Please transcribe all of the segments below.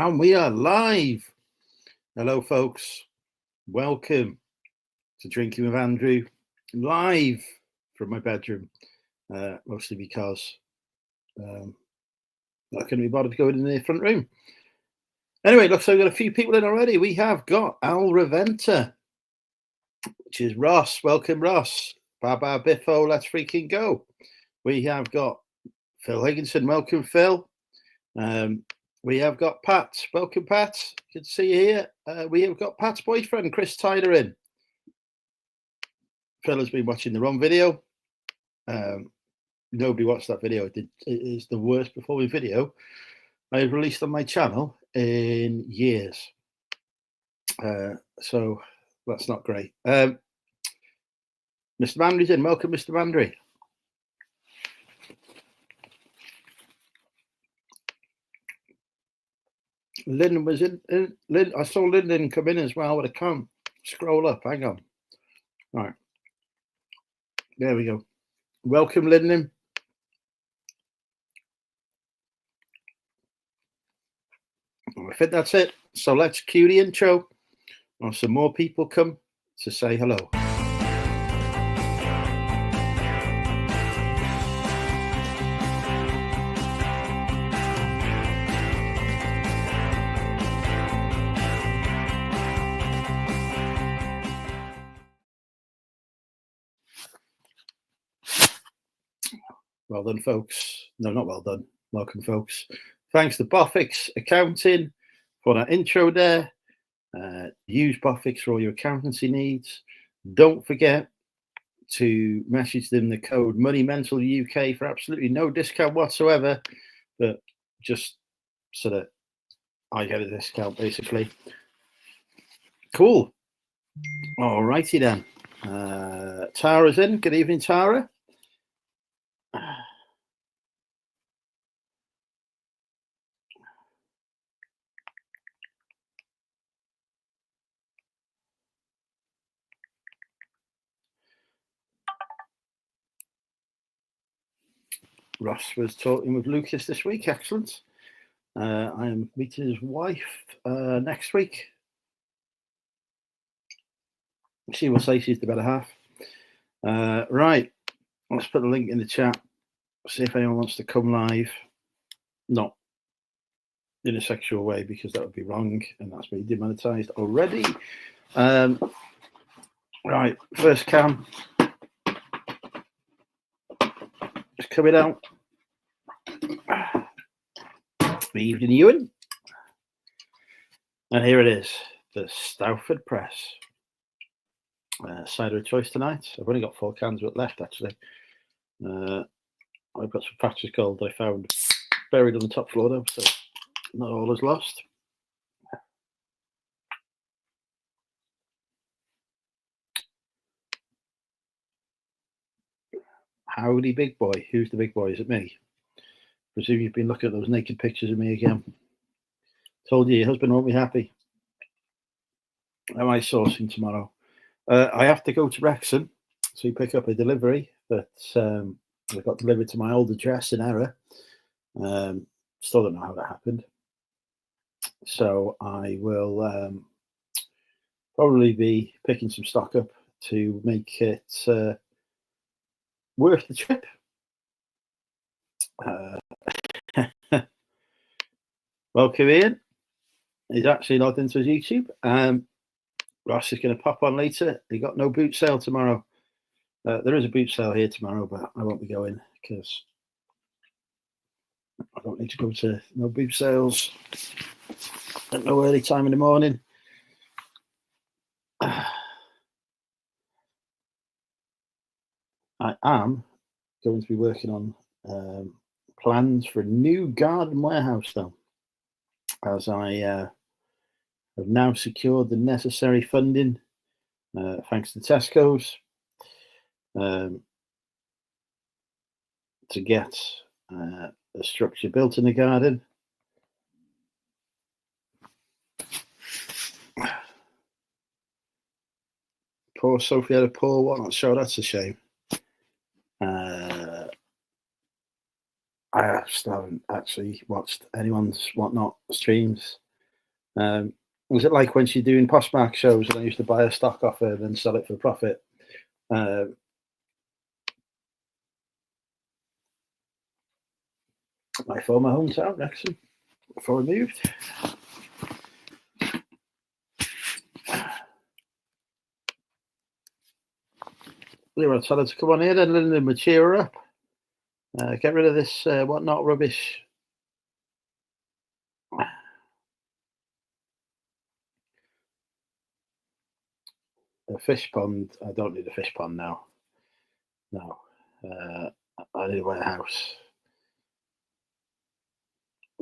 And we are live. Hello, folks. Welcome to Drinking with Andrew, live from my bedroom, mostly because I couldn't be bothered to go in the front room. Anyway, looks like we've got a few people in already. We have got Al Raventa, which is Ross. Welcome, Ross. Baba Biffo, let's freaking go. We have got Phil Higginson. Welcome, Phil. We have got Pat. Welcome, Pat. Good to see you here. We have got Pat's boyfriend, Chris Tyler, in. Phil has been watching the wrong video. Nobody watched that video. It is the worst performing video I've released on my channel in years. So that's not great. Mr. Mandry's in. Welcome, Mr. Mandry. Lynn was in. Lynn, I saw Lynn come in as well, but I can't scroll up. Hang on. All right. There we go. Welcome, Lynn. I think that's it. So let's cue the intro. Or some more people come to say hello. Well done, folks. No, not well done. Welcome, folks. Thanks to Boffix Accounting for that intro there. Use Boffix for all your accountancy needs. Don't forget to message them the code MoneyMentalUK for absolutely no discount whatsoever, but just so that I get a discount, basically. Cool. All righty then. Tara's in. Good evening, Tara. Ross was talking with Lucas this week. Excellent. I am meeting his wife next week. She will say she's the better half. Right. Let's put the link in the chat. See if anyone wants to come live. Not in a sexual way, because that would be wrong, and that's me demonetized already. Right. First cam. Just coming out. Good evening, Ewan. And here it is, the Stowford Press. Cider of choice tonight. I've only got 4 cans left, actually. I've got some Patches Gold that I found buried on the top floor, though, so not all is lost. Howdy, big boy. Who's the big boy? Is it me? Presume you've been looking at those naked pictures of me again. Told you your husband won't be happy. Am I sourcing tomorrow? I have to go to Wrexham to pick up a delivery that I got delivered to my old address in error. Still don't know how that happened. So I will probably be picking some stock up to make it worth the trip. Welcome, Ian. He's actually logged into his YouTube. Ross is going to pop on later. He got no boot sale tomorrow. There is a boot sale here tomorrow, but I won't be going because I don't need to go to no boot sales at no early time in the morning. I am going to be working on plans for a new garden warehouse, though, as I have now secured the necessary funding, thanks to Tesco's, to get a structure built in the garden. Poor Sophie had a poor whatnot show. That's a shame. I still haven't actually watched anyone's whatnot streams. Was it like when she's doing postmark shows and I used to buy her stock off her and then sell it for profit? My former hometown, Wrexham, before I moved. We were tell her to come on here and then we'll cheer her up. Get rid of this whatnot rubbish. A fish pond. I don't need a fish pond now. No. I need a warehouse.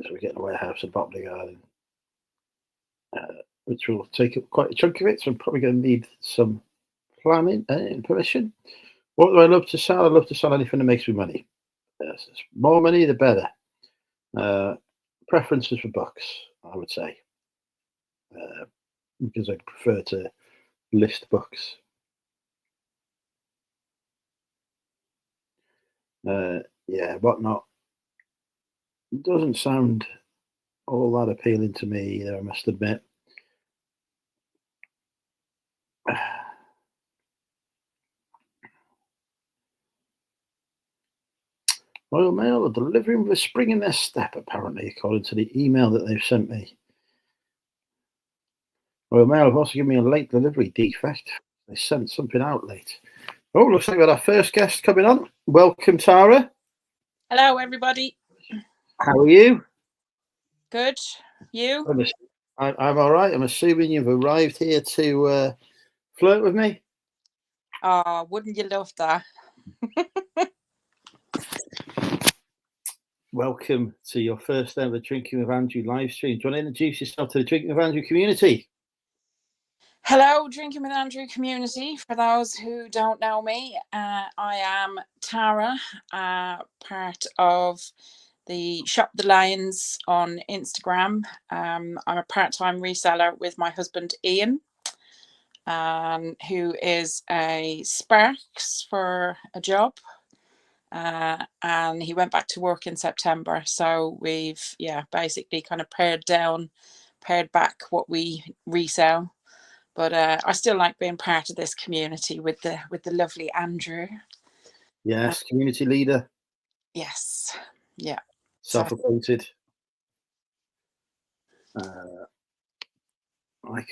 So we're getting a warehouse at Botley Garden, which will take up quite a chunk of it. So I'm probably going to need some planning and permission. What do I love to sell? I love to sell anything that makes me money. More money, the better. Preferences for books, I would say, because I prefer to list books. Yeah, whatnot. It doesn't sound all that appealing to me either, I must admit. Royal Mail are delivering with a spring in their step, apparently, according to the email that they've sent me. Royal Mail have also given me a late delivery defect. They sent something out late. Oh, looks like we've got our first guest coming on. Welcome, Tara. Hello, everybody. How are you? Good. You? I'm all right. I'm assuming you've arrived here to flirt with me. Wouldn't you love that? Welcome to your first ever Drinking with Andrew live stream. Do you want to introduce yourself to the Drinking with Andrew community? Hello, Drinking with Andrew community. For those who don't know me, I am Tara, part of the Shop the Lions on Instagram. I'm a part-time reseller with my husband Ian, who is a Sparks for a job. And he went back to work in September, so we've basically kind of pared back what we resell, but I still like being part of this community with the lovely Andrew. Yes, community leader. Yes, yeah, self-appointed. I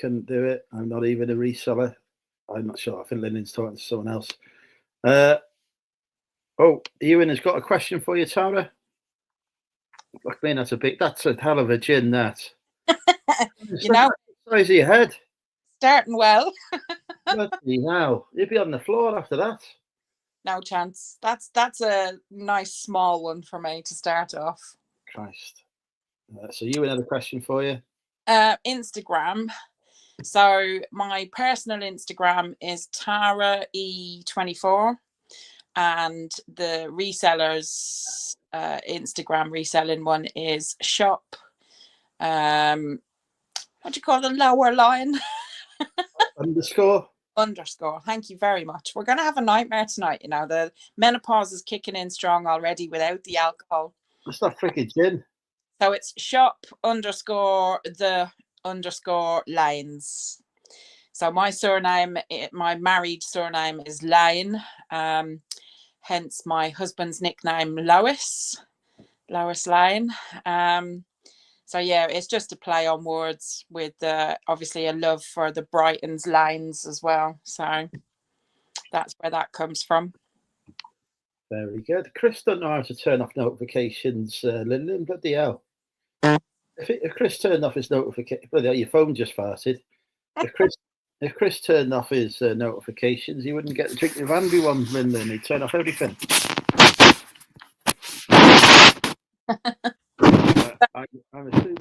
couldn't do it. I'm not even a reseller. I'm not sure. I think Lynn's talking to someone else. Oh, Ewan has got a question for you, Tara. Look, man, that's a hell of a gin, that. You know, size of your head. Starting well. Bloody hell. You'd be on the floor after that. No chance. That's a nice small one for me to start off. Christ. So Ewan had a question for you. Instagram. So my personal Instagram is Tara E24. And the resellers Instagram reselling one is shop what do you call the lower line? Underscore. Thank you very much. We're gonna have a nightmare tonight. You know, the menopause is kicking in strong already without the alcohol. It's not freaking gin. So it's shop _ lines. So my surname, my married surname is Lane. Hence my husband's nickname Lois Lane. So yeah, it's just a play on words with obviously a love for the Brighton's lines as well. So that's where that comes from. Very good. Chris don't know how to turn off notifications, Lynn, bloody hell. If Chris turned off his notification, your phone just farted. If Chris turned off his notifications, he wouldn't get the Drinking with Andrew one, Lyndon. He'd turn off everything. I'm assuming.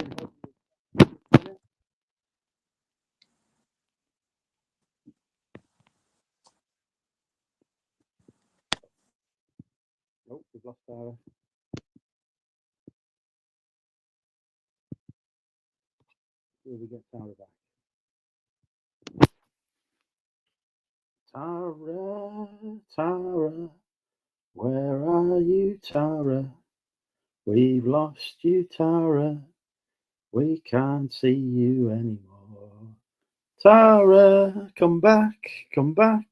Nope, we've lost Tara. Will we get Tara back? Tara, where are you, Tara? We've lost you, Tara. We can't see you anymore. Tara, come back, come back,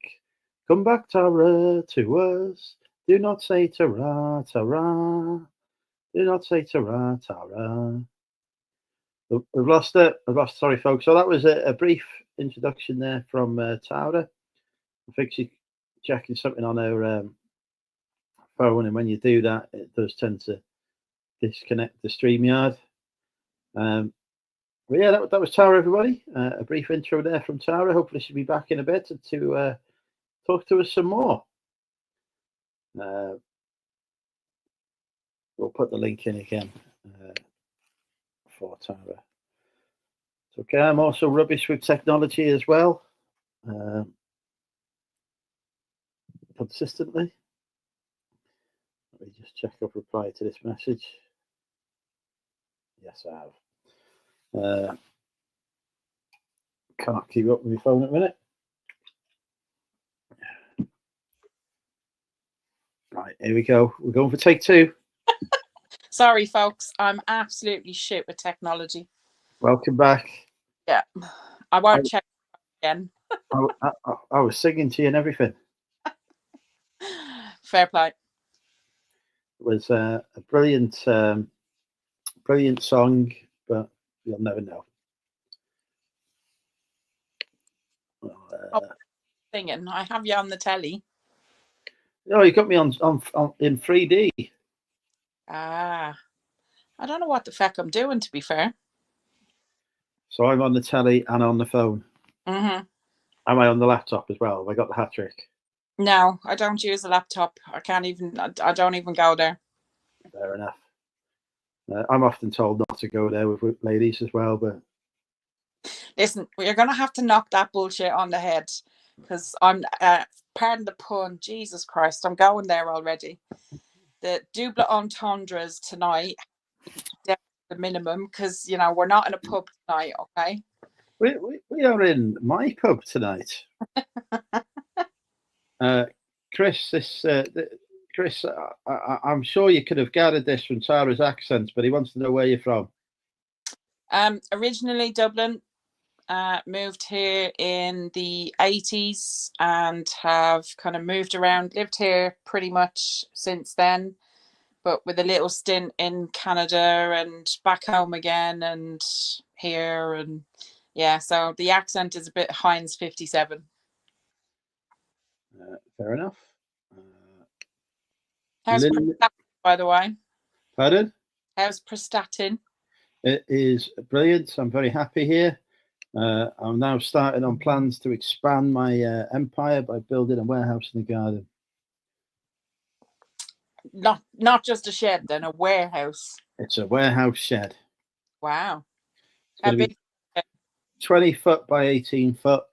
come back, Tara, to us. Do not say Tara, Tara. Do not say Tara, Tara. We've lost it. I've lost. Sorry, folks. So that was a brief introduction there from Tara. I think she's checking something on her phone, and when you do that, it does tend to disconnect the StreamYard. But yeah, that was Tara, everybody. A brief intro there from Tara. Hopefully she'll be back in a bit to talk to us some more. We'll put the link in again for Tara. It's okay, I'm also rubbish with technology as well. Consistently. Let me just check I've replied to this message. Yes, I have. Can't keep up with my phone at the minute. Right, here we go. We're going for take 2. Sorry, folks. I'm absolutely shit with technology. Welcome back. Yeah, I won't check again. I was singing to you and everything. Fair play. It was a brilliant song, but you'll never know. Singing. I have you on the telly. Oh, you got me on in 3D. Ah, I don't know what the feck I'm doing, to be fair. So I'm on the telly and on the phone. Mm-hmm. Am I on the laptop as well? Have I got the hat trick? No, I don't use a laptop. I can't even. I don't even go there. Fair enough. I'm often told not to go there with ladies as well, but listen, you're gonna have to knock that bullshit on the head, because I'm. Pardon the pun. Jesus Christ, I'm going there already. The double entendres tonight, the minimum, because we're not in a pub tonight, okay? We are in my pub tonight. Chris, Chris, I'm sure you could have gathered this from Tara's accent, but he wants to know where you're from. Originally Dublin, moved here in the 80s and have kind of moved around, lived here pretty much since then, but with a little stint in Canada and back home again and here, and yeah, so the accent is a bit Heinz 57. Fair enough. How's Prestatyn, by the way? Pardon? How's Prestatyn? It is brilliant. I'm very happy here. I'm now starting on plans to expand my empire by building a warehouse in the garden. Not just a shed, then a warehouse. It's a warehouse shed. Wow. It's going to be 20 foot by 18 foot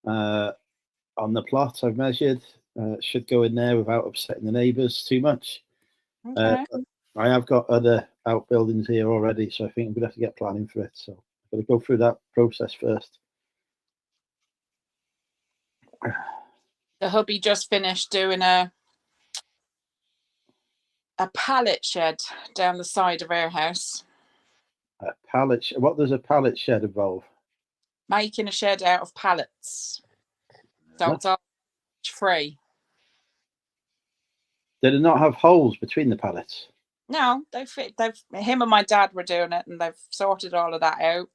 on the plot I've measured. Should go in there without upsetting the neighbours too much. Okay. I have got other outbuildings here already, so I think I'm going to have to get planning for it. So I'm going to go through that process first. The hubby just finished doing a pallet shed down the side of our house. A pallet shed? What does a pallet shed involve? Making a shed out of pallets. So it's all free. Did it not have holes between the pallets? No, him and my dad were doing it, and they've sorted all of that out.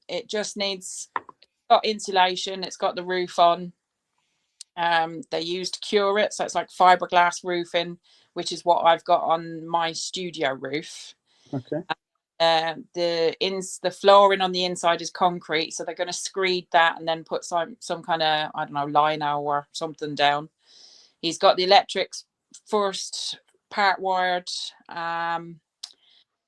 It just needs, got insulation, it's got the roof on. They used Cure It, so it's like fiberglass roofing, which is what I've got on my studio roof. Okay. The flooring on the inside is concrete, so they're going to screed that and then put some kind of, I don't know, lino or something down. He's got the electrics first part wired, and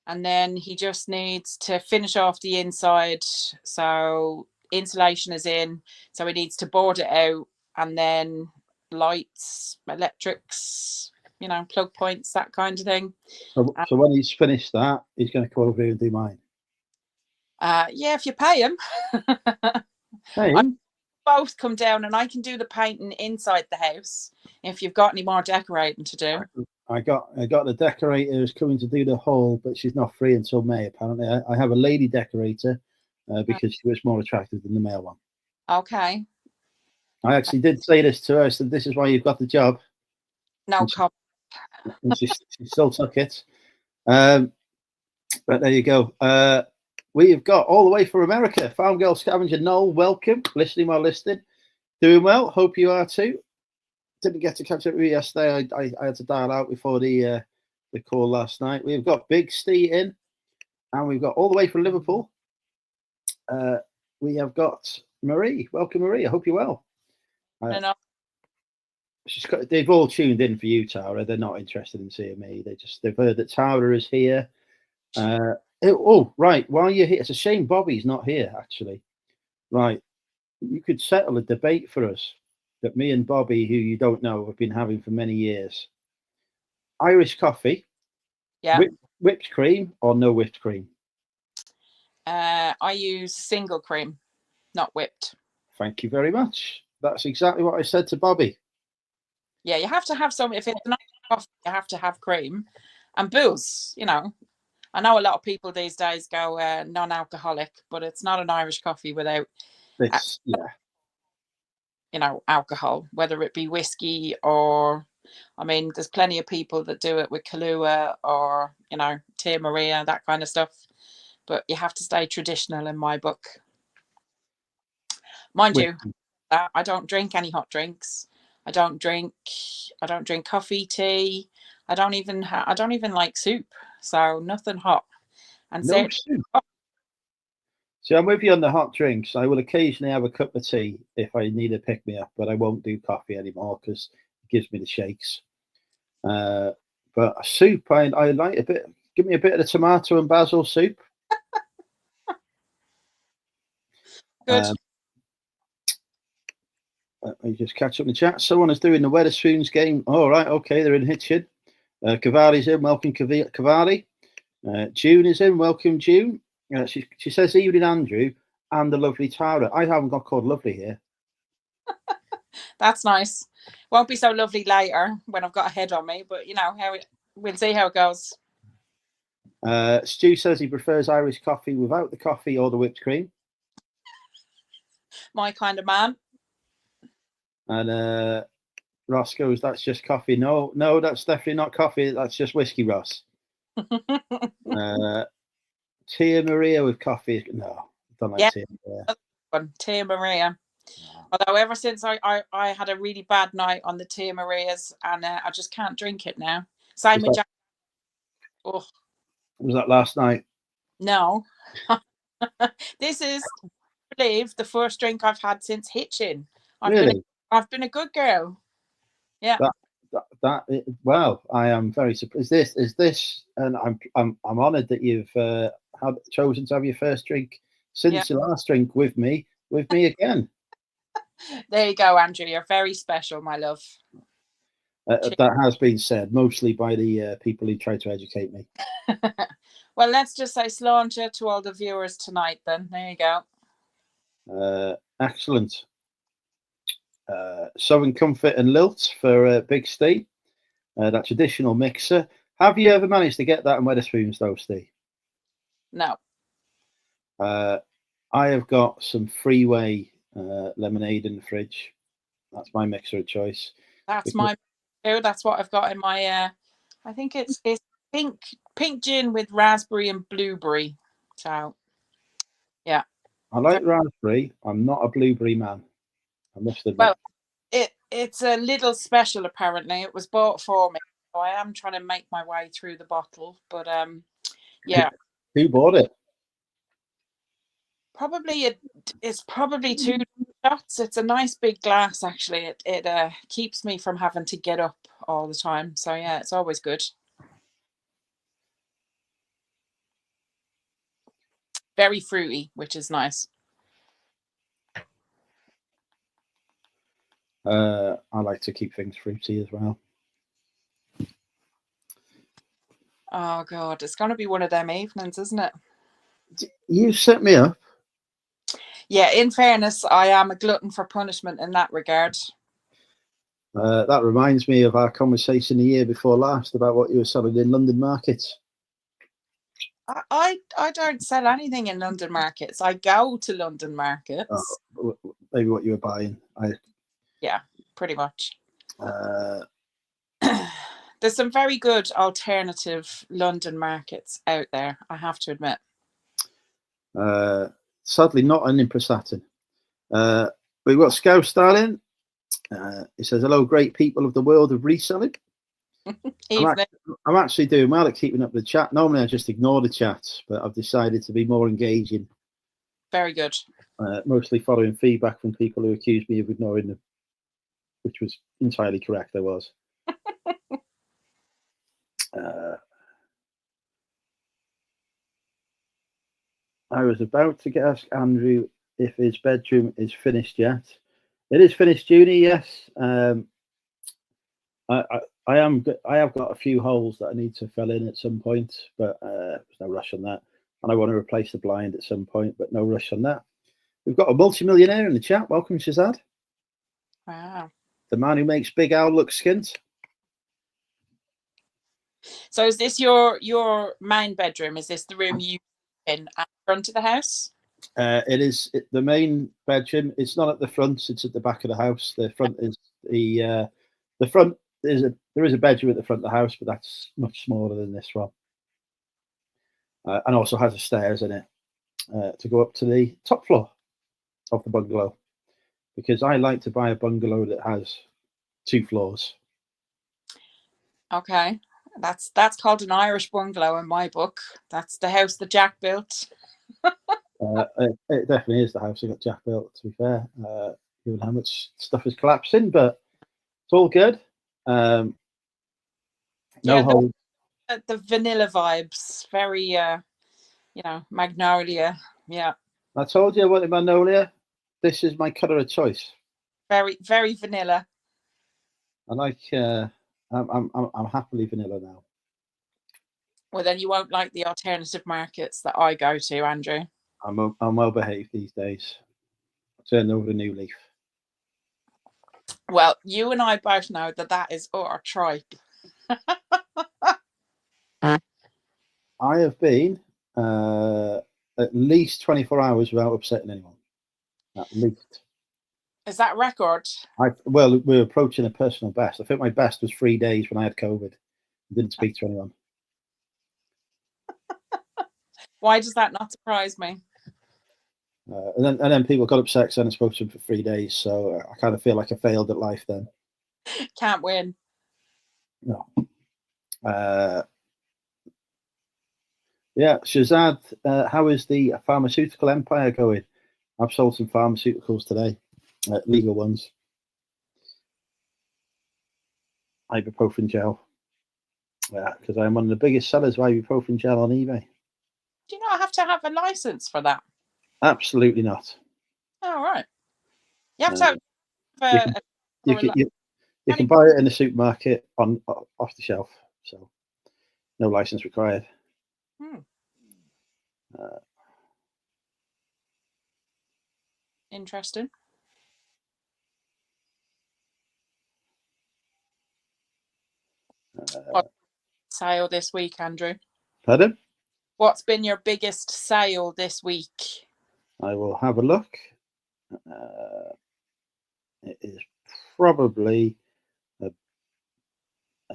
then he just needs to finish off the inside. So insulation is in, so he needs to board it out, and then lights, electrics, plug points, that kind of thing. So when he's finished that, he's going to come over here and do mine. Yeah, if you pay him. Hey. Both come down and I can do the painting inside the house if you've got any more decorating to do. I got the decorator who's coming to do the haul, but she's not free until May. Apparently, I have a lady decorator because she was more attractive than the male one. Okay. I actually did say this to her. I said, "This is why you've got the job." No comment. And she still took it. But there you go. We've got all the way from America, Farm Girl Scavenger Noel. Welcome, listening while listening. Doing well. Hope you are too. Didn't get to catch up with you yesterday. I had to dial out before the call last night. We've got Big Steve in, and we've got all the way from Liverpool. We have got Marie. Welcome, Marie. I hope you're well. They've all tuned in for you, Tara. They're not interested in seeing me. They've heard that Tara is here. Right. While you're here, it's a shame Bobby's not here. Actually, right. You could settle a debate for us that me and Bobby, who you don't know, have been having for many years. Irish coffee, whipped cream or no whipped cream? I use single cream, not whipped. Thank you very much. That's exactly what I said to Bobby. Yeah, you have to have some. If it's an Irish coffee, you have to have cream and booze. You know, I know a lot of people these days go non-alcoholic, but it's not an Irish coffee without alcohol, whether it be whiskey or, I mean, there's plenty of people that do it with Kahlua or, Tia Maria, that kind of stuff. But you have to stay traditional in my book. Mind you, I don't drink any hot drinks. I don't drink coffee, tea. I don't even like soup. So nothing hot. And no soup. See, I'm with you on the hot drinks. I will occasionally have a cup of tea if I need a pick me up, but I won't do coffee anymore because it gives me the shakes. But soup, I like a bit. Give me a bit of the tomato and basil soup. Good. Let me just catch up in the chat. Someone is doing the Wetherspoons game. All right, okay, they're in Hitchin. Cavali's in. Welcome, Cavalli. June is in. Welcome, June. She says, evening, Andrew, and the lovely Tara. I haven't got called lovely here. That's nice. Won't be so lovely later when I've got a head on me, but we'll see how it goes. Stu says he prefers Irish coffee without the coffee or the whipped cream. My kind of man. And Ross goes, that's just coffee. No, that's definitely not coffee. That's just whiskey, Ross. Tia Maria with coffee. No, I don't like Tia Maria. Tia Maria. Although ever since I had a really bad night on the Tia Marias and I just can't drink it now. Same with Jack. Oh. Was that last night? No. This is, I believe, the first drink I've had since Hitchin. I've been a good girl. Yeah. Well, I am very surprised. Is this, and I'm honoured that you've chosen to have your first drink since your last drink with me again. There you go, Andrew. You're very special, my love. That has been said, mostly by the people who try to educate me. Well, let's just say sláinte to all the viewers tonight then. There you go. Excellent. Southern Comfort and Lilt for Big Steve. That traditional mixer. Have you ever managed to get that in Wetherspoons though, Steve? No. I have got some Freeway lemonade in the fridge. That's my mixer of choice. That's my too. That's what I've got in my I think it's pink gin with raspberry and blueberry. So yeah. I like raspberry. I'm not a blueberry man. I must admit. Well, it's a little special apparently. It was bought for me. So I am trying to make my way through the bottle. But yeah. Who bought it? It's probably 2 shots. It's a nice big glass actually. It keeps me from having to get up all the time. So yeah, it's always good. Very fruity, which is nice. I like to keep things fruity as well. Oh God, it's going to be one of them evenings, isn't it? You set me up. Yeah, in fairness, I am a glutton for punishment in that regard. That reminds me of our conversation the year before last about what you were selling in London markets. I don't sell anything in London markets. I go to London markets. Maybe what you were buying. Yeah, pretty much. Uh, There's some very good alternative London markets out there, I have to admit. Sadly, not an Impresatin. We've got Scout starting. He says, hello, great people of the world of reselling. I'm actually doing well at keeping up with the chat. Normally, I just ignore the chats, but I've decided to be more engaging. Very good. Mostly following feedback from people who accused me of ignoring them, which was entirely correct. I was. I was about to ask Andrew if his bedroom is finished yet. It is finished, Junie. Yes. I have got a few holes that I need to fill in at some point, but there's no rush on that. And I want to replace the blind at some point, but no rush on that. We've got a multimillionaire in the chat. Welcome, Shazad. Wow. The man who makes Big Al look skint. So is this your main bedroom? Is this the room you in at the front of the house? It is the main bedroom. It's not at the front. It's at the back of the house. The front is the front. There is a bedroom at the front of the house, but that's much smaller than this one, and also has a stairs in it to go up to the top floor of the bungalow. Because I like to buy a bungalow that has 2 floors. Okay, that's called an Irish bungalow in my book. That's the house that Jack built. It definitely is the house that got Jack built. To be fair, given how much stuff is collapsing, but it's all good. No hole. The vanilla vibes, very magnolia. Yeah. I told you I wanted magnolia. This is my colour of choice. Very, very vanilla. I like. I'm happily vanilla now. Well, then you won't like the alternative markets that I go to, Andrew. I'm well behaved these days. I turned over a new leaf. Well, you and I both know that is our tripe. I have been at least 24 hours without upsetting anyone. At least. Is that record? Well, we're approaching a personal best. I think my best was 3 days when I had COVID. I didn't speak to anyone. Why does that not surprise me? And then people got upset because I hadn't spoken to them for 3 days. So I kind of feel like I failed at life then. Can't win. No. Yeah, Shazad, how is the pharmaceutical empire going? I've sold some pharmaceuticals today, legal ones. Ibuprofen gel. Because I'm one of the biggest sellers of ibuprofen gel on eBay. Do you not have to have a license for that? Absolutely not. Oh, right. You have to have you can buy it in the supermarket off the shelf, so no license required. Interesting. What sale this week, Andrew? Pardon? What's been your biggest sale this week? I will have a look. It is probably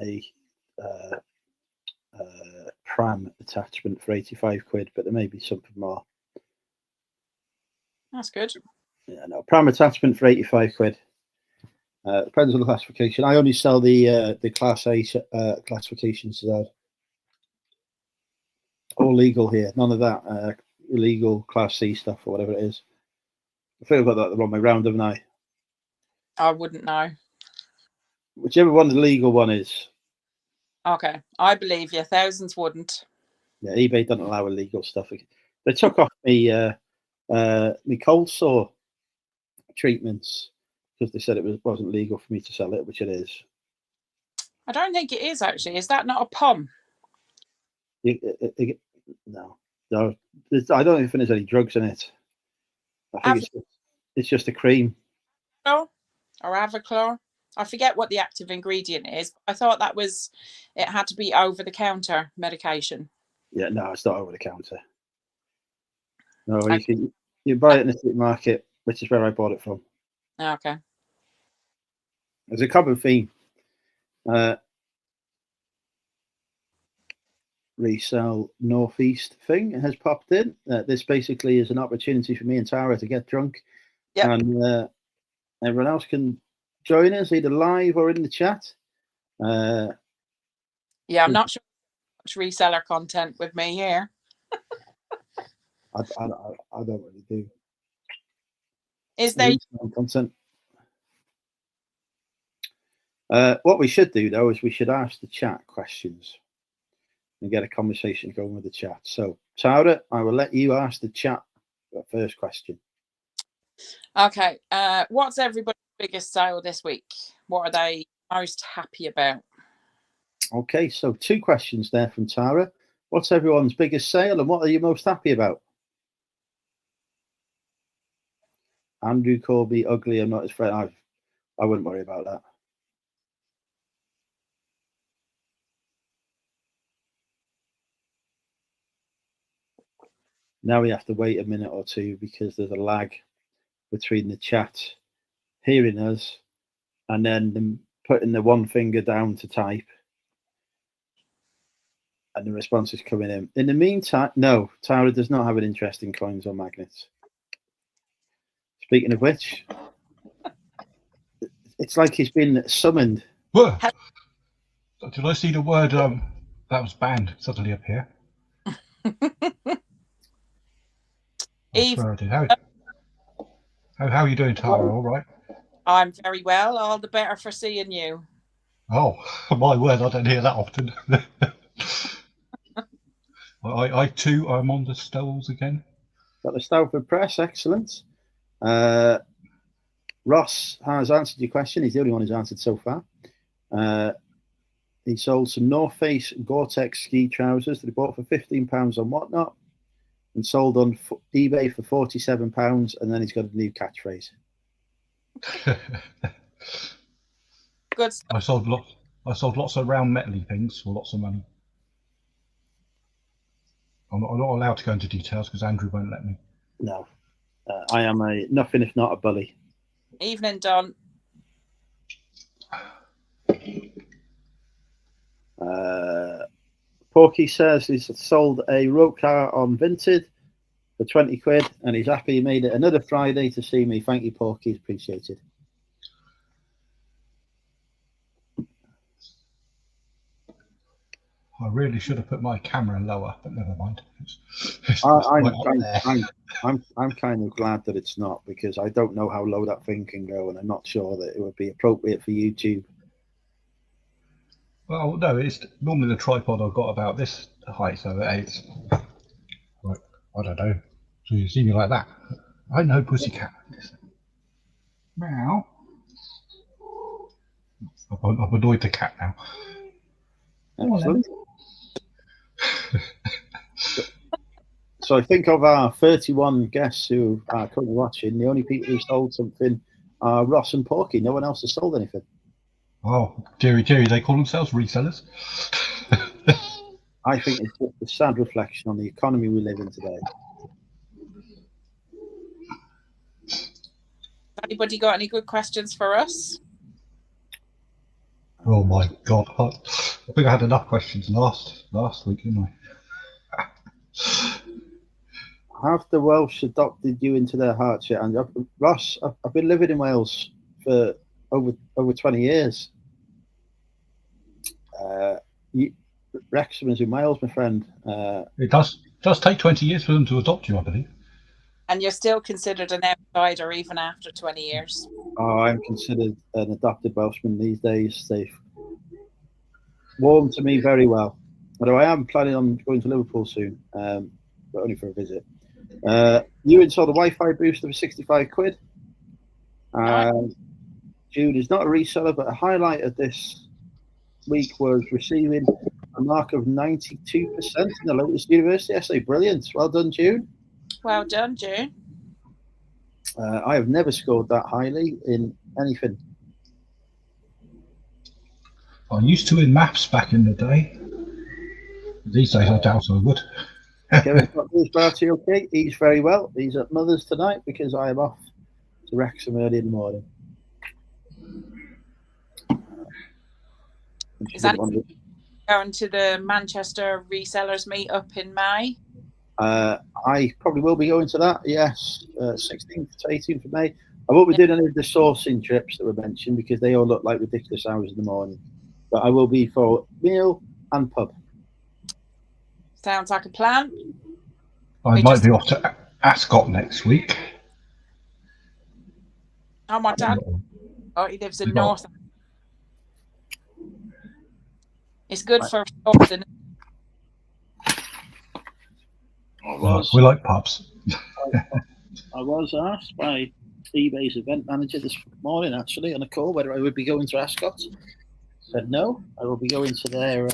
a pram attachment for 85 quid, but there may be something more. That's good. Yeah, no, pram attachment for 85 quid. Depends on the classification. I only sell the Class A classifications. All legal here. None of that illegal Class C stuff or whatever it is. I think I've got that the wrong way round, haven't I? I wouldn't know. Whichever one the legal one is. Okay, I believe you. Thousands wouldn't. Yeah, eBay doesn't allow illegal stuff. They took off me cold sore treatments because they said it wasn't legal for me to sell it, which it is. I don't think it is actually. Is that not a POM? No, I don't think there's any drugs in it. I think it's just a cream. Or Avaclor? I forget what the active ingredient is. I thought it had to be over-the-counter medication. Yeah, no, it's not over the counter. No, you buy it in the supermarket, which is where I bought it from. Okay. There's a common theme. Resell Northeast thing has popped in. This basically is an opportunity for me and Tara to get drunk, and everyone else can join us either live or in the chat. I'm not sure much reseller content with me here. I don't really do. Is there content? What we should do though is we should ask the chat questions and get a conversation going with the chat. So, Tara, I will let you ask the chat the first question. Okay. What's everybody's biggest sale this week? What are they most happy about? Okay, so 2 questions there from Tara. What's everyone's biggest sale and what are you most happy about? Andrew Corby, ugly, I'm not his friend. I wouldn't worry about that. Now we have to wait a minute or two because there's a lag between the chat hearing us and then them putting the one finger down to type and the response is coming in. In the meantime, no, Tara does not have an interest in coins or magnets. Speaking of which, it's like he's been summoned. Whoa. Did I see the word that was banned suddenly appear? Eve, how are you doing, Tara? All right? I'm very well. All the better for seeing you. Oh, my word, I don't hear that often. I too am on the stalls again. Got the Stalford Press, excellent. Ross has answered your question. He's the only one who's answered so far. He sold some North Face Gore-Tex ski trousers that he bought for £15 on Whatnot and sold on eBay for £47, and then he's got a new catchphrase. Good stuff. I sold lots of round metally things for lots of money. I'm not allowed to go into details because Andrew won't let me. No, I am a nothing if not a bully. Evening, Don. Porky says he's sold a rope car on Vinted for 20 quid and he's happy he made it another Friday to see me. Thank you, Porky. It's appreciated. I really should have put my camera lower, but never mind. I'm kind of glad that it's not because I don't know how low that thing can go and I'm not sure that it would be appropriate for YouTube. Well, no, it's normally the tripod I've got about this height, so it's like, I don't know. So you see me like that. I know, pussycat. Meow. I've annoyed the cat now. Excellent. So I think of our 31 guests who are currently watching, the only people who sold something are Ross and Porky. No one else has sold anything. Oh, Jerry, they call themselves resellers. I think it's just a sad reflection on the economy we live in today. Anybody got any good questions for us? Oh my God, I think I had enough questions last week, didn't I? Have the Welsh adopted you into their hearts yet? And Ross, I've been living in Wales for over 20 years. Wrexham is in Wales, my friend. It does take 20 years for them to adopt you, I believe. And you're still considered an outsider even after 20 years. Oh, I'm considered an adopted Welshman these days. They've warmed to me very well. Although I am planning on going to Liverpool soon, but only for a visit. You installed a Wi-Fi booster for 65 quid. Jude is not a reseller, but a highlight of this week was receiving a mark of 92% in the latest university essay. Brilliant. Well done, June. Well done, June. I have never scored that highly in anything. I used to in maths back in the day. These days, I doubt I would. Kevin's got his party okay. He's very well. He's at Mother's tonight because I am off to Wrexham early in the morning. Is that going to the Manchester resellers meet up in May? I probably will be going to that, yes. 16th to 18th of May. I won't be doing any of the sourcing trips that were mentioned because they all look like ridiculous hours in the morning. But I will be for meal and pub. Sounds like a plan. I might be off to Ascot next week. Oh, my dad. Oh, he lives in North. It's good for Scotland. We like pubs. I was asked by eBay's event manager this morning, actually, on a call whether I would be going to Ascot. Said no, I will be going to their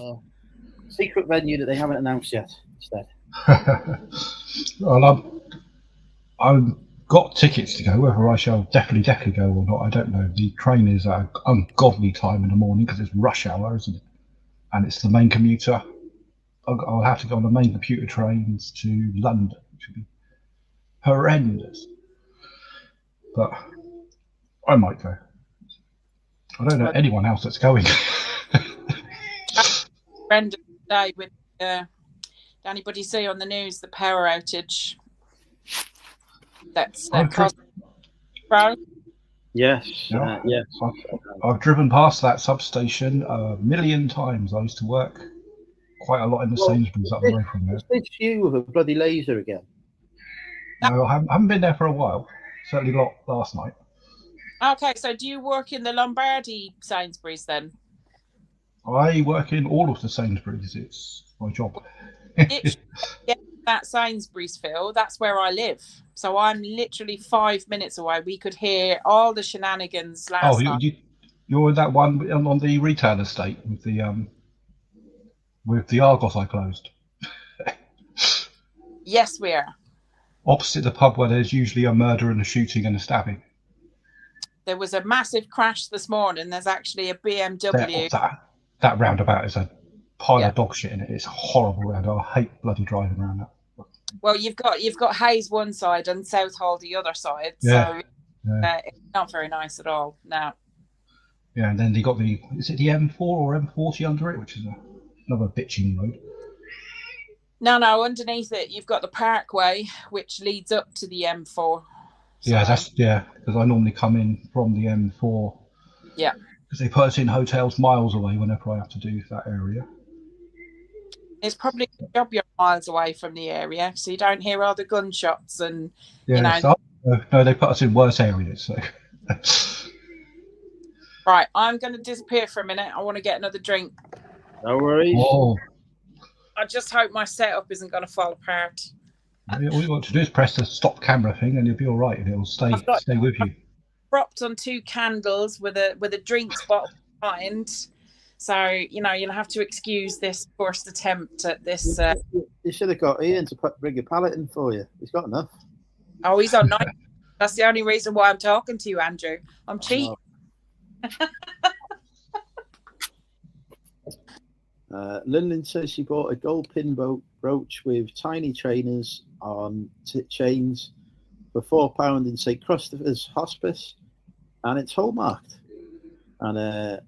secret venue that they haven't announced yet instead. Well, I've got tickets to go. Whether I shall definitely go or not, I don't know. The train is at an ungodly time in the morning because it's rush hour, isn't it? And it's the main commuter. I'll have to go on the main commuter trains to London, which would be horrendous. But I might go. I don't know anyone else that's going. Friend today with did anybody see on the news the power outage that's caused? Yes, yes. I've driven past that substation a million times. I used to work quite a lot in the Sainsbury's up the way from there. It's you with a bloody laser again. No, I haven't been there for a while. Certainly not last night. Okay, so do you work in the Lombardy Sainsbury's then? I work in all of the Sainsbury's. It's my job. That Sainsbury's, Phil, that's where I live. So I'm literally 5 minutes away. We could hear all the shenanigans last night. You're in that one on the retail estate with the Argos I closed. Yes, we are. Opposite the pub where there's usually a murder and a shooting and a stabbing. There was a massive crash this morning. There's actually a BMW. That roundabout is a pile of dog shit in it. It's a horrible roundabout. I hate bloody driving around that. Well, you've got Hayes one side and Southall the other side. Yeah. So it's not very nice at all. No. Yeah, and then they got is it the M4 or M40 under it, which is another bitching road. No, underneath it you've got the Parkway, which leads up to the M4. So, because I normally come in from the M4. Yeah. Because they put us in hotels miles away whenever I have to do that area. It's probably a job you're miles away from the area, so you don't hear all the gunshots and no, they put us in worse areas. So. Right, I'm going to disappear for a minute. I want to get another drink. No worries. Whoa. I just hope my setup isn't going to fall apart. All you got to do is press the stop camera thing, and you'll be all right, and it'll stay with you. Propped on 2 candles with a drinks bottle behind, so you'll have to excuse this first attempt at this. You should have got Ian to bring a pallet in for you. He's got enough. Oh, he's on night. That's the only reason why I'm talking to you, Andrew. I'm cheap. Lyndon says she bought a gold pin brooch with tiny trainers on chains for £4 in St Christopher's Hospice, and it's hallmarked. And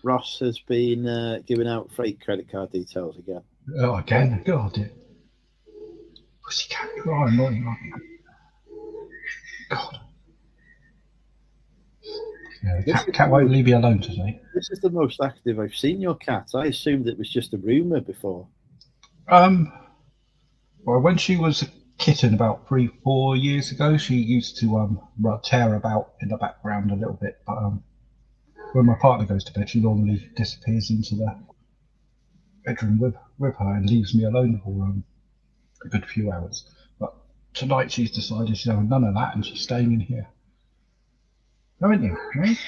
Ross has been giving out freight credit card details again. Oh, again? God, dear. Pussycat, you are annoying, aren't you? God. Yeah, the cat won't leave you alone today. This is the most active I've seen your cat. I assumed it was just a rumour before. Well, when she was a kitten about 3-4 years ago, she used to tear about in the background a little bit. But when my partner goes to bed, she normally disappears into the bedroom with her and leaves me alone for a good few hours. But tonight she's decided she's having none of that and she's staying in here. Haven't you? Right?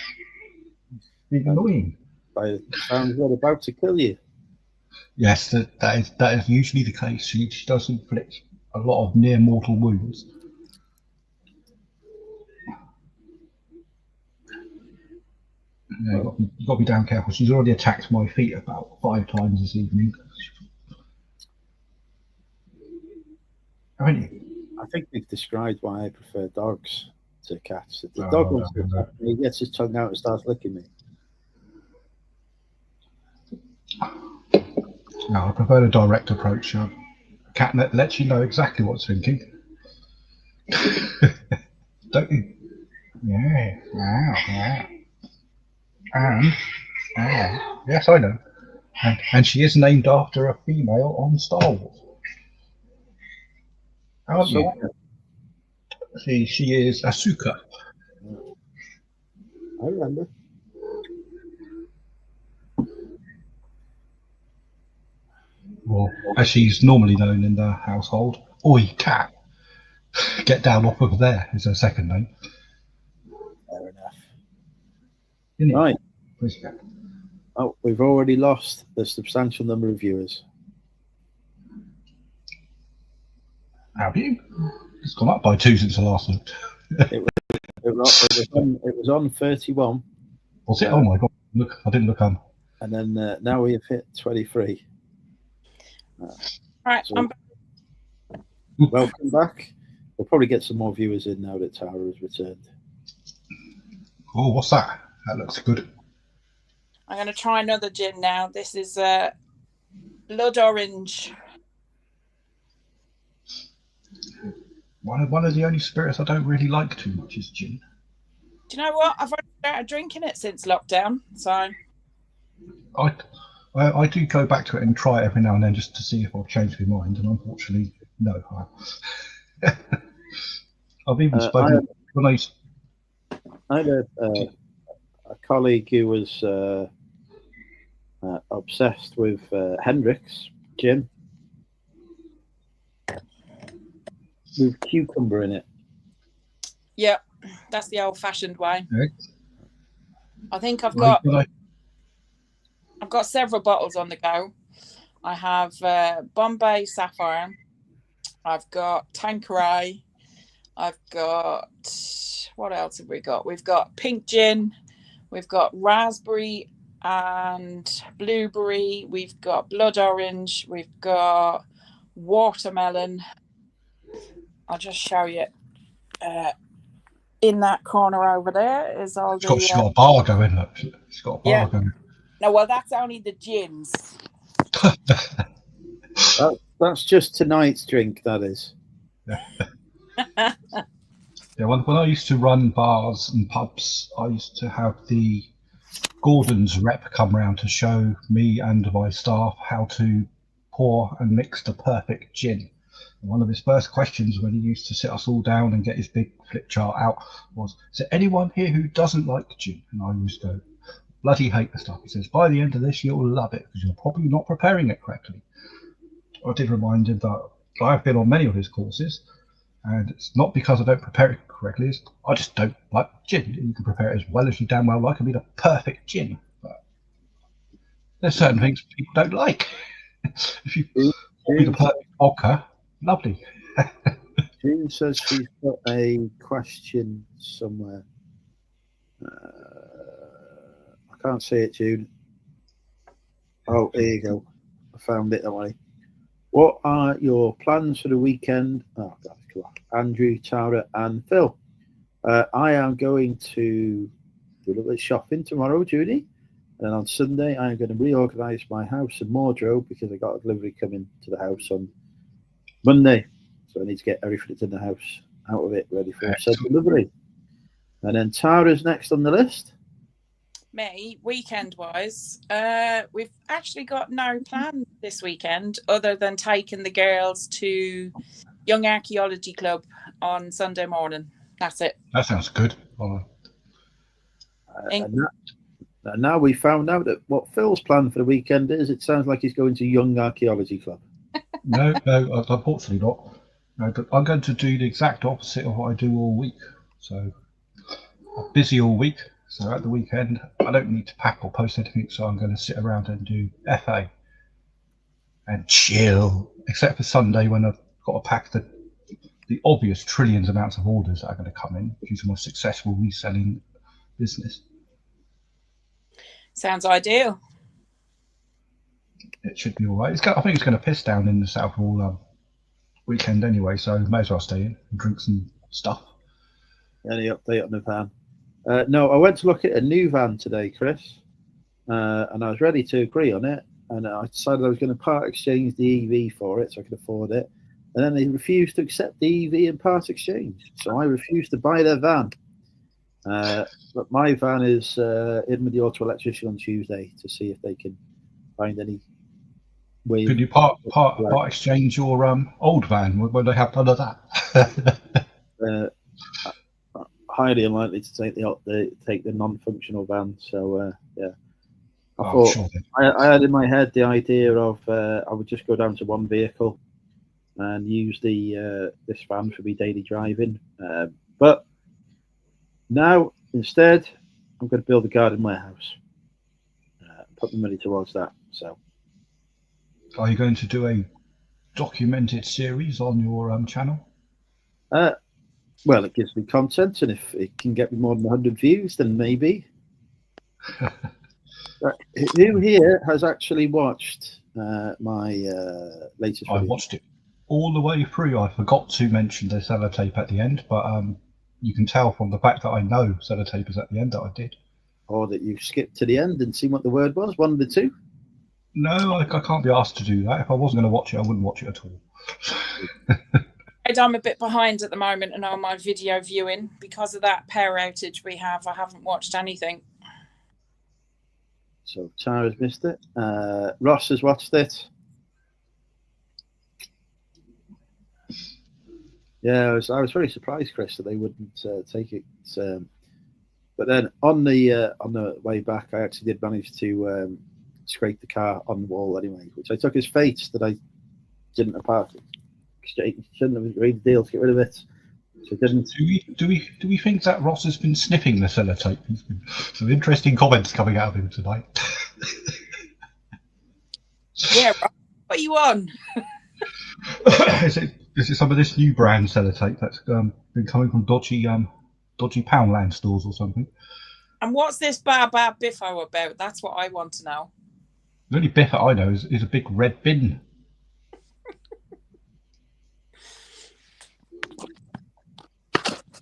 Being annoying. By the sounds they're about to kill you. Yes, that is usually the case. She does inflict a lot of near mortal wounds. Yeah, you've got to be damn careful. She's already attacked my feet about 5 times this evening. Haven't you? I think we've described why I prefer dogs to cats. If the dog wants to attack me, he gets his tongue out and starts licking me. No, I prefer the direct approach. A cat that lets you know exactly what's thinking. Don't you? Yeah. Wow. And yes, I know. And she is named after a female on Star Wars. Aren't you? She is Asuka. I remember. Or as she's normally known in the household, Oi Cat. Get down off of there is her second name. Fair enough. Isn't it? Right. Pussycat. Oh, we've already lost a substantial number of viewers. Have you? It's gone up by 2 since I last looked. It was on 31. Was it? Oh my god! Look, I didn't look on. And then now we have hit 23. Right, So, welcome back. We'll probably get some more viewers in now that Tara has returned. Oh, what's that? That looks good. I'm going to try another gin now. This is Blood Orange. One of the only spirits I don't really like too much is gin. Do you know what? I've only started drinking it since lockdown, so I do go back to it and try it every now and then just to see if I've changed my mind, and unfortunately, no. I've even spoken when I had a colleague who was obsessed with Hendrick's gin with cucumber in it. yeah, that's the old-fashioned way. Okay. I think I've got several bottles on the go. I have Bombay Sapphire. I've got Tanqueray. I've got, what else have we got? We've got pink gin. We've got raspberry and blueberry. We've got blood orange. We've got watermelon. I'll just show you. In that corner over there is all she's got a bar going. Look, she's got a bar going. No, well, that's only the gins. That's just tonight's drink, that is. Yeah, when I used to run bars and pubs, I used to have the Gordon's rep come round to show me and my staff how to pour and mix the perfect gin. And one of his first questions when he used to sit us all down and get his big flip chart out was, is there anyone here who doesn't like gin? And I used to go, bloody hate the stuff. He says, by the end of this, you'll love it because you're probably not preparing it correctly. I did remind him that I've been on many of his courses, and it's not because I don't prepare it correctly, it's I just don't like gin. You can prepare it as well as you damn well like and be the perfect gin. But there's certain things people don't like. If you be the perfect vodka, lovely. June says she's got a question somewhere. I can't see it, June. Oh, here you go. I found it that way. What are your plans for the weekend? Oh, God, come on. Andrew, Tara, and Phil. I am going to do a little bit of shopping tomorrow, Judy. And on Sunday, I am going to reorganise my house in Mordro because I got a delivery coming to the house on Monday. So I need to get everything that's in the house out of it, ready for said delivery. And then Tara's next on the list. Me, weekend-wise, we've actually got no plan this weekend other than taking the girls to Young Archaeology Club on Sunday morning. That's it. That sounds good. And now we found out that what Phil's plan for the weekend is. It sounds like he's going to Young Archaeology Club. No, unfortunately not. No, but I'm going to do the exact opposite of what I do all week. So I'm busy all week. So at the weekend, I don't need to pack or post anything. So I'm going to sit around and do FA and chill, except for Sunday when I've got to pack the obvious trillions amounts of orders that are going to come in due to my successful reselling business. Sounds ideal. It should be all right. I think it's going to piss down in the south all weekend anyway, so may as well stay in and drink some stuff. Any update on the van? No, I went to look at a new van today, Chris, and I was ready to agree on it. And I decided I was going to part exchange the EV for it so I could afford it. And then they refused to accept the EV in part exchange. So I refused to buy their van. But my van is in with the auto electrician on Tuesday to see if they can find any way. Could you part exchange your old van? Would they have none of that? Highly unlikely to take the non-functional van. So yeah. I had in my head the idea of I would just go down to one vehicle and use this van for my daily driving. But now instead, I'm going to build a garden warehouse. Put the money towards that. So, are you going to do a documented series on your channel? Well, it gives me content, and if it can get me more than 100 views, then maybe. Who here has actually watched my latest video? I watched it all the way through. I forgot to mention the sellotape at the end, but you can tell from the fact that I know sellotape is at the end that I did. Or that you skipped to the end and seen what the word was, one of the two? No, I can't be asked to do that. If I wasn't going to watch it, I wouldn't watch it at all. I'm a bit behind at the moment and on my video viewing. Because of that power outage we have, I haven't watched anything. So Tara's missed it. Ross has watched it. Yeah, I was very surprised, Chris, that they wouldn't take it. But then on the way back, I actually did manage to scrape the car on the wall anyway, which I took as fate that I didn't apart exchange. Shouldn't have agreed the deal to get rid of it. So didn't. Do we think that Ross has been sniffing the sellotape? There's been some interesting comments coming out of him tonight. Yeah, Ross, what are you on? Is it some of this new brand sellotape that's been coming from dodgy Poundland stores or something? And what's this Bar Biffo about? That's what I want to know. The only biff I know is a big red bin.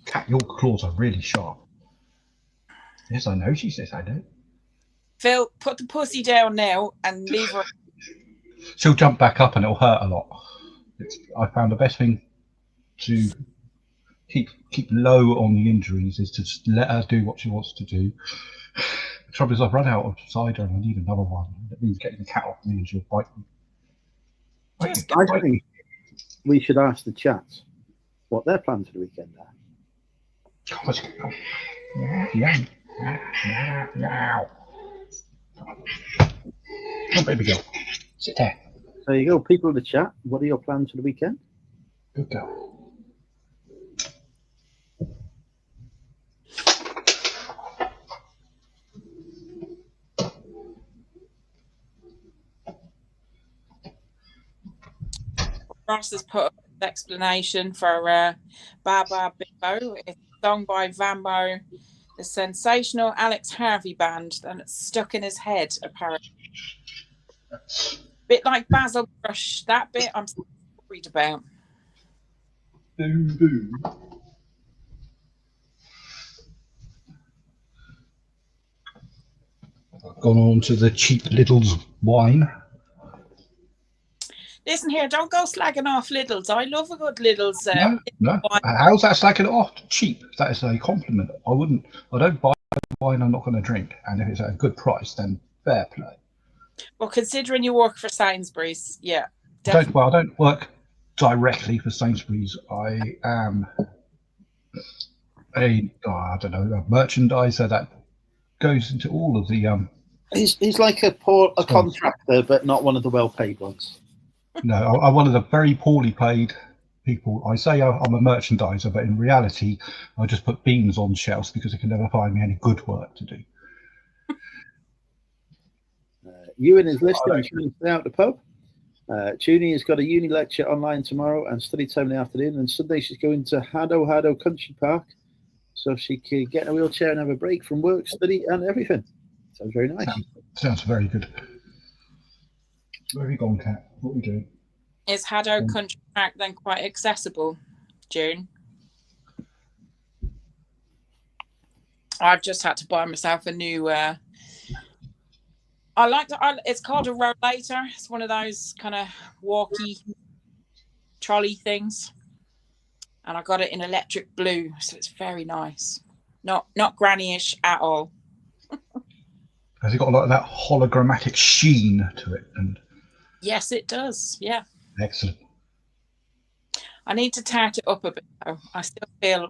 Cat, your claws are really sharp. Yes, I know. She says I know. Phil, put the pussy down now and leave her. She'll jump back up and it'll hurt a lot. I found the best thing to keep low on the injuries is to just let her do what she wants to do. The trouble is I've run out of cider and I need another one. That means getting the cat off me and she'll bite me. I think we should ask the chat what their plans for the weekend are. Oh, baby girl. Sit there. There you go. People in the chat, what are your plans for the weekend? Good girl. Ross has put an explanation for Baba Bimbo. It's a song by Vambo, the sensational Alex Harvey band, and it's stuck in his head, apparently. Bit like Basil Brush. That bit I'm worried about. Boom, boom. I've gone on to the cheap Lidl's wine. Listen here, don't go slagging off Lidl's. I love a good Lidl's. No. Wine. How's that slagging it off? Cheap. That is a compliment. I don't buy wine I'm not going to drink. And if it's at a good price, then fair play. Well, considering you work for Sainsbury's, yeah. I don't work directly for Sainsbury's. I am a merchandiser that goes into all of the. He's like a contractor, but not one of the well-paid ones. No, I'm one of the very poorly paid people. I say I'm a merchandiser, but in reality, I just put beans on shelves because they can never find me any good work to do. Ewan is listening and stay out the pub. Junie has got a uni lecture online tomorrow and study time in the afternoon. And Sunday she's going to Haddo Country Park so she can get in a wheelchair and have a break from work, study, and everything. Sounds very nice. Sounds very good. Where have you gone, Kat? What are you doing? Is Haddo Country Park then quite accessible, June? I've just had to buy myself a new. It's called a rollator. It's one of those kind of walkie trolley things, and I got it in electric blue, so it's very nice. Not granny-ish at all. Has it got like that hologrammatic sheen to it? And yes, it does. Yeah. excellent. I need to tart it up a bit though. I still feel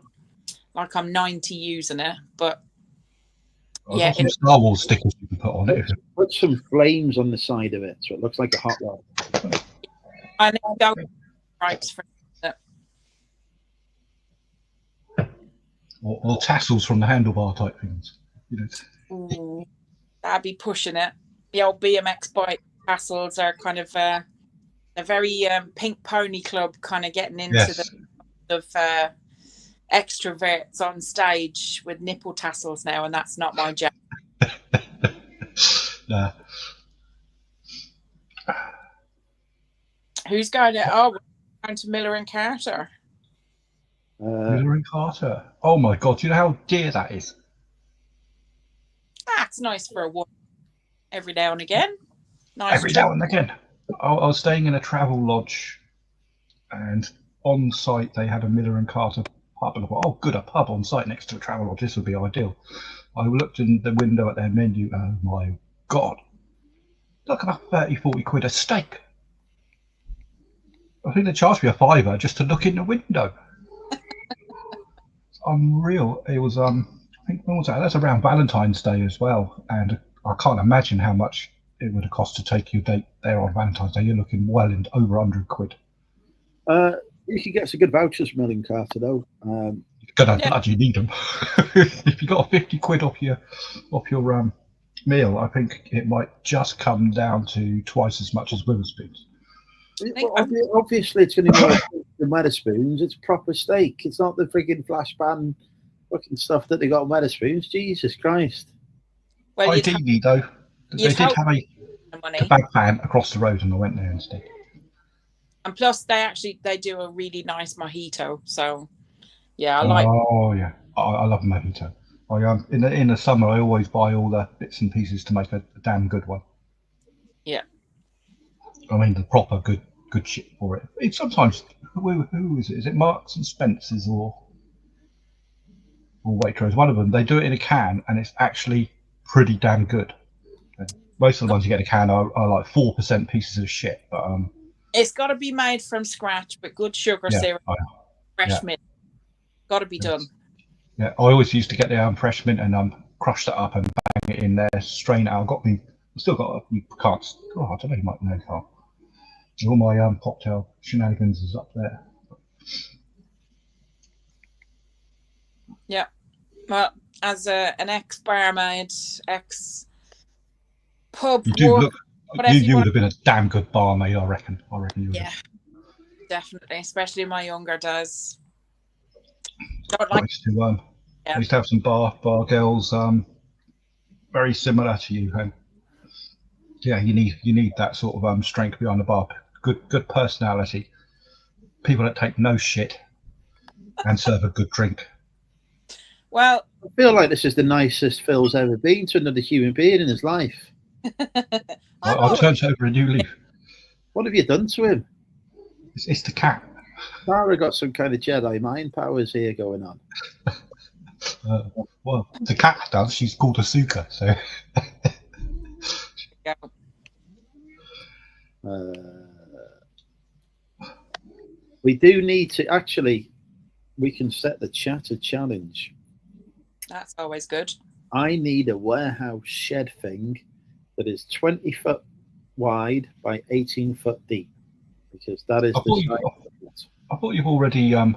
like I'm 90 using it, but I've got some Star Wars stickers you can put on it. Put some flames on the side of it so it looks like a hot rod. I need to go stripes for it. Or tassels from the handlebar type things. Ooh, that'd be pushing it. The old BMX bike tassels are kind of a very Pink Pony Club kind of getting into the extroverts on stage with nipple tassels now, and that's not my jam. Nah. Who's going to? Oh, we're going to Miller and Carter. Miller and Carter. Oh my God! Do you know how dear that is? That's nice for a woman. Every now and again. Nice. Every now and again. I was staying in a travel lodge, and on site they had a Miller and Carter pub. And I thought, oh, good, a pub on site next to a travel lodge. This would be ideal. I looked in the window at their menu. Oh my God! Look about 30-40 quid a steak. I think they charged me a £5 just to look in the window. It's unreal. It was I think when was that? That's around Valentine's Day as well, and I can't imagine how much it would have cost to take your date there on Valentine's Day. You're looking well into over 100 quid. You can get some good vouchers from Miller and Carter though. You need them. If you got 50 quid off your meal, I think it might just come down to twice as much as Witherspoons. Well, obviously, it's going to be more the Wetherspoons. It's proper steak. It's not the frigging flash pan fucking stuff that they got on Wetherspoons. Jesus Christ. Well, ideally, though, they did have a kebab pan across the road, and I went there instead. And plus, they do a really nice mojito. So, yeah, I like. Oh yeah, I love mojito. In the summer, I always buy all the bits and pieces to make a damn good one. Yeah. I mean, the proper good shit for it. It's sometimes who is it? Is it Marks and Spencers or Waitrose? One of them. They do it in a can, and it's actually pretty damn good. Most of the ones you get in a can are like 4% pieces of shit. But it's got to be made from scratch, but good sugar syrup, fresh mint. Got to be done. Yeah, I always used to get the fresh mint and crush that up and bang it in there, strain it out. Still got. You can't. Oh, I don't know. You might know. Can't. All my cocktail shenanigans is up there. Yeah. Well, as an ex-barmaid, ex-pub you would have been a damn good barmaid, I reckon. You would. Yeah, definitely, especially my younger days. I used to have some bar girls very similar to you, and yeah, you need that sort of strength behind the bar. Good personality, people that take no shit and serve a good drink. Well, I feel like this is the nicest Phil's ever been to another human being in his life. I've turned over a new leaf. What have you done to him? It's the cat. Sarah got some kind of Jedi mind powers here going on. Well, the cat does. She's called Asuka, so. Yeah. We do need to we can set the chatter challenge. That's always good. I need a warehouse shed thing that is 20 foot wide by 18 foot deep, because that is I thought you've already or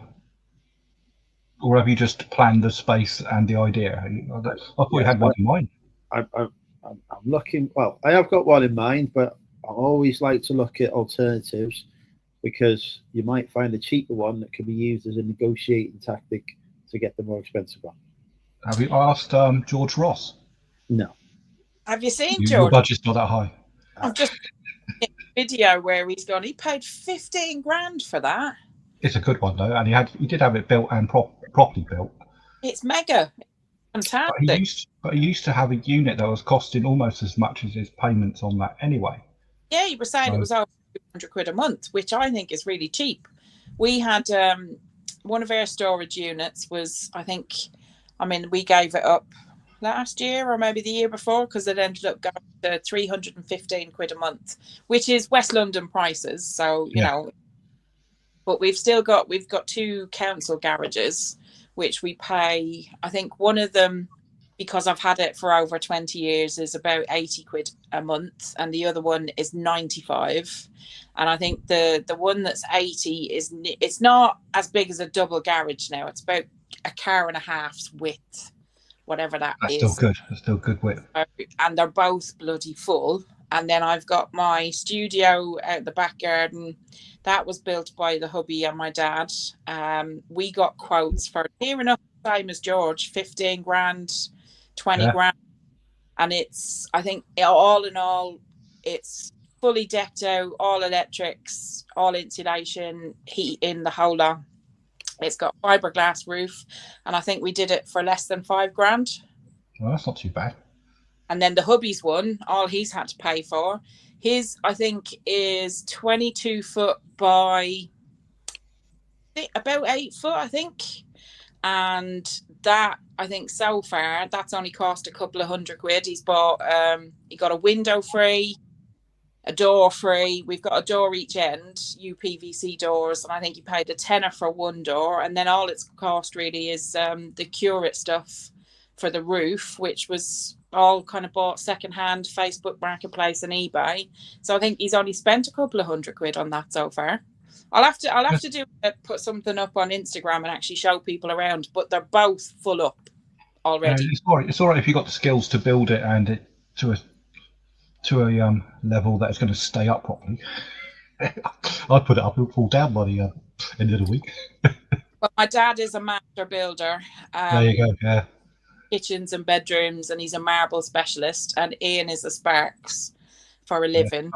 have you just planned the space and the idea? I thought you had one in mind. I'm looking. Well, I have got one in mind, but I always like to look at alternatives, because you might find a cheaper one that can be used as a negotiating tactic to get the more expensive one. Have you asked George Ross? No. Have you seen Your George? budget's not that high. I've just seen a video where he's gone. He paid 15 grand for that. It's a good one though, and he did have it built and properly built. It's mega. Fantastic. But he used to have a unit that was costing almost as much as his payments on that anyway. Yeah, you were saying it was over 200 quid a month, which I think is really cheap. We had one of our storage units was, we gave it up last year or maybe the year before because it ended up going to 315 quid a month, which is West London prices. So, you know, but we've got 2 council garages, which we pay, I think one of them, because I've had it for over 20 years, is about 80 quid a month, and the other one is 95. And I think the one that's 80 it's not as big as a double garage now. It's about a car and a half's width, whatever that's is. Still good. That's still good width. And they're both bloody full. And then I've got my studio out the back garden. That was built by the hubby and my dad. We got quotes for near enough the same as George, 15 grand, 20 grand. And it's, I think, all in all, it's fully decked out, all electrics, all insulation, heat in the whole lot. It's got fiberglass roof. And I think we did it for less than 5 grand. Well, that's not too bad. And then the hubby's one, all he's had to pay for, his, I think, is 22 foot by about 8 foot, I think. And that, I think, so far, that's only cost a couple of £100. He's bought, he got a window free, a door free. We've got a door each end, UPVC doors, and I think he paid a tenner for one door. And then all it's cost really is the curate stuff for the roof, which was all kind of bought secondhand, Facebook Marketplace and eBay. So I think he's only spent a couple of £100 on that so far. I'll have to put something up on Instagram and actually show people around, but they're both full up already. It's all right if you got the skills to build it and it to a level that is going to stay up properly. I'd put it up, it would fall down by the end of the week. Well, my dad is a master builder. There you go. Yeah. Kitchens and bedrooms, and he's a marble specialist, and Ian is a Sparks for a living.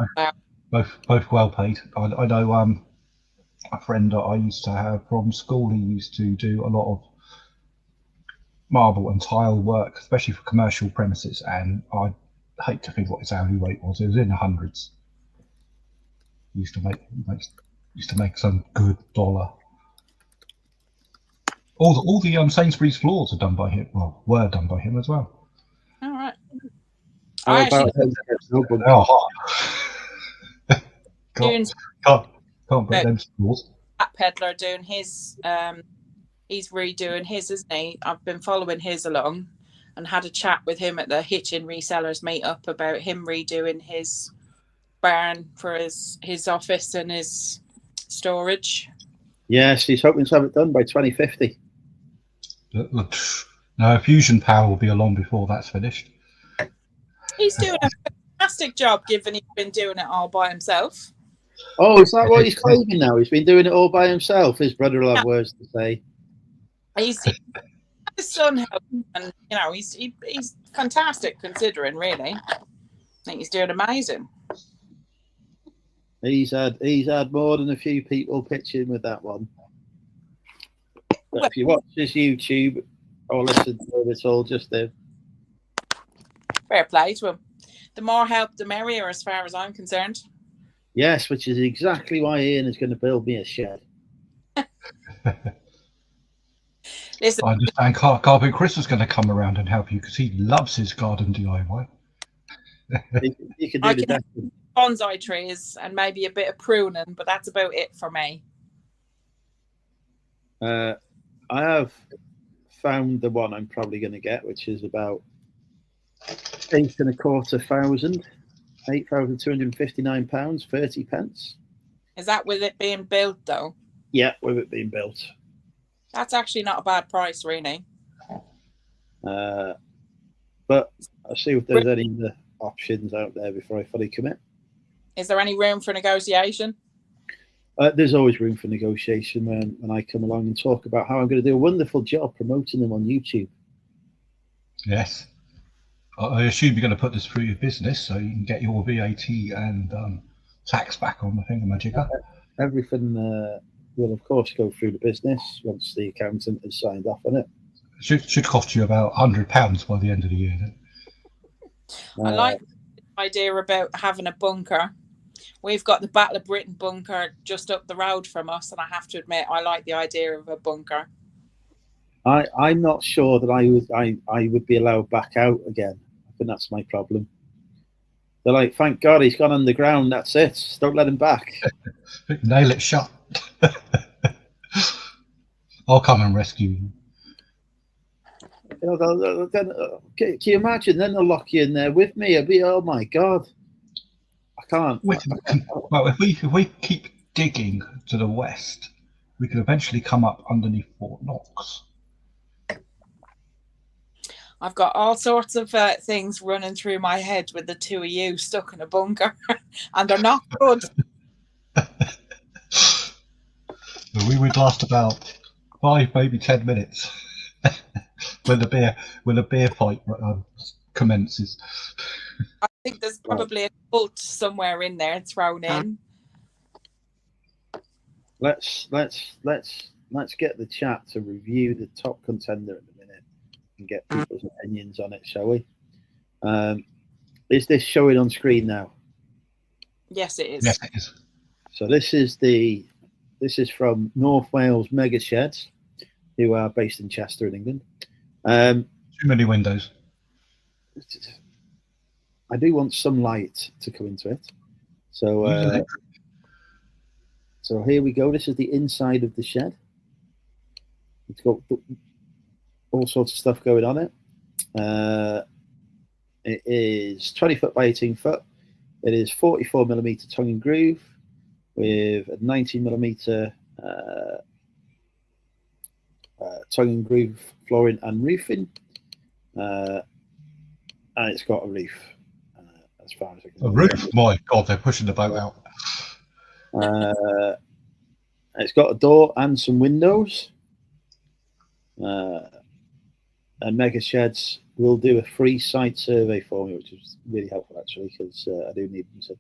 Both well paid. I know a friend that I used to have from school. He used to do a lot of marble and tile work, especially for commercial premises, and I hate to think what his hourly rate was. It was in the hundreds. He used to make some good dollar. All the Sainsbury's floors are done by him. Well, were done by him as well. All right. Can't break them floors. That peddler doing his, he's redoing his, isn't he? I've been following his along, and had a chat with him at the Hitchin Resellers meetup about him redoing his barn for his office and his storage. Yes, he's hoping to have it done by 2050. No, fusion power will be along before that's finished. He's doing a fantastic job, given he's been doing it all by himself. Oh, is that what he's claiming now? He's been doing it all by himself. His brother will have words to say. His son helped, and you know he's fantastic considering. Really, I think he's doing amazing. He's had more than a few people pitching with that one. But if you watch his YouTube or listen to it, it's all just him. Fair play to him. The more help, the merrier, as far as I'm concerned. Yes, which is exactly why Ian is going to build me a shed. Listen, I understand Carpet Chris is going to come around and help you because he loves his garden DIY. He can do the decking. Bonsai trees and maybe a bit of pruning, but that's about it for me. I have found the one I'm probably going to get, which is about £8,259, 30 pence. Is that with it being built though? Yeah, with it being built. That's actually not a bad price, really. But I'll see if there's any other options out there before I fully commit. Is there any room for negotiation? There's always room for negotiation when I come along and talk about how I'm going to do a wonderful job promoting them on YouTube. Yes. I assume you're going to put this through your business so you can get your VAT and tax back on the thingamajigger. Everything will, of course, go through the business once the accountant has signed off on it. Should cost you about £100 by the end of the year. Then. I like the idea about having a bunker. We've got the Battle of Britain bunker just up the road from us, and I have to admit, I like the idea of a bunker. I'm not sure that I would be allowed back out again. I think that's my problem. They're like, thank God he's gone underground. That's it. Don't let him back. Nail it shut. I'll come and rescue you. You know, can you imagine? Then they'll lock you in there with me. I'd be, oh my God, I can't. Well, if we keep digging to the west, we can eventually come up underneath Fort Knox. I've got all sorts of things running through my head with the two of you stuck in a bunker, and they're not good. We would last about 5, maybe 10 minutes when the beer fight commences. I think there's probably a cult somewhere in there thrown in. Let's get the chat to review the top contender in a minute and get people's opinions on it, shall we? Is this showing on screen now? Yes, it is. Yes, it is. So this is from North Wales Mega Sheds, who are based in Chester in England. Too many windows. I do want some light to come into it. So so here we go. This is the inside of the shed. It's got all sorts of stuff going on it. It is 20 foot by 18 foot. It is 44mm tongue and groove with a 19mm tongue and groove flooring and roofing. And it's got a roof. As far as I can A roof? My God, they're pushing the boat out. It's got a door and some windows. And Mega Sheds will do a free site survey for me, which is really helpful actually, because I do need them to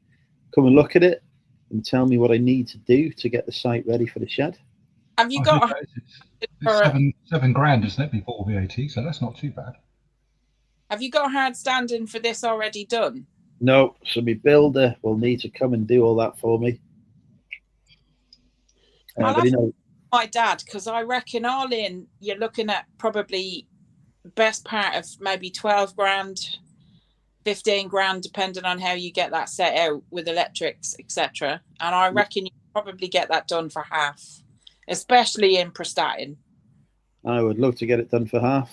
come and look at it and tell me what I need to do to get the site ready for the shed. Have you got it's seven grand, isn't it, before VAT? So that's not too bad. Have you got a hard standing for this already done? No, so my builder will need to come and do all that for me. My dad, because I reckon all in, you're looking at probably best part of maybe 12 grand, 15 grand, depending on how you get that set out with electrics, etc. And I reckon you probably get that done for half, especially in Prestatyn. I would love to get it done for half.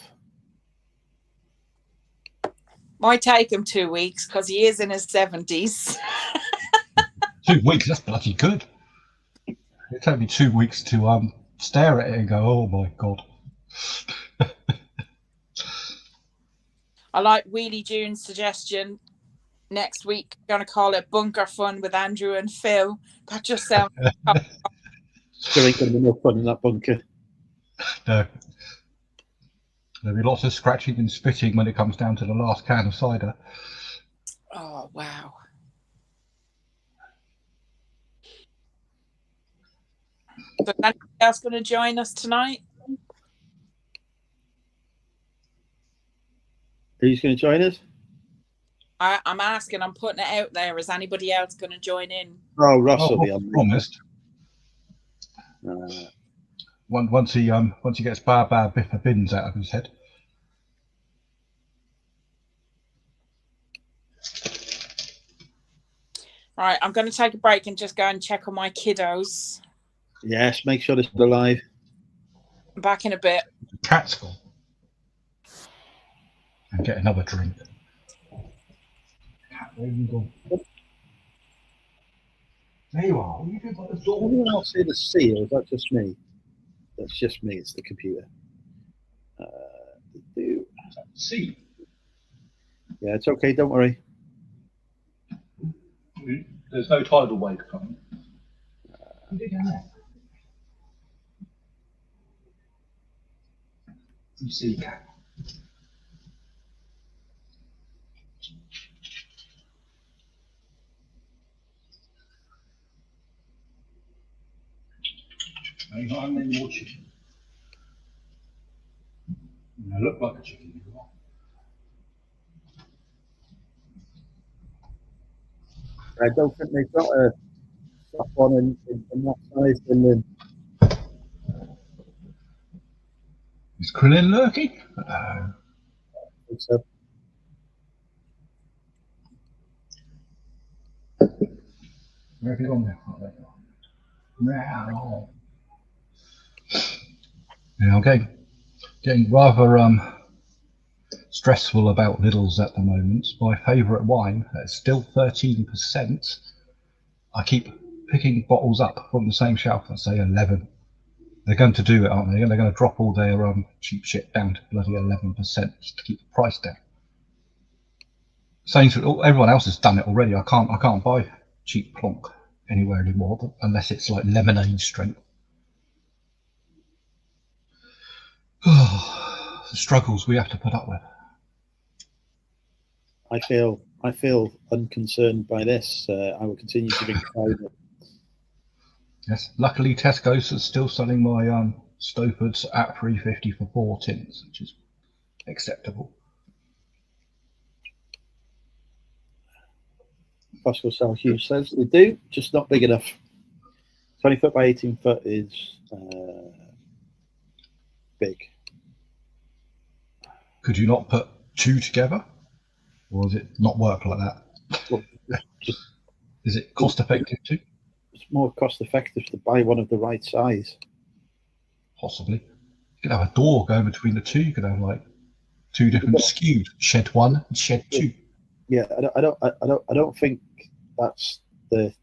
Might take him 2 weeks because he is in his 70s. 2 weeks, that's bloody good. It took me 2 weeks to stare at it and go, oh my God. I like Wheelie June's suggestion. Next week, going to call it Bunker Fun with Andrew and Phil. That just sounds... There ain't going to be no fun in that bunker. No. There'll be lots of scratching and spitting when it comes down to the last can of cider. Oh, wow. But anybody else going to join us tonight? Who's going to join us? I'm asking, I'm putting it out there. Is anybody else going to join in? Oh, Ross will be on. Promised. Once he gets Bar Biffa Bins out of his head. Right, I'm going to take a break and just go and check on my kiddos. Yes, make sure they're still alive. I'm back in a bit. Cat's gone. And get another drink. Cat, where have you gone? There you are. What are you doing by the door? Anyone else see the sea, or is that just me? That's just me. It's the computer. See? Yeah, it's okay. Don't worry. There's no tidal wave coming. You see, cat. Ain't got any more chicken. I look like a chicken. I don't think they've got a stock one in that size in the. Is Krillin lurking? So Where have you gone now? Yeah, I'm getting rather stressful about Lidl's at the moment. My favourite wine is still 13%. I keep picking bottles up from the same shelf that say 11. They're going to do it, aren't they? They're going to drop all their cheap shit down to bloody 11% just to keep the price down. Everyone else has done it already. I can't buy cheap plonk anywhere anymore unless it's like lemonade strength. The struggles we have to put up with. I feel unconcerned by this. I will continue to drink cider. Yes, luckily Tesco's is still selling my Stofords at $3.50 for 4 tins, which is acceptable. Costco sell huge size. They do, just not big enough. 20 foot by 18 foot is big. Could you not put 2 together? Or does it not work like that? Well, Is it cost effective too? It's more cost effective to buy one of the right size. Possibly. You could have a door going between the 2. You could have like 2 different SKUs. Shed 1 and shed 2. Yeah, I don't think that's the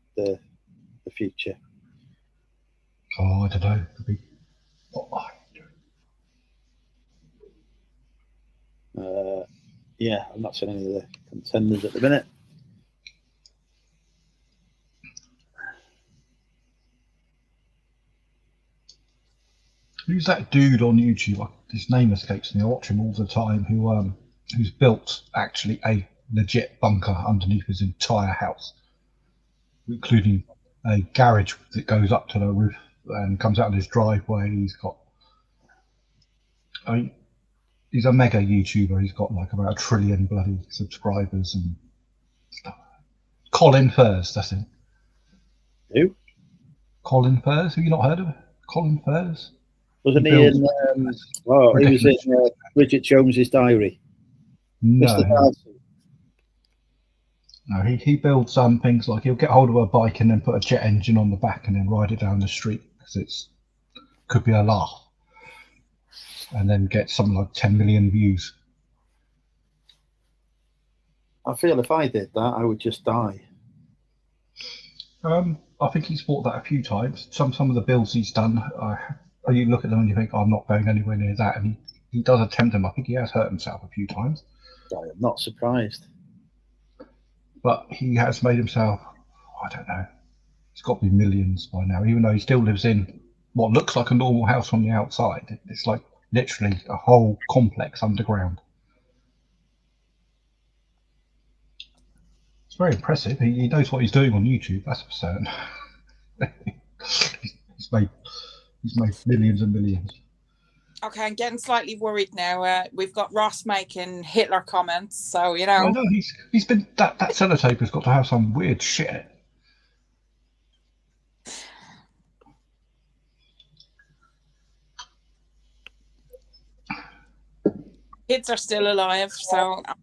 future. Oh, I don't know. Yeah, I'm not seeing any of the contenders at the minute. Who's that dude on YouTube? His name escapes me. I watch him all the time. Who's built actually a legit bunker underneath his entire house, including a garage that goes up to the roof and comes out of his driveway. He's a mega YouTuber. He's got like about 1 trillion bloody subscribers and stuff. Colin Furs, that's him. Who? Colin Furs. Have you not heard of Colin Furs? Wasn't he in? He was in Bridget Jones's Diary. No. Mr. Darcy. No, he builds things like he'll get hold of a bike and then put a jet engine on the back and then ride it down the street because could be a laugh, and then get something like 10 million views. I feel if I did that, I would just die. I think he's bought that a few times. Some of the builds he's done, you look at them and you think, I'm not going anywhere near that, and he does attempt them. I think he has hurt himself a few times. I am not surprised. But he has made himself, I don't know, it's got to be millions by now, even though he still lives in what looks like a normal house from the outside. It's like literally a whole complex underground. It's very impressive. He knows what he's doing on YouTube, that's for certain. he's made millions and millions. Okay, I'm getting slightly worried now. We've got Ross making Hitler comments, so you know. I know he's been that sellotape has got to have some weird shit in it. Kids are still alive, so I'm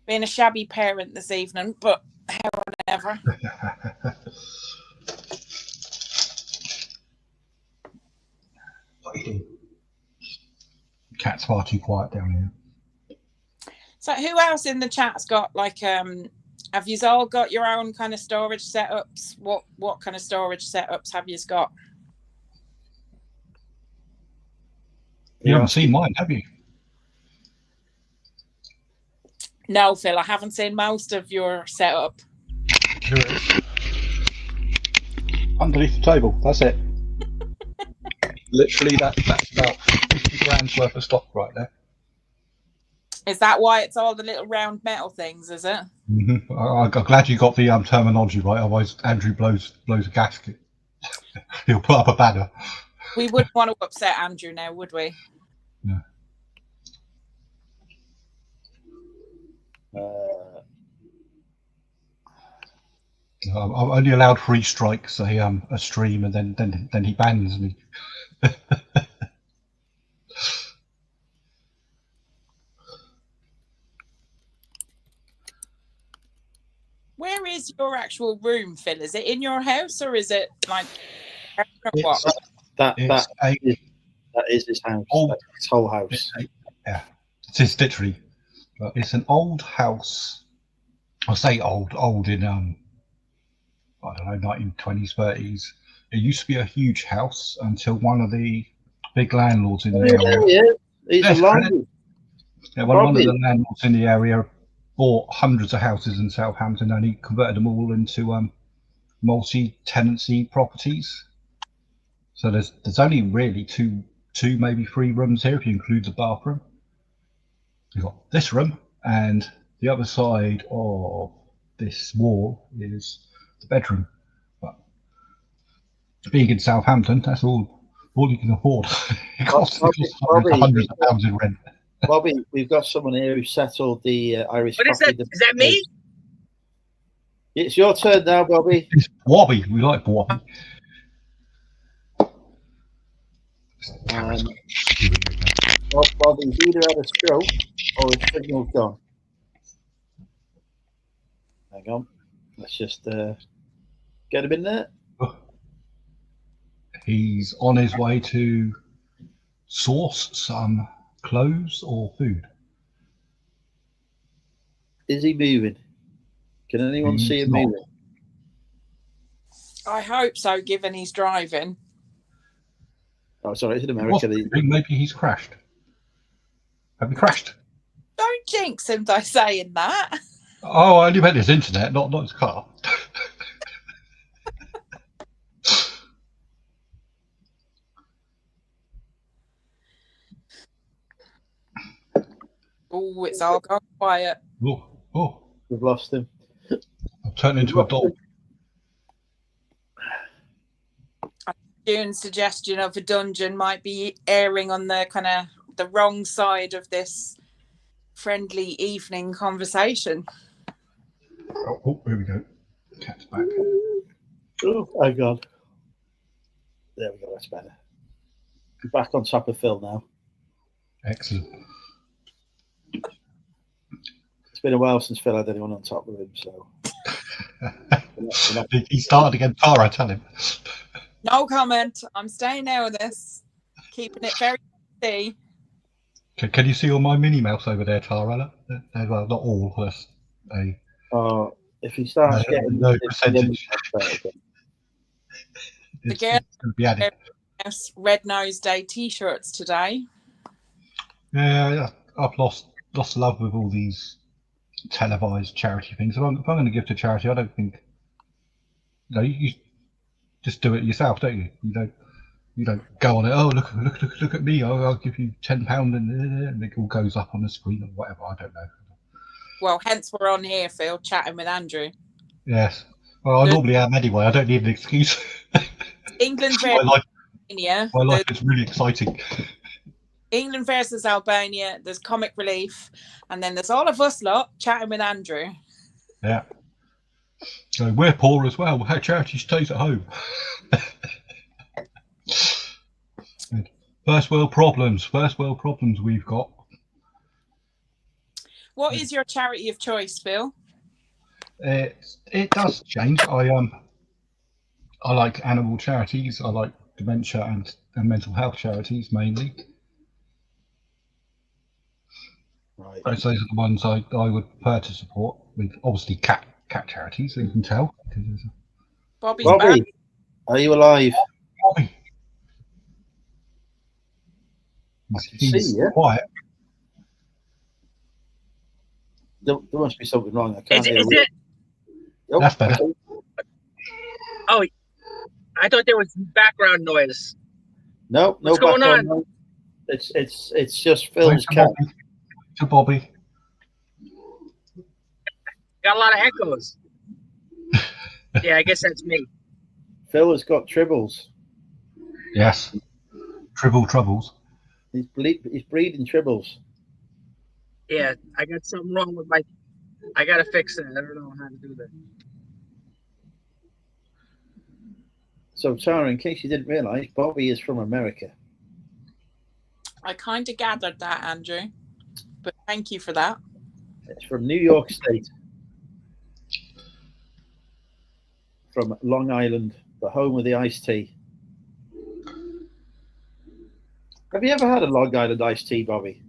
being a shabby parent this evening, but however. What are you doing? Cat's far too quiet down here. So who else in the chat's got like have you all got your own kind of storage setups? What kind of storage setups have you got? You haven't seen mine, have you? No, Phil, I haven't seen most of your setup. Here it is. Underneath the table, that's it. Literally that's about 50 grand's worth of stock right there. Is that why it's all the little round metal things, is it? Mm-hmm. I'm glad you got the terminology right. Otherwise, Andrew blows a gasket. He'll put up a banner. We wouldn't want to upset Andrew now, would we? Yeah. I'm only allowed 3 strikes a stream, and then he bans me. Where is your actual room, Phil? Is it in your house or is it like It's, what? That is his house. That's his whole house. Yeah, it's literally. It's an old house. I say old in I don't know, 1920s, 30s. It used to be a huge house until one of the big landlords in the area. Yeah, he's a landlord. Yeah, one of the landlords in the area bought hundreds of houses in Southampton, and he converted them all into multi-tenancy properties. So there's only really two, maybe 3 rooms here if you include the bathroom. You've got this room, and the other side of this wall is the bedroom. But being in Southampton, that's all you can afford. It costs hundreds of pounds in rent. Bobby, we've got someone here who settled the Irish What coffee. is that me? It's your turn now, Bobby. It's Bobby. We like Bobby. Bobby's either had a stroke or his signal's gone. Hang on. Let's just get him in there. He's on his way to source some clothes or food. Is he moving? Can anyone see him moving? I hope so, given he's driving. Oh, sorry, it's in America. Maybe he's crashed. Have you crashed? Don't jinx him by saying that. Oh, I only meant his internet, not his car. Oh, it's all gone quiet. Oh. We've lost him. I've turned into a dog. June's suggestion of a dungeon might be erring on the kind of the wrong side of this friendly evening conversation. Oh, here we go. Cat's back. Oh, my God. There we go, that's better. We're back on top of Phil now. Excellent. It's been a while since Phil had anyone on top of him, so. He started again. Tara, tell him. No comment. I'm staying out of this. Keeping it very easy. Can you see all my mini mouse over there, Tara? Well, not all. If he starts getting no percentage. The girl going to be added. Red Nose Day T-shirts today. Yeah, I've lost love with all these televised charity things. If I'm going to give to charity, I don't think. You just do it yourself, don't you? You don't go on it. Oh, look at me! I'll give you £10 and it all goes up on the screen or whatever. I don't know. Well, hence we're on here, Phil, chatting with Andrew. Yes. Well, I normally am anyway. I don't need an excuse. England versus Albania. My life is really exciting. England versus Albania. There's comic relief, and then there's all of us lot chatting with Andrew. Yeah. So we're poor as well. Our charity stays at home. First world problems we've got. What is your charity of choice, Phil? It does change. I like animal charities. I like dementia and mental health charities mainly. Right. Those are the ones I would prefer to support. With obviously cat charities, you can tell. Bobby, are you alive? Bobby. He's quiet. There must be something wrong. I can't hear it? Oh, that's better. Oh, I thought there was background noise. No, what's going on? It's just Phil's cat. To Bobby. Got a lot of echoes. Yeah, I guess that's me. Phil has got tribbles. Yes. Tribble troubles. He's breeding tribbles. Yeah, I got something wrong with my. I gotta fix it. I don't know how to do that. So, Tara, in case you didn't realise, Bobby is from America. I kind of gathered that, Andrew, but thank you for that. It's from New York State. From Long Island, the home of the iced tea. Have you ever had a Long Island iced tea, Bobby?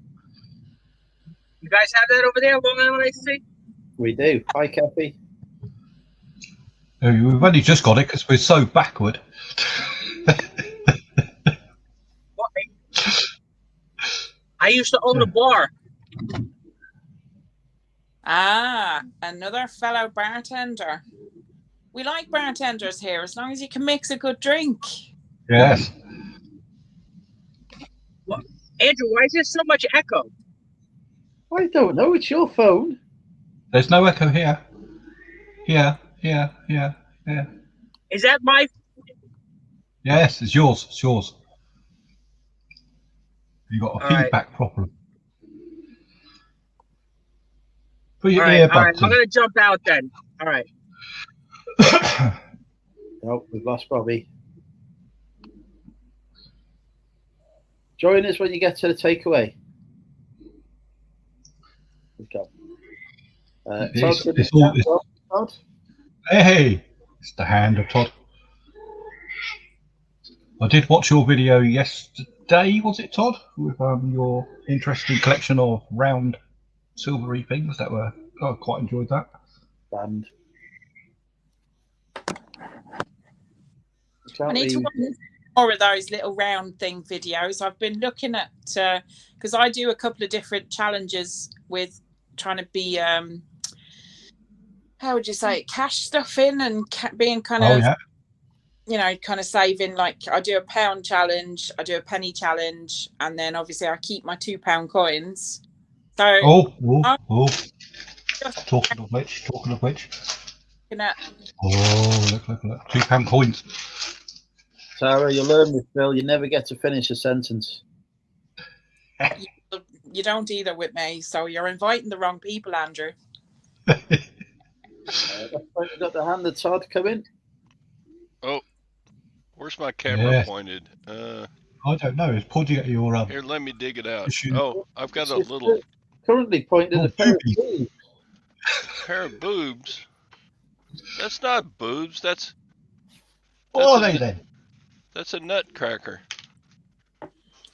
You guys have that over there, Long Island iced tea? We do. Hi, Kathy. We've only just got it because we're so backward. I used to own a bar. Ah, another fellow bartender. We like bartenders here as long as you can mix a good drink. Yes. What? Andrew, why is there so much echo? I don't know. It's your phone. There's no echo here. Here. Is that my? Yes, it's yours. It's yours. You got a All right. feedback problem. Put your All right, earbuds I'm gonna jump out then. All right. Oh, we've lost Bobby. Join us when you get to the takeaway. We've got. Todd? Hey, it's the hand of Todd. I did watch your video yesterday, was it, Todd? With your interesting collection of round silvery things that were. I quite enjoyed that. Band. I need to watch more of those little round thing videos. I've been looking at because I do a couple of different challenges with trying to be how would you say, cash stuffing and being kind of you know, kind of saving. Like I do a £1 challenge, I do a penny challenge, and then obviously I keep my £2 coins. So talking of which. At, look, £2 coins. Sarah, you learn with Phil, you never get to finish a sentence. you don't either with me, so you're inviting the wrong people, Andrew. We've got the hand of Todd coming. Oh, where's my camera pointed? I don't know. It's pointing at your Here, let me dig it out. Oh, I've got a little. Currently pointing at a pair of boobs. Pair of boobs. That's not boobs. That's. What are they then? That's a nutcracker.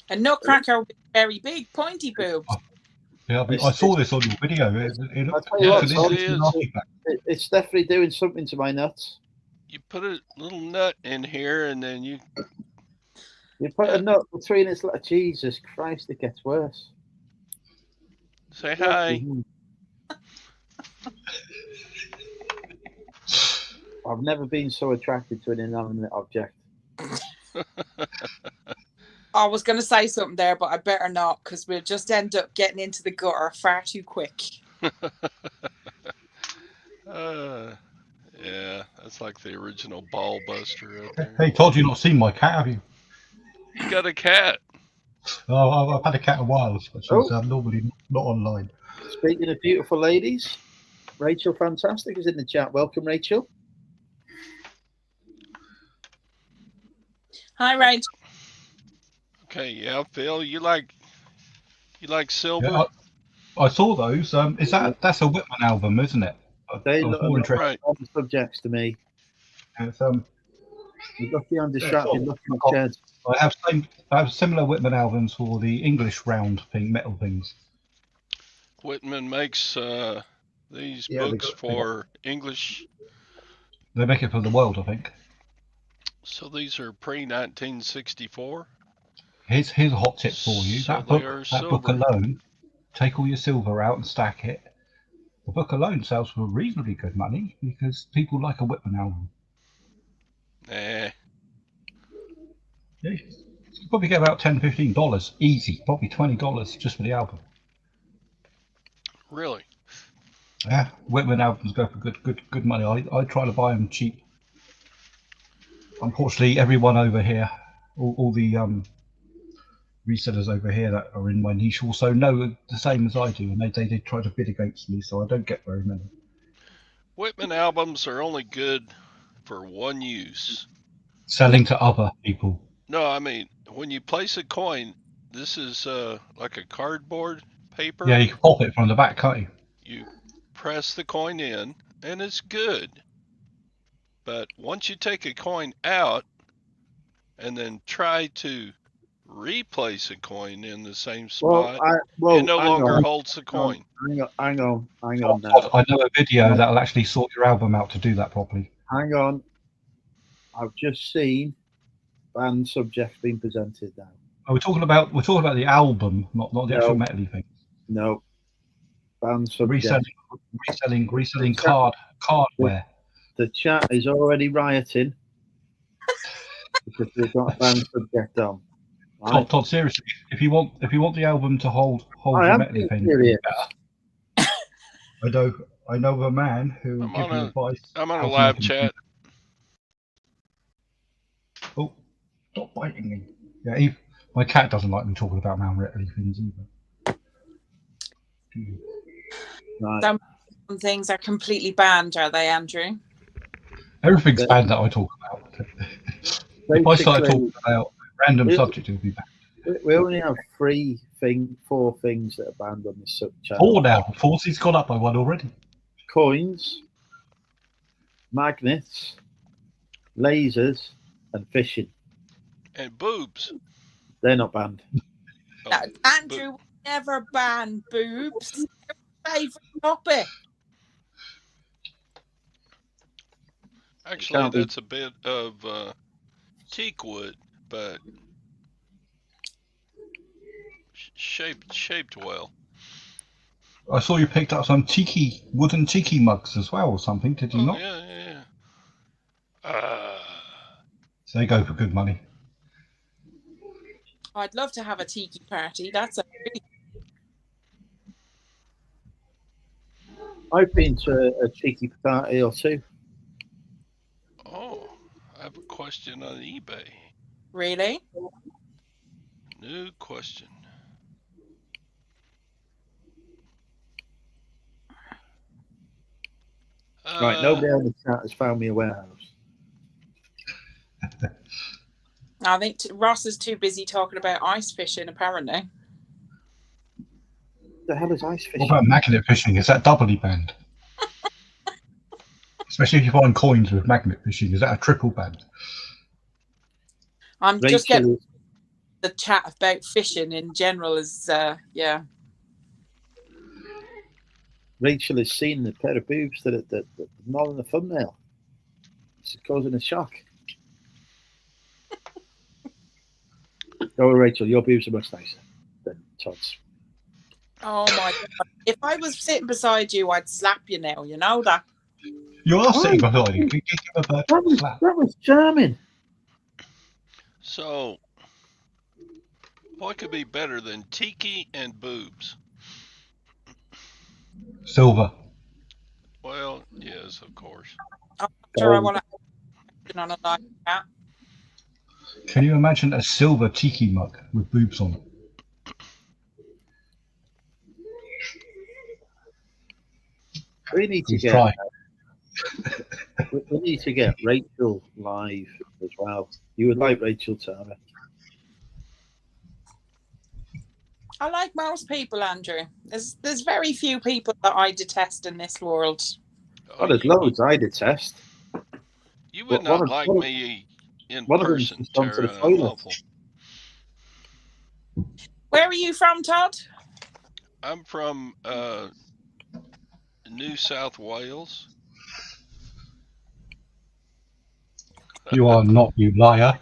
A nutcracker with very big pointy boobs. Yeah, I saw this on your video. It's definitely doing something to my nuts. You put a little nut in here, and then you put a nut between its. Jesus Christ, it gets worse. Say hi. I've never been so attracted to an inanimate object. I was going to say something there, but I better not, because we'll just end up getting into the gutter far too quick. Yeah, that's like the original ball buster out there. Hey, Todd, you've not seen my cat, have you? You got a cat. Oh, I've had a cat a while, but she's normally not online. Speaking of beautiful ladies, Rachel Fantastic is in the chat. Welcome, Rachel. Hi, Rachel. Okay, yeah, Phil, you like silver? Yeah, I saw those. That's a Whitman album, isn't it? They look right on the subjects to me. It's, you're lucky I'm distracted looking at chairs. I have similar Whitman albums for the English round metal things. Whitman makes these books for English. They make it for the world, I think. So these are pre-1964. Here's a hot tip for you. So that book alone, take all your silver out and stack it. The book alone sells for reasonably good money because people like a Whitman album. Yeah, you can probably get about $10-15 easy, probably $20 just for the album. Really? Yeah, Whitman albums go for good money. I try to buy them cheap. Unfortunately, everyone over here, all the resellers over here that are in my niche also know the same as I do, and they try to bid against me, so I don't get very many. Whitman albums are only good for one use. Selling to other people. No, I mean, when you place a coin, this is like a cardboard paper. Yeah, you can pop it from the back, can't you? You press the coin in, and it's good. But once you take a coin out and then try to replace a coin in the same spot, it no longer holds the coin. Hang on now. I know a video that'll actually sort your album out to do that properly. Hang on. I've just seen band subjects being presented now. Oh, we're talking about the album, not the actual metal thing. No. Band subjects. Reselling cardware. The chat is already rioting because we've got a band subject on. Right? Todd, seriously, if you want the album to hold your metal thing, I know of a man who will give you advice. I'm on a live chat. Oh, stop biting me. Yeah, my cat doesn't like me talking about Mount Retley things either. Right. Some things are completely banned, are they, Andrew? Everything's banned that I talk about. If I start talking about a random subject, it'll be banned. We only have 4 things that are banned on this channel. 4 now. 40's gone up by 1 already. Coins, magnets, lasers, and fishing. And boobs. They're not banned. No, Andrew will never ban boobs. Favorite topic. Actually, that's a bit of teak wood, but shaped well. I saw you picked up some wooden tiki mugs as well or something, did you not? Yeah. So they go for good money. I'd love to have a tiki party. That's a I've been to a tiki party or two. Oh, I have a question on eBay. Really? New question. Right, nobody on the chat has found me a warehouse. I think Ross is too busy talking about ice fishing, apparently. The hell is ice fishing? What about magnet fishing? Is that doubly banned? Especially if you find coins with magnet fishing, is that a triple banned? I'm just getting the chat about fishing in general is, yeah. Rachel has seen the pair of boobs that are not in the thumbnail. It's causing a shock. Oh, Rachel, your boobs are much nicer than Todd's. Oh my God. If I was sitting beside you, I'd slap you now, you know that? You are sitting beside you. Give him a virtual slap. That was charming. So, what could be better than tiki and boobs? Silver. Well, yes, of course. I'm sure I want to on a live chat. Can you imagine a silver tiki mug with boobs on it? We need to get Rachel live as well. You would like Rachel to have it. I like most people, Andrew. There's very few people that I detest in this world. Oh, there's loads I detest. You would not like me in person, Tara. I'm awful. Where are you from, Todd? I'm from New South Wales. You are not, you liar.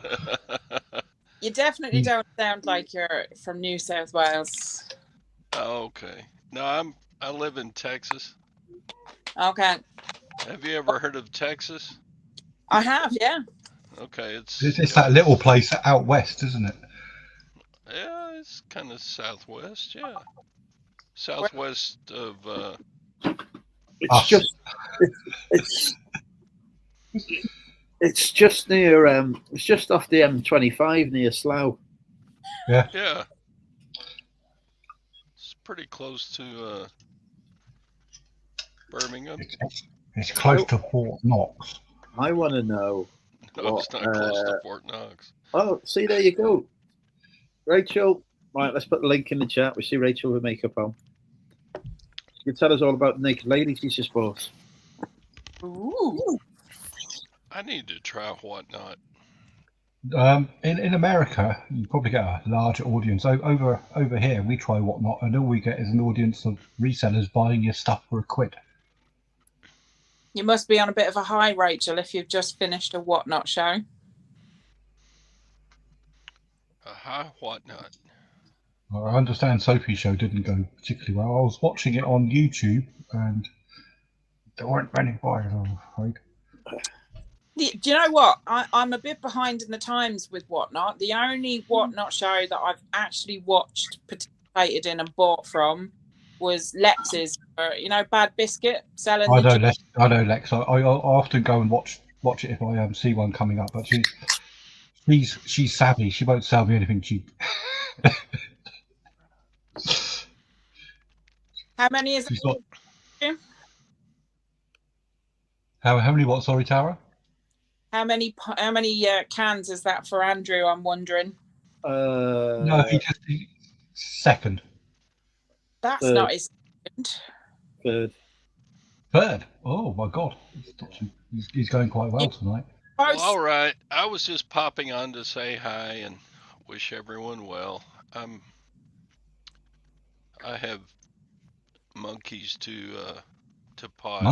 You definitely don't sound like you're from New South Wales. Okay. No, I live in Texas. Okay. Have you ever heard of Texas? I have, yeah. Okay, it's that little place out west, isn't it? Yeah, it's kind of southwest, yeah. Southwest of It's Us. just it's just near it's just off the M25 near Slough. Yeah. Yeah. It's pretty close to Birmingham. It's close to Fort Knox. I want to know. No, it's not close to Fort Knox. Oh, see, there you go, Rachel. Right, let's put the link in the chat. We see Rachel with makeup on. You can tell us all about the naked ladies you support. Ooh. I need to try Whatnot. In America, you probably get a larger audience. Over here, we try Whatnot, and all we get is an audience of resellers buying your stuff for £1. You must be on a bit of a high, Rachel, if you've just finished a Whatnot show. A high Whatnot. I understand Sophie's show didn't go particularly well. I was watching it on YouTube, and there weren't many buyers, I'm afraid. Do you know what? I'm a bit behind in the times with Whatnot. The only Whatnot show that I've actually watched, participated in, and bought from was Lex's. Bad Biscuit selling. I know Lex. I often go and watch it if I see one coming up. But she's savvy. She won't sell me anything cheap. How many is She's it? not. How many what? Sorry, Tara. How many cans is that for Andrew? I'm wondering. No, he second. That's not his second. Third. Oh my God, he's going quite well tonight. Well, all right. I was just popping on to say hi and wish everyone well. I have monkeys to pod.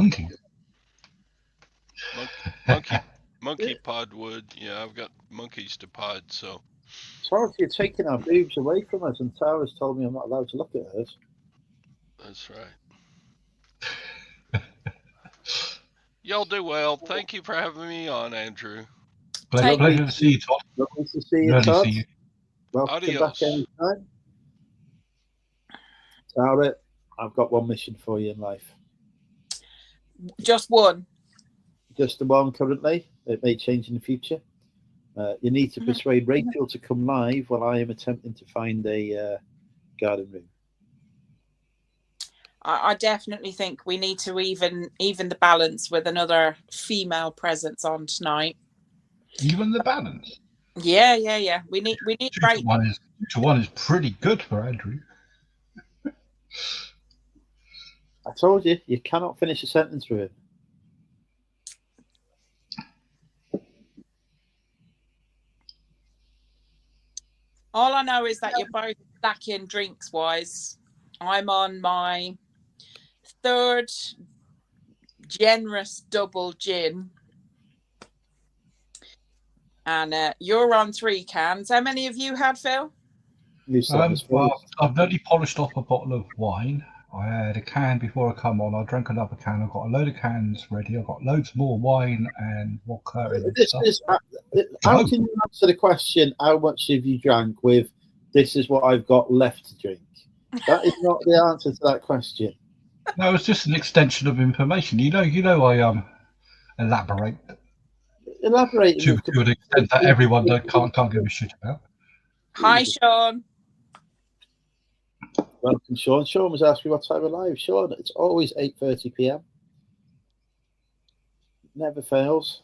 Monkey pod wood. Yeah, I've got monkeys to pod. So. Sorry, you're taking our boobs away from us, and Tara's told me I'm not allowed to look at hers. That's right. Y'all do well. Thank you for having me on, Andrew. Pleasure to see you, Todd. Lovely to see you, Todd. Welcome Adios. back anytime. Tara, I've got one mission for you in life. Just one. Just the one currently. It may change in the future. You need to persuade Rachel to come live while I am attempting to find a garden room. I definitely think we need to even the balance with another female presence on tonight. Even the balance. Yeah. We need 2-1 is pretty good for Andrew. I told you, you cannot finish a sentence with him. All I know is that you're both lacking drinks wise. I'm on my third generous double gin. And you're on 3 cans. How many have you had, Phil? I've nearly polished off a bottle of wine. I had a can before I come on. I drank another can. I've got a load of cans ready. I've got loads more wine and vodka and stuff. How can you answer the question, how much have you drank, with this is what I've got left to drink? That is not the answer to that question. No, it's just an extension of information. You know I elaborate. Elaborate to an extent that everyone can't give a shit about. Hi, Sean. Welcome, Sean. Sean was asking what time we're live. Sean, it's always 8:30 p.m. Never fails.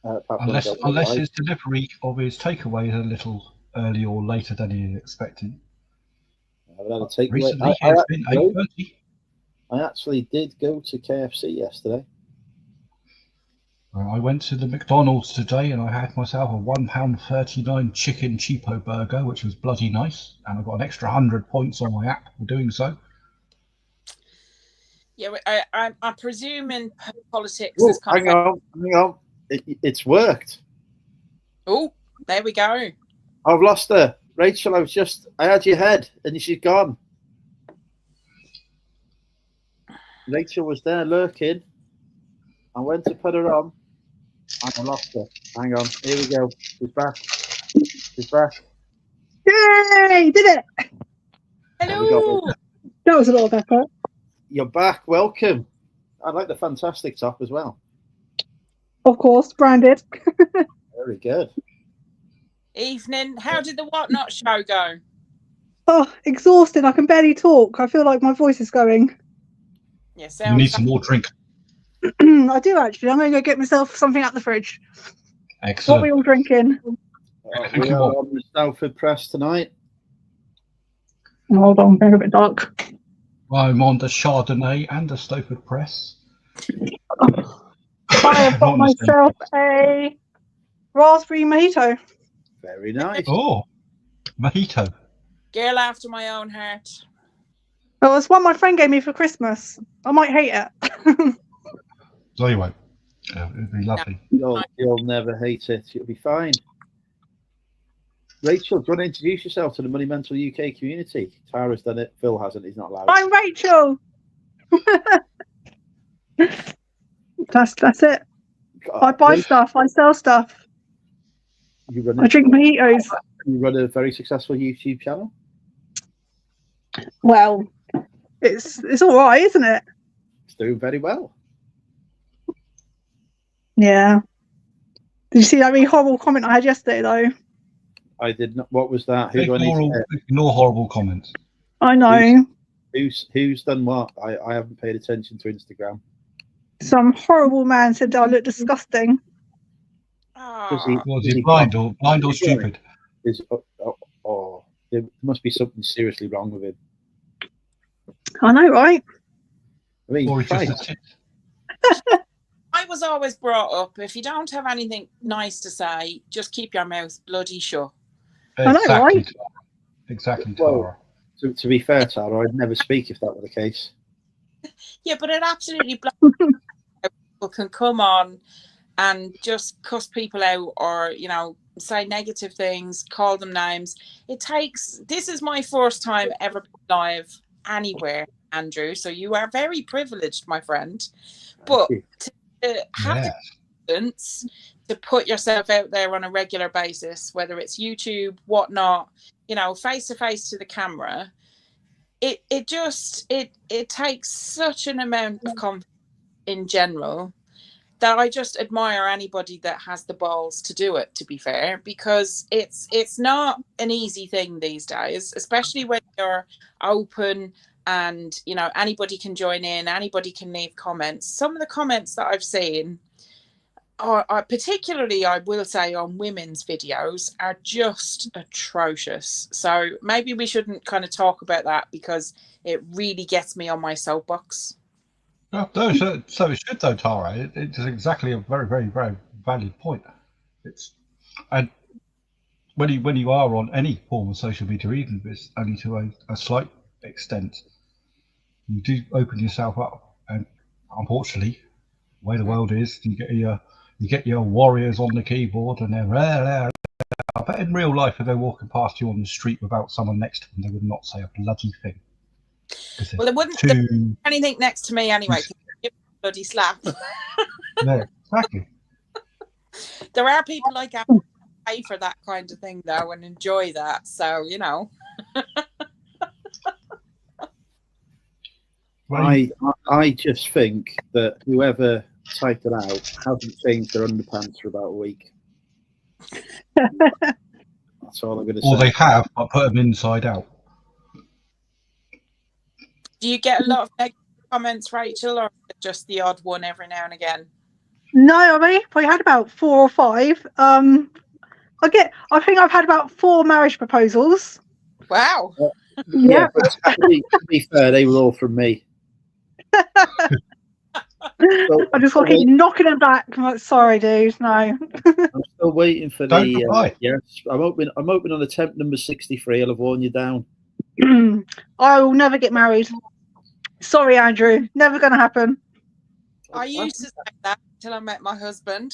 Unless his delivery of his takeaway is a little early or later than he expected. Recently, it's been 8:30. I actually did go to KFC yesterday. I went to the McDonald's today and I had myself a £1.39 chicken cheapo burger, which was bloody nice, and I got an extra 100 points on my app for doing so. Yeah, I'm presuming politics. Ooh, hang on. It's worked. Oh, there we go. I've lost her. Rachel, I had your head and she's gone. Rachel was there lurking. I went to put her on and I lost her. Hang on. Here we go. She's back. Yay! Did it? Hello. That was a little better. You're back. Welcome. I like the fantastic top as well. Of course, branded. Very good. Evening. How did the Whatnot show go? Oh, exhausted. I can barely talk. I feel like my voice is going. Yeah, You need some more drink. I do actually. I'm going to go get myself something out the fridge. What are Excellent. we all drinking? We are on the Salford Press tonight. Hold on, going a bit dark. I'm on the Chardonnay and the Stowford Press. I have got Not the same myself press. a raspberry mojito. Very nice. Oh, mojito. Girl after my own heart. Well, it's one my friend gave me for Christmas. I might hate it. No, you won't. It'd be lovely. You'll never hate it. You'll be fine. Rachel, do you want to introduce yourself to the Money Mental UK community? Tara's done it. Phil hasn't. He's not allowed. I'm Rachel. That's it. I buy stuff. I sell stuff. I drink mojitos. You run a very successful YouTube channel. Well, it's all right, isn't it? It's doing very well. Yeah. Did you see that really horrible comment I had yesterday, though? I did not. What was that? Who do I need to Ignore horrible comments. I know. Who's done what? I haven't paid attention to Instagram. Some horrible man said that I look disgusting. Was he blind or stupid? There must be something seriously wrong with him. I know, right? I mean, Or he's just a tit. I was always brought up, if you don't have anything nice to say, just keep your mouth bloody shut. I know, Exactly. right? Exactly, Tara. Well, to be fair, Tara, I'd never speak if that were the case. Yeah, but it absolutely blows people can come on and just cuss people out or, say negative things, call them names. This is my first time ever live anywhere, Andrew. So you are very privileged, my friend. But to have the confidence to put yourself out there on a regular basis, whether it's YouTube, whatnot, face to face to the camera, it takes such an amount of confidence in general that I just admire anybody that has the balls to do it, to be fair, because it's not an easy thing these days, especially when you're open and anybody can join in, anybody can leave comments. Some of the comments that I've seen are particularly, I will say, on women's videos are just atrocious. So maybe we shouldn't kind of talk about that because it really gets me on my soapbox. No, so it should though, Tara. It's exactly a very, very, very valid point. And when you are on any form of social media, even if it's only to a slight extent, you do open yourself up. And unfortunately, the way the world is, you get your warriors on the keyboard, and they're rare. I bet in real life, if they're walking past you on the street without someone next to them, they would not say a bloody thing. Well, they wouldn't do anything next to me anyway. Give a bloody slap. Yeah, exactly. There are people like I who pay for that kind of thing though and enjoy that. So I just think that whoever typed it out hasn't changed their underpants for about a week. That's all I'm going to say. Or they have, but put them inside out. Do you get a lot of negative comments, Rachel, or just the odd one every now and again? No, I mean, I had about 4 or 5. I think I've had about 4 marriage proposals. Wow. Yeah. But to be fair, they were all from me. I just want to keep knocking them back. I'm like, sorry, dude, no. I'm still waiting for yes. I'm open on attempt number 63. I'll have worn you down. I will never get married. Sorry, Andrew. Never going to happen. I used to say that until I met my husband.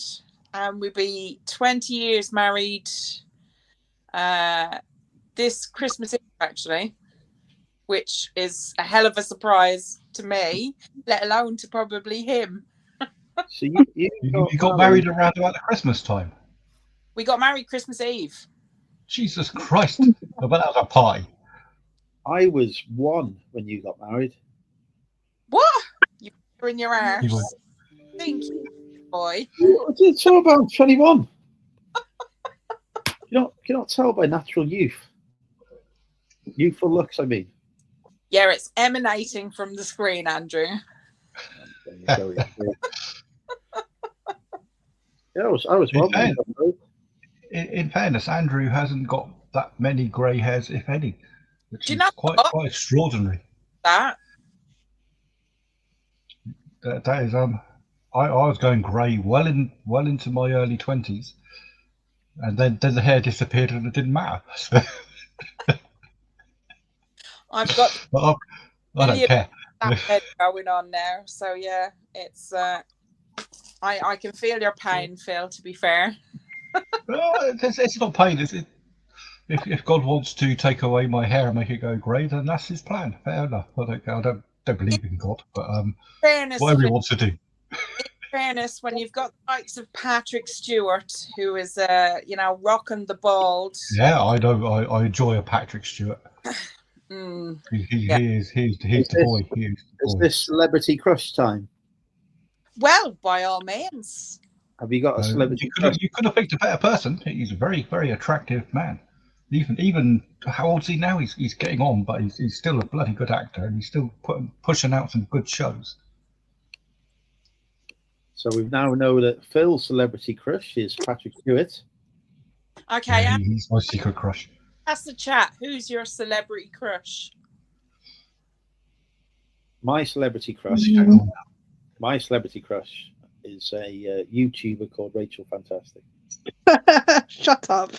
We'd be 20 years married this Christmas Eve, actually, which is a hell of a surprise to me, let alone to probably him. So you got married around about the Christmas time? We got married Christmas Eve. Jesus Christ. I bet that was a party. I was 1 when you got married. What? You're in your He arse. was. Thank you, boy. It's all about 21. You cannot tell by natural youth. Youthful looks, I mean. Yeah, it's emanating from the screen, Andrew. There you go, yeah, I was well. In fairness, Andrew hasn't got that many grey hairs, if any, which Do you is know quite what? extraordinary. That That is I was going grey well into my early 20s, and then the hair disappeared and it didn't matter. I've got But I don't care. that head going on now, so yeah, it's I can feel your pain, Phil. To be fair, Well, it's not pain. If God wants to take away my hair and make it go grey, then that's his plan. Fair enough. I don't believe in God, but fairness, whatever he wants to do. in fairness, when you've got the likes of Patrick Stewart, who is rocking the bald. Yeah, I know. I enjoy a Patrick Stewart. He is the boy. He is the Is boy. this celebrity crush time? Well, by all means. Have you got a celebrity crush? You could have picked a better person. He's a very, very attractive man. Even how old is he now? He's getting on, but he's still a bloody good actor, and he's still pushing out some good shows. So we now know that Phil's celebrity crush is Patrick Stewart. Okay, Yeah, he's my secret crush. that's the chat. Who's your celebrity crush? My celebrity crush. My celebrity crush is a YouTuber called Rachel Fantastic. Shut up.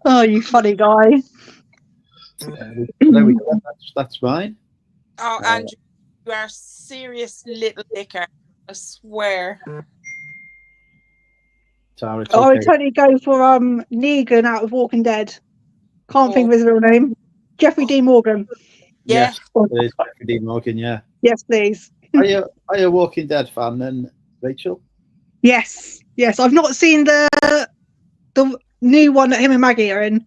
Oh, you funny guy. There we go. That's mine. Oh, Andrew, you are a serious little dicker. I swear. Tara, it's I would okay. totally go for Negan out of Walking Dead. Can't think of his real name. Jeffrey D. Morgan. Yeah. Yes, it is Jeffrey D. Morgan, yeah. Yes, please. Are you a Walking Dead fan then, Rachel? Yes. I've not seen the new one that him and Maggie are in.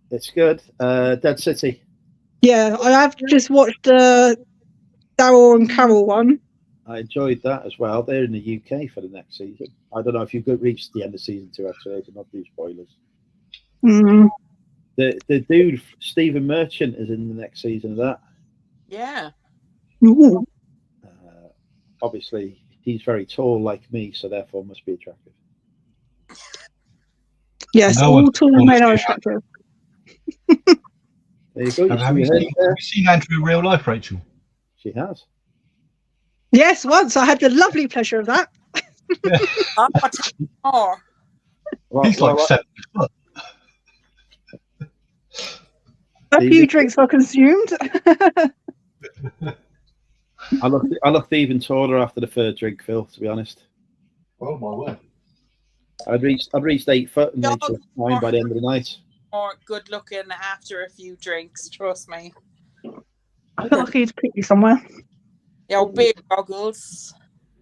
It's good. Dead City. Yeah, I have just watched the Daryl and Carol one. I enjoyed that as well. They're in the UK for the next season. I don't know if you've reached the end of season 2, actually. I did not do spoilers. Mm. The dude, Stephen Merchant, is in the next season of that. Yeah. Ooh. Obviously, he's very tall like me, so therefore must be attractive. Yes, No all one- tall men are attractive. There you go. Have you seen Andrew in real life, Rachel? She has. Yes, once I had the lovely pleasure of that. I'll tell you more. He's like 7 foot. A few drinks were consumed. I looked even taller after the third drink, Phil, to be honest. Oh my word. I'd reached 8 foot and Rachel was 9 by the end of the night. More good looking after a few drinks, trust me. I feel like he's picked you somewhere. Your beer goggles.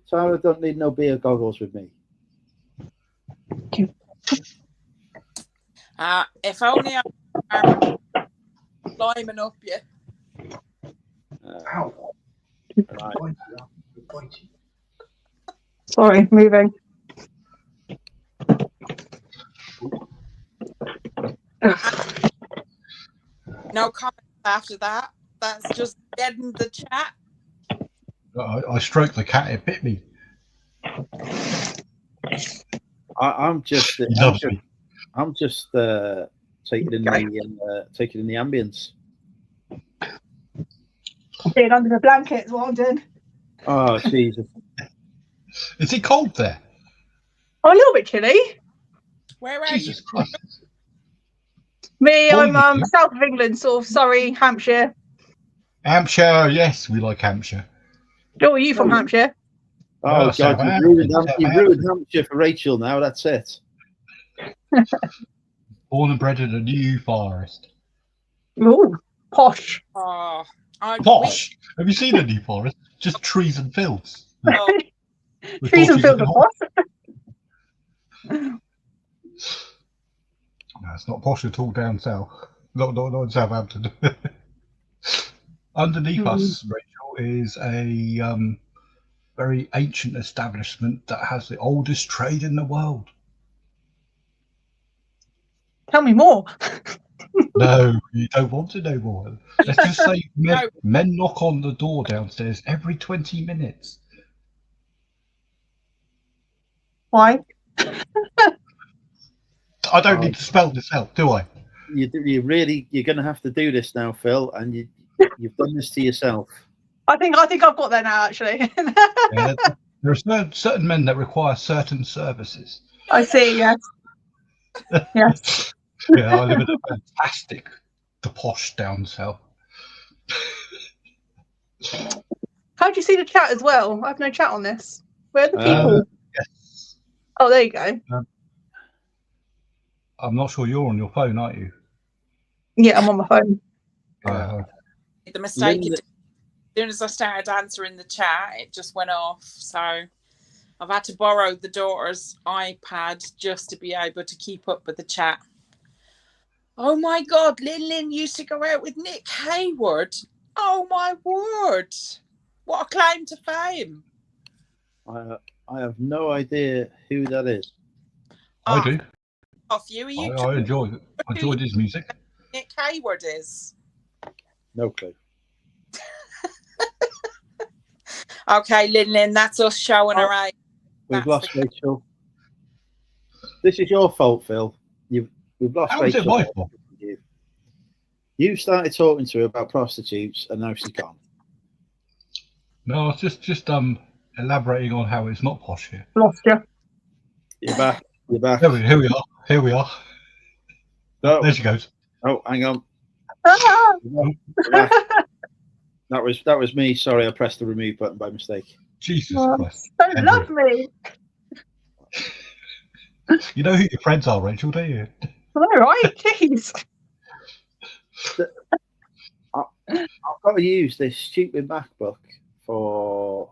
Tara don't need no beer goggles with me. If only I'm climbing up you. Right. Sorry, moving. No comments after that. That's just getting the chat. I stroked the cat. It bit me. I'm just He loves me. I'm just taking in the ambience. I'm being under the blanket is what I'm doing. Oh Jesus! Is it cold there? Oh, a little bit chilly. Where are Jesus Christ. Me, What I'm are you doing? south of England, sort of Surrey, Hampshire. Hampshire, yes, we like Hampshire. Joe, are you from Hampshire? Oh God, Southampton, you've ruined Hampshire for Rachel now. That's it. Born and bred in a New Forest. Ooh, posh. you? Oh, Posh. Have you seen a New Forest? Just trees and fields. With Trees and horses fields and of horses. posh. No, it's not posh at all down south. Not in Southampton. underneath us, Rachel, is a very ancient establishment that has the oldest trade in the world. Tell me more. No, you don't want to know more. Let's just say No. men knock on the door downstairs every 20 minutes. Why? I don't need to spell this out, do I? You're going to have to do this now, Phil, and you've done this to yourself. I think I've got there now, actually. Yeah, there are certain men that require certain services. I see. Yes. Yes. Yeah, I live in a fantastic, the posh down south. How do you see the chat as well? I have no chat on this. Where are the people? Yes. Oh, there you go. I'm not sure you're on your phone, aren't you? Yeah, I'm on my phone. The mistake you did, as soon as I started answering the chat, it just went off. So I've had to borrow the daughter's iPad just to be able to keep up with the chat. Oh my God, Lynn used to go out with Nick Hayward. Oh my word. What a claim to fame. I have no idea who that is. I do. Off you. Are you I enjoyed his music. Nick Hayward is. No clue. Okay, Lynn, that's us showing our age. We've lost Rachel. This is your fault, Phil. We've lost How is Rachel. it my fault? You started talking to her about prostitutes, and now she's gone. No, I was just elaborating on how it's not posh here. Lost you. You're back. You're back. Here we are. No. There she goes. Oh, hang on. Ah! That was me. Sorry, I pressed the remove button by mistake. Jesus Christ. Don't love me. You know who your friends are, Rachel, do you? All right, jeez. I've got to use this stupid MacBook for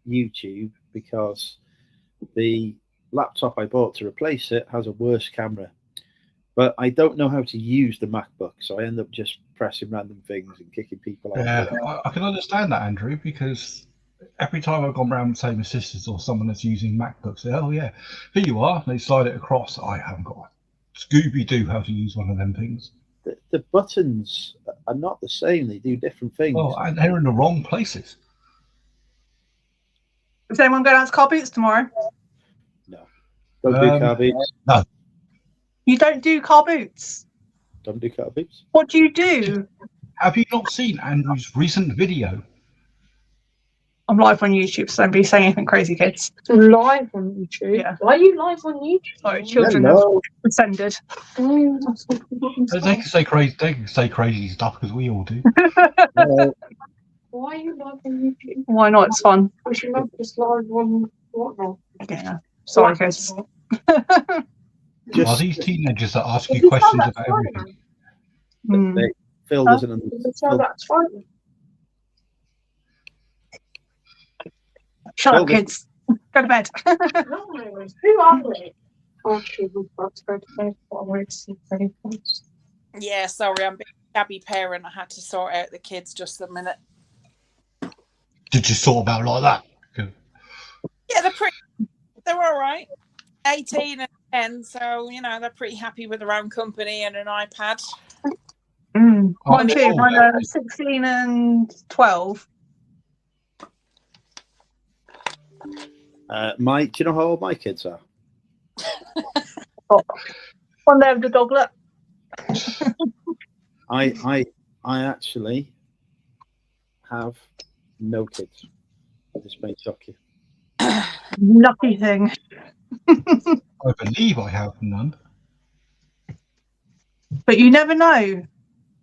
YouTube because the laptop I bought to replace it has a worse camera. But I don't know how to use the MacBook, so I end up just pressing random things and kicking people out. Yeah, I can understand that, Andrew, because every time I've gone around, say, my sisters or someone that's using MacBooks, say, oh yeah, here you are, they slide it across. I haven't got a Scooby-Doo how to use one of them things. The buttons are not the same. They do different things. Oh, and they're in the wrong places. Is anyone going out to car boots tomorrow? No. Don't do car boots. No. You don't do car boots? Don't do car boots. What do you do? Have you not seen Andrew's recent video? I'm live on YouTube, so don't be saying anything crazy, kids. Live on YouTube? Yeah. Why are you live on YouTube? Sorry, children have descended. They can say crazy. They can say crazy stuff because we all do. Why are you live on YouTube? Why not? It's fun. We should not just live on what now? Yeah. Sorry, kids. Are these teenagers that ask you questions about everything? Phil doesn't understand. That's fine. Shut up, kids. Go to bed. Who are they? Actually, we've got to go to bed. I'm ready to see any points. Yeah, sorry, I'm being a shabby parent. I had to sort out the kids just a minute. Did you sort about like that? Yeah, they're all right. 18 and 10, so they're pretty happy with their own company and an iPad. Mine too. Mine are 16 and 12. Do you know how old my kids are? One there with the doglet. I actually have no kids. This may shock you. Lucky thing. I believe I have none. But you never know.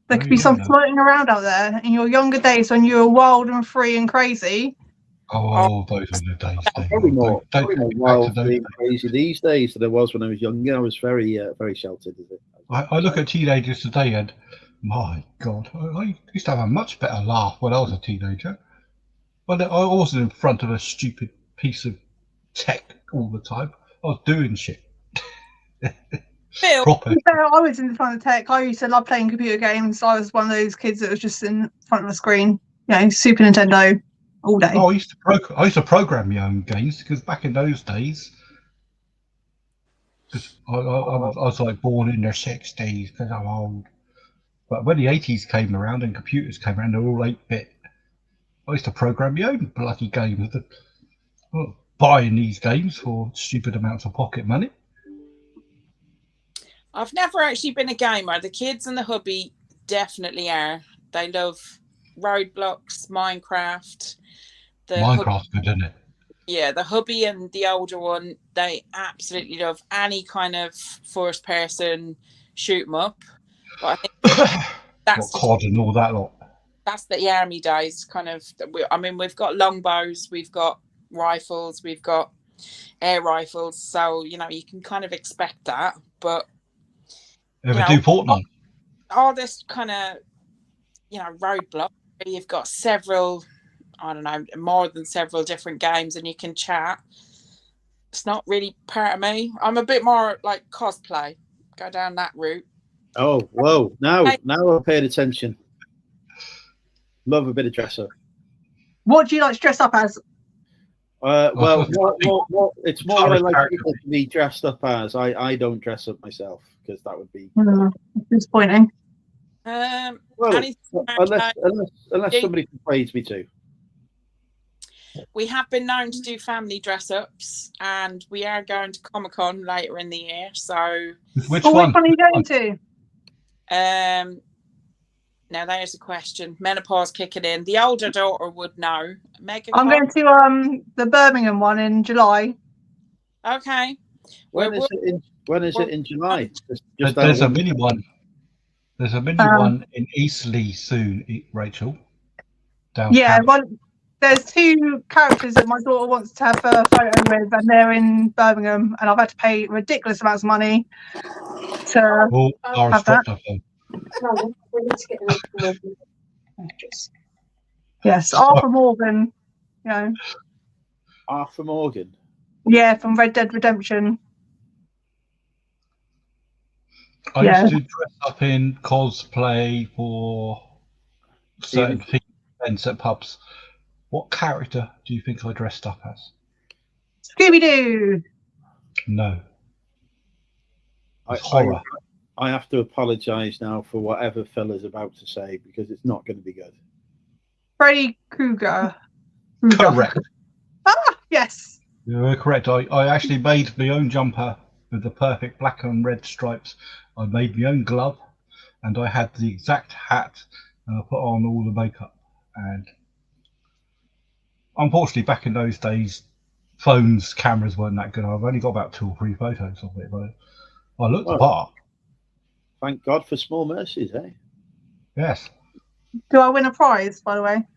There could be some floating around out there in your younger days when you were wild and free and crazy. Oh, those were the days. Probably more wild, free and crazy these days than I was when I was younger. I was very, very sheltered. I look at teenagers today and, my God, I used to have a much better laugh when I was a teenager. But I wasn't in front of a stupid piece of tech all the time. I was doing shit. Phil, Proper. Yeah, I was in front of tech. I used to love playing computer games. I was one of those kids that was just in front of the screen. Super Nintendo all day. Oh, I used to program my own games because back in those days, because I was like born in the 60s because I'm old. But when the 80s came around and computers came around, they were all 8-bit. I used to program my own bloody games. Buying these games for stupid amounts of pocket money. I've never actually been a gamer. The kids and the hubby definitely are. They love Roadblocks, Minecraft. Minecraft's good, isn't it? Yeah, the hubby and the older one, they absolutely love any kind of first person shoot 'em up. But I think that's COD and all that lot. That's the army days kind of. I mean, we've got longbows, we've got rifles, we've got air rifles, so you can kind of expect that. But Ever do Fortnite? All this kind of roadblock. You've got several, I don't know, more than several different games, and you can chat. It's not really part of me. I'm a bit more like cosplay. Go down that route. Oh, whoa! Now I've paid attention. Love a bit of dress up. What do you like to dress up as? Well, it's more what I like people to be dressed up as. I don't dress up myself because that would be disappointing. Well, unless somebody persuades me to. We have been known to do family dress ups, and we are going to Comic-Con later in the year. So, which one are you going to? Now there's a question. Menopause kicking in. The older daughter would know. I'm going to the Birmingham one in July. Okay. When is it in July? There's a mini one. There's a mini one in Eastleigh soon, Rachel. Yeah, there's 2 characters that my daughter wants to have a photo with, and they're in Birmingham, and I've had to pay ridiculous amounts of money to have that. No, we need to get an Yes, Arthur Morgan. Arthur Morgan. Yeah, from Red Dead Redemption. I used to dress up in cosplay for certain events at pubs. What character do you think I dressed up as? Scooby-Doo. No. Horror. I have to apologise now for whatever Phil is about to say because it's not going to be good. Freddy Krueger. Correct. Yes. You're correct. I actually made my own jumper with the perfect black and red stripes. I made my own glove, and I had the exact hat, and I put on all the makeup. And unfortunately, back in those days, cameras weren't that good. I've only got about 2 or 3 photos of it, but I looked the part. Thank God for small mercies, eh? Yes. Do I win a prize, by the way?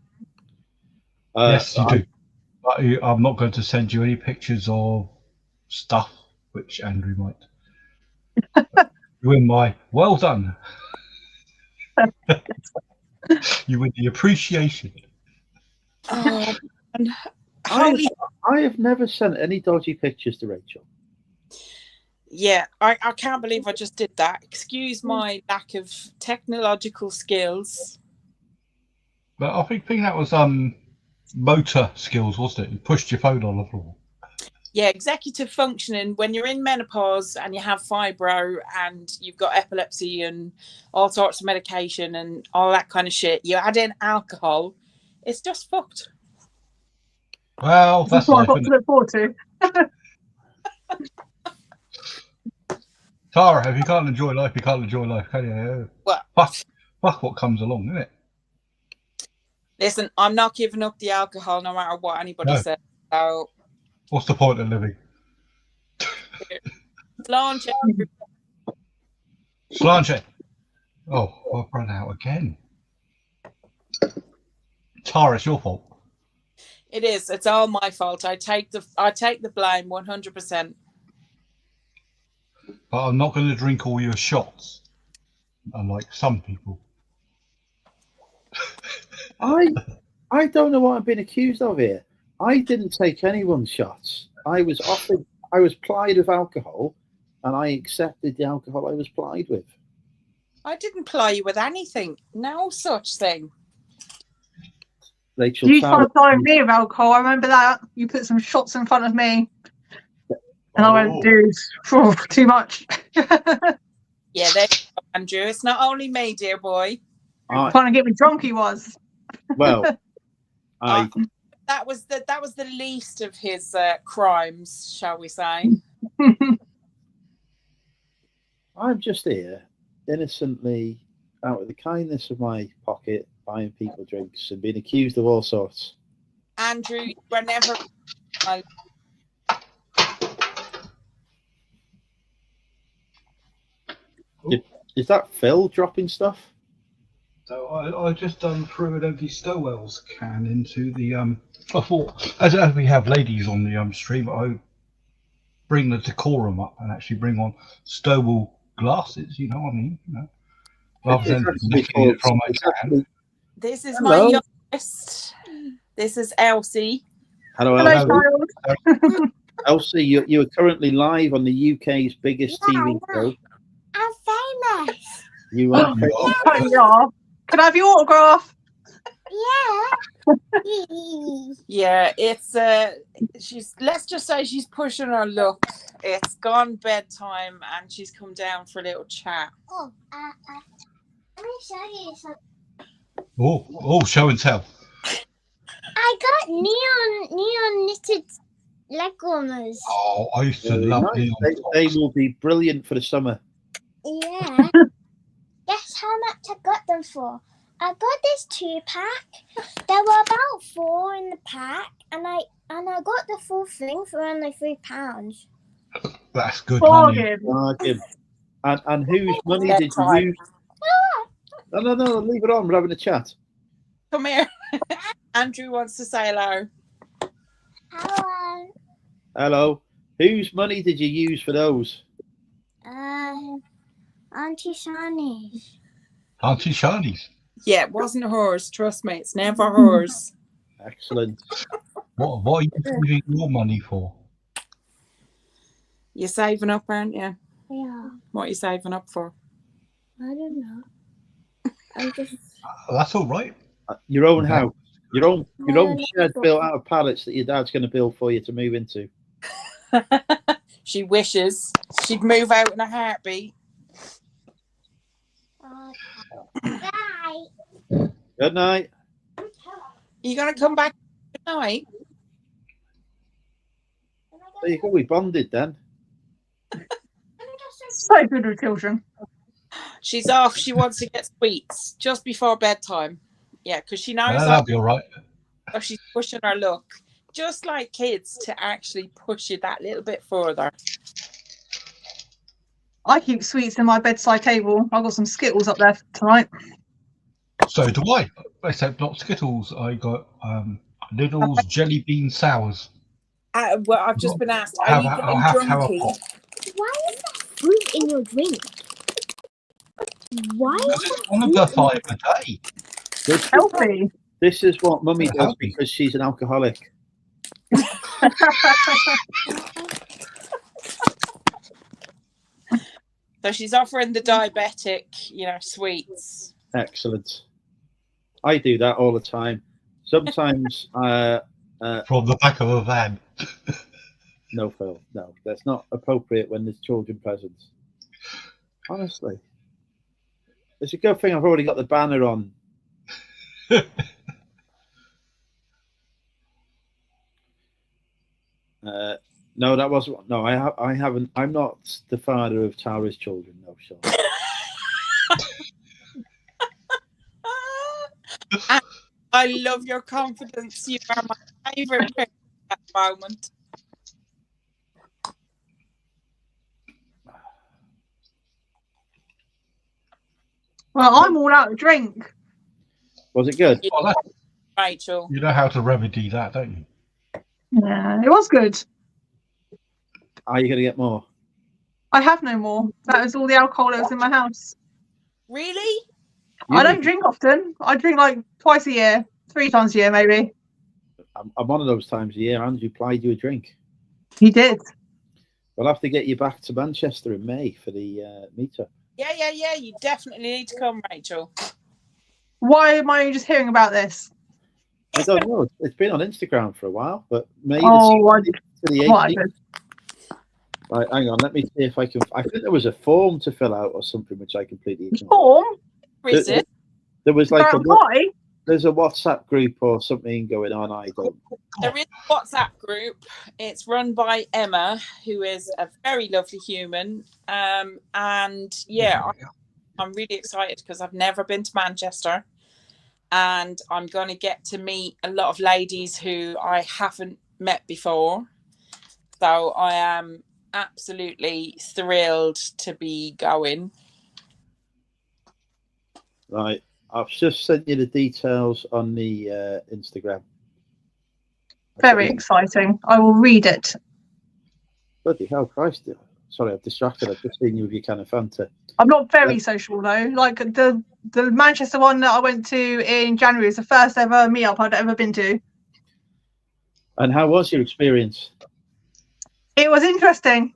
Yes, you do. But I'm not going to send you any pictures of stuff, which Andrew might. You win my well done. You win the appreciation. Oh, I have never sent any dodgy pictures to Rachel. Yeah, I can't believe I just did that. Excuse my lack of technological skills. But I think that was motor skills, wasn't it? You pushed your phone on the floor. Yeah, executive functioning. When you're in menopause and you have fibro and you've got epilepsy and all sorts of medication and all that kind of shit, you add in alcohol, it's just fucked. Well, that's what I've got to look forward to. Tara, if you can't enjoy life, you can't enjoy life, can you? Well, fuck what comes along, isn't it? Listen, I'm not giving up the alcohol no matter what anybody says. So, what's the point of living? Slanche. Oh, I've run out again. Tara, it's your fault. It is. It's all my fault. I take the blame 100%. But I'm not going to drink all your shots, unlike some people. I don't know what I've been accused of here. I didn't take anyone's shots. I was plied with alcohol, and I accepted the alcohol I was plied with. I didn't ply you with anything. No such thing. Rachel, You tried plying me with alcohol. I remember that. You put some shots in front of me. And I went, dude, too much. Yeah, there you go, Andrew. It's not only me, dear boy. Trying to get me drunk, he was. Well, that was the least of his crimes, shall we say? I'm just here, innocently, out of the kindness of my pocket, buying people drinks and being accused of all sorts. Andrew, you were never. Is that Phil dropping stuff? So I just threw an empty Stowell's can into the I thought as we have ladies on the stream, I bring the decorum up and actually bring on Stowell glasses. You know what I mean? You know, rather than licking it from a can. This is my youngest. This is Elsie. Hello, Elsie. Elsie, you are currently live on the UK's biggest TV show. I'm famous. You are famous. Yeah. Can I have your autograph? Yeah. Yeah, it's let's just say she's pushing her luck. It's gone bedtime and she's come down for a little chat. Oh, let me show you something. Oh, show and tell. I got neon knitted leg warmers. Oh, I used to love neon. They will be brilliant for the summer. Yeah. Guess how much I got them for? I got this 2-pack. There were about 4 in the pack, and I got the full thing for only £3. That's good money. And whose money did you use? No, leave it on. We're having a chat. Come here. Andrew wants to say hello. Hello. Hello. Whose money did you use for those? Auntie Shani's. Auntie Shani's? Yeah, it wasn't hers. Trust me, it's never hers. Excellent. What are you using your money for? You're saving up, aren't you? Yeah. What are you saving up for? I don't know. I'm just... That's all right. Your own house. Your own shed built out of pallets that your dad's going to build for you to move into. She wishes she'd move out in a heartbeat. Bye. Good night. You gonna come back tonight? There you go. We bonded then. So good with children. She's off. She wants to get sweets just before bedtime. Yeah, because she knows that'll be all right. So she's pushing her luck, just like kids, to actually push it that little bit further. I keep sweets in my bedside table. I've got some Skittles up there tonight. So do I. Except not Skittles. I got Lidl's jelly bean sours. Well, I've just been asked, are you getting drunky? Why is there fruit in your drink? Why? Because it's one of the 5 a day. Healthy. This is what Mummy does because she's an alcoholic. So she's offering the diabetic, sweets. Excellent. I do that all the time. Sometimes from the back of a van. No, Phil. No, that's not appropriate when there's children present. Honestly, it's a good thing I've already got the banner on. No, that wasn't. No, I haven't. I'm not the father of Tara's children. No, Sean. I love your confidence. You are my favourite person at the moment. Well, I'm all out of drink. Was it good? Rachel. You know how to remedy that, don't you? Yeah, it was good. Are you going to get more? I have no more. That was all the alcohol that was in my house. Really? I don't drink often. I drink like twice a year, 3 times a year, maybe. I'm one of those times a year. Andrew plied you a drink. He did. We'll have to get you back to Manchester in May for the meetup. Yeah. You definitely need to come, Rachel. Why am I just hearing about this? I don't know. It's been on Instagram for a while, but May to the 18th. Right, hang on. Let me see if I can. I think there was a form to fill out or something, which I completely ignored. Form? Is it? There was like Why? There's a WhatsApp group or something going on. I don't. There is a WhatsApp group. It's run by Emma, who is a very lovely human. And yeah, I'm really excited because I've never been to Manchester, and I'm going to get to meet a lot of ladies who I haven't met before. So I am absolutely thrilled to be going. Right. I've just sent you the details on the Instagram. Very exciting. I will read it. Bloody hell, Christ. Sorry, I've distracted. I've just seen you with your can of Fanta. I'm not very social though. Like the Manchester one that I went to in January is the first ever meetup I'd ever been to. And how was your experience? It was interesting.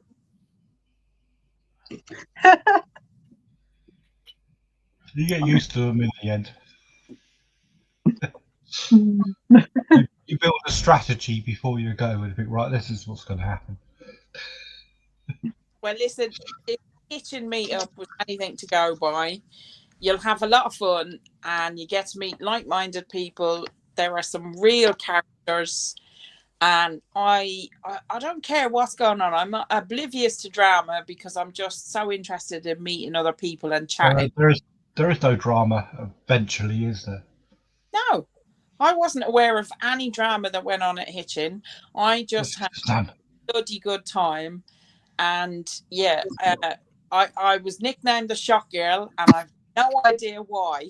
You get used to them in the end. You build a strategy before you go and think, right, this is what's going to happen. Well, listen, if kitchen meetup was anything to go by, you'll have a lot of fun and you get to meet like-minded people. There are some real characters, and I don't care what's going on. I'm not oblivious to drama because I'm just so interested in meeting other people and chatting. There is no drama eventually, is there? No, I wasn't aware of any drama that went on at Hitchin. I just had a bloody good time. And yeah, I was nicknamed the Shot Girl, and I've no idea why.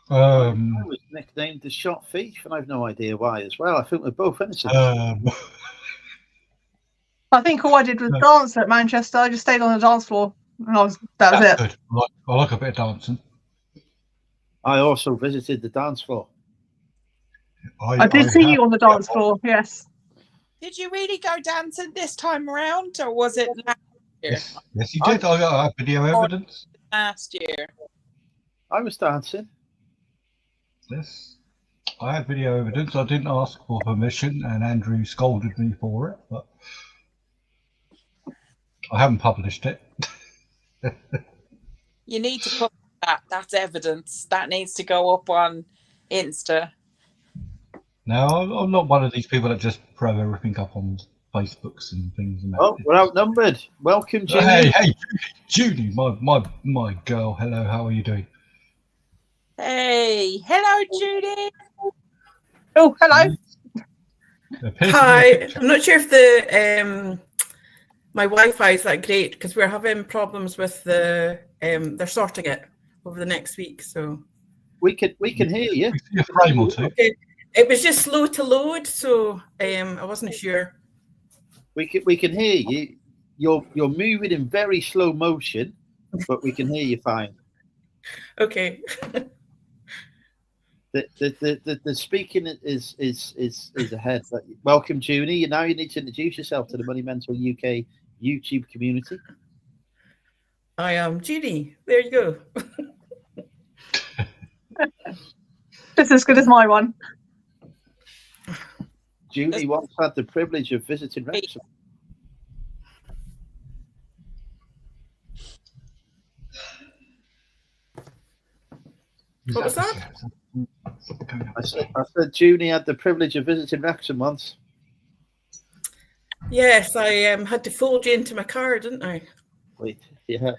I was nicknamed the Shot Thief, and I've no idea why as well. I think we're both innocent. I think all I did was dance at Manchester. I just stayed on the dance floor, and that was it. Good. I like a bit of dancing. I also visited the dance floor. I did see you on the dance floor, yes. Did you really go dancing this time around, or was it last year? Yes, you did. I got video evidence. Last year. I was dancing. Yes. I had video evidence. I didn't ask for permission, and Andrew scolded me for it, but I haven't published it. You need to put that. That's evidence. That needs to go up on Insta. No, I'm not one of these people that just throw everything up on Facebooks and things. And that. Oh, we're outnumbered. Welcome, Judy. Hey, Judy, my girl. Hello, how are you doing? Hey, hello, Judy. Oh, hello. Hi. I'm not sure if the my Wi-Fi is that great because we're having problems with they're sorting it over the next week. So we can hear you. A frame or two. Okay. It was just slow to load, so I wasn't sure. We can hear you. You're moving in very slow motion, but we can hear you fine. Okay. The speaking is ahead. Welcome, Junie. Now you need to introduce yourself to the Money Mentor UK YouTube community. I am Junie. There you go. Just as good as my one. Julie once had the privilege of visiting Wrexham. What was that? I said Junie had the privilege of visiting Wrexham once. Yes, I had to fold you into my car, didn't I? Wait, yes.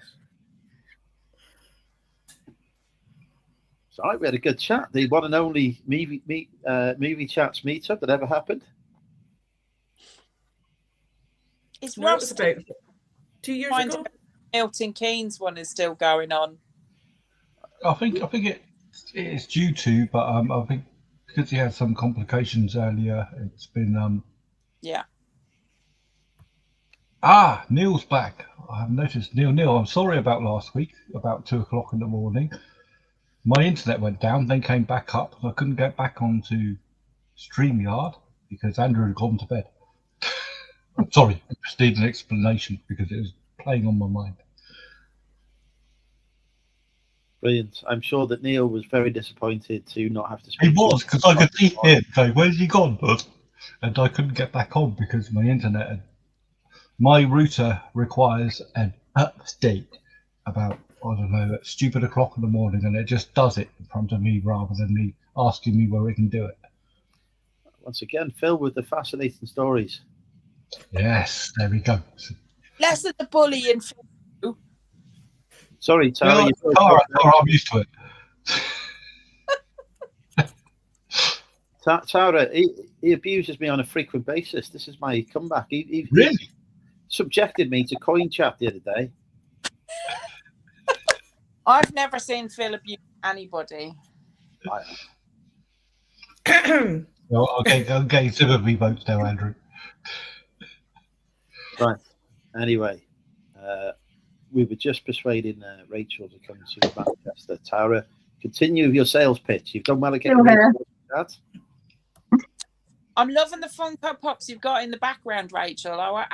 So we had a good chat. The one and only movie chats meetup that ever happened. It's no, it was about 2 years ago. Milton Keynes one is still going on. I think it is due to, but I think because he had some complications earlier, it's been yeah. Neil's back. I've noticed Neil. I'm sorry about last week, about 2 o'clock in the morning. My internet went down, then came back up. I couldn't get back onto StreamYard because Andrew had gone to bed. Sorry, I just need an explanation because it was playing on my mind. Brilliant. I'm sure that Neil was very disappointed to not have to speak. He was, because I could see him going, "Where's he gone?" And I couldn't get back on because my internet, my router requires an update about, I don't know, at stupid o'clock in the morning, and it just does it in front of me rather than me asking me where it can do it. Once again, Phil with the fascinating stories. Yes, there we go. Less of the bullying. Sorry, Tara. Tara, I'm used to it. Tara, he abuses me on a frequent basis. This is my comeback. He really subjected me to coin chat the other day. I've never seen Phil abuse anybody. Well, okay, I'm getting some of me votes now, Andrew. Right. Anyway, we were just persuading Rachel to come to Manchester. Tara, continue your sales pitch. You've done well at getting that. I'm loving the Funko Pops you've got in the background, Rachel. I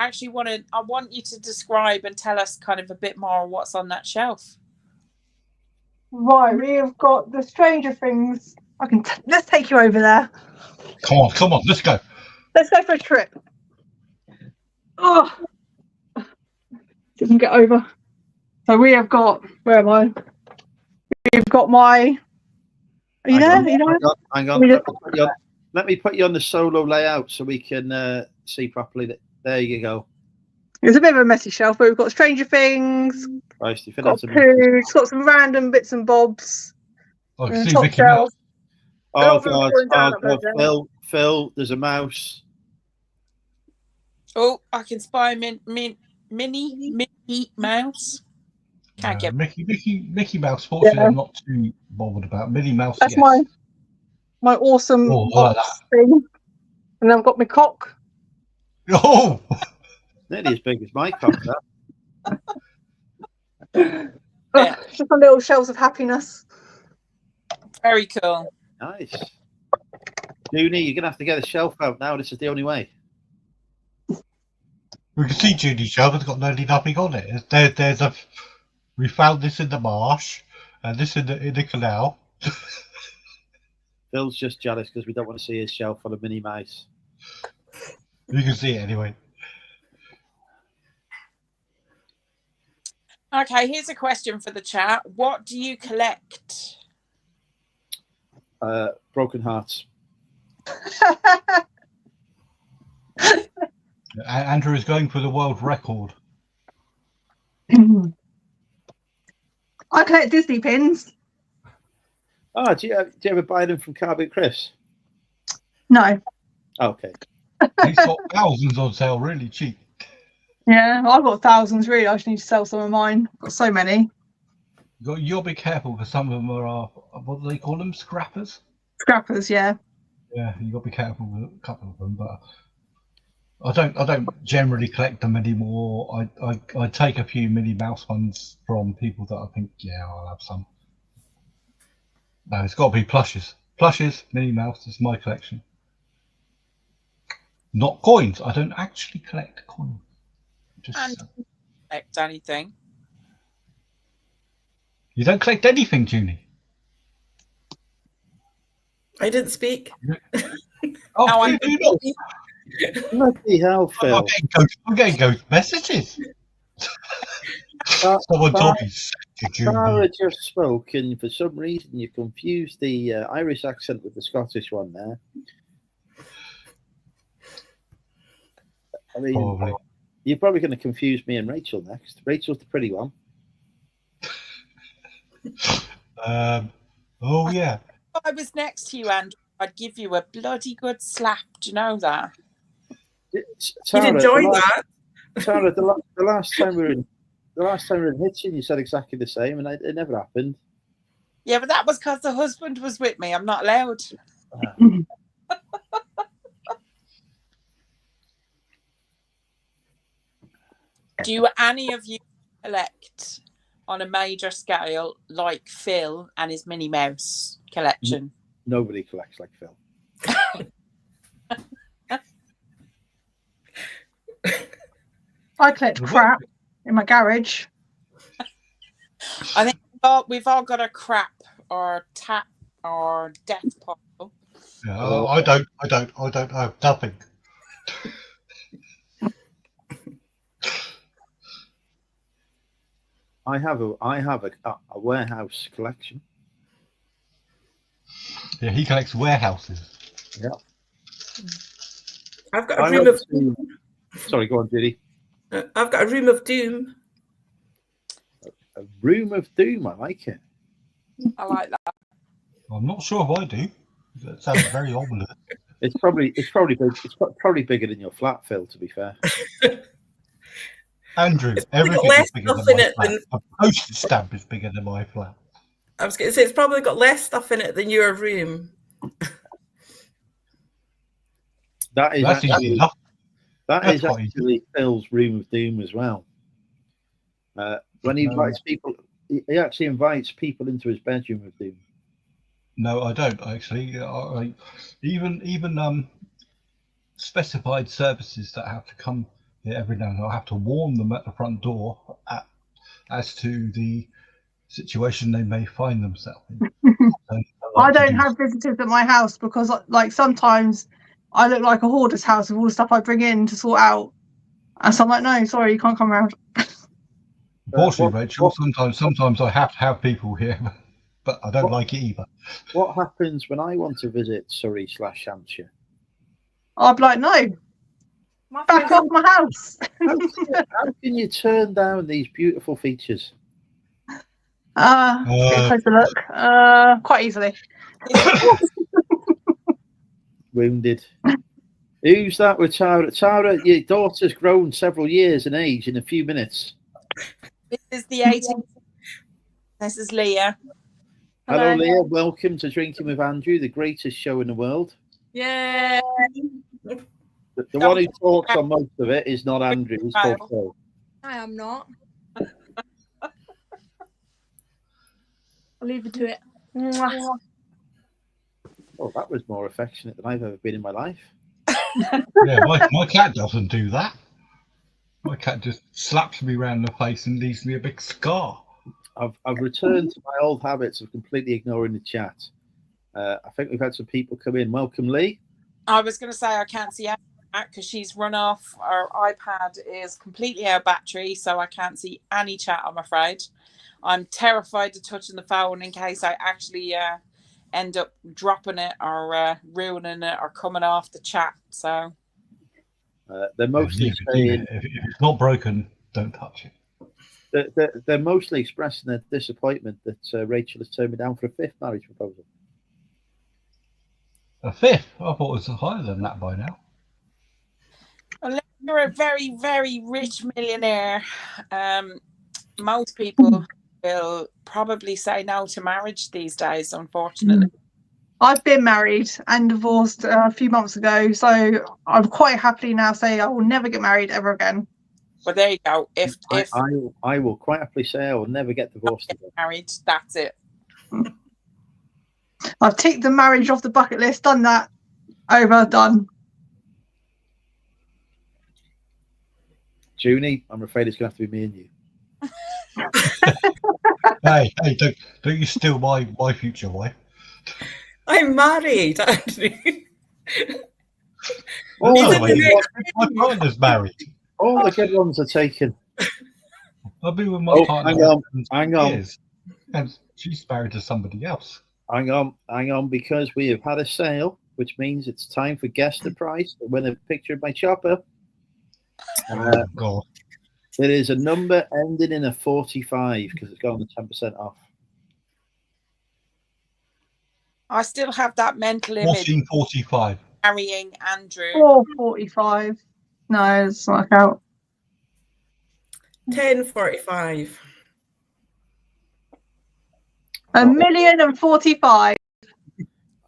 want you to describe and tell us kind of a bit more of what's on that shelf. Right, we have got the Stranger Things. Let's take you over there. Come on, let's go. Let's go for a trip. Oh, so we can get over. So we have got. Where am I? We've got my. Are you there? Hang on. Let me put you on the solo layout so we can see properly. There you go. It's a bit of a messy shelf, but we've got Stranger Things. Christ, you got poo. It's got some random bits and bobs. I can see Mickey Mouse. Oh God, Phil, there's a mouse. Oh, I can spy Minnie Mouse. Can't get Mickey Mouse. Fortunately, I'm not too bothered about Minnie Mouse. That's my awesome thing. And then I've got my cock. Oh, nearly as big as my cock. Just a little shells of happiness. Very cool. Nice. Junie, you're gonna have to get a shelf out now. This is the only way. We can see Junie's shelf. It's got nearly nothing on it. We found this in the marsh, and this in the canal. Phil's just jealous because we don't want to see his shelf full of Minnie Mouse. You can see it anyway. Okay, here's a question for the chat. What do you collect? Broken hearts. Andrew is going for the world record. I collect Disney pins. Oh, do you ever buy them from Carbon Chris? No. Okay. He's got thousands on sale, really cheap. Yeah, I've got thousands, really. I just need to sell some of mine. I've got so many. You'll be careful because some of them are, what do they call them? Scrappers? Scrappers, yeah. Yeah, you've got to be careful with a couple of them, but I don't generally collect them anymore. I take a few Minnie Mouse ones from people that I think, yeah, I'll have some. No, it's got to be plushes. Plushes, Minnie Mouse is my collection. Not coins. I don't actually collect coins. And collect anything. You don't collect anything, Junie? I didn't speak. Oh, No, you do not. Bloody hell, Phil. I'm getting ghost messages. Someone told me. Sarah just spoke, and for some reason you confused the Irish accent with the Scottish one there. I mean, Probably. You're probably going to confuse me and Rachel next. Rachel's the pretty one. Oh, yeah. If I was next to you, Andrew, I'd give you a bloody good slap. Do you know that? Tara, You'd enjoy that. Tara, the last time we were in Hitchin, you said exactly the same, and it never happened. Yeah, but that was because the husband was with me. I'm not allowed. Do any of you collect on a major scale like Phil and his Minnie Mouse collection? Nobody collects like Phil. I collect crap in my garage. I think we've all got a crap or tap or death pile. Yeah, I don't have nothing. I have a warehouse collection. Yeah, he collects warehouses. Yeah. I've got a room of. Sorry, go on, Judy. I've got a room of doom. A room of doom. I like it. I like that. I'm not sure if I do. That sounds very ominous. It's probably big. It's probably bigger than your flat, Phil. To be fair. Andrew, everything is bigger than my flat. A postage stamp is bigger than my flat. I was going to say it's probably got less stuff in it than your room. That is That's easy enough. That is actually Phil's room of doom as well. When he invites people, he actually invites people into his bedroom of doom. No, I don't actually. Even specified services that have to come here every now and then, I have to warn them at the front door as to the situation they may find themselves in. I don't have visitors at my house because, like, sometimes I look like a hoarder's house with all the stuff I bring in to sort out. And so I'm like, no, sorry, you can't come around. Unfortunately, Rachel, sometimes I have to have people here, but I don't like it either. What happens when I want to visit Surrey/Hampshire? I'd be like, no, back off my house. How can you turn down these beautiful features? Let's get a closer look. Quite easily. Wounded. Who's that with Tara? Tara, your daughter's grown several years in age in a few minutes. This is the 18th. This is Leah. Hello, Leah. Welcome to Drinking with Andrew, the greatest show in the world. Yeah. The one who talks on most of it is not Andrew. He's called Phil. I am not. I'll leave you to it. Oh, that was more affectionate than I've ever been in my life. Yeah, my cat doesn't do that. My cat just slaps me around the face and leaves me a big scar. I've returned to my old habits of completely ignoring the chat. I think we've had some people come in. Welcome, Lee. I was going to say I can't see Anna because she's run off. Our iPad is completely out of battery, so I can't see any chat, I'm afraid. I'm terrified of touching the phone in case I actually end up dropping it or ruining it or coming off the chat. So they're mostly saying, if it's not broken, don't touch it. They're mostly expressing their disappointment that Rachel has turned me down for a fifth marriage proposal. A fifth? I thought it was higher than that by now. Unless you're a very, very rich millionaire, most people will probably say no to marriage these days, unfortunately. I've been married and divorced a few months ago, so I'm quite happily now say I will never get married ever again. Well, there you go. If I will quite happily say I will never get divorced again. Married, that's it. I've ticked the marriage off the bucket list, done that, over, done. Junie, I'm afraid it's going to have to be me and you. Hey, don't you steal my future wife. I'm married, Andrew. My partner's married. All the good ones are taken. I've been with my partner. Hang on. Years, and she's married to somebody else. Hang on, because we have had a sale, which means it's time for guess the price to win a picture of my chopper. God. It is a number ending in a 45 because it's gone to 10% off. I still have that mental image. 14.45. Marrying Andrew. 4.45. No, it's not out. 10.45. 1,045,000.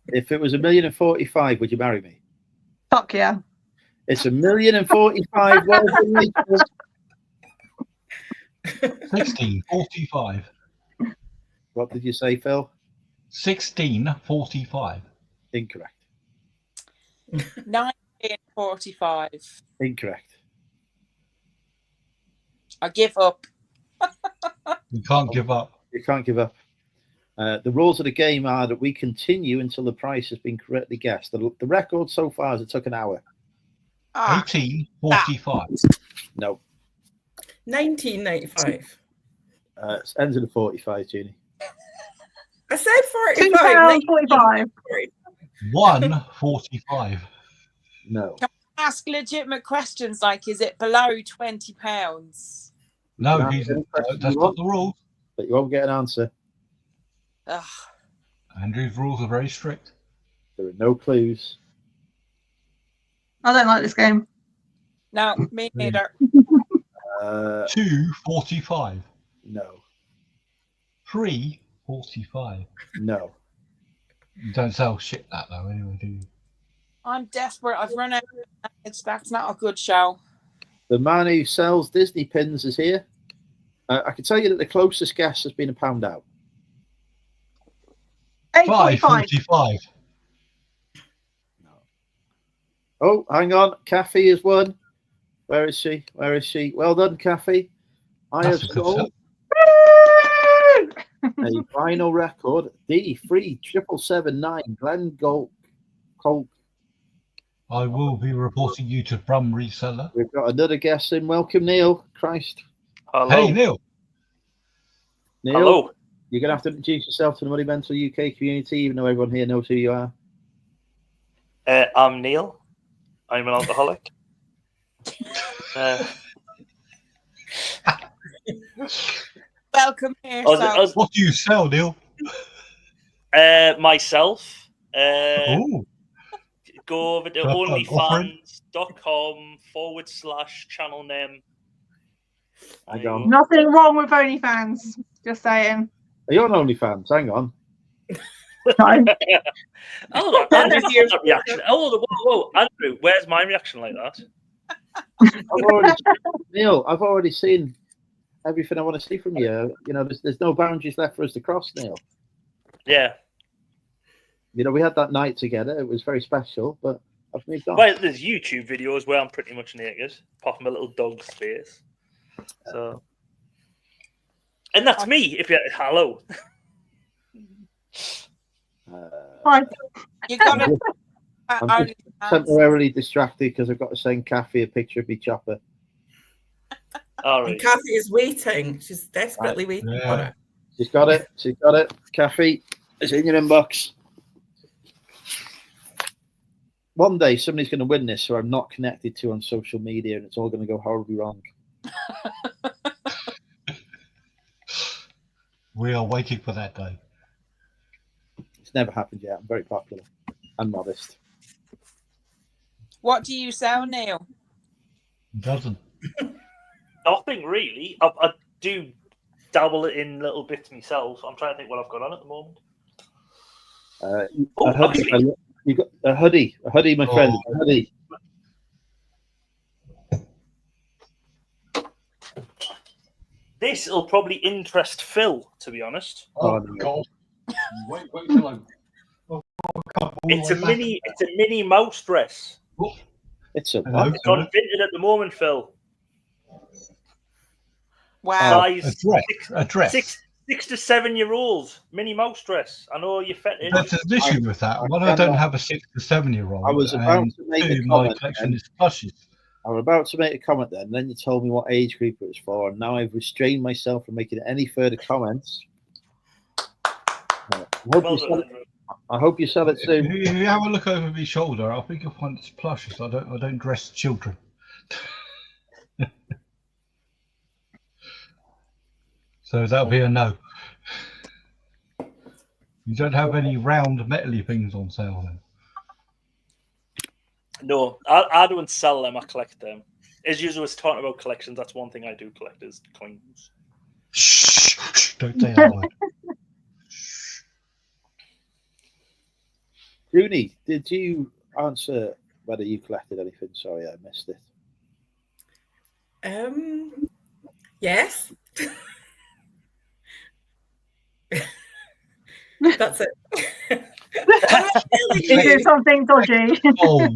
If it was 1,045,000, would you marry me? Fuck yeah. It's 1,045,000. Well done, Rachel. 16.45. What did you say, Phil? 16.45. Incorrect. 19.45. Incorrect. I give up. You can't give up. You can't give up. The rules of the game are that we continue until the price has been correctly guessed. The record so far is it took an hour. 1845. No. 1995. It ends in a 45, Jeannie. I said 45. 45. 145. No. Can I ask legitimate questions like, is it below £20? No, No, that's not the rule. But you won't get an answer. Ugh. Andrew's rules are very strict. There are no clues. I don't like this game. No, me neither. 245. No. 345. No. You don't sell shit that though, anyway, do you? I'm desperate. I've run out. That's not a good show. The man who sells Disney pins is here. I can tell you that the closest guess has been £1 out. 545. Oh, hang on. Kathy has won. Where is she? Where is she? Well done, Kathy. I have sold a vinyl record D37779 Glen Colt. I will be reporting you to Brum Reseller. We've got another guest in. Welcome, Neil. Christ. Hello. Hey, Neil. Neil, Hello. you're going to have to introduce yourself to the Money Mental UK community, even though everyone here knows who you are. I'm Neil. I'm an alcoholic. Welcome here. What do you sell, Neil? Myself. Ooh. Go over to onlyfans.com/channel name. Nothing wrong with OnlyFans. Just saying. Are you on OnlyFans? Hang on. Hold on, Andrew's that reaction. Whoa, Andrew, where's my reaction like that? Neil, I've already seen everything I want to see from you. You know, there's no boundaries left for us to cross, Neil. Yeah. You know, we had that night together. It was very special, but I've moved on. Well, there's YouTube videos where I'm pretty much naked, apart from a little dog's face. So, and that's me. If you hello. Hi. You got it. I'm just temporarily distracted because I've got to send Kathy a picture of me chopper. All right. And Kathy is waiting. She's desperately waiting for it. She's got it. She's got it. Kathy, it's in your inbox. One day somebody's going to win this, so I'm not connected to on social media, and it's all going to go horribly wrong. We are waiting for that day. It's never happened yet. I'm very popular and modest. What do you sell, Neil? Doesn't. Nothing really. I do dabble it in little bits myself. I'm trying to think what I've got on at the moment. You got a hoodie, my friend, a hoodie. This will probably interest Phil, to be honest. Oh God! Wait till I'm. It's a mini mouse dress. It's a what? It's on Vinted at the moment, Phil. Wow. Size a dress. 6 to 7 year old mini mouse dress. I know you're fetish. That's an issue with that. One, I don't have a 6 to 7 year old. I was about to make a my comment. collection is plushies. I was about to make a comment then, and then you told me what age group it was for, and now I've restrained myself from making any further comments. I hope you sell it soon. If you have a look over my shoulder, I think you'll find it's plushies. I don't dress children. So that'll be a no. You don't have any round metally things on sale then? No, I don't sell them. I collect them. As usual, was talking about collections. That's one thing I do collect is coins. Shh, don't say that word. Junie, did you answer whether you collected anything? Sorry, I missed it. Yes. That's it. You did something dodgy. Oh,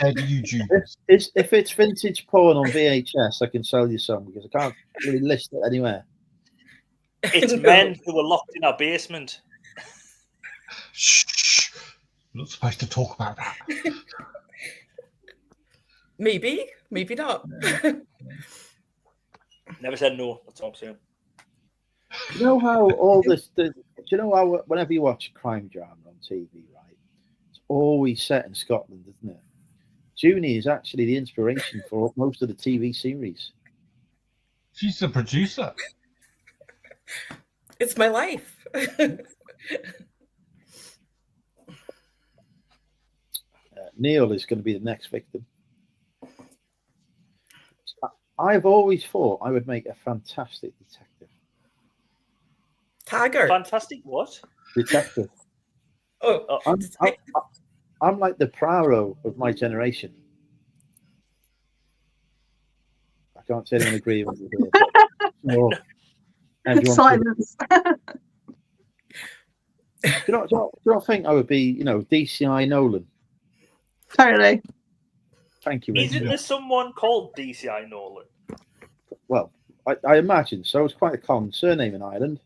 Dead YouTube. If it's vintage porn on VHS, I can sell you some because I can't really list it anywhere. It's men who are locked in our basement. Shh. We're not supposed to talk about that. Maybe not. Never said no. That's all I'm saying. Do you know how all this? Do you know how whenever you watch a crime drama on TV, right? It's always set in Scotland, isn't it? Junie is actually the inspiration for most of the TV series. She's the producer. It's my life. Neil is going to be the next victim. I've always thought I would make a fantastic detective. Taggart. Fantastic what? Detective. I'm like the Poirot of my generation. I can't say anyone agree with me here. Silence. Do you not think I would be, DCI Nolan? Totally. Thank you. Isn't there someone called DCI Nolan? Well, I imagine so. It's quite a common surname in Ireland.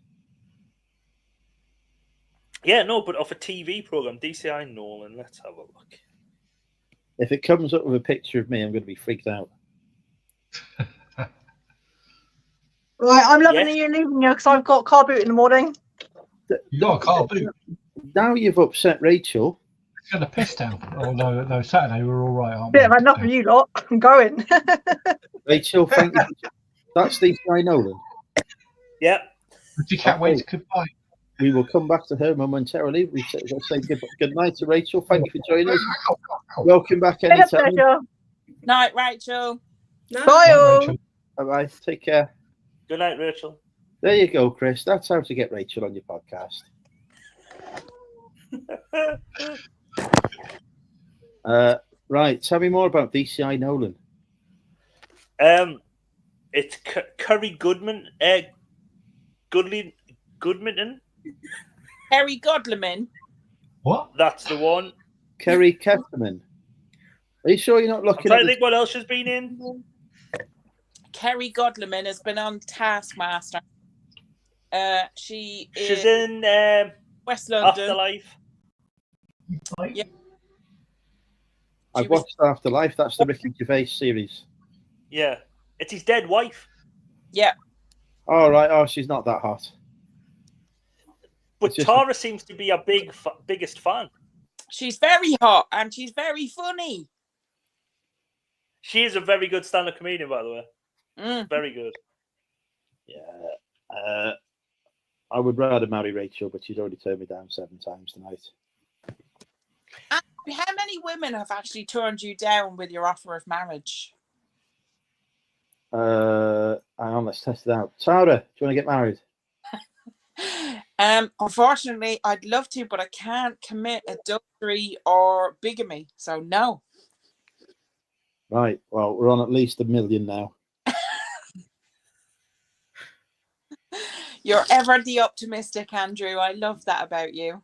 Yeah, no, but off a TV program, DCI Nolan. Let's have a look. If it comes up with a picture of me, I'm going to be freaked out. Right, I'm loving you leaving you because I've got car boot in the morning. You got a car boot. Now you've upset Rachel. It's got a piss down. Oh no, Saturday we're all right, aren't we? Yeah, I've had enough of you lot. I'm going. Rachel, thank you. That's DCI Nolan. Yeah. But you can't wait. Goodbye. We will come back to her momentarily. We say good night to Rachel. Thank you for joining us. Welcome back anytime. Night, Rachel. Bye, all. Bye-bye. Take care. Good night, Rachel. There you go, Chris. That's how to get Rachel on your podcast. Right. Tell me more about DCI Nolan. It's Curry Goodman. Goodman. Kerry Godleman. What? That's the one. Kerry Ketterman. Are you sure you're not looking I think what else has been in? Kerry Godleman has been on Taskmaster. She's in West London. Afterlife. Yeah. I've watched Afterlife. That's the Ricky Gervais series. Yeah. It's his dead wife. Yeah. All right. Oh, she's not that hot. But Tara seems to be a biggest fan. She's very hot and she's very funny. She is a very good stand-up comedian, by the way. Very good. Yeah. I would rather marry Rachel, but she's already turned me down 7 times tonight. And how many women have actually turned you down with your offer of marriage? Hang on, let's test it out. Tara, do you want to get married? Unfortunately, I'd love to, but I can't commit adultery or bigamy, so no. Right. Well, we're on at least 1 million now. You're ever the optimistic, Andrew. I love that about you.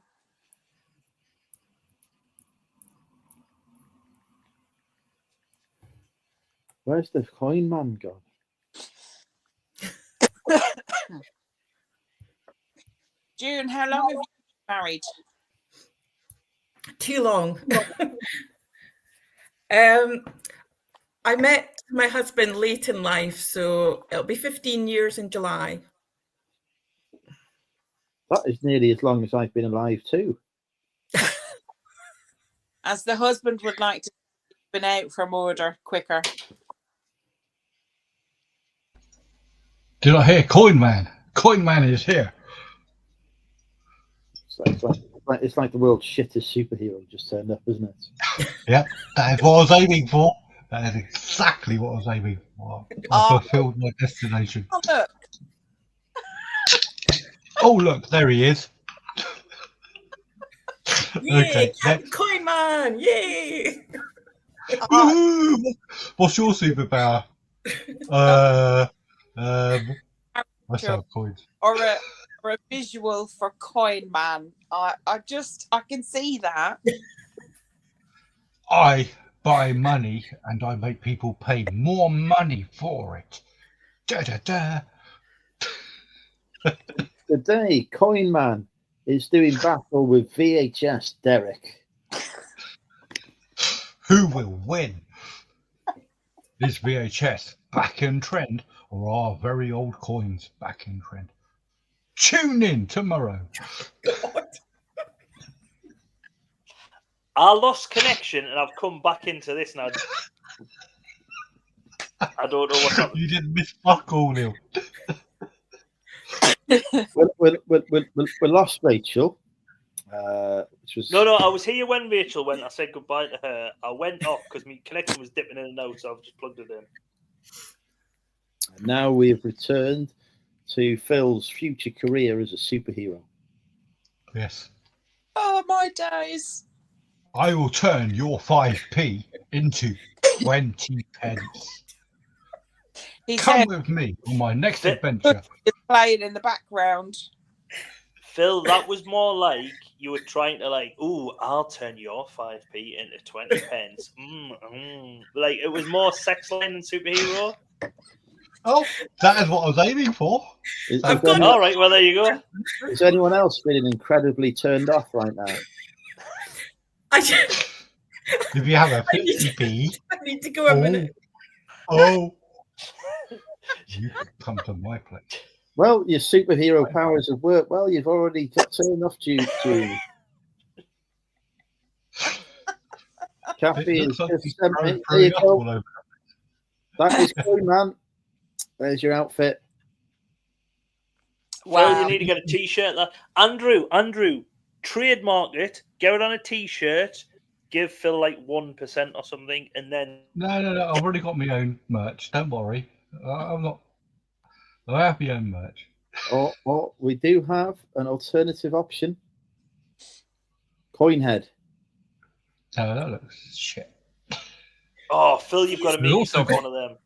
Where's the coin man gone? June, how long have you been married? Too long. I met my husband late in life, so it'll be 15 years in July. That is nearly as long as I've been alive too. As the husband would like to have been out for murder quicker. Did I hear Coin Man? Coin Man is here. It's like the world's shittest superhero just turned up, isn't it? Yeah, that is what I was aiming for. That is exactly what I was aiming for. I fulfilled my destination. Oh, look. Oh, look, there he is. Yay, okay. Coin Man, yay! What's your superpower? I sell coins. Or a visual for Coin Man. I can see that. I buy money and I make people pay more money for it. Da da da. Today, Coin Man is doing battle with VHS Derek. Who will win? Is VHS back in trend, or are very old coins back in trend? Tune in tomorrow. I lost connection and I've come back into this now. I don't know what's happening. You didn't miss fuck all, Neil. We lost Rachel. Which was... No, I was here when Rachel went. I said goodbye to her. I went off because my connection was dipping in and out, so I've just plugged it in. And now we have returned to Phil's future career as a superhero. Yes. Oh, my days. I will turn your 5p into 20 pence. Come with me on my next adventure. It's playing in the background. Phil, that was more like you were trying to I'll turn your 5p into 20 pence. Like it was more sex line than superhero. Oh, that is what I was aiming for. All right, well there you go. Is anyone else feeling incredibly turned off right now? If you have a 50p, I need to go a minute. Oh, you can come to my place. Well, your superhero powers have worked well. You've already got turned off to Kathy is just there you go. That is Coin Man. There's your outfit. Wow. Phil, you need to get a t-shirt. Andrew, trademark it, get it on a t-shirt, give Phil like 1% or something, and then... No, I've already got my own merch. Don't worry. I'm not... I have my own merch. Or we do have an alternative option. Coinhead. No, that looks shit. Oh, Phil, you've got to make yourself one of them.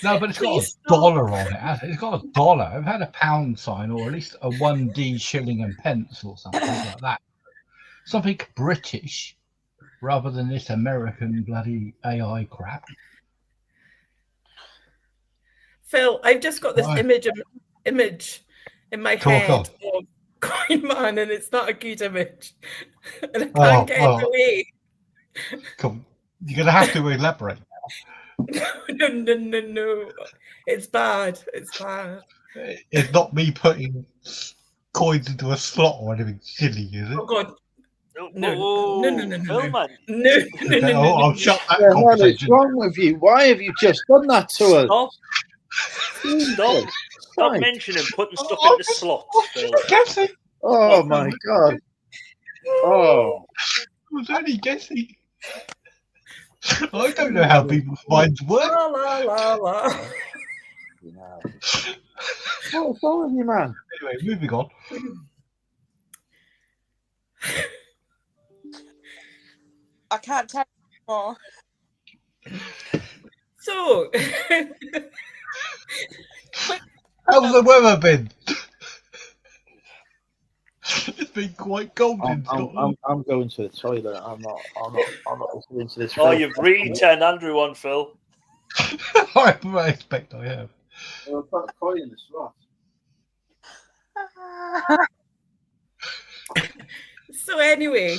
No, but it's got a dollar on it, hasn't it? It's got a dollar. I've had a pound sign, or at least a 1D shilling and pence or something like that. Something British rather than this American bloody AI crap. Phil, I've just got this image in my head of Coin Man, and it's not a good image. And I can't get it away. Come, you're going to have to elaborate. No. It's bad. It's bad. It's not me putting coins into a slot or anything silly, is it? Oh, God. No. Phil, man. No. I'll shut that What is conversation. wrong with you? Why have you just done that to us? Stop mentioning putting stuff into slots, Phil. Guessing. Oh my God. Oh. I was only guessing. I don't know how people's minds work. La. What's wrong with you, man? Anyway, moving on. I can't tell you more. So, how's the weather been? It's been quite cold in Scotland. I'm going to the toilet. I'm not listening to this. Oh, you've really turned Andrew on, Phil. I expect I have. I'll put a coin in the slot. So anyway,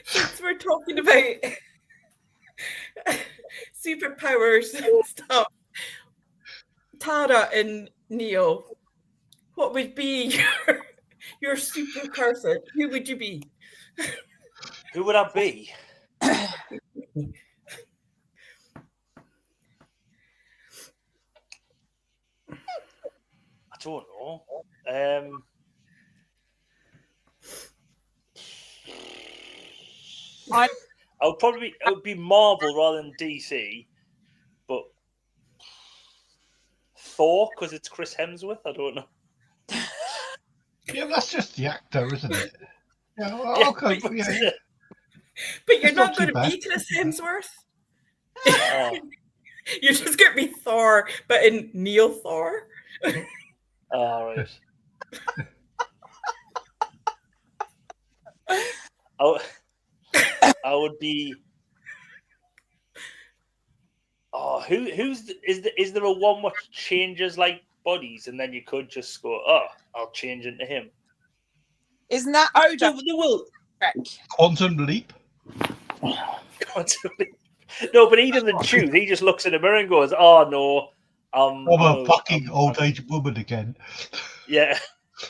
since we're talking about superpowers and stuff, Tara and Neil, what would be your super person? Who would you be? Who would I be? I don't know. I would be Marvel rather than DC, but Thor because it's Chris Hemsworth. I don't know. Yeah, that's just the actor, isn't it? Yeah, well, Yeah, okay. but- Yeah. But you're It's not not going too to bad. be Chris Hemsworth. Oh. You're just going to be Thor, but in Neil Thor. All right. I would be. Oh, is there a one which changes like bodies, and then you could just go, oh, I'll change into him. Isn't that Odo? There will. Quantum Leap. Quantum Leap. No, but he doesn't choose. He just looks in the mirror and goes, "Oh no, I'm a fucking old age woman again." Yeah.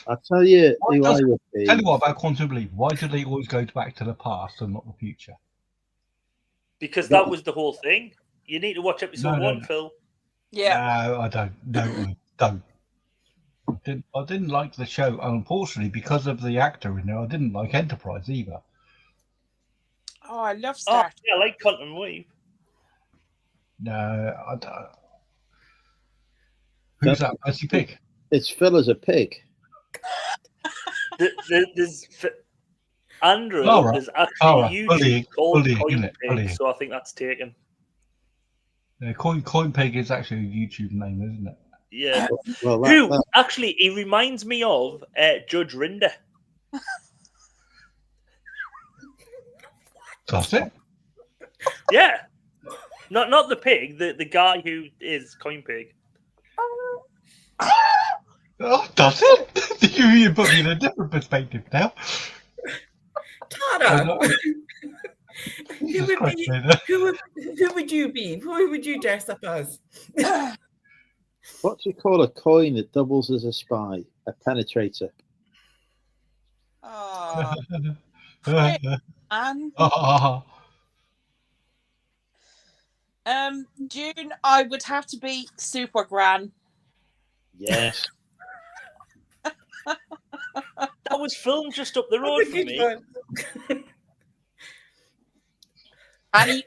I'll tell you. Tell you what about Quantum Leap. Why do they always go back to the past and not the future? Because that was the whole thing. You need to watch episode 1, Phil. Yeah. No, I don't. No, I don't. I didn't like the show, and unfortunately, because of the actor in there, I didn't like Enterprise either. Oh, I love Star Trek. Yeah, I like Quantum Leap. No, I don't. Who's that? Percy Pig? It's Phil as a pig. There's Andrew. All right. There's actually a YouTube called bullying, Coin isn't it? Pig, Bullying. so I think that's taken. Coin Pig is actually a YouTube name, isn't it? Yeah. Well, actually, he reminds me of Judge Rinder. Does it? Yeah. Not the pig, the guy who is Coin Pig. Oh, does it? You put me in a different perspective now. Tara, who would you be? Who would you dress up as? What do you call a coin that doubles as a spy? A penetrator. Oh. June, I would have to be Super Gran. Yes. That was filmed just up the road from me. And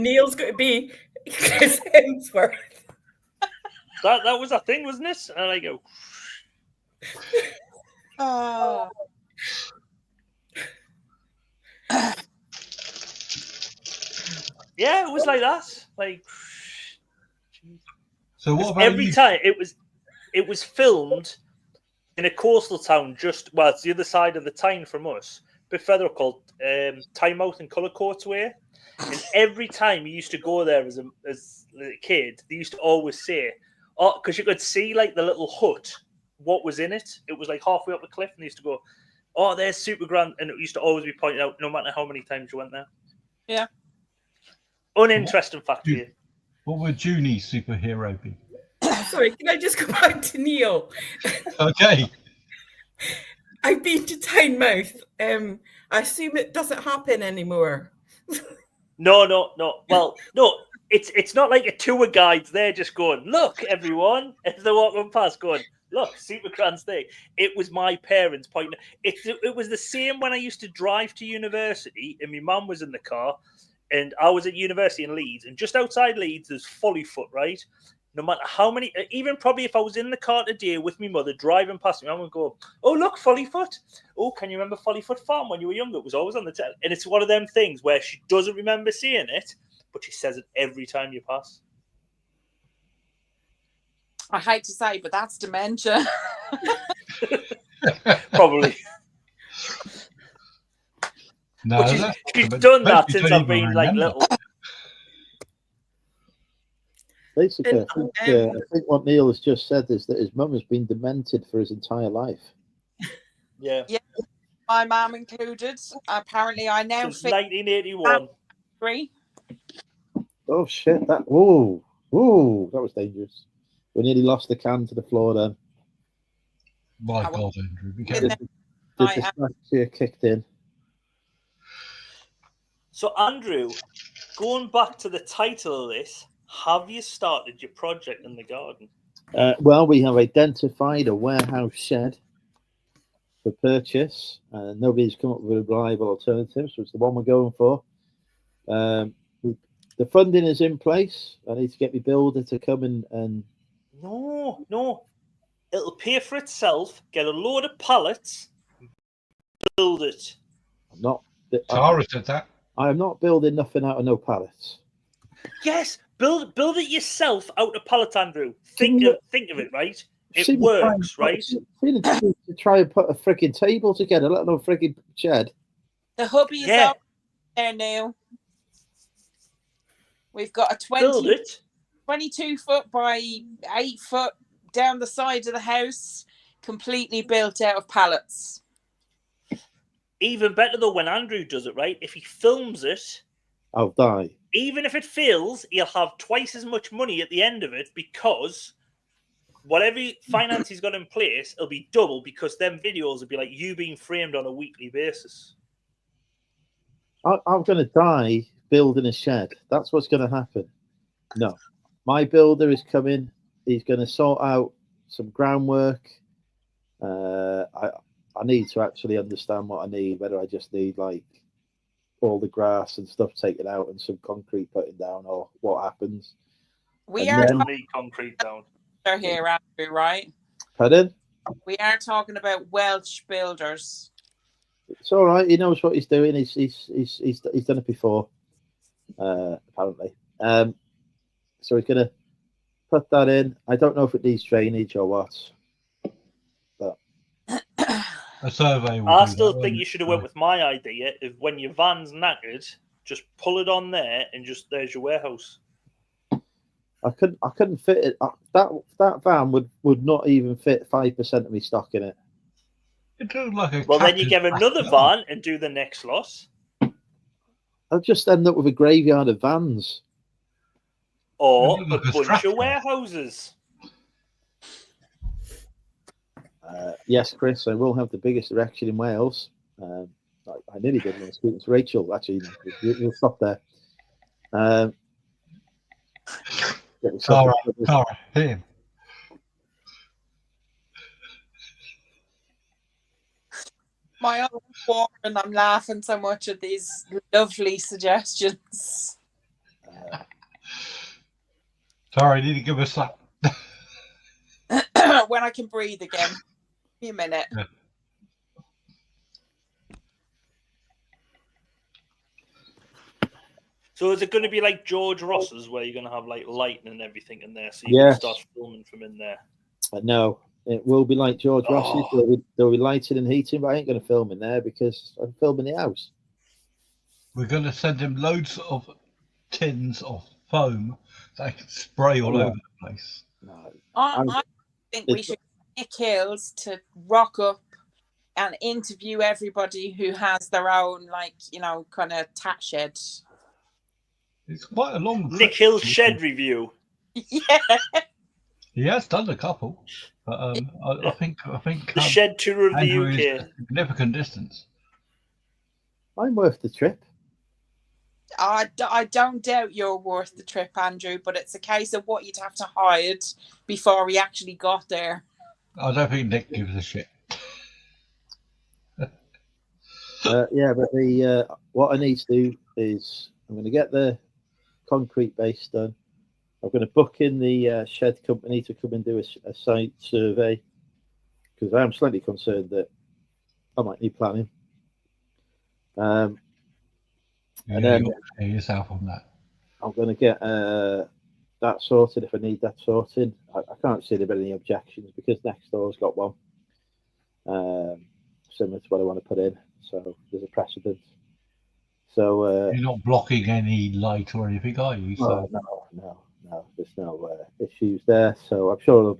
Neil's going to be Chris Hemsworth. That was a thing, wasn't it? And I go. Oh. Yeah, it was like that. Like. So what about every time it was filmed in a coastal town just it's the other side of the Tyne from us, a bit further up, called Tynemouth and Cullercoats Way. And every time you used to go there as a kid, they used to always say, "Oh," because you could see like the little hut, what was in it. It was like halfway up the cliff, and they used to go, "Oh, there's Super Grand," and it used to always be pointed out, no matter how many times you went there. Yeah. Uninteresting fact for you. What would Junie's superhero be? Sorry, can I just go back to Neil? Okay. I've been to Tynemouth. I assume it doesn't happen anymore. No. Well, no, it's not like a tour guide's there just going, "Look, everyone," as they're walking past going, "Look, Super Grand's thing." It was my parents pointing. It was the same when I used to drive to university and my mum was in the car and I was at university in Leeds, and just outside Leeds there's Follyfoot, right? No matter how many, even probably if I was in the car today with my mother driving past me, I would go, "Oh, look, Follyfoot. Oh, can you remember Follyfoot Farm when you were younger? It was always on the telly." And it's one of them things where she doesn't remember seeing it, but she says it every time you pass. I hate to say, but that's dementia. Probably. No, but she's done that since I've been like little. Basically, I think what Neil has just said is that his mum has been demented for his entire life. Yeah. Yeah, my mum included. Apparently, I now since 1981. Oh shit! Whoa, that was dangerous. We nearly lost the can to the floor then. My God, Andrew, the dyslexia kicked in. So, Andrew, going back to the title of this, have you started your project in the garden? Well, we have identified a warehouse shed for purchase. Nobody's come up with a reliable alternative, so it's the one we're going for. The funding is in place. I need to get my builder to come and... No. It'll pay for itself. Get a load of pallets, build it. Tara said that. I am not building nothing out of no pallets. Yes, build it yourself out of pallets, Andrew. Think of it, right? It works, right? To try and put a freaking table together, let alone a freaking shed. The hubby is out there now. We've got a 22 foot by 8 foot down the side of the house, completely built out of pallets. Even better though when Andrew does it, right? If he films it, I'll die. Even if it fails, he'll have twice as much money at the end of it because whatever finance he's got in place, it'll be double because them videos will be like you being framed on a weekly basis. I'm going to die building a shed. That's what's going to happen. No, my builder is coming. He's going to sort out some groundwork. I need to actually understand what I need, whether I just need like all the grass and stuff taken out and some concrete putting down, or what happens. We are need concrete down here, Andrew, right? Pardon? We are talking about Welsh builders. It's all right. He knows what he's doing. He's done it before, apparently. So he's gonna put that in. I don't know if it needs drainage or what. But a survey. I still think you should have went with my idea. If when your van's knackered, just pull it on there and just there's your warehouse. I couldn't fit it. That van would not even fit 5% of me stock in it. It looks like a well, then you get another van and do the next lot. I'll just end up with a graveyard of vans. Or a bunch of warehouses. Yes, Chris, I will have the biggest erection in Wales. I nearly did when I was speaking to Rachel. Actually, we'll stop there. Cara, him. My own war, and I'm laughing so much at these lovely suggestions. Sorry, I need to give a slap. When I can breathe again. Give me a minute. Yeah. So is it going to be like George Ross's, where you're going to have like lighting and everything in there, so you can start filming from in there? No, it will be like George Ross's. There'll be lighting and heating, but I ain't going to film in there because I'm filming the house. We're going to send him loads of tins of foam that I can spray all over the place. No, I think we should get Nick Hills to rock up and interview everybody who has their own, like, you know, kind of tat shed. It's quite a long Nick Hill's shed review. Yeah. He has done a couple, but I think the shed tour of Andrew the UK. is a significant distance. I'm worth the trip. I don't doubt you're worth the trip, Andrew, but it's a case of what you'd have to hide before we actually got there. I don't think Nick gives a shit. Yeah, but the what I need to do is I'm going to get the concrete base done. I'm going to book in the shed company to come and do a site survey because I am slightly concerned that I might need planning. And then yourself on that. I'm going to get that sorted if I need that sorted. I can't see there being any objections because next door's got one similar to what I want to put in. So there's a precedent. So you're not blocking any light or anything, are you? So no. There's no issues there. So I'm sure it'll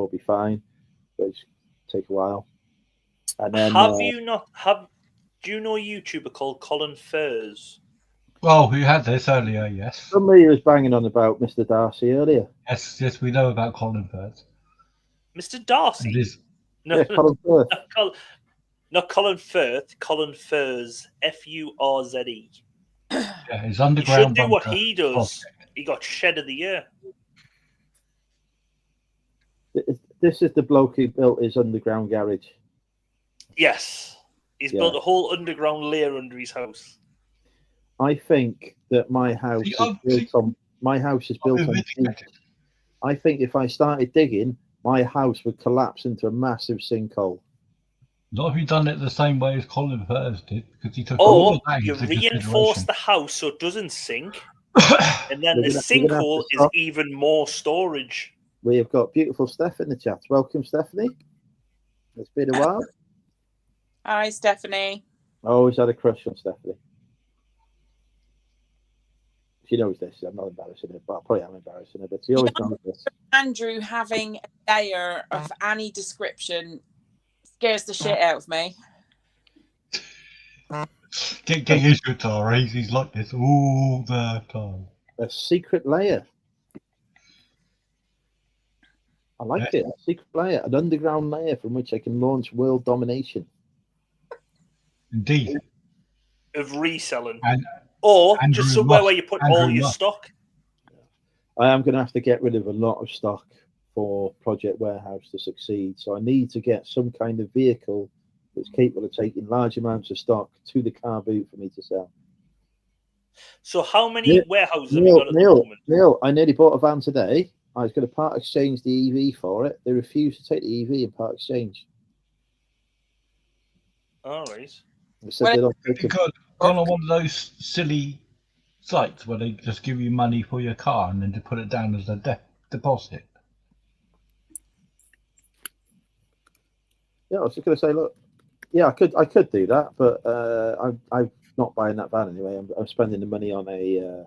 be fine. But it's take a while. And then do you know a YouTuber called Colin Furs? Well, we had this earlier, yes. Somebody was banging on about Mr. Darcy earlier. Yes, we know about Colin Furs. Mr. Darcy? Yeah, Colin Firth. Not Colin Firth, Colin Furs, F-U-R-Z-E. Yeah, his underground. You should do what he does. He got Shed of the Year. This is the bloke who built his underground garage. Yes. He's built a whole underground lair under his house. I think that my house is built on dirt. I think if I started digging, my house would collapse into a massive sinkhole. Not if you've done it the same way as Colin Furs did, because he took all of that you into reinforce the house so it doesn't sink, and then the sinkhole is even more storage. We have got beautiful Steph in the chat. Welcome, Stephanie. It's been a while. Hi, Stephanie. I always had a crush on Stephanie. She knows this. I'm not embarrassing her, but I probably am embarrassing her. But she always knows this. Andrew having a layer of any description scares the shit out of me. Get used to it, Tara. He's like this all the time. A secret layer. I like it. A secret layer, an underground layer from which I can launch world domination. Indeed. Of reselling. Or just somewhere where you put all your stock. I am going to have to get rid of a lot of stock for Project Warehouse to succeed. So I need to get some kind of vehicle that's capable of taking large amounts of stock to the car boot for me to sell. So how many warehouses have you got at the moment? Neil, I nearly bought a van today. I was going to part exchange the EV for it. They refused to take the EV in part exchange. All right. Because on one of those silly sites where they just give you money for your car and then to put it down as a deposit. Yeah, I was just going to say, look, yeah, I could do that, but I'm not buying that van anyway. I'm spending the money on a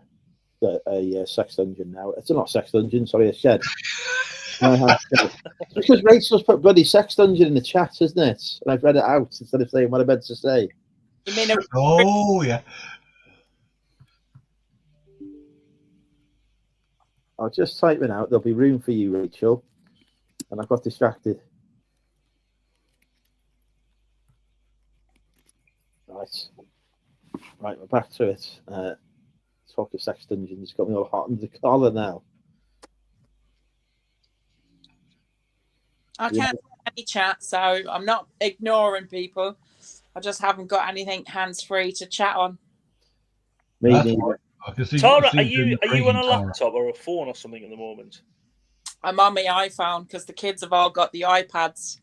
sex dungeon now. It's not sex dungeon, sorry, a shed. Because Rachel's put bloody sex dungeon in the chat, isn't it? And I've read it out instead of saying what I meant to say. You mean yeah. I'll just type it out. There'll be room for you, Rachel. And I got distracted. Right, we're back to it. Talk of sex dungeons. Got me all hot under the collar now. I can't see any chat, so I'm not ignoring people. I just haven't got anything hands-free to chat on. Tara, are you on a laptop or a phone or something at the moment? I'm on my iPhone because the kids have all got the iPads.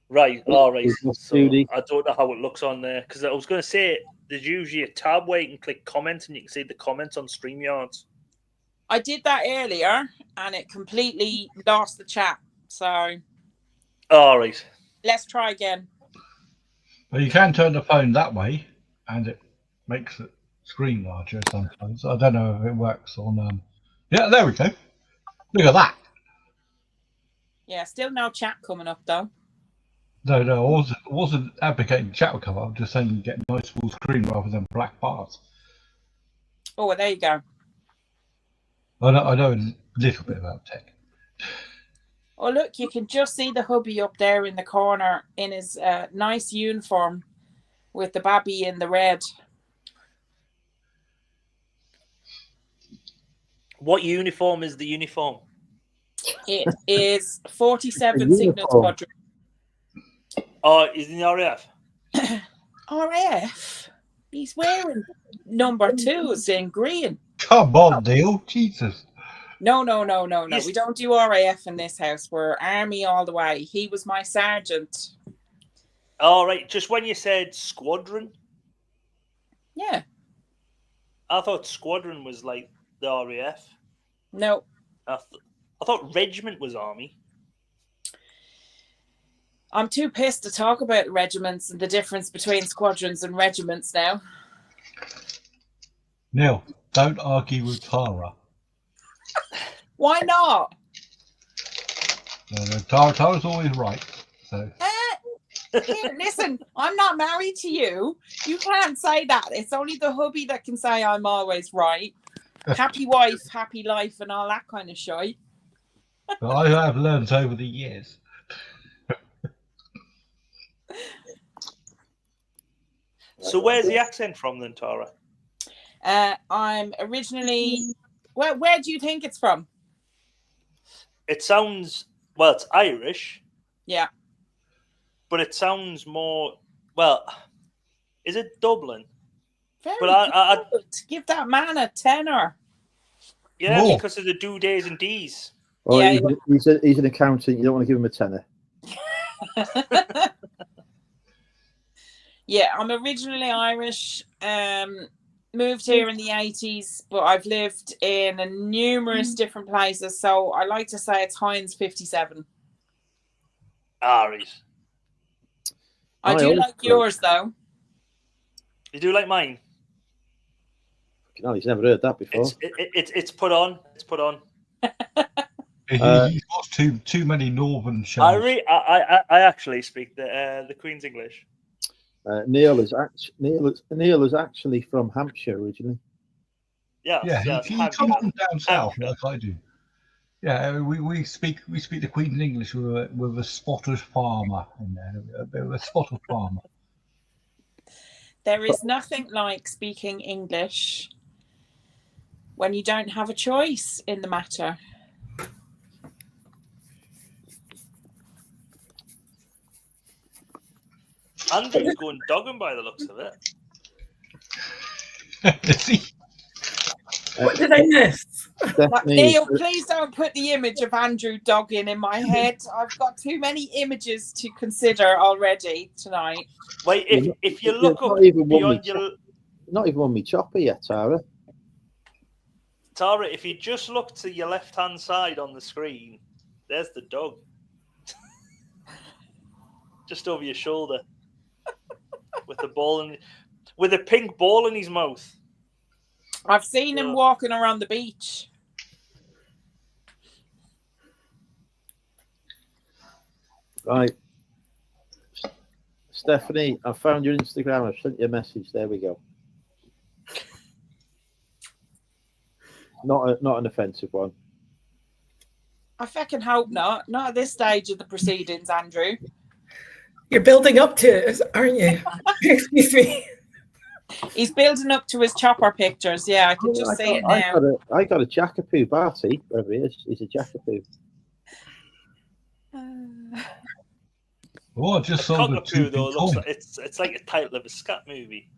Right, all right. So I don't know how it looks on there because I was going to say there's usually a tab where you can click comments and you can see the comments on StreamYard. I did that earlier and it completely lost the chat. So, all right. Let's try again. Well, you can turn the phone that way, and it makes the screen larger sometimes. I don't know if it works on. Yeah, there we go. Look at that. Yeah, still no chat coming up though. No, I wasn't advocating chat would come up. I'm just saying you get a nice full screen rather than black bars. Oh, well, there you go. I know a little bit about tech. Oh, look, you can just see the hubby up there in the corner in his nice uniform with the babby in the red. What uniform is the uniform? It is 47 Signal Squadron. Oh, is in the RAF? RAF? He's wearing number 2s in green. Come on, Neil. Jesus. No. We don't do RAF in this house. We're army all the way. He was my sergeant. All right. Just when you said squadron. Yeah. I thought squadron was like the RAF. No. I thought regiment was army. I'm too pissed to talk about regiments and the difference between squadrons and regiments now. Neil, don't argue with Tara. Why not? Tara's always right. So. Here, listen, I'm not married to you. You can't say that. It's only the hubby that can say I'm always right. Happy wife, happy life, and all that kind of shit. I have learned over the years. So where's the accent from then, Tara? I'm originally... Where do you think it's from? It sounds... Well, it's Irish. Yeah. But it sounds more... Well, is it Dublin? Very but good. Give that man a tenner. Yeah, because of the do days and D's. Well, yeah, he's an accountant. You don't want to give him a tenner. Yeah, I'm originally Irish. Moved here in the 80s, but I've lived in numerous different places. So I like to say it's Heinz 57. Right. I do like yours, though. You do like mine? No, he's never heard that before. It's put on. It's put on. He's watched too many northern shows. I actually speak the Queen's English. Neil is actually from Hampshire originally. Yeah, he comes from down south like I do. Yeah, we speak the Queen's English with a Scottish farmer in there, a bit of a Scottish farmer. There is nothing like speaking English when you don't have a choice in the matter. Andrew's going dogging by the looks of it. What did I miss? Neil, please don't put the image of Andrew dogging in my head. I've got too many images to consider already tonight. Wait, if you look up beyond your... Not even on me chopper yet, Tara. Tara, if you just look to your left-hand side on the screen, there's the dog. Just over your shoulder. With a pink ball in his mouth. I've seen him walking around the beach. Right. Stephanie, I found your Instagram. I've sent you a message. There we go. Not an offensive one. I fucking hope not. Not at this stage of the proceedings, Andrew. You're building up to it, aren't you? Excuse me. He's building up to his chopper pictures. Yeah, I can just see it now. I got a jackapoo, Barty, wherever he is. He's a jackapoo. Oh, I just saw the two. Though looks like it's like a title of a scat movie.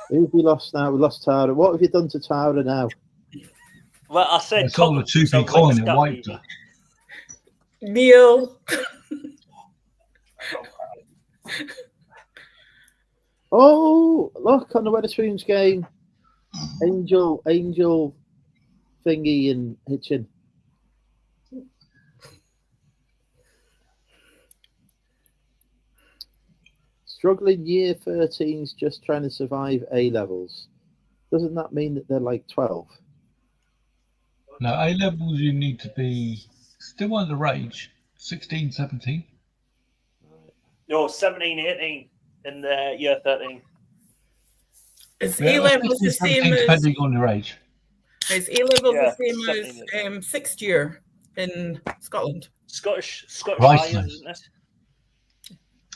Who have we lost now? We lost Tara. What have you done to Tara now? Well, I said I saw the 2p coin and wiped her. Neil. Oh, look on the Wetherspoons game. Angel thingy and Hitchin. Struggling year 13s just trying to survive A levels. Doesn't that mean that they're like 12? No, A levels you need to be still underage, 16, 17. No, 17, 18 in the year 13. Is A levels the same as depending on your age? Is A levels the same as sixth year in Scotland? Scottish Right, Highers, nice. isn't it?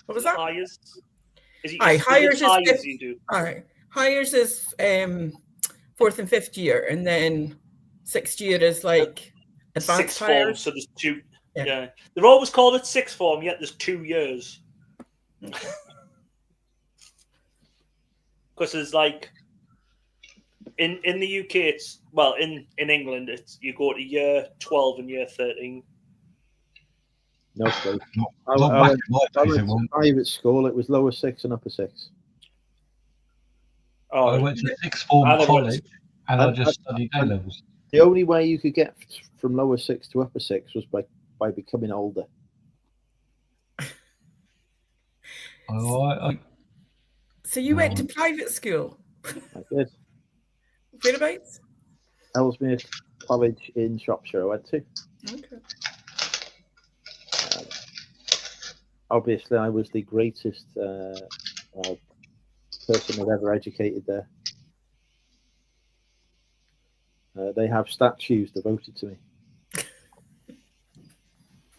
What was that? Highers. Highers is Highers fifth. you do. All right. Highers is fourth and fifth year, and then sixth year is like advanced sixth form. Highers. So there's two. Yeah, they've always called it sixth form, yet there's 2 years. Because there's like in the UK, it's in England, it's you go to year 12 and year 13. No, please. I went to private school. It was lower 6 and upper 6. Oh, I went to sixth form college, and I just studied A levels. The only way you could get from lower 6 to upper 6 was by becoming older. So you went to private school? I did. Whereabouts? Ellesmere College in Shropshire. I went to. Okay. Obviously, I was the greatest person that ever educated there. They have statues devoted to me.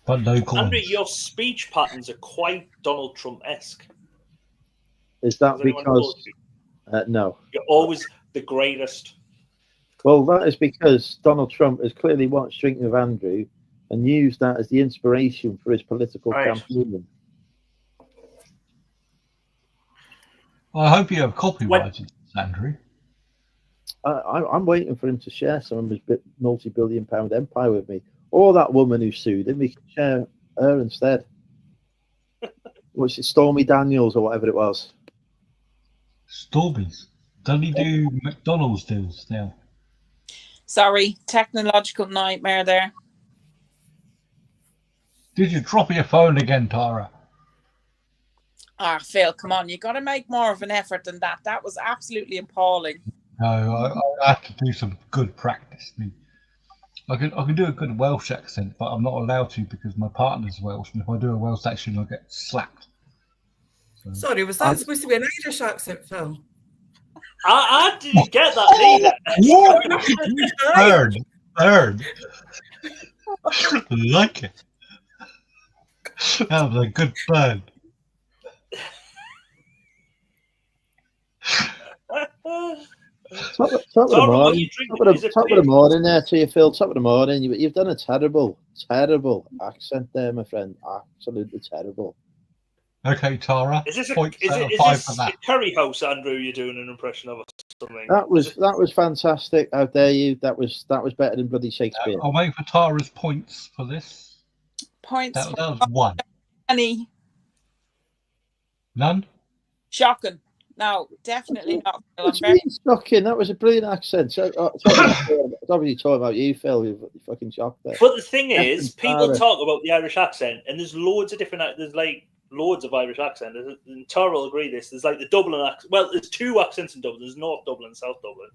But no coins. Andrew, your speech patterns are quite Donald Trump-esque. Is that because... no. You're always the greatest. Well, that is because Donald Trump has clearly watched Drinking with Andrew and used that as the inspiration for his political campaign. Well, I hope you have copyrighted, Andrew. I'm waiting for him to share some of his multi-billion-pound empire with me. Or that woman who sued him, we can share her instead. What's it, Stormy Daniels or whatever it was? Stormies? Don't he do McDonald's deals now? Sorry, technological nightmare there. Did you drop your phone again, Tara? Ah, Phil, come on. You got to make more of an effort than that. That was absolutely appalling. No, I have to do some good practice. I can do a good Welsh accent, but I'm not allowed to because my partner's Welsh, and if I do a Welsh accent, I'll get slapped. So. Sorry, was that supposed to be an Irish accent, Phil? I didn't get that either. Third. I like it. That was a good burn. Top of the morning there to you, Phil. Top of the morning. You've done a terrible accent there, my friend. Absolutely terrible. Okay, Tara. Is this a curry house, Andrew? You're doing an impression of or something? That was fantastic. How dare you? That was better than bloody Shakespeare. I'll wait for Tara's points for this. Points. That was one. Any? None. Shocking. No, definitely not. It's really shocking. That was a brilliant accent. It's obviously talking about you, Phil. You're fucking shocked there. But the thing is, people talk about the Irish accent, and there's loads of different. There's like loads of Irish accent. And Tara will agree this. There's like the Dublin accent. Well, there's two accents in Dublin. There's North Dublin and South Dublin.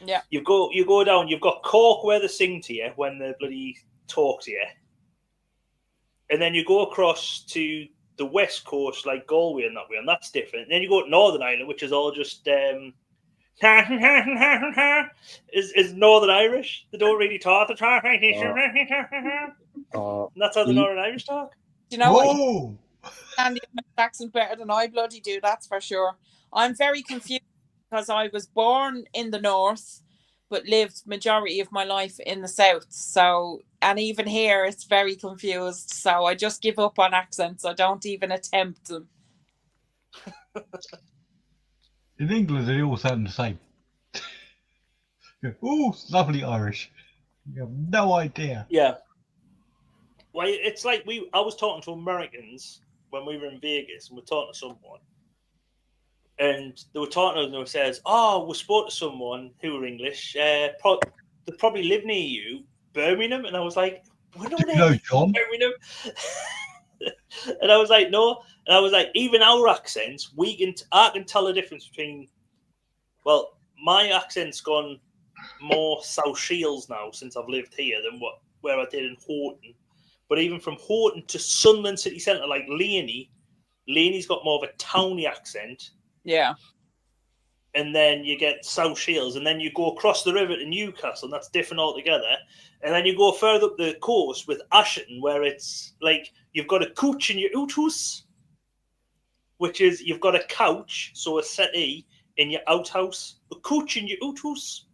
Yeah. You go down. You've got Cork where they sing to you when they bloody talk to you, and then you go across to the West Coast, like Galway and that way, and that's different. And then you go to Northern Ireland, which is all just is Northern Irish. They don't really talk. And that's how the Northern Irish talk. Do you know what? Andy accent better than I bloody do. That's for sure. I'm very confused because I was born in the north, but lived majority of my life in the south. So, and even here, it's very confused. So I just give up on accents. I don't even attempt them. In England, they all sound the same. Oh, lovely Irish. You have no idea. Yeah. Well, it's like I was talking to Americans when we were in Vegas, and we're talking to someone. And they were talking and they says, "Oh, we spoke to someone who were English. They probably live near you, Birmingham." And I was like, "We don't know John Birmingham." And I was like, "No." And I was like, "Even our accents, I can tell the difference between." Well, my accent's gone more South Shields now since I've lived here than where I did in Horton. But even from Horton to Sunderland City Centre, like Laney's got more of a towny accent. Yeah. And then you get South Shields, and then you go across the river to Newcastle, and that's different altogether. And then you go further up the coast with Asherton, where it's like you've got a couch in your outhouse, which is you've got a couch, so a settee in your outhouse, a couch in your outhouse.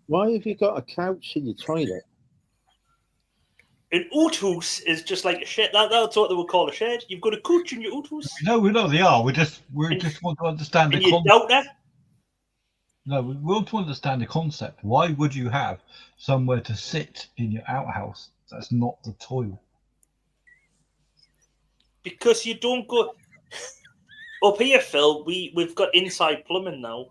Why have you got a couch in your toilet? An outhouse is just like a shed. That's what they would call a shed. You've got a couch in your outhouse. No, we know they are. We just want to understand the concept. No, we want to understand the concept. Why would you have somewhere to sit in your outhouse that's not the toilet? Because you don't go up here, Phil. We've got inside plumbing now.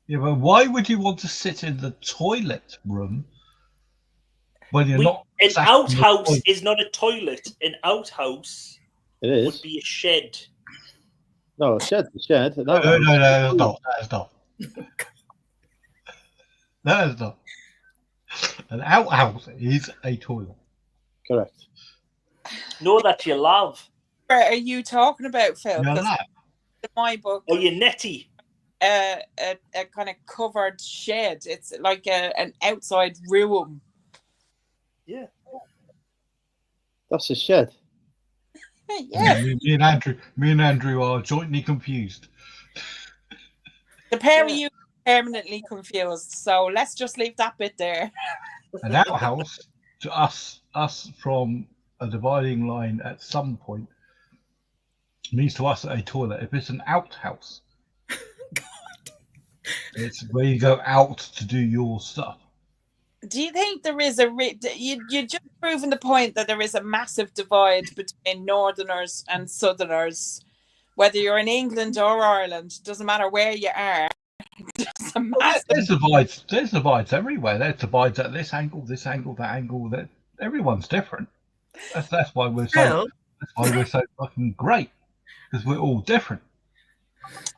Yeah, but why would you want to sit in the toilet room? When you're not an outhouse is not a toilet. An outhouse would be a shed. No, a shed. No, it's not. That is not. An outhouse is a toilet. Correct. No, that you love. What are you talking about, Phil? In my book. Oh, you netty. A kind of covered shed. It's like an outside room. Yeah. That's a shed. Yeah. Me and Andrew are jointly confused. The pair of you are permanently confused. So let's just leave that bit there. An outhouse to us from a dividing line at some point means to us a toilet. If it's an outhouse, it's where you go out to do your stuff. Do you think there is you're just proving the point that there is a massive divide between Northerners and Southerners, whether you're in England or Ireland, doesn't matter where you are. There's divides everywhere. There's divides at this angle, that angle. That everyone's different. That's why we're so That's why we're so fucking great, because we're all different.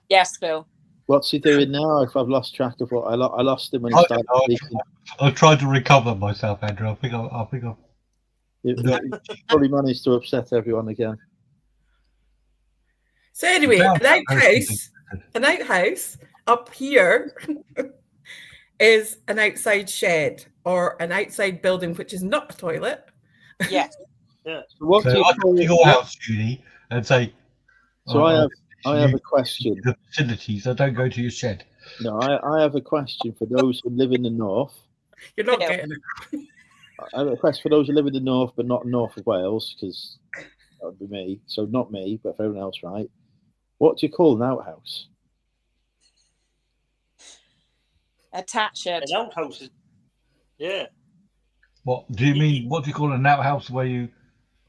Yes, Phil. What's he doing now? If I've lost track of what I lost him when he started speaking. I've tried to recover myself, Andrew. I think He probably managed to upset everyone again. So anyway, an outhouse up here is an outside shed or an outside building which is not a toilet. Yes. Yeah. So what do you I call can go out, Judy, and say. So I have a question. The facilities. I don't go to your shed. No, I have a question for those who live in the north. You're not getting it. I have a question for those who live in the north, but not north of Wales, because that would be me. So not me, but for everyone else, right? What do you call an outhouse? Attached. An outhouse. Yeah. What do you mean? What do you call an outhouse where you?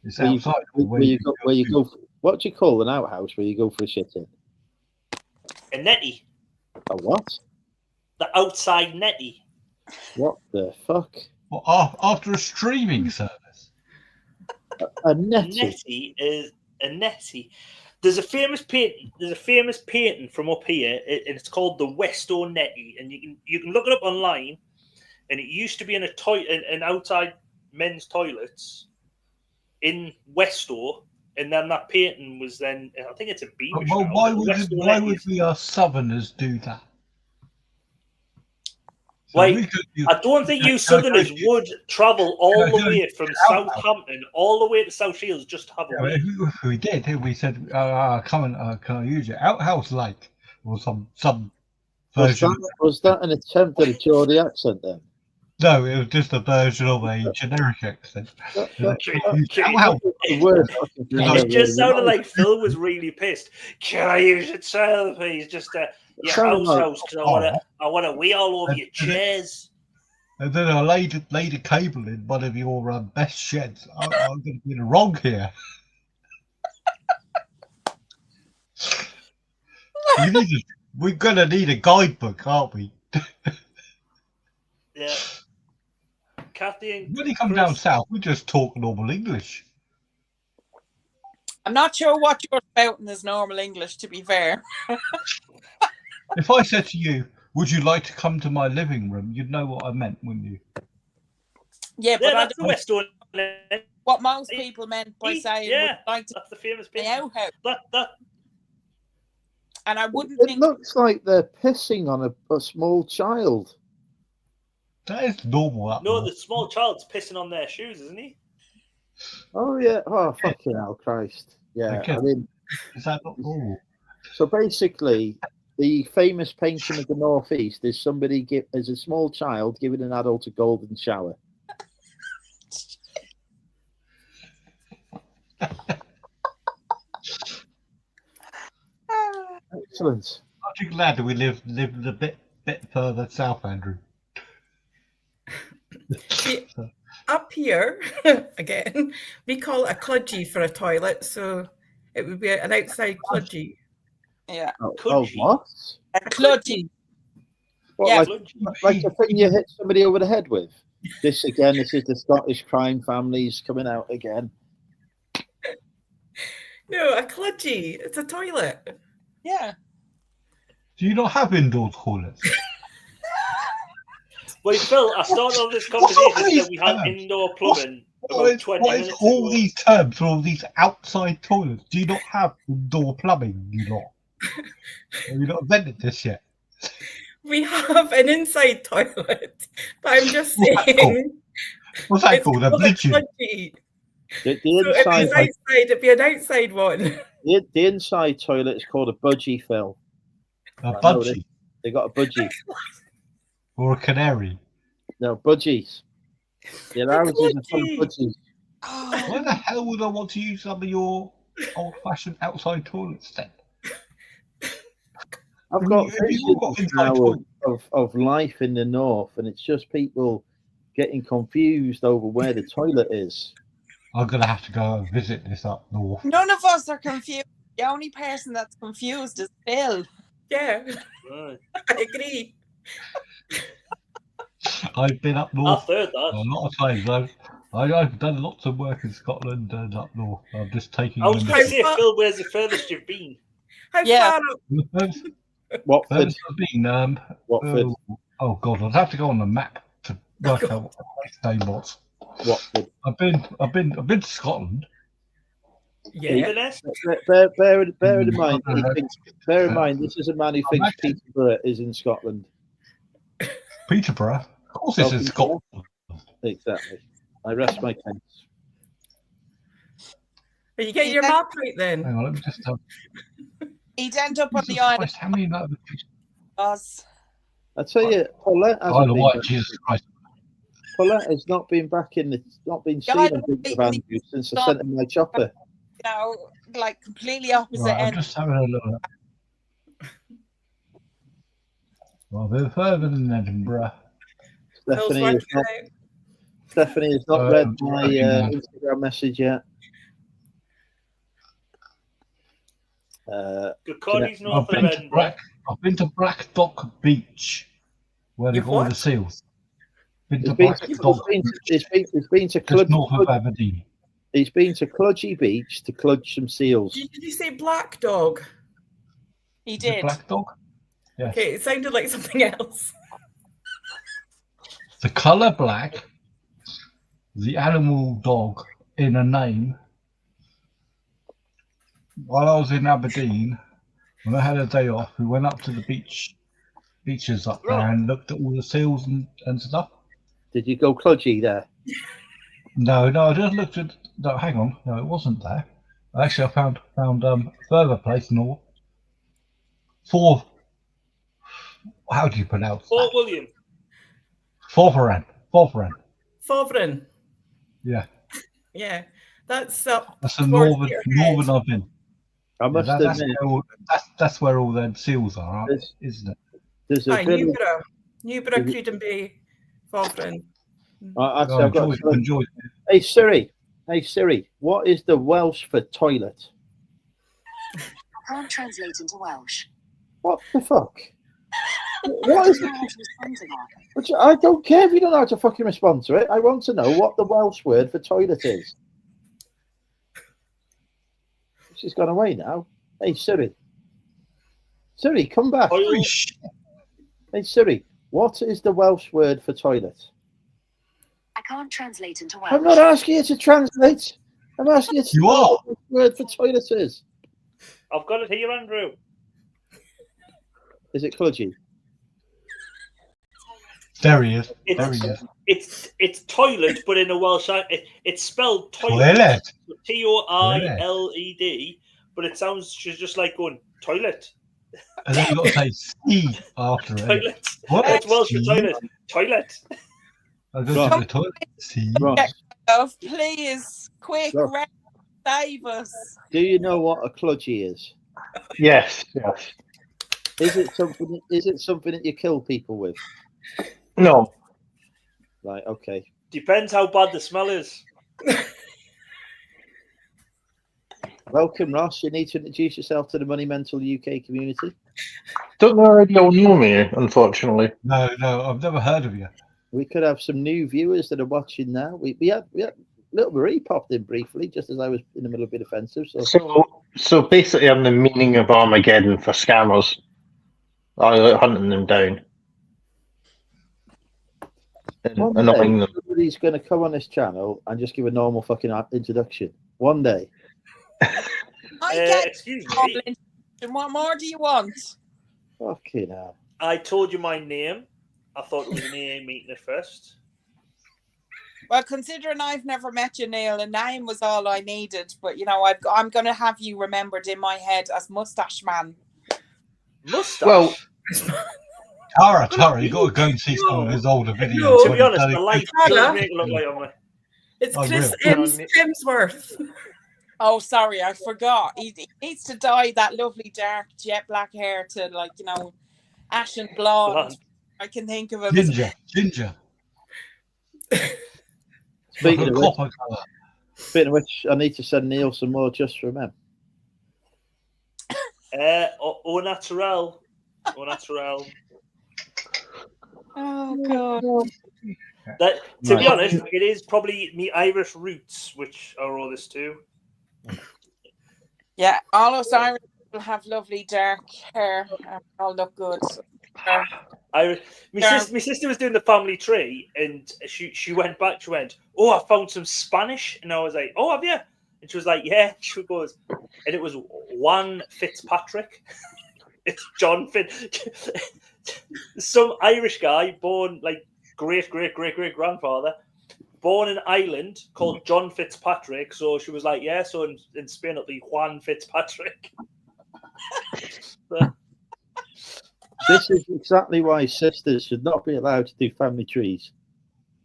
It's outside. Where you go. What do you call an outhouse where you go for a shit in? A netty. A what? The outside netty. What the fuck? Well, after a streaming service. A netty. Netty is a netty. There's a famous painting. There's a famous painting from up here, and it's called the Westo Netty, and you can look it up online. And it used to be in an outside men's toilets in Westo, and then that painting was then. I think it's a Beamish. Well, why would we Southerners do that? So I don't think you Southerners would travel all the way from Southampton all the way to South Shields just to have a wee. If we did, we said, "Come and can I use your outhouse like?" or some version. Was that an attempt at a Geordie accent then? No, it was just a version of a generic accent. It just sounded like Phil was really pissed. Can I use it, sir? Please, just your house, because I want to wee all over your chairs. And then I laid a cable in one of your best sheds. I'm going to be in the wrong here. We're going to need a guidebook, aren't we? Yeah. Kathy and when you come down south, we just talk normal English. I'm not sure what you're spouting as normal English, to be fair. If I said to you, "Would you like to come to my living room?" you'd know what I meant, wouldn't you? Yeah, but that's the West End. What most people meant by saying, "Would like to that's the famous the outhouse." That. And I wouldn't think. It looks like they're pissing on a small child. That is normal. No, the small child's pissing on their shoes, isn't he? Oh yeah. Oh fucking hell, Christ. Yeah. Okay. I mean, is that not normal? So basically, the famous painting of the Northeast is somebody as a small child giving an adult a golden shower. Excellent. Aren't you glad that we live a bit further south, Andrew? See, up here, again, we call it a kludgy for a toilet, so it would be an outside kludgy. Yeah. Oh what? A kludgy. What, Yeah. like the thing you hit somebody over the head with? This is the Scottish crime families coming out again. No, a kludgy. It's a toilet. Yeah. Do you not have indoor toilets? Wait, Phil, I started on this conversation that we had indoor plumbing about 20 what is minutes all ago. these terms for all these outside toilets? Do you not have indoor plumbing, you lot? Have you not invented this yet? We have an inside toilet, but I'm just saying. What's that called? A bludgeon? The So inside, it'd be an outside one. the inside toilet is called a budgie, Phil. A budgie? They got a budgie. Or a canary? No, budgies. The houses are full of budgies. Why the hell would I want to use some of your old-fashioned outside toilets then? I've got visions now of life in the north, and it's just people getting confused over where the toilet is. I'm going to have to go and visit this up north. None of us are confused. The only person that's confused is Phil. Yeah, Right. I agree. I've been up north I've heard that. a lot of times, though. I've done lots of work in Scotland and up north. I'm just taking. I was going to say, far- Phil, where's the furthest you've been? How Yeah. far up? The Watford. furthest I've been. Watford. Oh God, I'd have to go on the map to work out what the place name was. Watford. I've been to Scotland. Yeah. Inverness? Bear in mind. No, no. Bear in mind. This is a man who thinks actually- Peterborough is in Scotland. Peterborough. Of course, this is Scotland. Exactly. I rest my case. Are you getting your map right then? Hang on, let me just. He'd end up on the Jesus island Christ, how many notifications? of Oz. I tell you, Paulette hasn't Isle of been Wight, back. Jesus Christ. Paulette has not been back in the. Not been seen Yeah, on Big of Andrews since I sent him my chopper. You know, like completely opposite Right, I'm end. just having a look. Well, a bit further than Edinburgh. Stephanie has not read my right, Instagram message yet. Kirkcaldy's north of Edinburgh. I've been to Black Dock Beach, where they've got all the seals. Been to Black Dock. He's been to Just north of Aberdeen. He's been to Cludgy Beach to cludge some seals. Did you say black dog? He did. Black Dog? Yes. Okay, it sounded like something else. The colour black, the animal dog in a name. While I was in Aberdeen, when I had a day off, we went up to the beaches up there and looked at all the seals and stuff. Did you go cludgy there? No, I just looked at. No, hang on, no, it wasn't there. Actually, I found further place north. How do you pronounce Fort that? William. Forveran. Fovren. Yeah. Yeah, that's up. That's the towards northern your head. I've been. I must admit, that's where all the seals are, isn't it? There's a village. Newborough, Cruden Bay, Fovren. Actually, I've got enjoy. Hey Siri, what is the Welsh for toilet? I can't translate into Welsh. What the fuck? What is it? I don't care if you don't know how to fucking respond to it. I want to know what the Welsh word for toilet is. She's gone away now. Hey Siri, come back. Hey Siri, what is the Welsh word for toilet? I can't translate into Welsh. I'm not asking you to translate. I'm asking you to know what the word for toilet is. I've got it here, Andrew. Is it cludgy? There he is. It's toilet, but in a Welsh. It's spelled toilet. Toilet. Toiled, but it sounds just like going toilet. And then you got to say "C" after it. Toilet. What? What's Welsh for toilet? Toilet. I go to the toilet. C. Please, quick, save us. Do you know what a cludgy is? Yes. Is it something that you kill people with? No. Right. Okay. Depends how bad the smell is. Welcome, Ross. You need to introduce yourself to the Money Mental UK community. Don't they already all know me, unfortunately? No, I've never heard of you. We could have some new viewers that are watching now. We had little Marie popped in briefly, just as I was in the middle of being offensive. So basically, I'm the meaning of Armageddon for scammers. I like hunting them down and annoying them. Somebody's going to come on this channel and just give a normal fucking introduction. One day. Excuse me. What more do you want? Fucking hell. I told you my name. I thought it was Neil meeting it first. Well, considering I've never met you, Neil, a name was all I needed. But, you know, I'm going to have you remembered in my head as Mustache Man. Mustache? Well, Tara, you got to go and see some of his older videos. To be honest, the light doesn't make it look like on me. It's Chris Hemsworth. Oh, sorry, I forgot. He needs to dye that lovely dark jet black hair to, like, you know, ashen blonde. I can think of him. Ginger. Speaking of which, I need to send Neil some more just from him. Au naturel. Oh God. That, to be honest, it is probably me Irish roots which are all this too. Yeah, all us Irish people have lovely dark hair. All look good. My sister was doing the family tree, and she went back. She went, "Oh, I found some Spanish," and I was like, "Oh, have you?" And she was like, "Yeah." She goes, and it was Juan Fitzpatrick. It's John Fitz, some Irish guy born like great grandfather, born in Ireland called John Fitzpatrick. So she was like, "Yeah." So in Spain it'll be Juan Fitzpatrick. This is exactly why sisters should not be allowed to do family trees.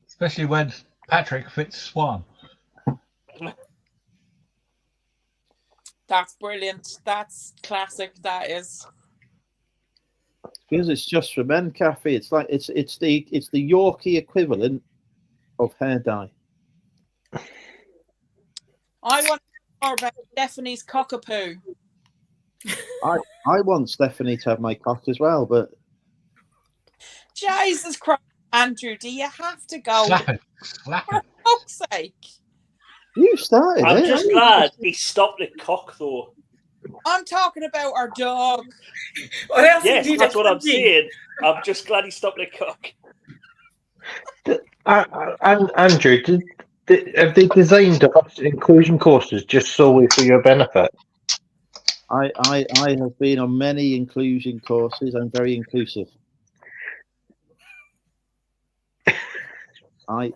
Especially when Patrick fits Swan. That's brilliant. That's classic. That is. Because it's just for men, Kathy. It's like it's the Yorkie equivalent of hair dye. I want to know more about Stephanie's cockapoo. I want Stephanie to have my cock as well, but Jesus Christ, Andrew, do you have to go? Slap it. For fuck's sake. You started I'm it. just glad he stopped the cock though. I'm talking about our dog. Yes, that's what I'm saying. I'm just glad he stopped the cock. Andrew, have they designed inclusion courses just solely for your benefit? I have been on many inclusion courses. I'm very inclusive. I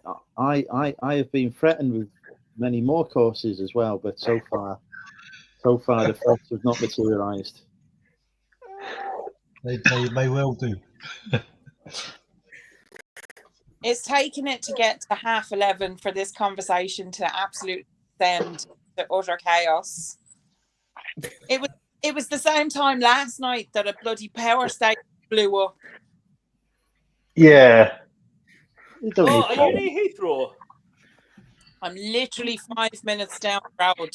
have been threatened with many more courses as well, but so far the threats have not materialised. They may well do. It's taken it to get to 11:30 for this conversation to absolutely send to utter chaos. It was the same time last night that a bloody power station blew up. Yeah. Oh, are you near Heathrow? I'm literally 5 minutes down the road.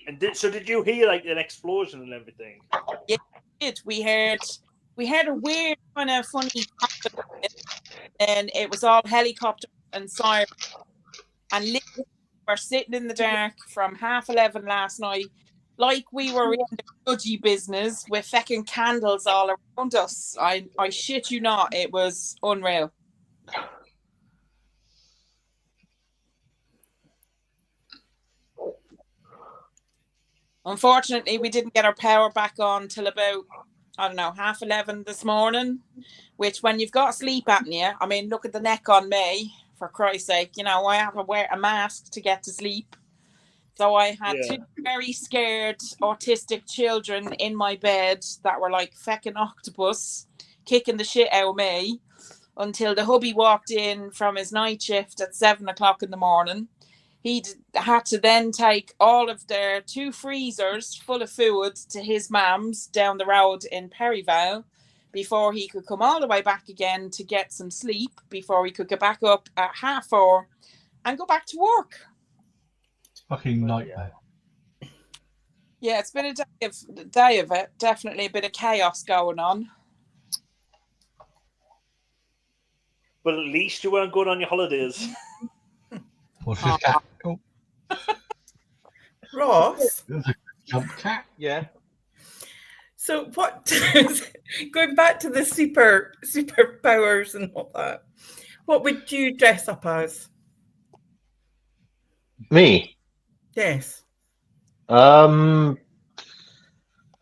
And did you hear like an explosion and everything? Yeah, we heard a weird kind of funny, and it was all helicopter and sirens. And literally, we're sitting in the dark from 11:30 last night, like we were in the budgie business with fecking candles all around us. I shit you not, it was unreal. Unfortunately, we didn't get our power back on till about, 11:30 this morning, which when you've got sleep apnea, I mean, look at the neck on me, for Christ's sake, I have to wear a mask to get to sleep. So I had two very scared autistic children in my bed that were like fecking octopus, kicking the shit out of me until the hubby walked in from his night shift at 7:00 in the morning. He had to then take all of their 2 freezers full of food to his mum's down the road in Perryvale before he could come all the way back again to get some sleep before he could get back up at 4:30 and go back to work. Fucking nightmare. Yeah, it's been a day of it. Definitely a bit of chaos going on. But at least you weren't going on your holidays. Ross? Jump cat? Yeah. So what, going back to the superpowers and all that, what would you dress up as? Me? Yes.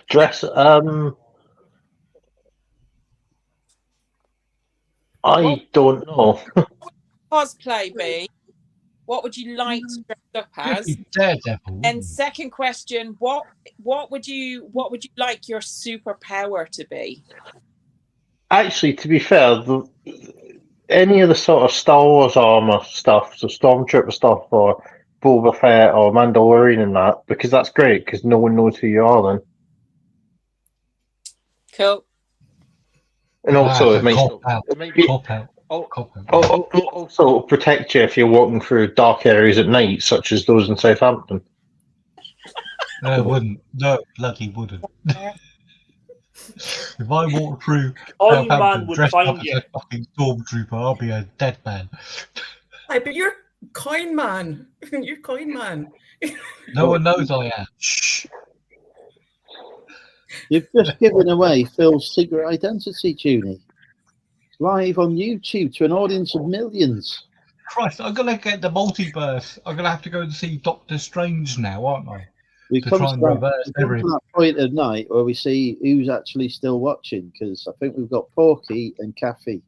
Dress. I don't know. Cosplay be? What would you like to dress up as? Daredevil. And second question, what would you like your superpower to be? Actually, to be fair, any of the sort of Star Wars armor stuff, so Stormtrooper stuff, or Boba Fett, or Mandalorian, and that, because that's great, because no one knows who you are then. Cool. And also, it might be. Also, protect you if you're walking through dark areas at night, such as those in Southampton. No, it wouldn't. No, bloody wouldn't. If I walk through Coin Man Southampton would dressed up find as you. a fucking stormtrooper, I'll be a dead man. Aye, but you're Coin Man. You're Coin Man. No one knows I am. Shh. You've just given away Phil's secret identity, Junie. Live on YouTube to an audience of millions. Christ, I'm gonna get the multiverse. I'm gonna have to go and see Doctor Strange now, aren't I? We To come try to and that, reverse we come to everything. that point of night where we see who's actually still watching, because I think we've got Porky and Kathy.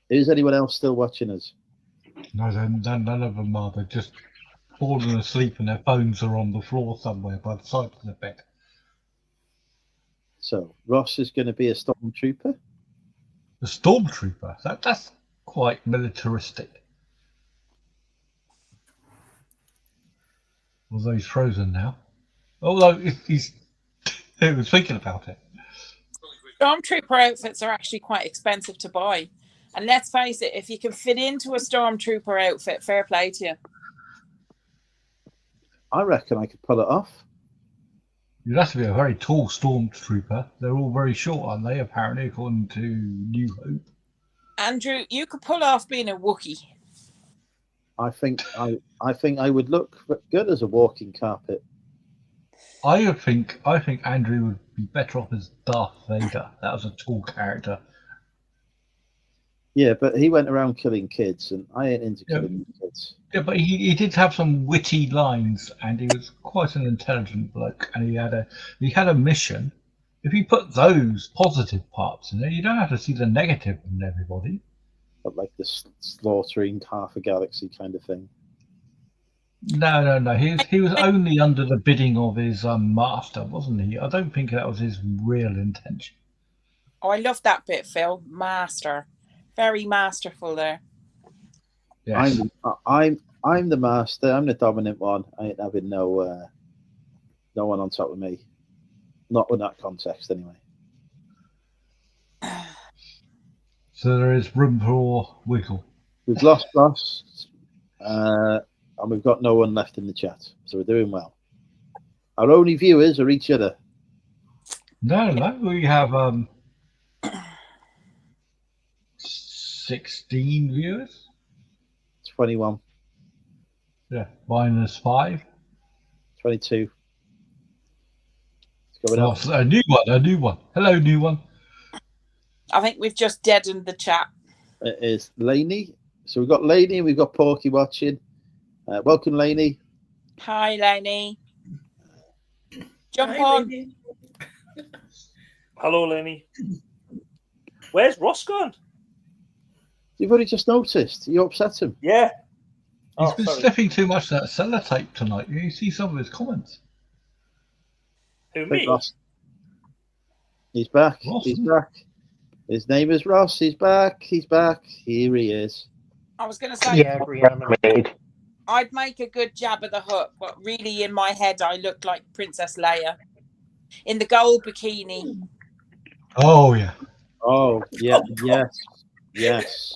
Is anyone else still watching us? No, none of them are. They're just fallen asleep and their phones are on the floor somewhere by the side of the bed. So Ross is going to be a stormtrooper. The stormtrooper? That's quite militaristic. Although he's frozen now. Although he was thinking about it. Stormtrooper outfits are actually quite expensive to buy. And let's face it, if you can fit into a stormtrooper outfit, fair play to you. I reckon I could pull it off. You'd have to be a very tall stormtrooper. They're all very short, aren't they, apparently, according to New Hope. Andrew, you could pull off being a Wookiee. I think I would look good as a walking carpet. I think Andrew would be better off as Darth Vader. That was a tall character. Yeah, but he went around killing kids, and I ain't into killing kids. Yeah, but he did have some witty lines, and he was quite an intelligent bloke, and he had a mission. If you put those positive parts in there, you don't have to see the negative in everybody. But like the slaughtering half a galaxy kind of thing. No. He was only under the bidding of his master, wasn't he? I don't think that was his real intention. Oh, I love that bit, Phil. Master. Very masterful there. Yes. I'm the master. I'm the dominant one. I ain't having no one on top of me. Not in that context, anyway. So there is room for wiggle. We've lost Ross, and we've got no one left in the chat, so we're doing well. Our only viewers are each other. No, we have 16 viewers. 21. Yeah, -5. 22. It's going up. A new one. Hello, new one. I think we've just deadened the chat. It is Lainey. So we've got Lainey and we've got Porky watching. Welcome, Lainey. Hi, Lainey. Jump Hi, on. Lainey. Hello, Lenny. Where's Ross gone? You've already just noticed. You upset him. Yeah. He's been sniffing too much of that sellotape tonight. You see some of his comments. Who, me? Ross. He's back. Ross, He's back. His name is Ross. He's back. He's back. Here he is. I was going to say, Yeah, reanimated. I'd make a good jab of the hook, but really in my head, I look like Princess Leia in the gold bikini. Oh, yeah. Oh, yeah. Yes.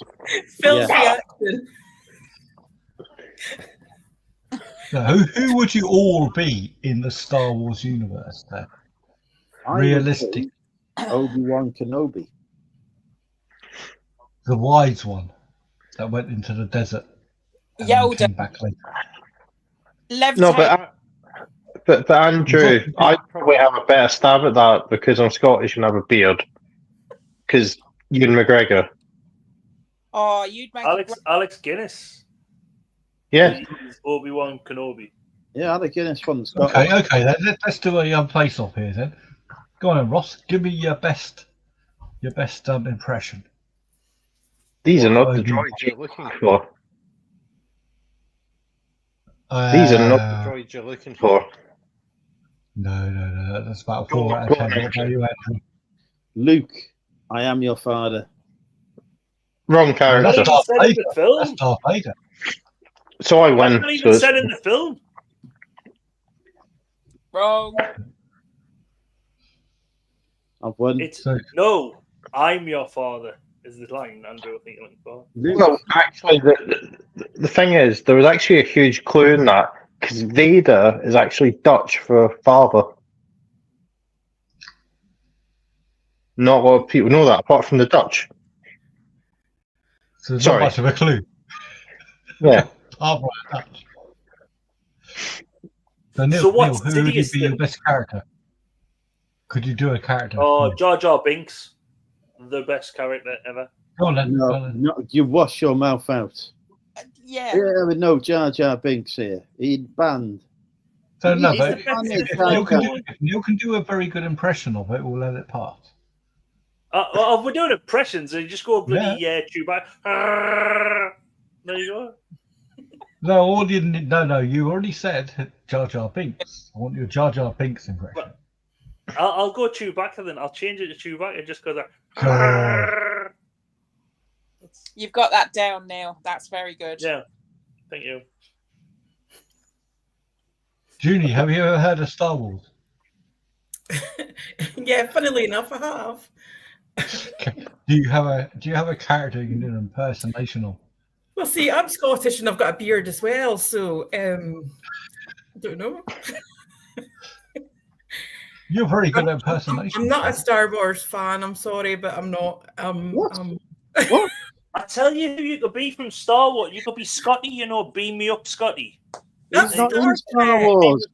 Phil's Yeah. reaction. Now, who would you all be in the Star Wars universe then? Realistic. Obi-Wan Kenobi. The wise one that went into the desert. And then Yoda. came back later. Levitate. No, but Andrew, I'd probably have a better stab at that because I'm Scottish and have a beard. Because Ewan McGregor. Oh, you'd make Alex Guinness. Yeah. Obi-Wan Kenobi. Yeah, Alec Guinness from Okay, Scotland. then let's do a place off here then. Go on, then, Ross. Give me your best impression. These are not the droids you're looking for. These are not the droids you're looking for. No. That's about 4 out of 10. What about you, Andrew? Luke, I am your father. Wrong character. That's not said in the film. That's Darth Vader. So I win. That's not even said in the film. Wrong. I've won. No, I'm your father is the line, Andrew, I think you're looking for. Well, actually, the thing is, there was actually a huge clue in that because Vader is actually Dutch for father. Not a lot of people know that, apart from the Dutch. So there's Sorry. not much of a clue. Yeah. Apart from the Dutch. So Neil, So what Neil, who city would is be your the- best character? Could you do a character? Oh, Jar Jar Binks, the best character ever. Go on then. go on No, then. no, you wash your mouth out. Yeah. Yeah, with no Jar Jar Binks here. He banned. So no, He's but the best if character. Neil can do a very good impression of it, we'll let it pass. Well, if we're doing impressions, and you just go bloody Chewbacca. There you go. No, all you no, you already said Jar Jar Binks. I want your Jar Jar Binks impression. I'll go Chewbacca then. I'll change it to Chewbacca just because. You've got that down, Neil. That's very good. Yeah, thank you. Junie, have you ever heard of Star Wars? Yeah, funnily enough, I have. Do you have a character you can do an impersonation of? Well, see, I'm Scottish and I've got a beard as well, so I don't know. You're very good at impersonation. I'm not a Star Wars fan. I'm sorry, but I'm not. What? What? I tell you who you could be from Star Wars. You could be Scotty, you know, beam me up, Scotty. He's not in Star Wars.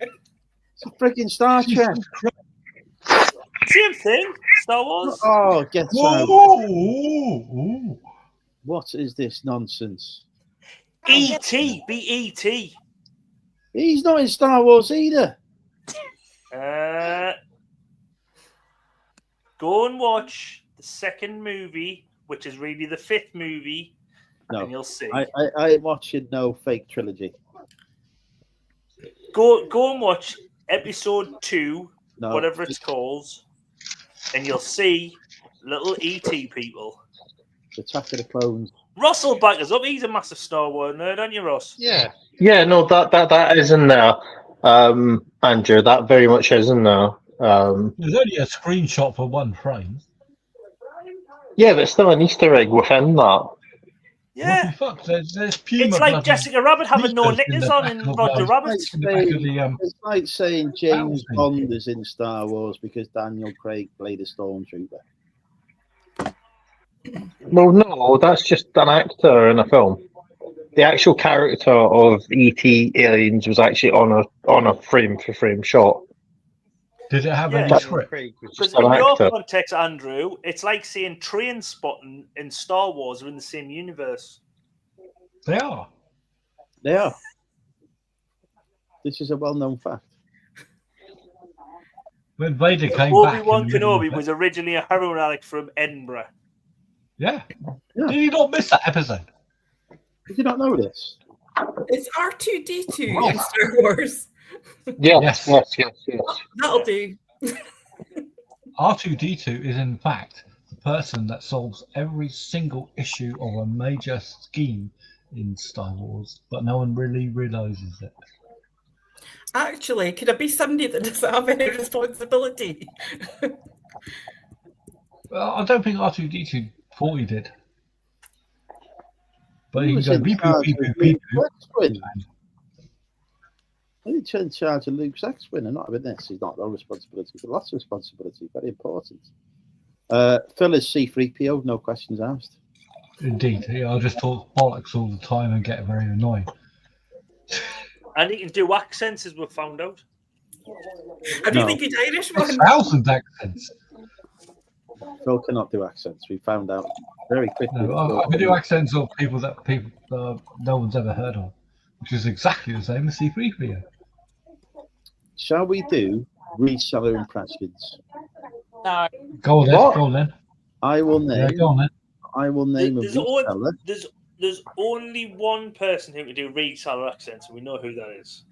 It's a freaking Star Trek. Same thing, Star Wars. Oh, get out. What is this nonsense? E.T. Be E.T. He's not in Star Wars either. Go and watch the second movie, which is really the fifth movie, and you'll see. I'm watching no fake trilogy. Go and watch episode 2, No. whatever it's called, and you'll see little E.T. people. The Attack of the Clones. Ross will back us up. He's a massive Star Wars nerd, aren't you, Ross? Yeah. Yeah, no, that is in there, Andrew. That very much is in there. There's only a screenshot for one frame. Yeah, but still an Easter egg within that. Yeah. What the fuck? There's Puma It's like bloody Jessica Rabbit having no sneakers in knickers the on back in of, Roger Rabbit. It's like saying James Bond is in Star Wars because Daniel Craig played a stormtrooper. Well, no, that's just an actor in a film. The actual character of E.T. Aliens was actually on a frame for frame shot. Did it have Yeah. any script? Because in your context, Andrew, it's like saying Train Spotting and Star Wars are in the same universe. They are. They are. This is a well-known fact. When Vader came back. Obi-Wan Kenobi was originally a heroin addict from Edinburgh. Yeah. Did you not miss that episode? Did you not know this? It's R2D2 in Star Wars. Yes. That'll do. R2D2 is in fact the person that solves every single issue of a major scheme in Star Wars, but no one really realizes it. Actually, could it be somebody that doesn't have any responsibility? Well, I don't think R2D2 thought he did. But He he was can go in beep, charge beep, of beep, beep, Luke's beep. X-Wing. He's in charge of Luke's X-Wing and not having this. He's not no responsibility. He's got lots of responsibility. Very important. Phil is C-3PO, no questions asked. Indeed. Yeah, I just talk bollocks all the time and get very annoying. And he can do accents, as we've found out. A really good Irish one. 1,000 accents. Phil cannot do accents. We found out very quickly. No, I can do accents of people that no one's ever heard of, which is exactly the same as C3PO. Shall we do reseller impressions? No. Go on then. What? Go on then. I will name. Yeah, go on then. I will name a reseller. There's only one person who can do reseller accents, and we know who that is.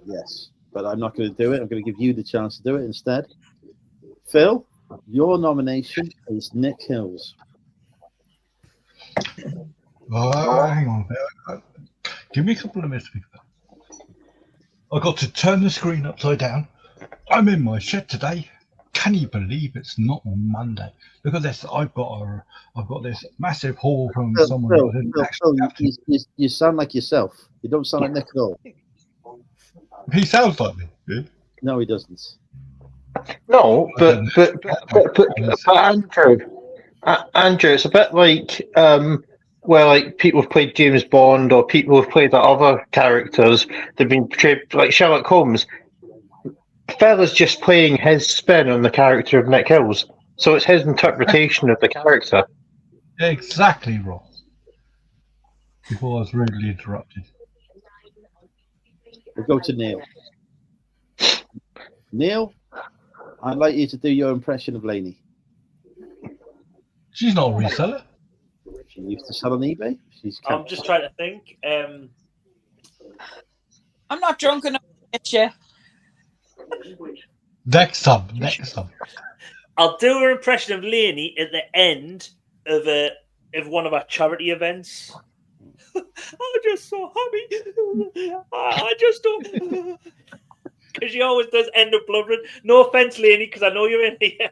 Yes, but I'm not going to do it. I'm going to give you the chance to do it instead. Phil, your nomination is Nick Hills. Hang on. Give me a couple of minutes. I've got to turn the screen upside down. I'm in my shed today. Can you believe it's not Monday? Look at this. I've got this massive haul from someone. Phil, who didn't actually have to. you sound like yourself. You don't sound like Nick at all. He sounds like me. Yeah? No, he doesn't. No, but Andrew, it's a bit like where like people have played James Bond or people have played other characters. They've been portrayed like Sherlock Holmes. Fella's just playing his spin on the character of Nick Hills, so it's his interpretation of the character. Exactly, Ross. Before I was rudely interrupted. We'll go to Neil. Neil, I'd like you to do your impression of Lainey. She's not a reseller. She used to sell on eBay. I'm just trying to think. I'm not drunk enough to get you. Next time. I'll do her impression of Lainey at the end of one of our charity events. I'm just so happy. I just don't. Because she always does end up blubbering. No offense, Lainey, because I know you're in here.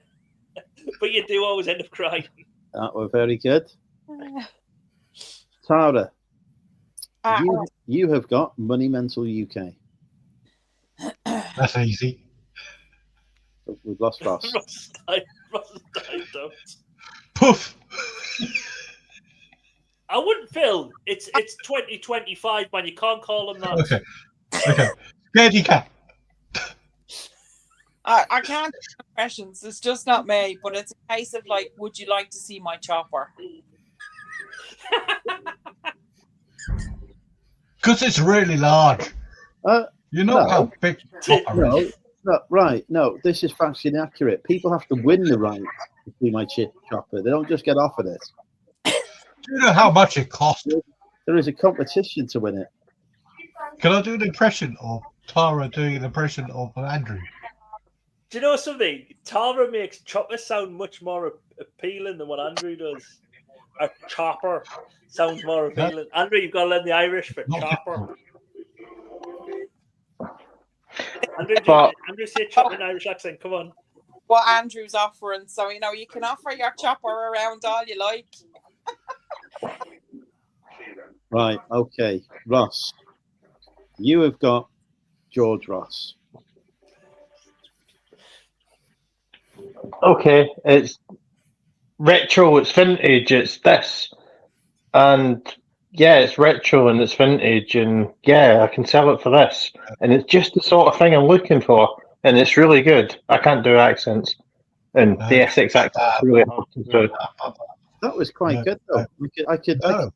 But you do always end up crying. That were very good. Tara, you have got Money Mental UK. That's easy. We've lost Ross. Ross died out. Poof. I wouldn't, Phil. It's 2025, man. You can't call them that. Okay. Scared you can. I can't do impressions. It's just not me. But it's a case of like, would you like to see my chopper? Because it's really large. You know how big the chopper is. No, this is factually inaccurate. People have to win the right to see my chopper. They don't just get offered it. Do you know how much it costs? There is a competition to win it. Can I do an impression of Tara doing an impression of Andrew? Do you know something? Tara makes chopper sound much more appealing than what Andrew does. A chopper sounds more appealing. Andrew, you've got to learn the Irish for chopper. Andrew, say chopper in Irish accent. Come on. What Andrew's offering. So, you can offer your chopper around all you like. Right, okay. Ross, you have got George Ross. Okay, it's retro, it's vintage, it's this. And yeah, it's retro and it's vintage, and yeah, I can sell it for this. And it's just the sort of thing I'm looking for, and it's really good. I can't do accents, and the Essex accent is really hard to do. That was quite good, though. I could tell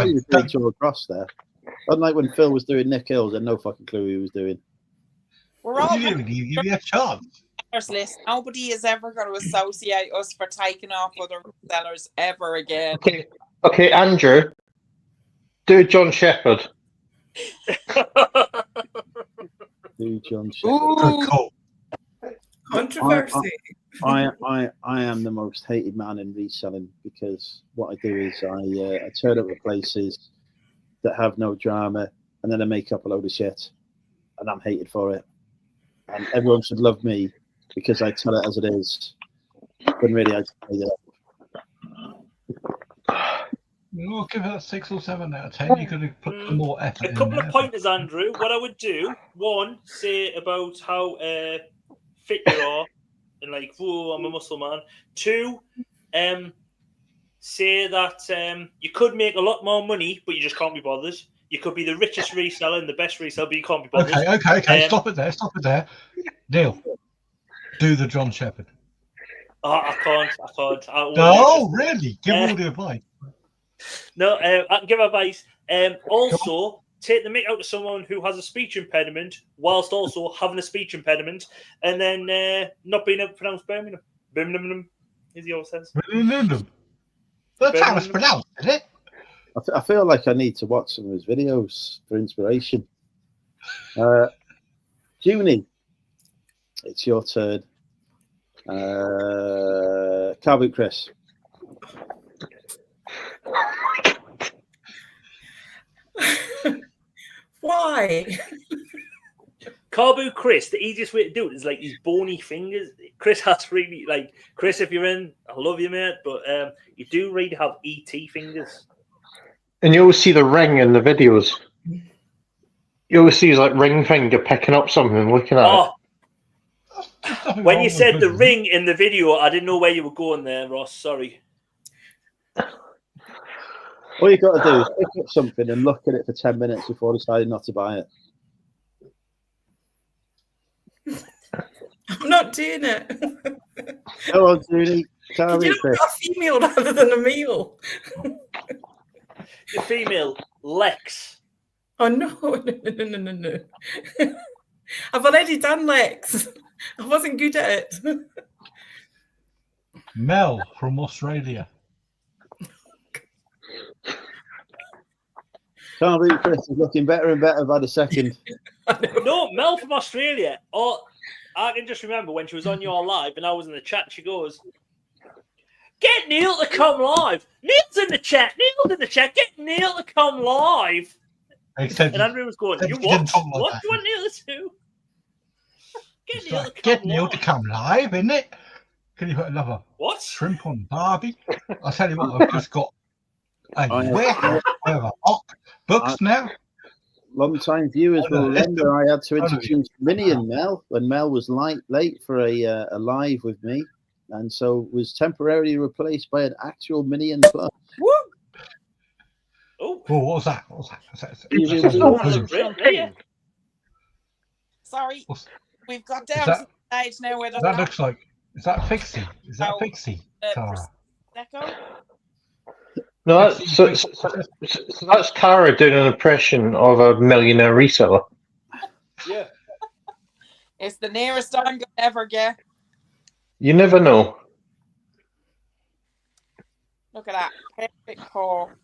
you were doing George Ross there. Unlike when Phil was doing Nick Hills, and no fucking clue who he was doing. We're all give me a chance. List. Nobody is ever going to associate us for taking off other sellers ever again. Okay, Andrew, do John Shepherd. Do John Shepherd. Cool. Controversy. I am the most hated man in reselling, because what I do is I turn up at places that have no drama, and then I make up a load of shit, and I'm hated for it. And everyone should love me because I tell it as it is, when really I made it up. We'll give it a 6 or 7 out of 10. You could have put some more effort. A couple of pointers, Andrew. What I would do: one, say about how fit you are, and like, whoa, I'm a muscle man. 2, say that you could make a lot more money, but you just can't be bothered. You could be the richest reseller and the best reseller, but you can't be bothered. Okay. Stop it there. Neil, do the John Shepherd. Oh, I can't. No, really? Give all the advice. No, I can give advice. Also, take the mick out of someone who has a speech impediment, whilst also having a speech impediment, and then not being able to pronounce Birmingham. Birmingham, as he always says. Birmingham. That's how it's pronounced, isn't it? I feel like I need to watch some of his videos for inspiration. Junie, it's your turn. Car boot Chris. Why? Car boot Chris, the easiest way to do it is like his bony fingers. Chris has really, like, Chris, if you're in, I love you, mate, but you do really have ET fingers. And you always see the ring in the videos. You always see his like ring finger picking up something and looking at it. When you said the ring in the video, I didn't know where you were going there, Ross. Sorry. All you've got to do is pick up something and look at it for 10 minutes before deciding not to buy it. I'm not doing it. Go on, Julie. Could you not got a female rather than a male? The female, Lex. Oh, no. I've already done Lex. I wasn't good at it. Mel from Australia. Can't believe Chris is looking better and better by the second. No, Mel from Australia. Oh, I can just remember when she was on your live and I was in the chat, she goes, "Get Neil to come live. Neil's in the chat. Neil's in the chat. Get Neil to come live." And Andrew was going, "You what? What do you want Neil to do?" Get Neil to come live, isn't it? Can you put another what? Shrimp on Barbie? I'll tell you what, I've just got a warehouse of books now. Long-time viewers will remember I had to introduce Minnie and Mel when Mel was late for a live with me, and so was temporarily replaced by an actual Minnie and Plus. Woo! Oh, what was that? What was that? Sorry, we've got down to the stage now where that looks like. Is that Fixie? Is that Fixie, Tara? No, so that's Tara doing an impression of a millionaire reseller. Yeah. It's the nearest I'm going to ever get. You never know. Look at that. Perfect pour.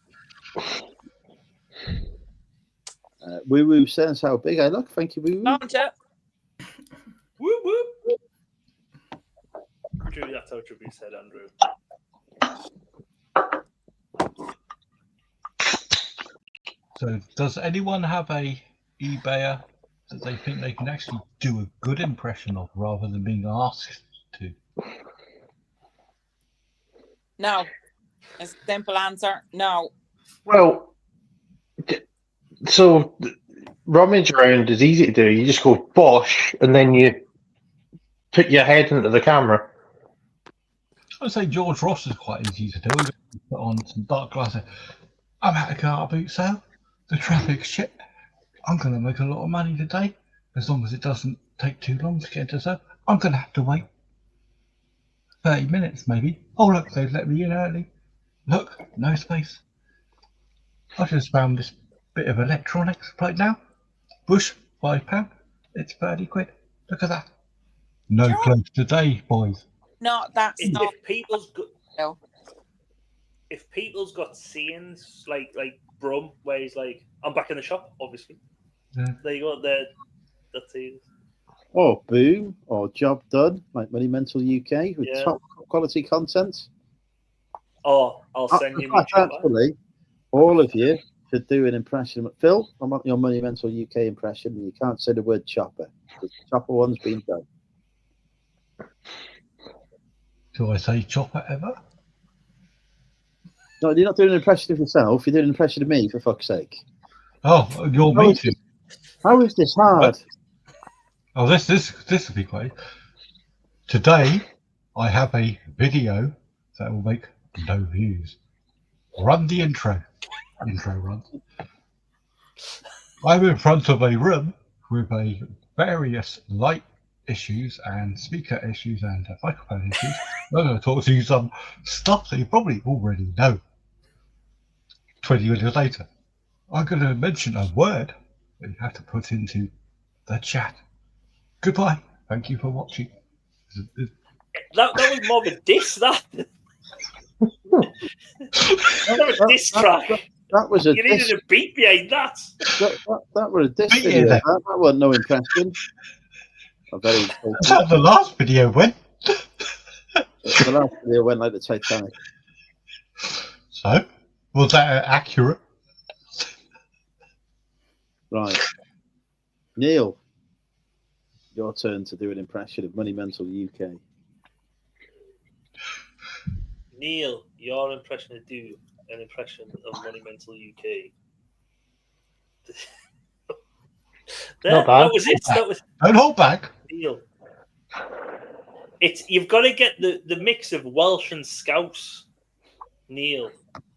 Woo Woo says how big I look. Thank you, Woo Woo. Woo woo. True, that's how Tribute said, Andrew. So, does anyone have a eBayer that they think they can actually do a good impression of rather than being asked to? No. It's a simple answer. No. Well, so rummage around is easy to do. You just go bosh, and then you put your head into the camera. I would say George Ross is quite easy to do. Put on some dark glasses. I'm at a car boot sale. The traffic's shit. I'm going to make a lot of money today. As long as it doesn't take too long to get into sale. I'm going to have to wait 30 minutes maybe. Oh look, they've let me in early. Look, no space. I just found this bit of electronics right now. Bush, £5. It's 30 quid. Look at that. No clothes today, boys. No, that's not. If people's got scenes like Brum, where he's like, "I'm back in the shop," obviously. Yeah. There you go. That's scenes. Or Boom, or Job Done, like Money Mental UK, with top quality content. Oh, I'll send you. Actually, all of you should do an impression. Phil, I want your Money Mental UK impression. You can't say the word chopper, because the chopper one's been done. Do I say chopper ever? No, you're not doing an impression of yourself. You're doing an impression of me, for fuck's sake. Oh, you're me too. How is this hard? Oh, this will be great. Today, I have a video that will make no views. Run the intro. Intro run. I'm in front of a room with a various light issues and speaker issues and microphone issues. I'm going to talk to you some stuff that you probably already know. 20 minutes later, I'm going to mention a word that you have to put into the chat. Goodbye. Thank you for watching. That was more of a diss. That was a diss track. That was a you needed a beat behind that. That was a diss video. That wasn't no impression. That's how the last video went. The last video went like the Titanic. So, was that accurate? Right. Neil, your turn to do an impression of Money Mental UK. Neil, your impression to do an impression of Money Mental UK. Not bad. That was it. That was. Don't hold back. Neil. You've got to get the mix of Welsh and Scouse. Neil,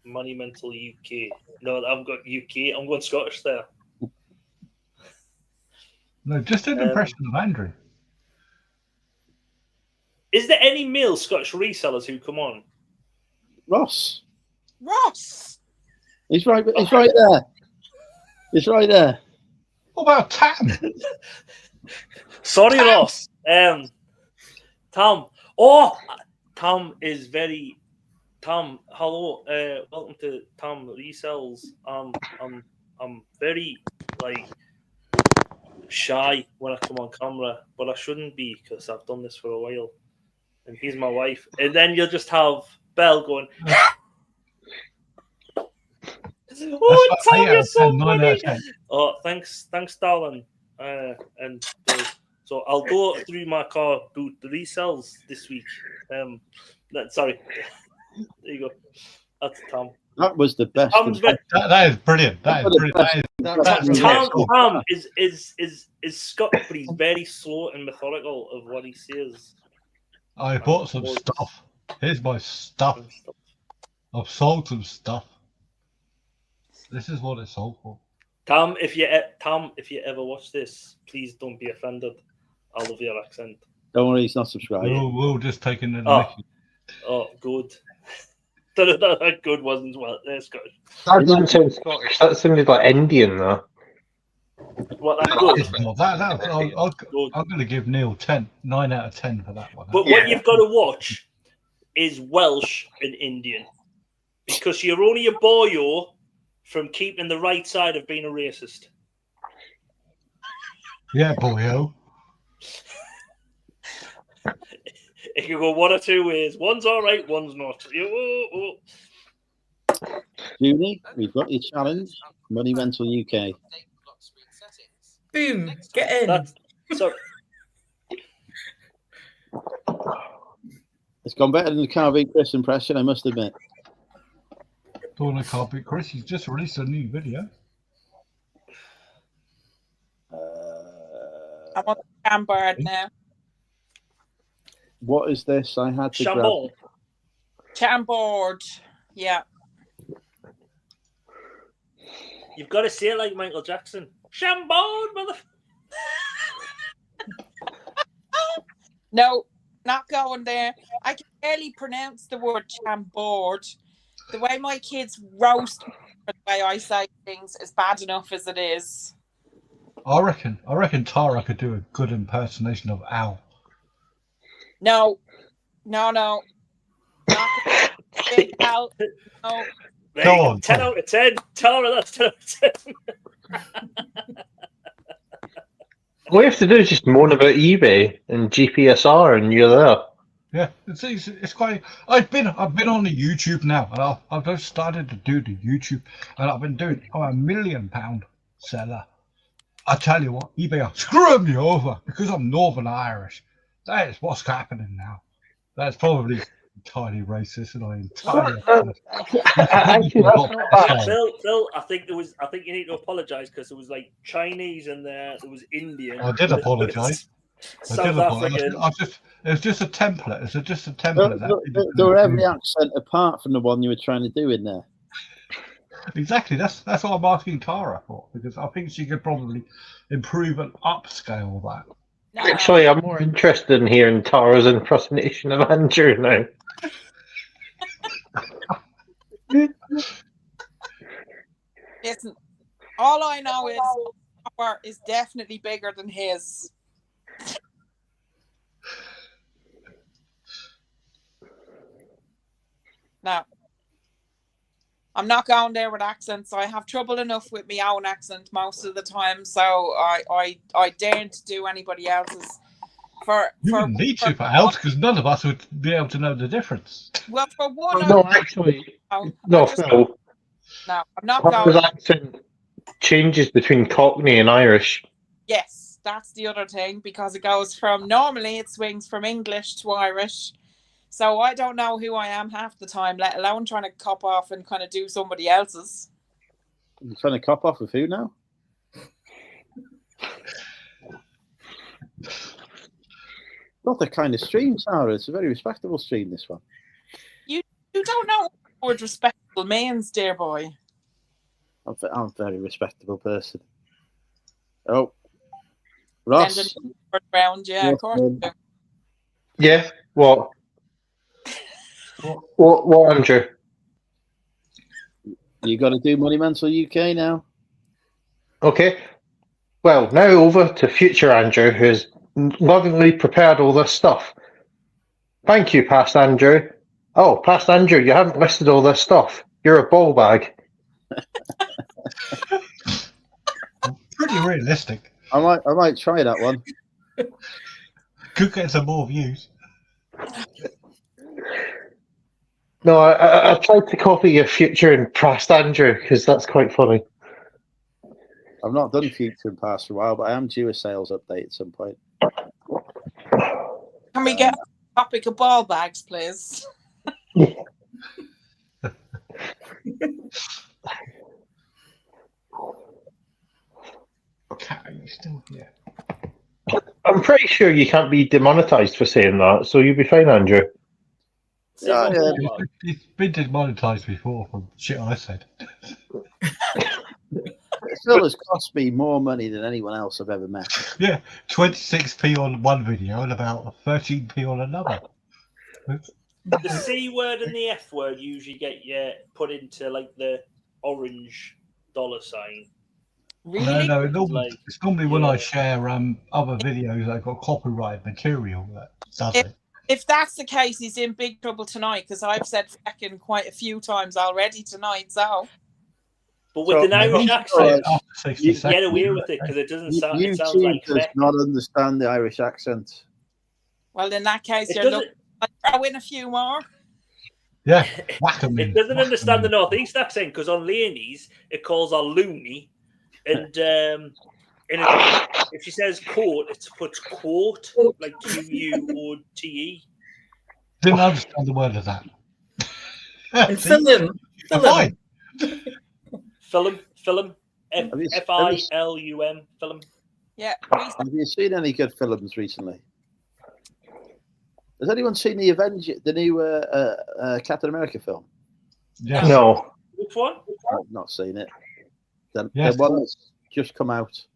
Monumental UK. No, I've got UK. I'm going Scottish there. No, just an impression of Andrew. Is there any male Scottish resellers who come on? Ross. Ross. He's right there. He's right there. What about Tam? Sorry, Tam. Ross. Tom. Oh, Tom is very. Tom, hello. Welcome to Tom Resells. I'm very shy when I come on camera, but I shouldn't be because I've done this for a while. And he's my wife. And then you'll just have Belle going. Oh, Tom, you're so funny. Oh, thanks, darling. So I'll go through my car boot the resells this week. Sorry. There you go. That's Tom. That was the best. That is brilliant. That is brilliant. Tom is Scottish, but he's very slow and methodical of what he says. I bought some stuff. Here's my stuff. I've sold some stuff. This is what it's sold for. Tom, if you ever watch this, please don't be offended. I love your accent. Don't worry, he's not subscribed. We'll just take it. Oh, good. That good wasn't well. That's Scottish. That didn't sound Scottish. That sounded like Indian, though. What? That's good. I'm going to give Neil 9 out of 10 for that one. But what you've got to watch is Welsh and Indian, because you're only a boyo from keeping the right side of being a racist. Yeah, boyo. It can go one or two ways. One's all right, one's not. Julie, we've got your challenge. Monumental UK. Boom, get in. It's gone better than the Carving Chris impression, I must admit. Don't can't beat Chris. He's just released a new video. I'm on the Chambord now. What is this? I had to Chambord. Chambord. Yeah. You've got to say it like Michael Jackson. Chambord, mother. No, not going there. I can barely pronounce the word Chambord. The way my kids roast me for the way I say things is bad enough as it is. I reckon Tara could do a good impersonation of Al. No. Not Big Al. No. Go on. 10 out of 10. Tara, that's 10 out of 10. All you have to do is just moan about eBay and GPSR, and you're there. Yeah, it's quite. I've been on the YouTube now, and I've just started to do the YouTube, and I've been doing. I'm a £1 million seller. I tell you what, eBay are screwing me over because I'm Northern Irish. That is what's happening now. That's probably entirely racist, and I entirely. Phil, I think you need to apologise because there was like Chinese in there. There was Indian. I did apologise. South African. It's just a template. It's just a template. There were every accent apart from the one you were trying to do in there. Exactly. That's what I'm asking Tara for, because I think she could probably improve and upscale that. Actually, I'm more interested in hearing Tara's impersonation of Andrew now. Listen, all I know is our is definitely bigger than his. Now, I'm not going there with accents. I have trouble enough with my own accent most of the time, so I daren't do anybody else's. You wouldn't need to for else, because none of us would be able to know the difference. Well, for one, no, actually, no, Phil. No, I'm not Tara's going. accent changes between Cockney and Irish. Yes, that's the other thing, because it goes from normally it swings from English to Irish. So I don't know who I am half the time, let alone trying to cop off and kind of do somebody else's. You're trying to cop off with who now? Not the kind of stream, Sarah. It's a very respectable stream, this one. You don't know what the word respectable means, dear boy. I'm a very respectable person. Oh, Ross. Round, yeah, of course. Yeah. What? What, Andrew? You got to do Money Mental UK now. Okay. Well, now over to future Andrew, who's lovingly prepared all this stuff. Thank you, past Andrew. Oh, past Andrew, you haven't listed all this stuff. You're a ball bag. Pretty realistic. I might try that one. Could get some more views. No, I tried to copy your future and past Andrew because that's quite funny. I've not done future and past for a while, but I am due a sales update at some point. Can we get a topic of ball bags, please? Okay, are you still here? I'm pretty sure you can't be demonetized for saying that, so you'll be fine, Andrew. Yeah. It's been demonetized before from shit I said. It still has cost me more money than anyone else I've ever met. Yeah, 26p on one video and about 13p on another. The C word and the F word usually get put into like the orange dollar sign. Really? No, it's normally when I share other videos that got copyright material that does it. If that's the case, he's in big trouble tonight because I've said feckin' quite a few times already tonight. So, but with an Irish accent, you seconds, get away with it because it doesn't sound. It sounds like does not understand the Irish accent. Well, in that case, you're looking. I'll throw in a few more. Yeah, whack 'em in. It doesn't understand the Northeast accent because on Laney's it calls her loony, and if she says quote, it puts quote like QUOTE. Didn't understand the word of that. And film. Film. FILUM. Film. Yeah. Have you seen any good films recently? Has anyone seen the new Captain America film? Yes. No. Which one? I've not seen it. The Yes. one that's just come out.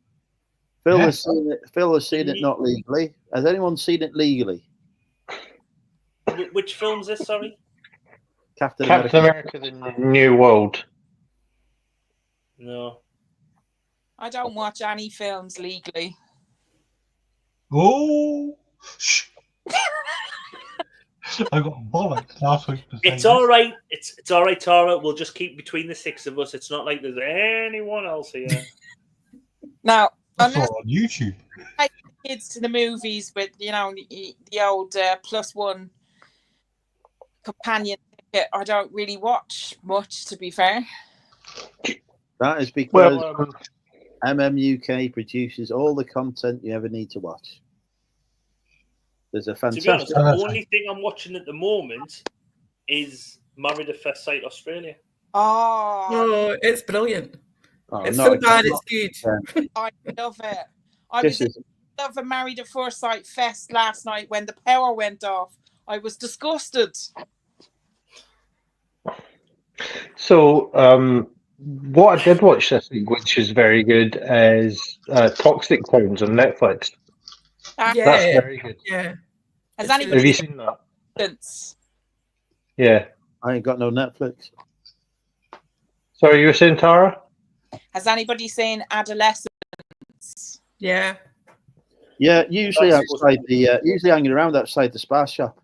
Phil has seen it. Phil has seen it not legally. Has anyone seen it legally? Which film's this? Sorry. Captain America: The New World. No. I don't watch any films legally. Oh, I got bollocks last week. It's all right. It's all right, Tara. We'll just keep between the six of us. It's not like there's anyone else here. Now, I saw it on YouTube. I take kids to the movies with the old +1 companion ticket. I don't really watch much, to be fair. That is because MMUK produces all the content you ever need to watch. There's a fantastic. To be honest, the only thing I'm watching at the moment is Married at First Sight Australia. Oh, it's brilliant. Oh, it's so bad, it's good. I love it. I was in love a Married at First Sight fest last night when the power went off. I was disgusted. So, what I did watch this week, which is very good, is Toxic Towns on Netflix. Yeah, that's very good. Yeah. Have you seen that? Yeah. I ain't got no Netflix. Sorry, you were saying, Tara? Has anybody seen Adolescence? Yeah. Yeah, usually usually hanging around outside the spa shop.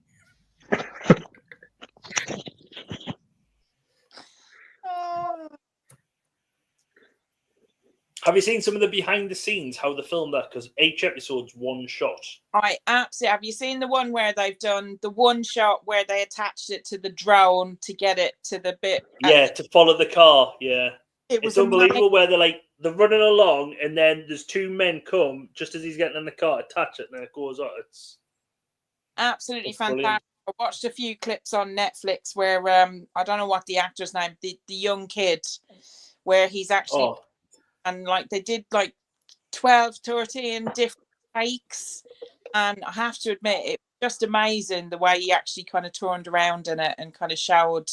Have you seen some of the behind the scenes, how they filmed that? Because each episode's one shot. I absolutely. Have you seen the one where they've done the one shot where they attached it to the drone to get it to the bit? Yeah, to follow the car. Yeah. It's unbelievable where they're running along and then there's two men come just as he's getting in the car, attach it, and then it goes on. It's absolutely fantastic. Brilliant. I watched a few clips on Netflix where I don't know what the actor's name, the young kid, where he's actually and like they did like 12, 13 different takes And I have to admit, it's just amazing the way he actually kind of turned around in it and kind of showed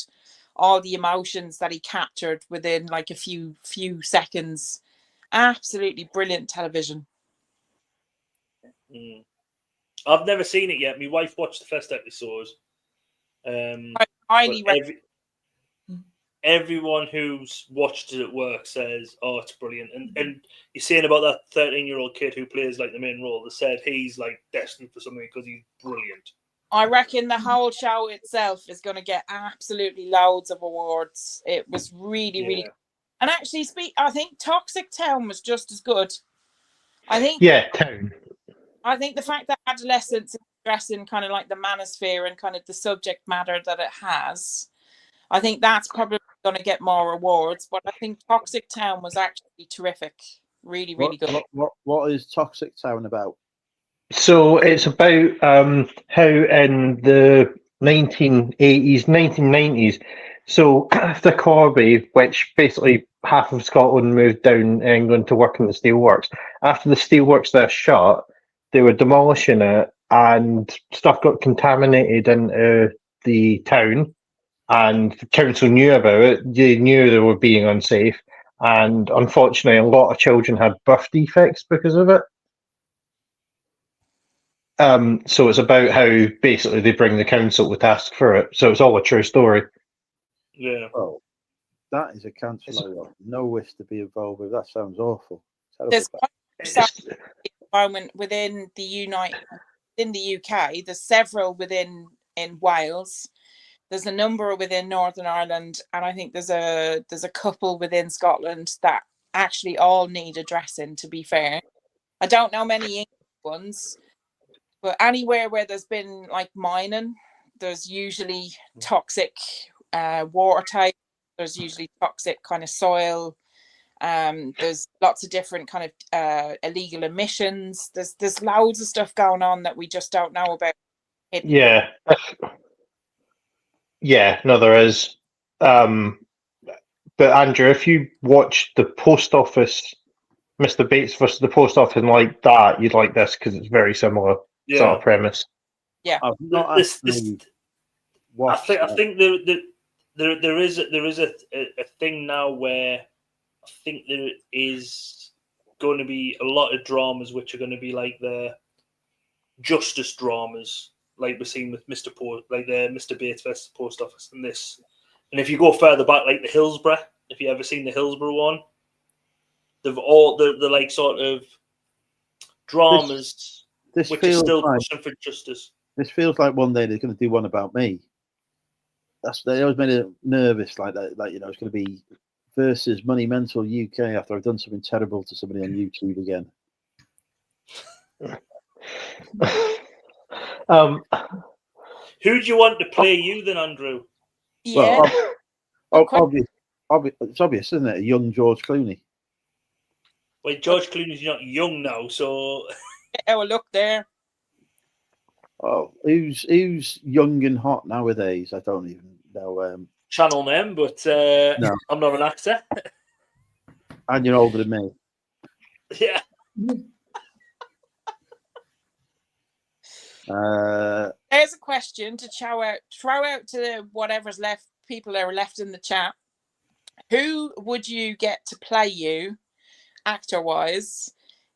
all the emotions that he captured within like a few seconds. Absolutely brilliant television. I've never seen it yet. My wife watched the first episode. I highly recommend. Everyone who's watched it at work says, "Oh, it's brilliant." And you're saying about that 13-year-old kid who plays like the main role. They said he's like destined for something because he's brilliant. I reckon the whole show itself is going to get absolutely loads of awards. It was really, really, and actually, I think Toxic Town was just as good. I think. Yeah, Town. I think the fact that adolescents is addressing kind of like the manosphere and kind of the subject matter that it has, I think that's probably going to get more awards. But I think Toxic Town was actually terrific. Really, really good. What is Toxic Town about? So it's about how in the 1980s, 1990s, so after Corby, which basically half of Scotland moved down England to work in the steelworks, after the steelworks there shut, they were demolishing it and stuff got contaminated into the town, and the council knew about it. They knew they were being unsafe, and unfortunately a lot of children had birth defects because of it. So it's about how basically they bring the council to task for it. So it's all a true story. Yeah. Oh, that is a council I have no wish to be involved with. That sounds awful. There's moment within the UK. There's several in Wales. There's a number within Northern Ireland, and I think there's a couple within Scotland that actually all need addressing. To be fair, I don't know many English ones. But anywhere where there's been like mining, there's usually toxic water type. There's usually toxic kind of soil. There's lots of different kind of illegal emissions. There's loads of stuff going on that we just don't know about. Yeah. Yeah, no, there is. But Andrew, if you watch the Post Office, Mr. Bates versus the Post Office and like that, you'd like this because it's very similar sort of premise. Yeah. I think there is a thing now where I think there is going to be a lot of dramas which are going to be like the justice dramas, like we're seeing with Mr. Bates versus the Post Office and this. And if you go further back, like the Hillsborough, if you ever seen the Hillsborough one, they're like sort of dramas this which is still like, pushing for justice. This feels like one day they're going to do one about me. They always made it nervous, like that. Like, you know, it's going to be versus Money Mental UK after I've done something terrible to somebody on YouTube again. Who do you want to play you then, Andrew? Yeah. Well, it's obvious, isn't it? A young George Clooney. Well, George Clooney's not young now, so. Oh, look there. Oh, who's young and hot nowadays? I don't even know. Channel name, but no. I'm not an actor. And you're older than me. Yeah. There's a question to throw out to whatever's left. People are left in the chat. Who would you get to play you, actor-wise,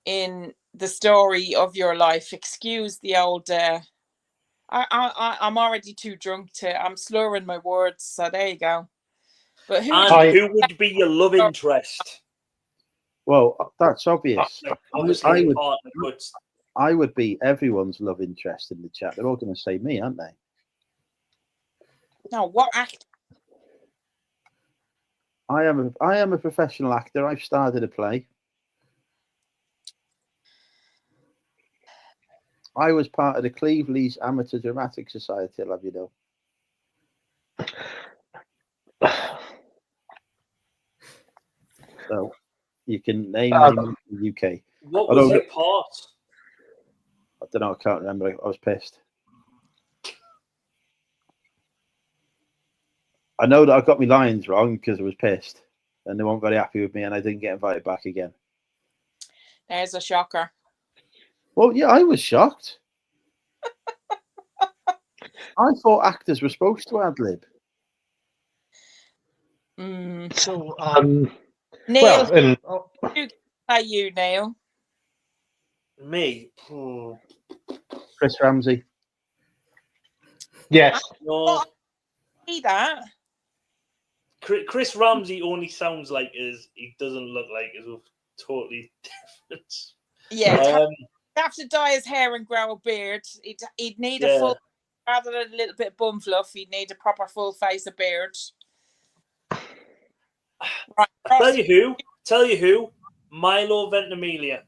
in the story of your life? Excuse the old. I'm already too drunk to. I'm slurring my words, so there you go. But who would be your love interest? Well, that's obvious. I would be everyone's love interest in the chat. They're all going to say me, aren't they? No, what actor? I am a professional actor. I've started a play. I was part of the Cleveland's Amateur Dramatic Society, I'll have you know. So you can name in the UK. What was your part? I don't know. I can't remember. I was pissed. I know that I got my lines wrong because I was pissed, and they weren't very happy with me, and I didn't get invited back again. There's a shocker. Well, yeah, I was shocked. I thought actors were supposed to ad lib. So, Neil, well, and who are you, Neil? Me? Chris Ramsey. yes, No. See that? Chris Ramsey only sounds like he doesn't look like is totally different. Yeah, he'd have to dye his hair and grow a beard. He'd need a full, rather than a little bit of bum fluff, he'd need a proper full face of beard. Right, Tell you who, Milo Ventimiglia.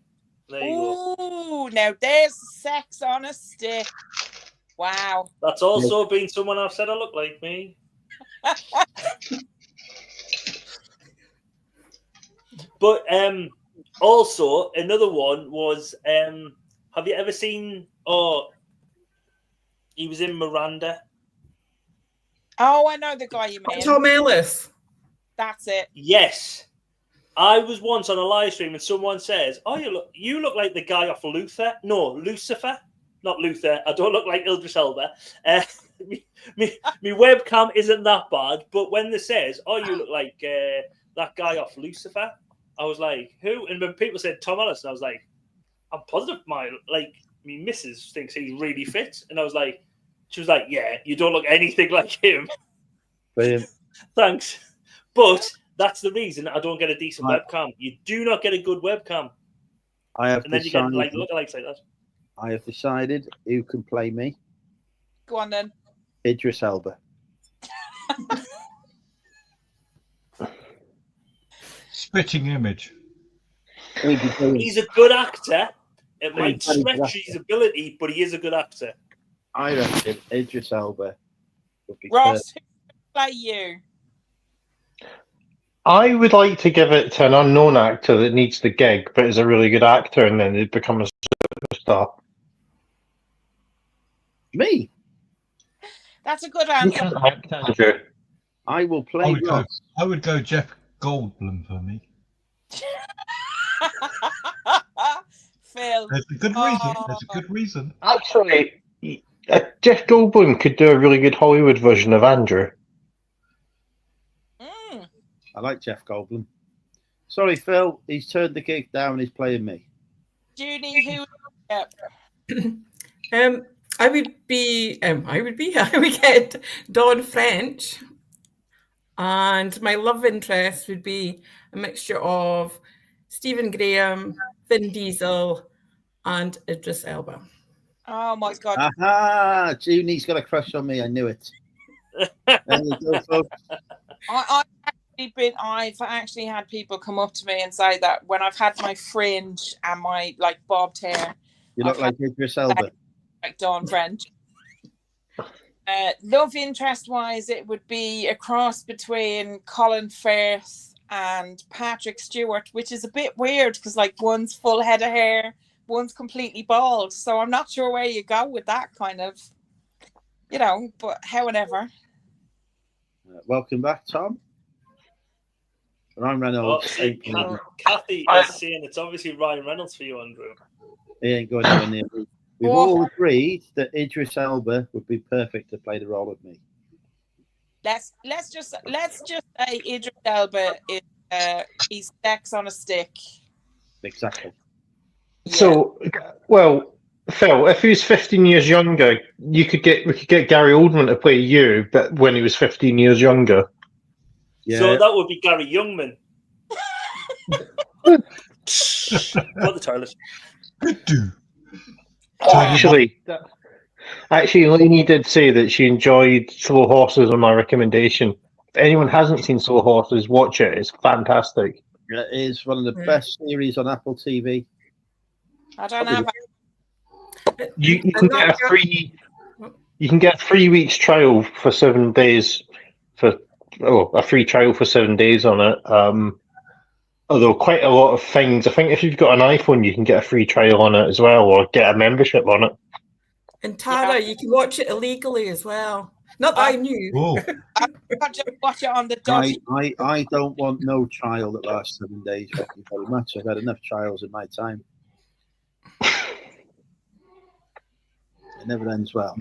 There you go. Ooh, now there's sex on a stick. Wow. That's also been someone I've said I look like me. But also another one was have you ever seen he was in Miranda? Oh, I know the guy you mean. Tom Ellis. That's it. Yes. I was once on a live stream and someone says, "Oh, you look like the guy off Luther." No, Lucifer. Not Luther. I don't look like Idris Elba. Me webcam isn't that bad, but when they says, "Oh, you look like that guy off Lucifer," I was like, "Who?" And when people said Tom Ellis, I was like, "I'm positive my missus thinks he's really fit," and I was like, she was like, "Yeah, you don't look anything like him." Brilliant. Thanks, but that's the reason I don't get a decent webcam. You do not get a good webcam. And then you get lookalikes like that. I have decided who can play me. Go on then. Idris Elba. Spitting image. He's a good actor. It might stretch his ability, but he is a good actor. I reckon Idris Elba would be Ross, who can play you? I would like to give it to an unknown actor that needs the gig, but is a really good actor, and then they'd become a superstar. Me? That's a good You answer. can't act, Andrew. I will play Ross. I would go Jeff Goldblum for me. Phil. There's a good reason. There's a good reason. Actually, Jeff Goldblum could do a really good Hollywood version of Andrew. I like Jeff Goldblum. Sorry, Phil. He's turned the gig down. He's playing me. Judy, who? I would get Dawn French, and my love interest would be a mixture of Stephen Graham, Vin Diesel, and Idris Elba. Oh my God! Aha! Junie's got a crush on me. I knew it. There you go, folks. I've actually had people come up to me and say that when I've had my fringe and my bobbed hair, you look like Idris Elba. Like Dawn French. Love interest wise, it would be a cross between Colin Firth and Patrick Stewart, which is a bit weird because one's full head of hair, one's completely bald. So I'm not sure where you go with that kind of, but however. Welcome back, Tom. Ryan Reynolds. Kathy is saying it's obviously Ryan Reynolds for you, Andrew. He ain't going anywhere near me. We've all agreed that Idris Elba would be perfect to play the role of me. Let's just say Idris Elba is he's sex on a stick. Exactly. Yeah. So, well, Phil, if he was 15 years younger, we could get Gary Oldman to play you, but when he was 15 years younger. Yeah. So that would be Gary Youngman. Got the toilet. Could do. Actually, Lainey did say that she enjoyed Slow Horses on my recommendation. If anyone hasn't seen Slow Horses, watch it. It's fantastic. It is one of the best series on Apple TV. I don't have. You can get a free. You can get a 3 weeks trial for 7 days. A free trial for 7 days on it. Although quite a lot of things. I think if you've got an iPhone, you can get a free trial on it as well, or get a membership on it. And Tara, you can watch it illegally as well. Not that I knew. I can't just watch it on the dodgy. I don't want no trial that lasts 7 days. Thank you very much. I've had enough trials in my time. It never ends well.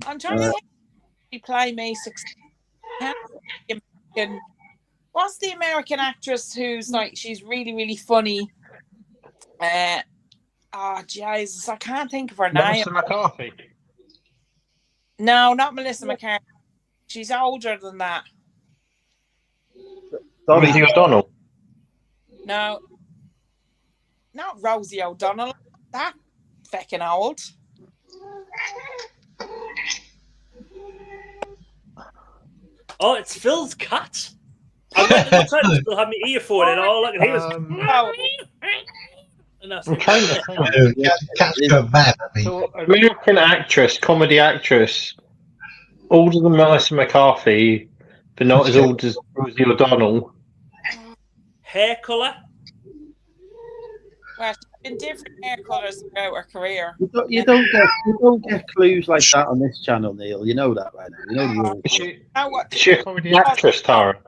I'm trying to think. She play me. What's the American actress who's like she's really really funny? Oh Jesus, I can't think of her name. Melissa McCarthy. No, not Melissa McCarthy. She's older than that. Rosie O'Donnell. No, not Rosie O'Donnell. That feckin' old. Oh, it's Phil's cat. I went to the toilet and still had my earphone in, and all I could hear was. And that's I'm trying to think. Cats go mad at me. So, American actress, comedy actress, older than Melissa McCarthy, but not as old as Rosie O'Donnell. Hair colour? Well, she's been different hair colours throughout her career. You don't get clues like that on this channel, Neil. You know that right now. You know the rules. Is she a comedy actress, Tara?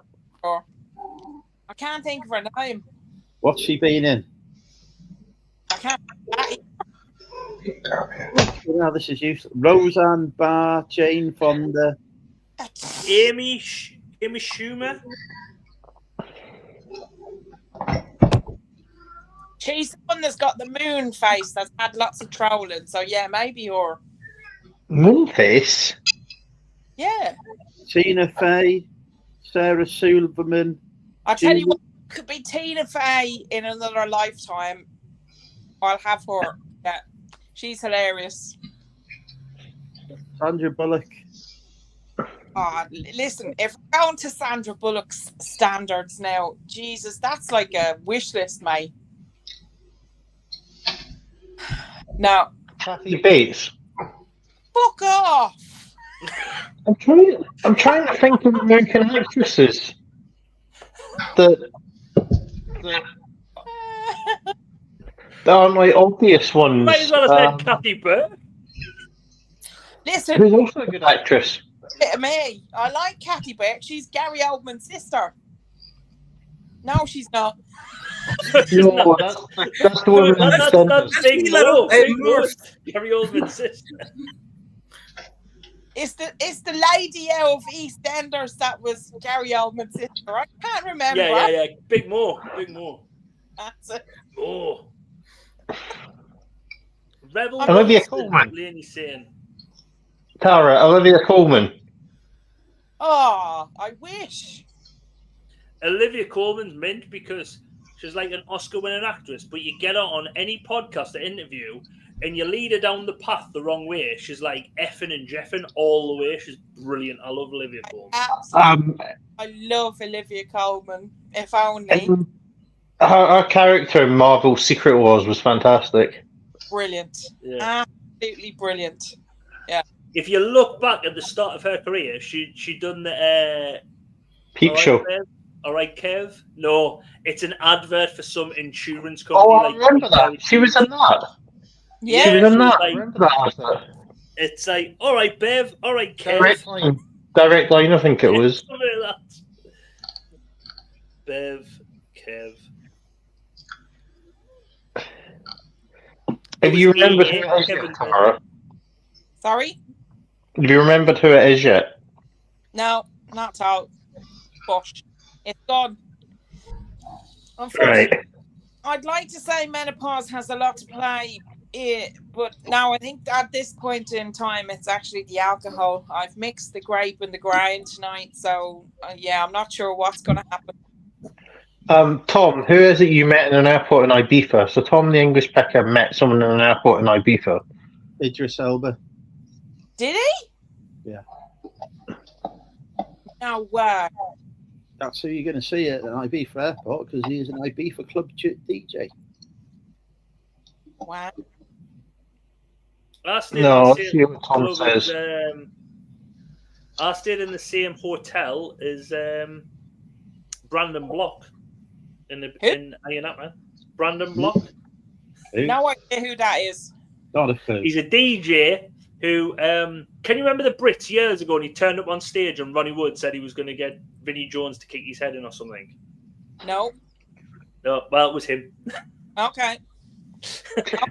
I can't think of her name. What's she been in? I can't. Now this is useless. Roseanne Barr, Jane Fonda, Amy Schumer. She's the one that's got the moon face that's had lots of trolling. So yeah, maybe her. Moonface? Yeah. Tina Fey, Sarah Silverman. I'll tell you what, could be Tina Fey in another lifetime. I'll have her. Yeah. She's hilarious. Sandra Bullock. Oh, listen, if we're going to Sandra Bullock's standards now, Jesus, that's like a wish list, mate. No. Kathy Bates. Fuck off. I'm trying to think of American actresses that aren't like obvious ones. Might as well have said Kathy Burke. Listen, who's also a good actress. Bit of me. I like Kathy Burke. She's Gary Oldman's sister. No, she's not. No, that's the one. That's Big Mo. Gary Oldman's sister. It's the lady out of EastEnders that was Gary Oldman's sister. I can't remember. Yeah. Big Mo. That's it. Oh. Rebel. Olivia Colman. Saying. Tara, Olivia Colman. Oh, I wish. Olivia Colman's mint because she's like an Oscar-winning actress, but you get her on any podcast or interview and you lead her down the path the wrong way. She's like effing and jeffing all the way. She's brilliant. I love Olivia Colman. I love Olivia Colman. If only. Her character in Marvel Secret Wars was fantastic. Brilliant. Yeah. Absolutely brilliant. Yeah. If you look back at the start of her career, she done the Peep Show. All right, Kev. No, it's an advert for some insurance company. Oh, I remember that. She was in that. Yeah, she was in that. Like, I remember that. It's like, all right, Bev. All right, Kev. Direct line, I think it was. Something like that. Bev, Kev. Have you remembered who it is yet, Tara? Sorry? Have you remembered who it is yet? No, not at all. Gosh, it's gone. Unfortunately, Right. I'd like to say menopause has a lot to play, but now I think at this point in time, it's actually the alcohol. I've mixed the grape and the grain tonight, so yeah, I'm not sure what's going to happen. Tom, who is it you met in an airport in Ibiza? So Tom the English Pecker met someone in an airport in Ibiza. Idris Elba. Did he? Yeah. No way. That's who you're going to see at an Ibiza airport because he is an Ibiza club DJ. Wow. No, see what Tom says. I stayed in the same hotel as Brandon Block in Ayunapa. Brandon Block. No idea who that is. Not a clue. He's a DJ who can you remember the Brits years ago and he turned up on stage and Ronnie Wood said he was going to get Vinnie Jones to kick his head in or something? No. No, well, it was him. Okay.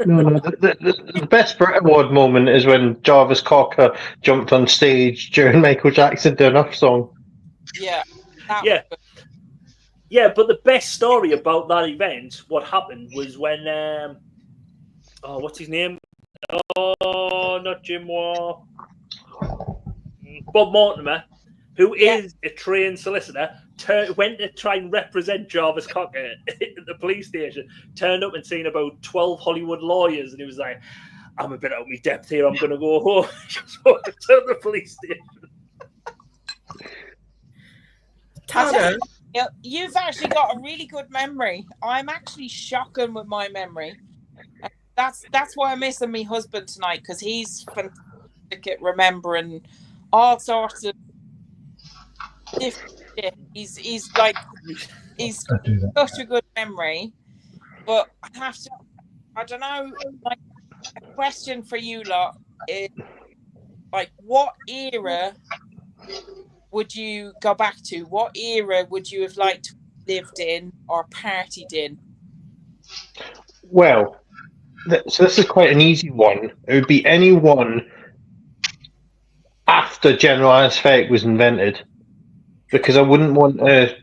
No. The best Brit Award moment is when Jarvis Cocker jumped on stage during Michael Jackson doing a song. Yeah. Yeah, but the best story about that event, what happened was when what's his name? Oh, not Jim Moore. Bob Mortimer, who is a trained solicitor, went to try and represent Jarvis Cocker at the police station, turned up and seen about 12 Hollywood lawyers, and he was like, I'm a bit out of my depth here, I'm going to go home. To the police station. Tara, you've actually got a really good memory. I'm actually shocking with my memory. That's why I'm missing my husband tonight, because he's fantastic at remembering all sorts of different shit. He's such a good memory. But I don't know, like, a question for you lot is, like, what era would you go back to? What era would you have liked to have lived in or partied in? Well, so this is quite an easy one. It would be any one after general anesthetic was invented, because I wouldn't want to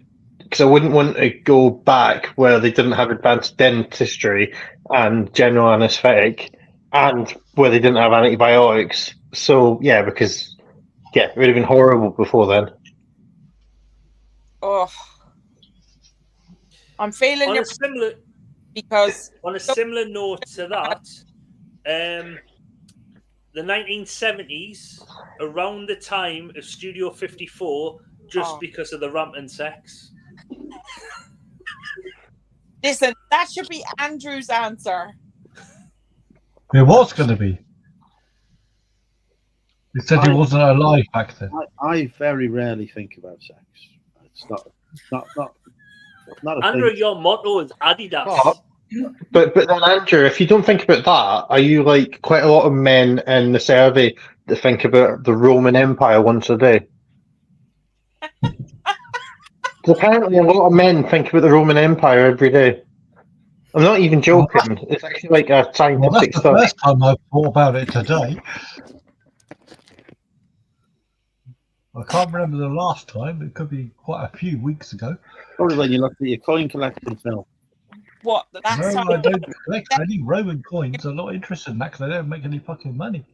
go back where they didn't have advanced dentistry and general anesthetic, and where they didn't have antibiotics. So yeah, because it would have been horrible before then. Oh, I'm feeling on a similar note to that, the 1970s, around the time of Studio 54, just because of the rampant sex. Listen, that should be Andrew's answer. It was going to be. He said he wasn't alive back then. I very rarely think about sex. It's not a Andrew, thing. your motto is Adidas. But then, Andrew, if you don't think about that, are you like quite a lot of men in the survey that think about the Roman Empire once a day? Apparently, a lot of men think about the Roman Empire every day. I'm not even joking. It's actually like a scientific study. That's the first time I've thought about it today. I can't remember the last time. It could be quite a few weeks ago. Probably when you looked at your coin collection film. What? No, I don't collect any Roman coins. I'm not interested in that because I don't make any fucking money.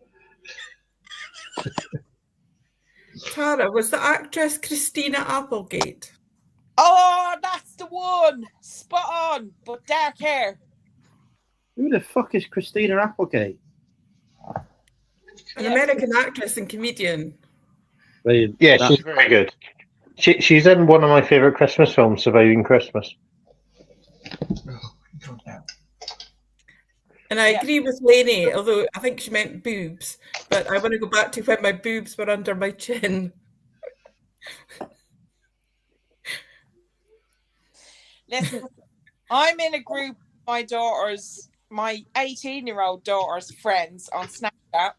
Tara, was the actress Christina Applegate? Oh, that's the one. Spot on, but dark hair. Who the fuck is Christina Applegate? An American actress and comedian. Yeah, she's very good. She's in one of my favourite Christmas films, Surviving Christmas. And I agree with Lainey, although I think she meant boobs, but I want to go back to when my boobs were under my chin. Listen, I'm in a group of my 18-year-old daughter's friends on Snapchat,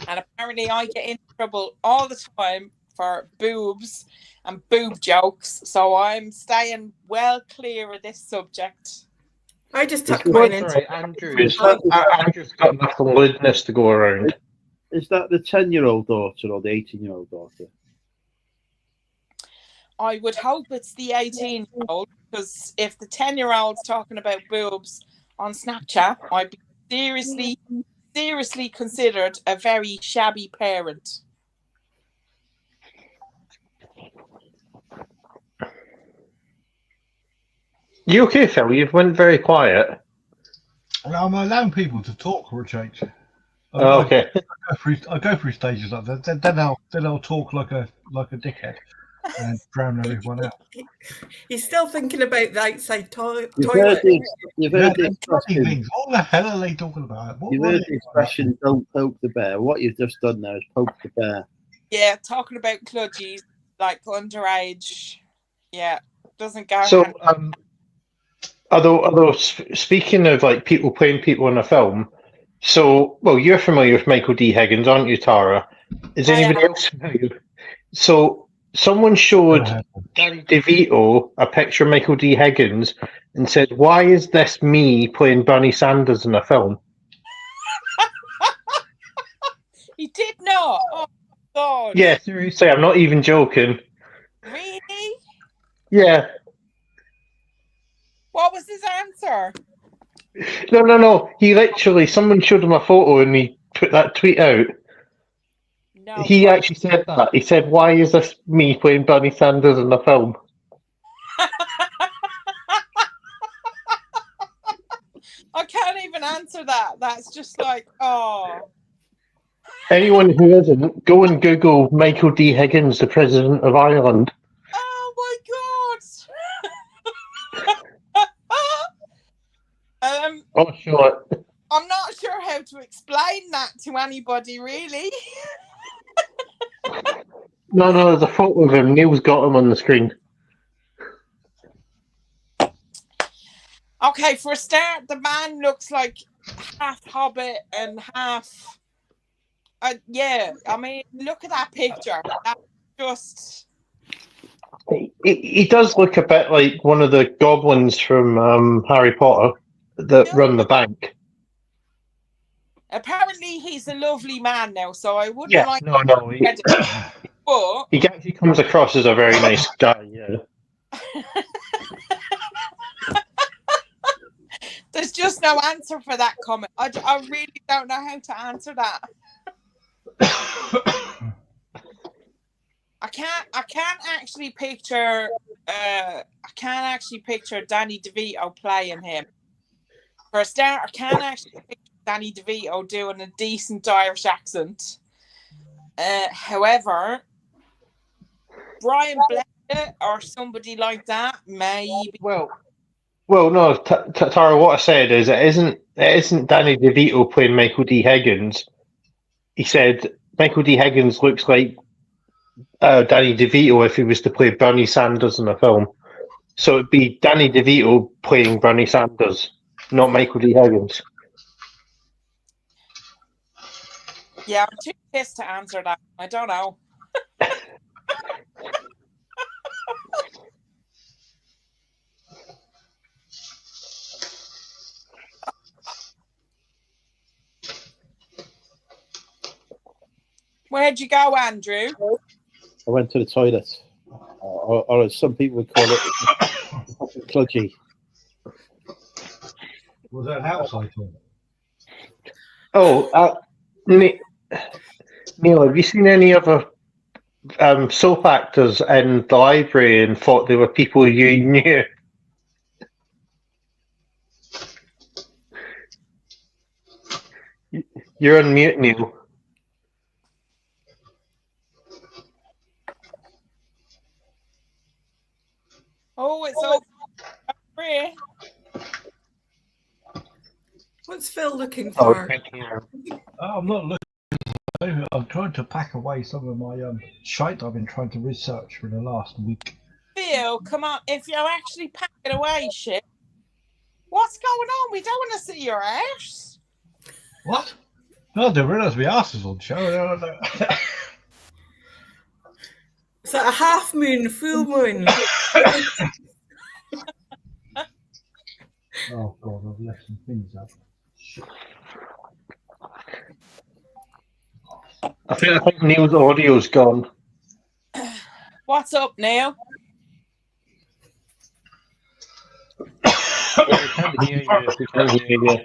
and apparently I get in trouble all the time for boobs and boob jokes, so I'm staying well clear of this subject. I just tucked mine into Andrew's got enough lewdness to go around. Is that the 10-year-old daughter or the 18-year-old daughter? I would hope it's the 18-year-old, because if the 10-year-old's talking about boobs on Snapchat, I'd be seriously considered a very shabby parent. You okay, Phil? You've went very quiet. I'm allowing people to talk for a change. Okay. I go through stages like that. Then I'll talk like a dickhead and drown everyone out. He's still thinking about the outside toilet. You've heard the expression. What the hell are they talking about? You've heard the expression, don't poke the bear. What you've just done there is poke the bear. Yeah, talking about kludgies, like underage. Yeah, doesn't go. So, although speaking of like people playing people in a film, so you're familiar with Michael D. Higgins, aren't you, Tara? Is anybody else familiar? So someone showed Danny DeVito a picture of Michael D. Higgins and said, "Why is this me playing Bernie Sanders in a film?" He did not. Oh God. Yeah, seriously, I'm not even joking. Really? Yeah. What was his answer? No. He literally, someone showed him a photo and he put that tweet out. No. He actually said that. He said, "Why is this me playing Bernie Sanders in a film?" I can't even answer that. That's just like, oh. Anyone who isn't, go and Google Michael D. Higgins, the President of Ireland. Oh my God. Oh, sure. I'm not sure how to explain that to anybody, really. No, there's a photo of him. Neil's got him on the screen. Okay, for a start, the man looks like half Hobbit and half. Yeah, I mean, look at that picture. That's just. He does look a bit like one of the goblins from Harry Potter that run the bank. Apparently, he's a lovely man now, so I wouldn't like. No. But he actually comes across as a very nice guy. Yeah. There's just no answer for that comment. I really don't know how to answer that. I can't actually picture. I can't actually picture Danny DeVito playing him. For a start, I can't actually picture Danny DeVito doing a decent Irish accent. However, Brian Blessed or somebody like that, maybe. Well, no, Tara. What I said is it isn't Danny DeVito playing Michael D. Higgins. He said Michael D. Higgins looks like Danny DeVito if he was to play Bernie Sanders in a film. So it'd be Danny DeVito playing Bernie Sanders, not Michael D. Higgins. Yeah, I'm too pissed to answer that. I don't know. Where'd you go, Andrew? I went to the toilet, or as some people would call it, kludgy. Was that an outside toilet? Oh, Neil, have you seen any other soap actors in the library and thought they were people you knew? You're on mute, Neil. Oh, it's all free. What's Phil looking for? I'm not looking. I'm trying to pack away some of my shite I've been trying to research for the last week. Phil, come on. If you're actually packing away shit, what's going on? We don't want to see your ass. What? No, I didn't realise my ass was on show. Is that a half moon, full moon? Oh God, I've left some things up. I think Neil's audio's gone. What's up, Neil? We can't hear you. We can't hear you.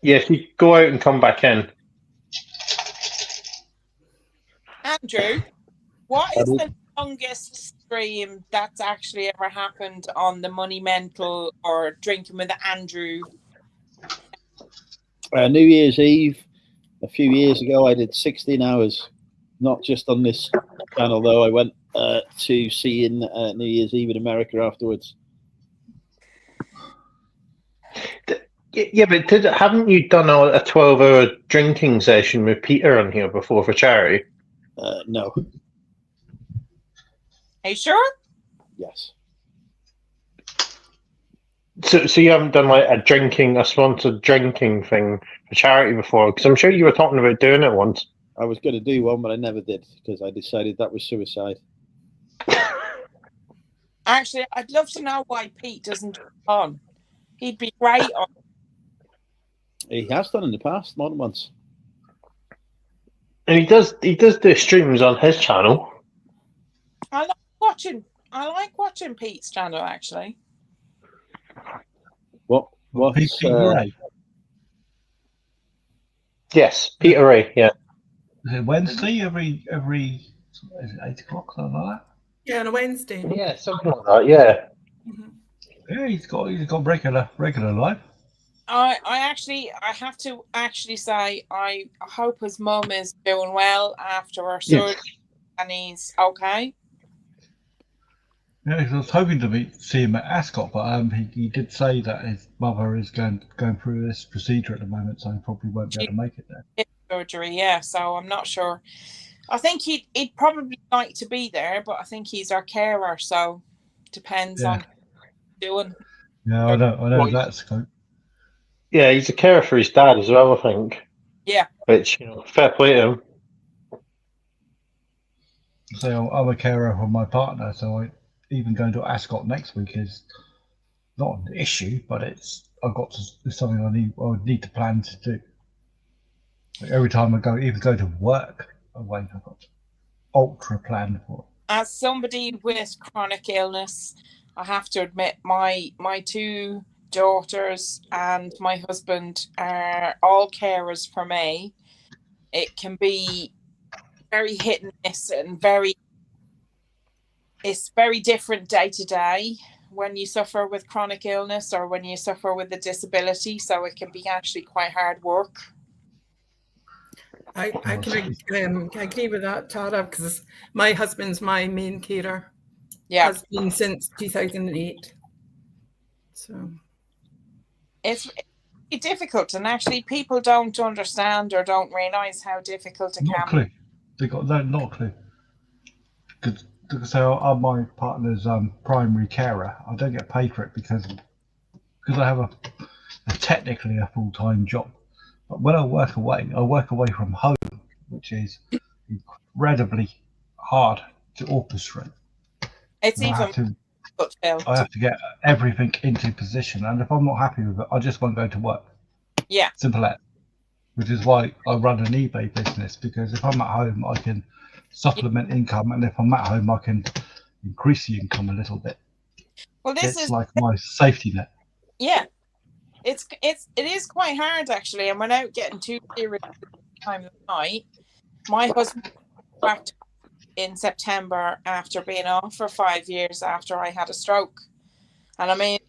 Yeah, if you go out and come back in. Andrew, what is the longest stream that's actually ever happened on the Money Mental or Drinking with Andrew? New Year's Eve, a few years ago, I did 16 hours, not just on this channel, though. I went to seeing New Year's Eve in America afterwards. Yeah, but haven't you done a 12-hour drinking session with Peter on here before for charity? No. Are you sure? Yes. So you haven't done like a sponsored drinking thing for charity before? Because I'm sure you were talking about doing it once. I was going to do one, but I never did because I decided that was suicide. Actually, I'd love to know why Pete doesn't do it on. He'd be great on. He has done in the past, more than once. And he does do streams on his channel. I like watching Pete's channel, actually. What's Peter Ray? Yes, Peter Ray. Yeah. Is it Wednesday every is it 8 o'clock, something like that? Yeah, on a Wednesday. Yeah, something like that. Yeah. Yeah, he's got regular life. I have to actually say I hope his mum is doing well after her surgery and he's okay. Yeah, 'cause I was hoping to see him at Ascot, but he did say that his mother is going through this procedure at the moment, so he probably won't be able to make it there. Hip surgery, yeah. So I'm not sure. I think he'd probably like to be there, but I think he's our carer, so depends on doing. Yeah, I know that's good. Yeah, he's a carer for his dad as well, I think. Yeah. Which, fair play to him. So I'm a carer for my partner, so even going to Ascot next week is not an issue, but it's something I would need to plan to do. Like every time I go to work away, I've got ultra plan for it. As somebody with chronic illness, I have to admit my two daughters and my husband are all carers for me. It can be very hit and miss and it's very different day to day when you suffer with chronic illness or when you suffer with a disability, so it can be actually quite hard work. I can agree with that, Tara, because my husband's my main carer. Yeah. Has been since 2008. So it's difficult, and actually people don't understand or don't realise how difficult it can be. They got not a clue. Because I'm my partner's primary carer. I don't get paid for it because I have technically a full-time job. But when I work away from home, which is incredibly hard to orchestrate. It's I have to get everything into position, and if I'm not happy with it, I just won't go to work. Yeah. Simple as. Which is why I run an eBay business, because if I'm at home, I can supplement income, and if I'm at home, I can increase the income a little bit. Well, it's like my safety net. Yeah, it is quite hard actually, and without getting too serious at the time of the night, my husband back in September after being off for 5 years after I had a stroke, and I mean,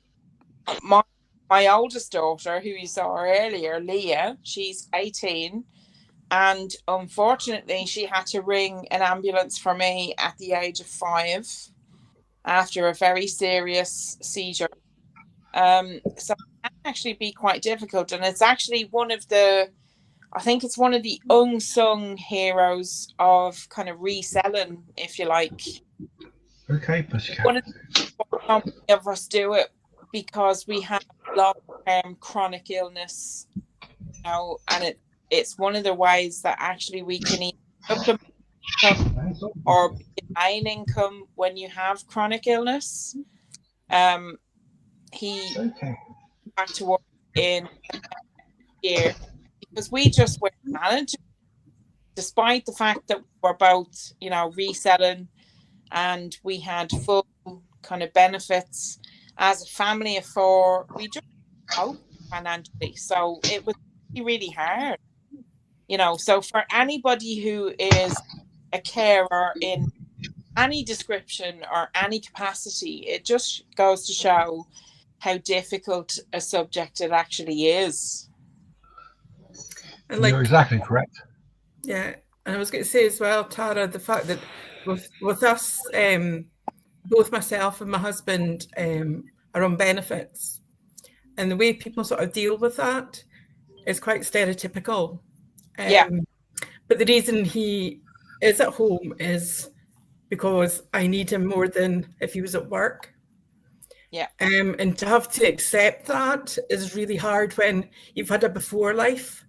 my oldest daughter, who you saw earlier, Leah, she's 18. And unfortunately, she had to ring an ambulance for me at the age of 5 after a very serious seizure. So it can actually be quite difficult. And it's actually one of the unsung heroes of kind of reselling, if you like. Okay, Pussycat. One of us do it because we have long-term chronic illness, and it's one of the ways that actually we can either supplement income or gain income when you have chronic illness. He back to work in year because we just weren't managing, despite the fact that we were both, reselling, and we had full kind of benefits as a family of 4. We just out financially, so it was really hard. So for anybody who is a carer in any description or any capacity, it just goes to show how difficult a subject it actually is. And you're exactly correct. Yeah, and I was going to say as well, Tara, the fact that with us, both myself and my husband are on benefits, and the way people sort of deal with that is quite stereotypical. But the reason he is at home is because I need him more than if he was at work. Yeah. And to have to accept that is really hard when you've had a before life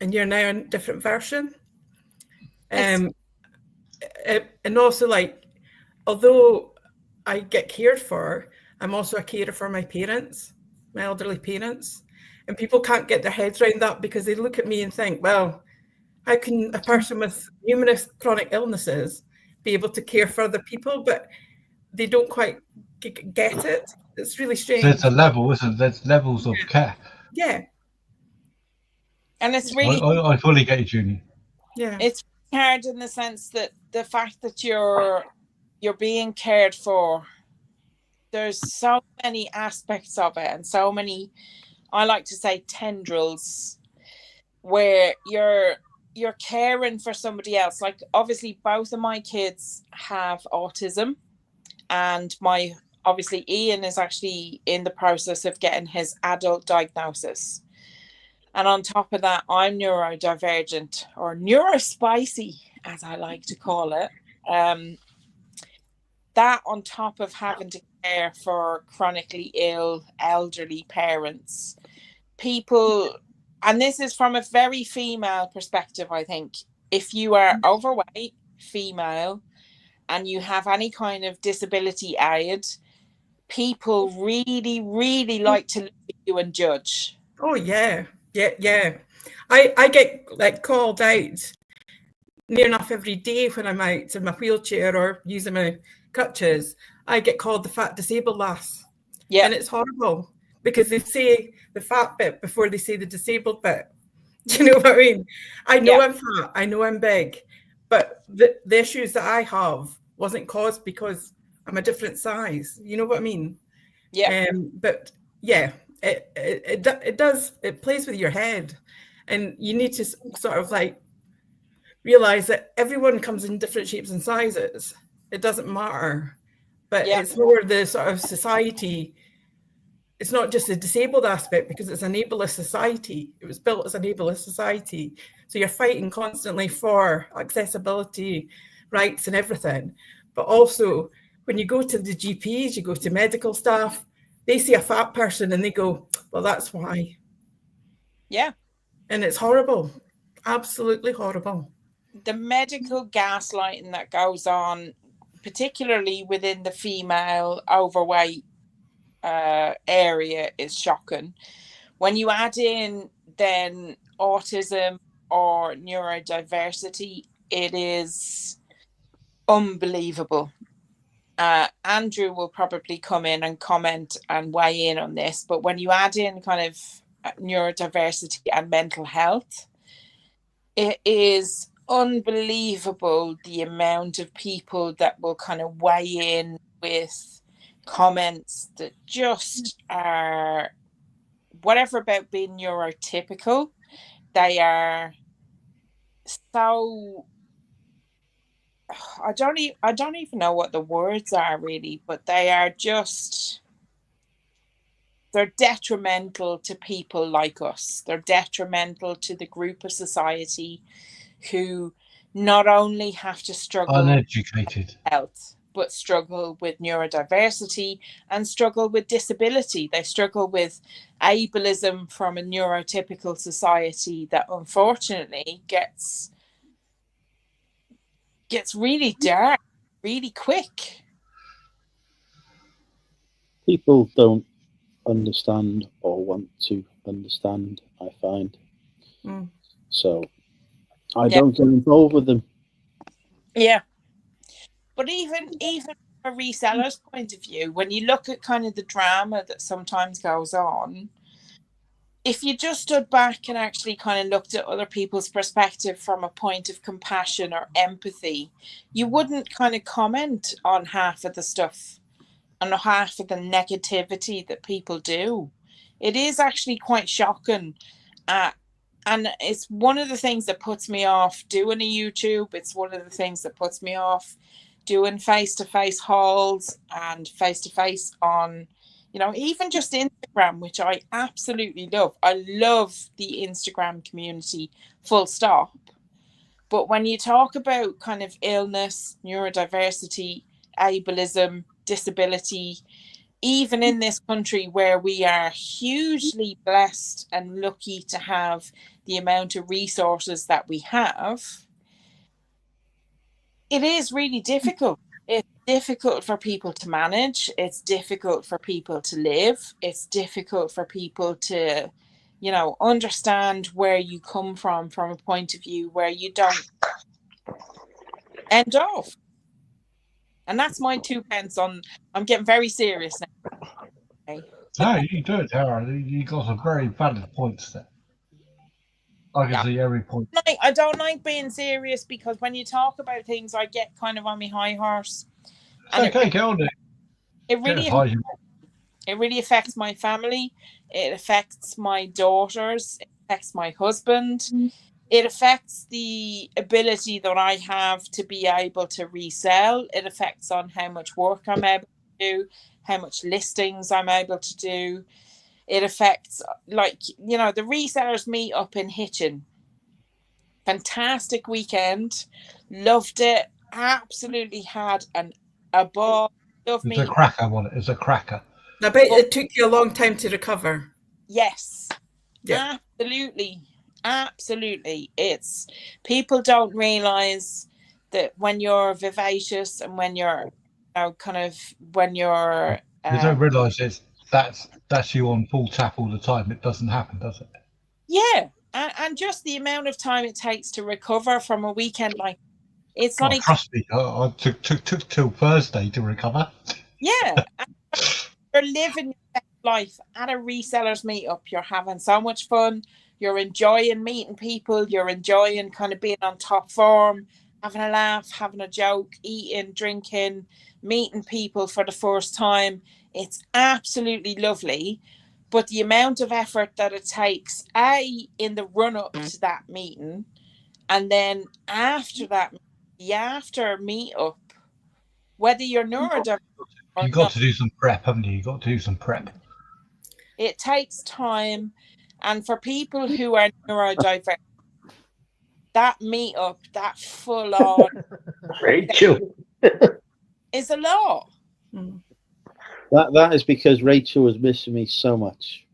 and you're now in a different version. And also, like, although I get cared for, I'm also a carer for my parents, my elderly parents. And people can't get their heads around that because they look at me and think, well, how can a person with numerous chronic illnesses be able to care for other people? But they don't quite get it. It's really strange. There's a level, isn't there? There's levels of care. Yeah. And it's really... I fully get you, Junie. Yeah. It's hard in the sense that the fact that you're being cared for, there's so many aspects of it and so many, I like to say, tendrils where you're caring for somebody else. Like, obviously both of my kids have autism, and obviously Ian is actually in the process of getting his adult diagnosis. And on top of that, I'm neurodivergent, or neurospicy, as I like to call it. That on top of having to care for chronically ill elderly parents, people, and this is from a very female perspective, I think, if you are overweight, female, and you have any kind of disability aid, people really, really like to look at you and judge. Oh, yeah. Yeah. I get like called out near enough every day when I'm out in my wheelchair or using my crutches. I get called the fat disabled lass. Yeah. And it's horrible because they say the fat bit before they say the disabled bit. Do you know what I mean? I know I'm fat, I know I'm big, but the issues that I have wasn't caused because I'm a different size. You know what I mean? Yeah. But yeah, it does, it plays with your head, and you need to sort of like realize that everyone comes in different shapes and sizes. It doesn't matter, but it's more the sort of society. It's not just the disabled aspect, because it's an ableist society. It was built as an ableist society. So you're fighting constantly for accessibility rights and everything. But also when you go to the GPs, you go to medical staff, they see a fat person and they go, well, that's why. Yeah. And it's horrible. Absolutely horrible. The medical gaslighting that goes on, particularly within the female overweight area, is shocking. When you add in then autism or neurodiversity, it is unbelievable. Andrew will probably come in and comment and weigh in on this, but when you add in kind of neurodiversity and mental health, it is unbelievable the amount of people that will kind of weigh in with comments that just are whatever about being neurotypical. They are so, I don't even know what the words are really, but they are just, they're detrimental to people like us. They're detrimental to the group of society who not only have to struggle uneducated with health, but struggle with neurodiversity and struggle with disability. They struggle with ableism from a neurotypical society that unfortunately gets really dark really quick. People don't understand or want to understand, I find. So I don't get involved with them. Yeah. But even from a reseller's point of view, when you look at kind of the drama that sometimes goes on, if you just stood back and actually kind of looked at other people's perspective from a point of compassion or empathy, you wouldn't kind of comment on half of the stuff and half of the negativity that people do. It is actually quite shocking. And it's one of the things that puts me off doing a YouTube. It's one of the things that puts me off doing face-to-face hauls and face-to-face on, you know, even just Instagram, which I absolutely love. I love the Instagram community, full stop. But when you talk about kind of illness, neurodiversity, ableism, disability, even in this country where we are hugely blessed and lucky to have the amount of resources that we have, it is really difficult. difficult for people to manage. It's difficult for people to live. It's difficult for people to, understand where you come from a point of view where you don't end off. And that's my 2 pence on. I'm getting very serious now. Okay. No, you do it, Tara. You got some very valid points there. I can see every point. I don't like being serious because when you talk about things, I get kind of on my high horse. It's okay, get on it. It really affects my family. It affects my daughters. It affects my husband. It affects the ability that I have to be able to resell. It affects on how much work I'm able to do, how much listings I'm able to do. It affects, the resellers meet up in Hitchin. Fantastic weekend. Loved it. Absolutely had a ball. It's a cracker, wasn't it? It's a cracker. I bet it took you a long time to recover. Yes. Yeah. Absolutely. It's people don't realize that when you're vivacious and when you're when you're they don't realize that's you on full tap all the time. It doesn't happen, does it? Yeah. And just the amount of time it takes to recover from a weekend like it's like trust me, I took till Thursday to recover. Yeah. You're living your best life at a resellers meetup. You're having so much fun. You're enjoying meeting people. You're enjoying kind of being on top form, having a laugh, having a joke, eating, drinking, meeting people for the first time. It's absolutely lovely. But the amount of effort that it takes, in the run-up to that meeting, and then after that, the after meetup, whether you're neurodivergent or You've got to do some prep, haven't you? You've got to do some prep. It takes time. And for people who are neurodivergent, that meetup, that full on Rachel is a lot. That is because Rachel was missing me so much.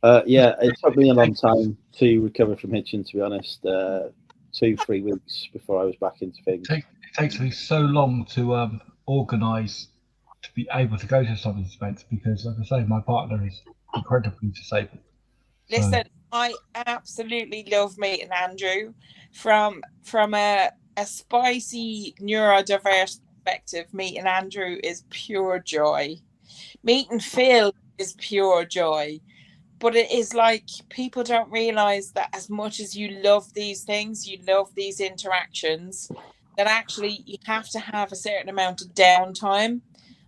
It took me a long time to recover from Hitchin, to be honest. 2-3 weeks before I was back into things. It takes me so long to organise to be able to go to some of these events because, like I say, my partner is incredibly disabled. Listen, I absolutely love meeting Andrew from a spicy neurodiverse perspective. Meeting Andrew is pure joy. Meeting Phil is pure joy. But it is like people don't realize that as much as you love these things, you love these interactions, that actually you have to have a certain amount of downtime.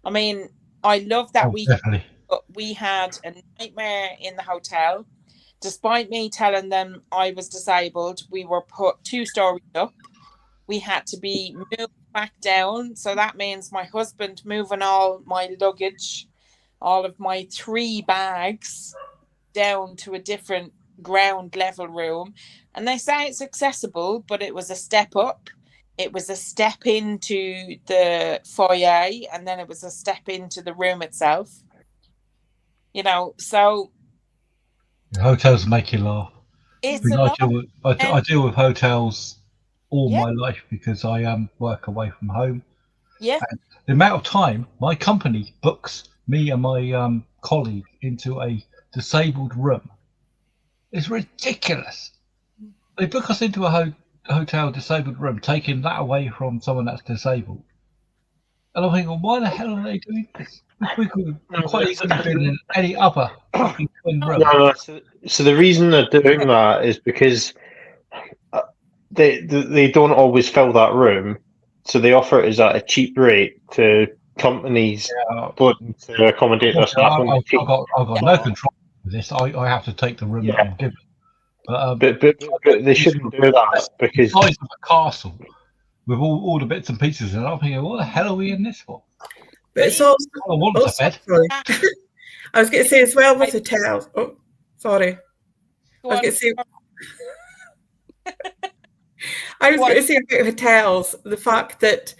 I mean, I love that definitely. But we had a nightmare in the hotel. Despite me telling them I was disabled, we were put 2 stories up. We had to be moved back down. So that means my husband moving all my luggage, all of my 3 bags down to a different ground level room. And they say it's accessible, but it was a step up. It was a step into the foyer, and then it was a step into the room itself. So hotels make you laugh. It's I deal with hotels all my life because I work away from home. Yeah. And the amount of time my company books me and my colleague into a disabled room is ridiculous. They book us into a hotel disabled room, taking that away from someone that's disabled. And I'm thinking, why the hell are they doing this? We could quite easily been in any other fucking twin room. No, so the reason they're doing that is because they don't always fill that room, so they offer it as at a cheap rate to companies to accommodate their staff. I've got no control over this. I have to take the room that I'm given. But they shouldn't do that because the size of a castle with all the bits and pieces, and I'm thinking, what the hell are we in this for? But it's also I want a bed. I was going to say as well with hotels. Oh, sorry. I was going to say about hotels, the fact that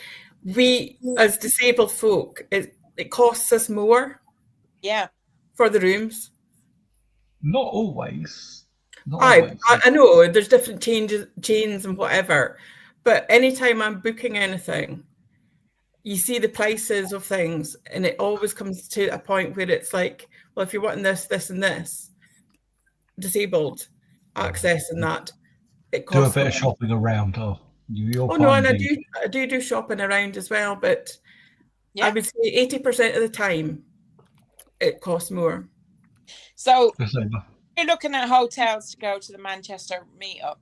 we, as disabled folk, it costs us more. Yeah. For the rooms. Not always. I know there's different chains and whatever, but anytime I'm booking anything, you see the prices of things, and it always comes to a point where it's like, well, if you're wanting this, this, and this, disabled access and that, it costs. Do a bit of shopping around. You'll no, and find I do shopping around as well, but yeah. I would say 80% of the time it costs more. So you're looking at hotels to go to the Manchester meetup.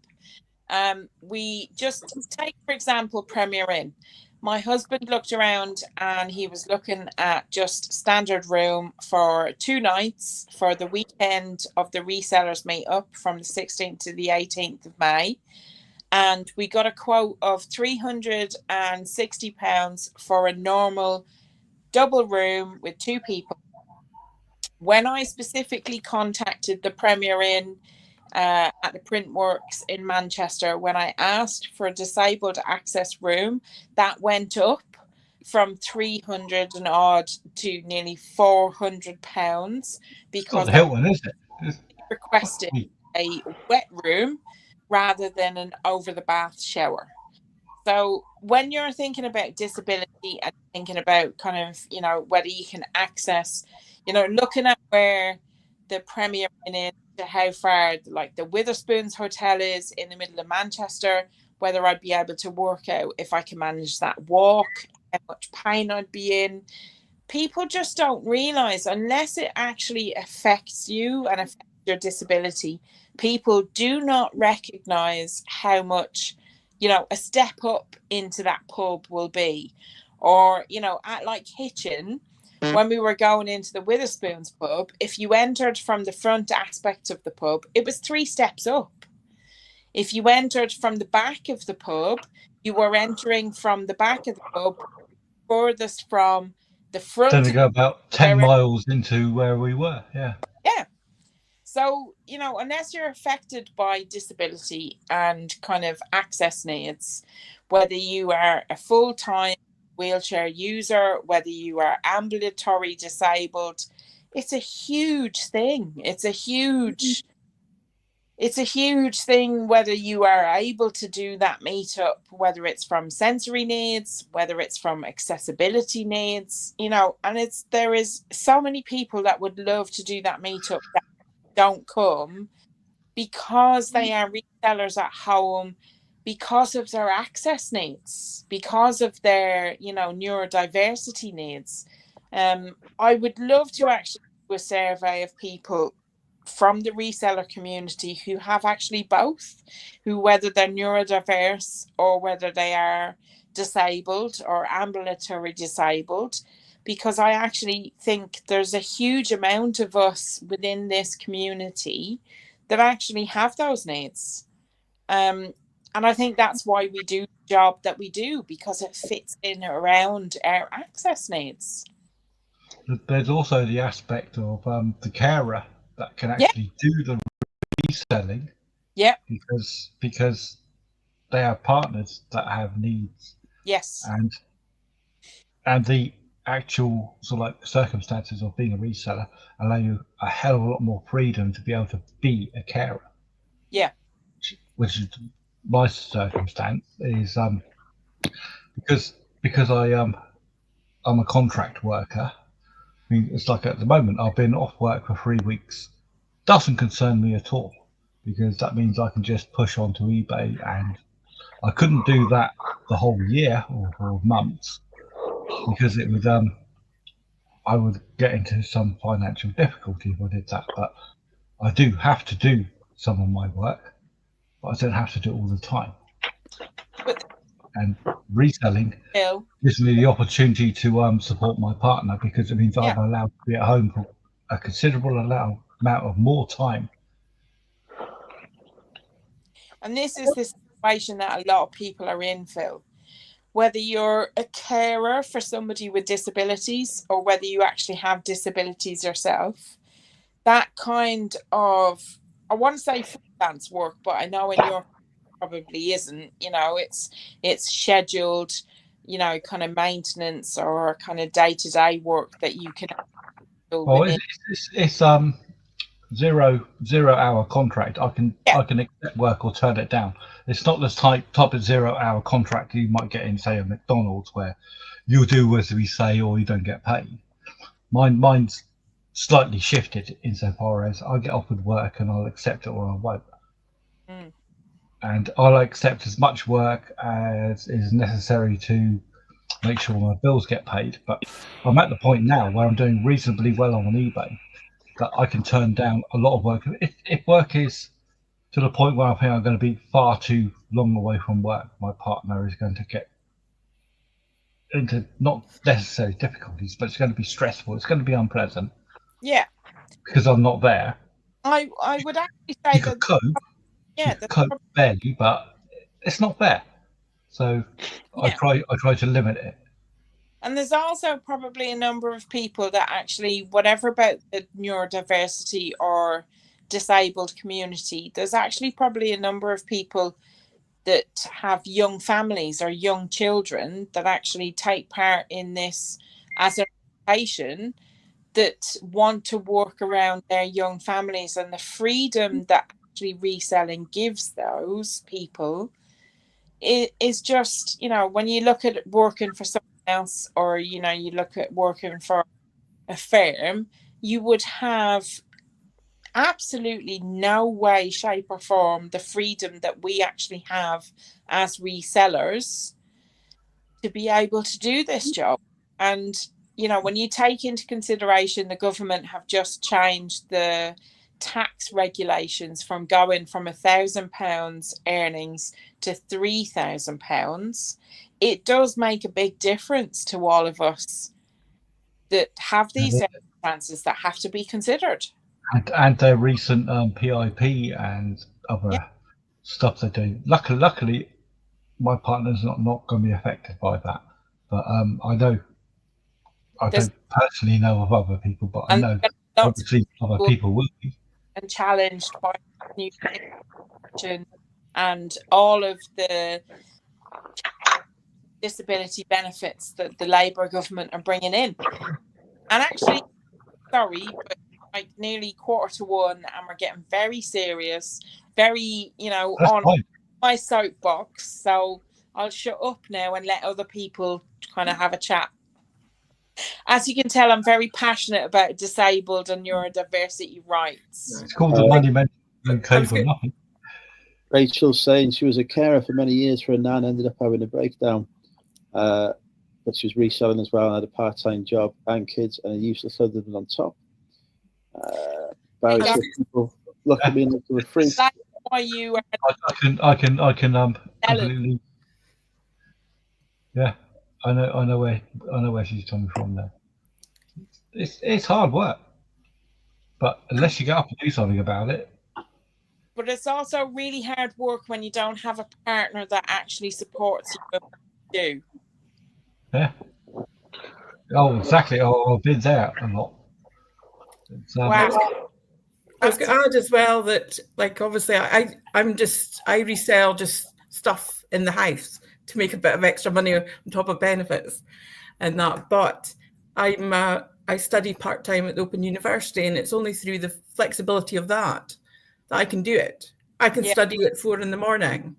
We just take, for example, Premier Inn. My husband looked around and he was looking at just standard room for 2 nights for the weekend of the resellers meetup from the 16th to the 18th of May. And we got a quote of £360 for a normal double room with 2 people. When I specifically contacted the Premier Inn at the Printworks in Manchester, when I asked for a disabled access room, that went up from 300 and odd to nearly £400 because the Hilton, is it? Requested a wet room rather than an over the bath shower. So when you're thinking about disability and thinking about kind of, whether you can access, looking at where the Premier Inn is, to how far like the Witherspoons Hotel is in the middle of Manchester, whether I'd be able to work out if I can manage that walk, how much pain I'd be in. People just don't realize, unless it actually affects you and affects your disability, people do not recognize how much a step up into that pub will be. Or at like Hitchin, when we were going into the Witherspoons pub, if you entered from the front aspect of the pub, it was 3 steps up. If you entered from the back of the pub, you were entering from the back of the pub furthest from the front. Then we go about 10 miles into where we were. Yeah. So, unless you're affected by disability and kind of access needs, whether you are a full-time wheelchair user, whether you are ambulatory disabled, it's a huge thing. It's a huge thing whether you are able to do that meetup, whether it's from sensory needs, whether it's from accessibility needs, and there is so many people that would love to do that meetup that don't come because they are resellers at home, because of their access needs, because of their neurodiversity needs. I would love to actually do a survey of people from the reseller community who have actually both, who whether they're neurodiverse or whether they are disabled or ambulatory disabled, because I actually think there's a huge amount of us within this community that actually have those needs. And I think that's why we do the job that we do, because it fits in around our access needs. There's also the aspect of the carer that can actually do the reselling. Yeah. Because they have partners that have needs. Yes. And the actual sort of like circumstances of being a reseller allow you a hell of a lot more freedom to be able to be a carer. Yeah. Which is my circumstance is because I'm a contract worker. I mean, it's like at the moment I've been off work for 3 weeks. Doesn't concern me at all, because that means I can just push onto eBay, and I couldn't do that the whole year or months, because it would I would get into some financial difficulty if I did that. But I do have to do some of my work, but I don't have to do it all the time. And reselling gives me the opportunity to support my partner, because it means I'm allowed to be at home for a considerable amount of more time. And this is the situation that a lot of people are in, Phil. Whether you're a carer for somebody with disabilities or whether you actually have disabilities yourself, that kind of, I want to say freelance work, but I know in your probably isn't, it's scheduled, kind of maintenance or kind of day-to-day work that you can do. Well, it's zero-hour contract, I can accept work or turn it down. It's not the type of 0-hour contract you might get in, say, a McDonald's, where you do as we say or you don't get paid. Mine's slightly shifted insofar as I get offered work and I'll accept it or I won't. And I'll accept as much work as is necessary to make sure my bills get paid. But I'm at the point now where I'm doing reasonably well on eBay that I can turn down a lot of work. If work is to the point where I think I'm going to be far too long away from work, my partner is going to get into not necessarily difficulties, but it's going to be stressful. It's going to be unpleasant. Yeah. Because I'm not there. I would actually say you could cope. Yeah, you could cope barely, but it's not fair. So I try to limit it. And there's also probably a number of people that actually, whatever about the neurodiversity or disabled community, there's actually probably a number of people that have young families or young children that actually take part in this as an occupation, that want to work around their young families, and the freedom that actually reselling gives those people is just, you know, when you look at working for someone else, or you know, you look at working for a firm, you would have absolutely no way, shape or form the freedom that we actually have as resellers to be able to do this job. And you know, when you take into consideration the government have just changed the tax regulations from going from £1,000 earnings to £3,000, it does make a big difference to all of us that have these circumstances that have to be considered. And their recent PIP and other stuff they're doing. Luckily, my partner's not going to be affected by that. But I don't personally know of other people, but I know obviously other people will be. And challenged by new legislation and all of the disability benefits that the Labour government are bringing in. And actually, sorry, but like nearly 1:45, and we're getting very serious, very, you know, on my soapbox. So I'll shut up now and let other people kind of have a chat. As you can tell, I'm very passionate about disabled and neurodiversity rights. It's called the monumental code for nothing. Rachel's saying she was a carer for many years for a nan, ended up having a breakdown. But she was reselling as well and had a part-time job and kids and a useless husband on top. Barry said people look at me like a freak. That's why you I can completely. Yeah, I know where she's coming from there. It's hard work, but unless you get up and do something about it. But it's also really hard work when you don't have a partner that actually supports you. Yeah. Oh, exactly. Oh, I've been there a lot. Wow. I was going to add as well that, like, obviously, I resell just stuff in the house to make a bit of extra money on top of benefits and that. But I study part-time at the Open University, and it's only through the flexibility of that I can do it. I can study at 4 a.m,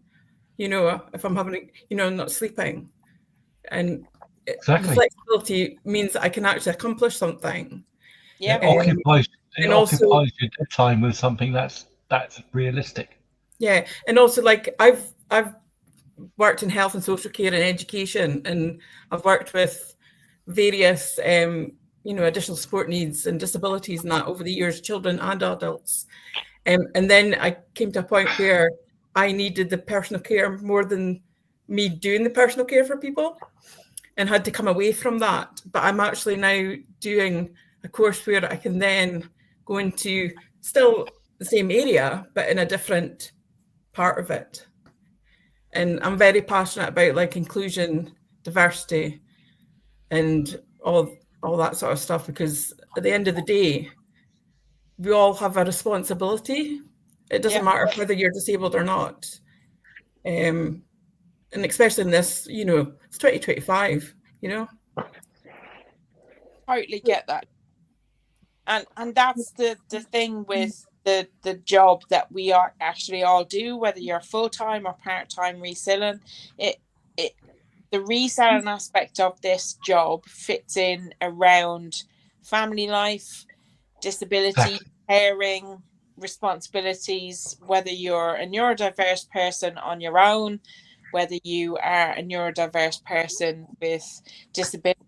you know, if I'm having, you know, not sleeping. And the flexibility means that I can actually accomplish something. Yeah. It occupies your time with something that's realistic. Yeah. And also, like, I've worked in health and social care and education, and I've worked with various you know, additional support needs and disabilities and that over the years, children and adults. And then I came to a point where I needed the personal care more than me doing the personal care for people, and had to come away from that. But I'm actually now doing a course where I can then go into still the same area, but in a different part of it. And I'm very passionate about, like, inclusion, diversity, and all that sort of stuff, because at the end of the day, we all have a responsibility. It doesn't matter whether you're disabled or not. And especially in this, you know, it's 2025, you know. Totally get that. And that's the thing with the job that we are actually all do, whether you're full-time or part-time reselling. The reselling aspect of this job fits in around family life, disability, caring, responsibilities, whether you're a neurodiverse person on your own, whether you are a neurodiverse person with disability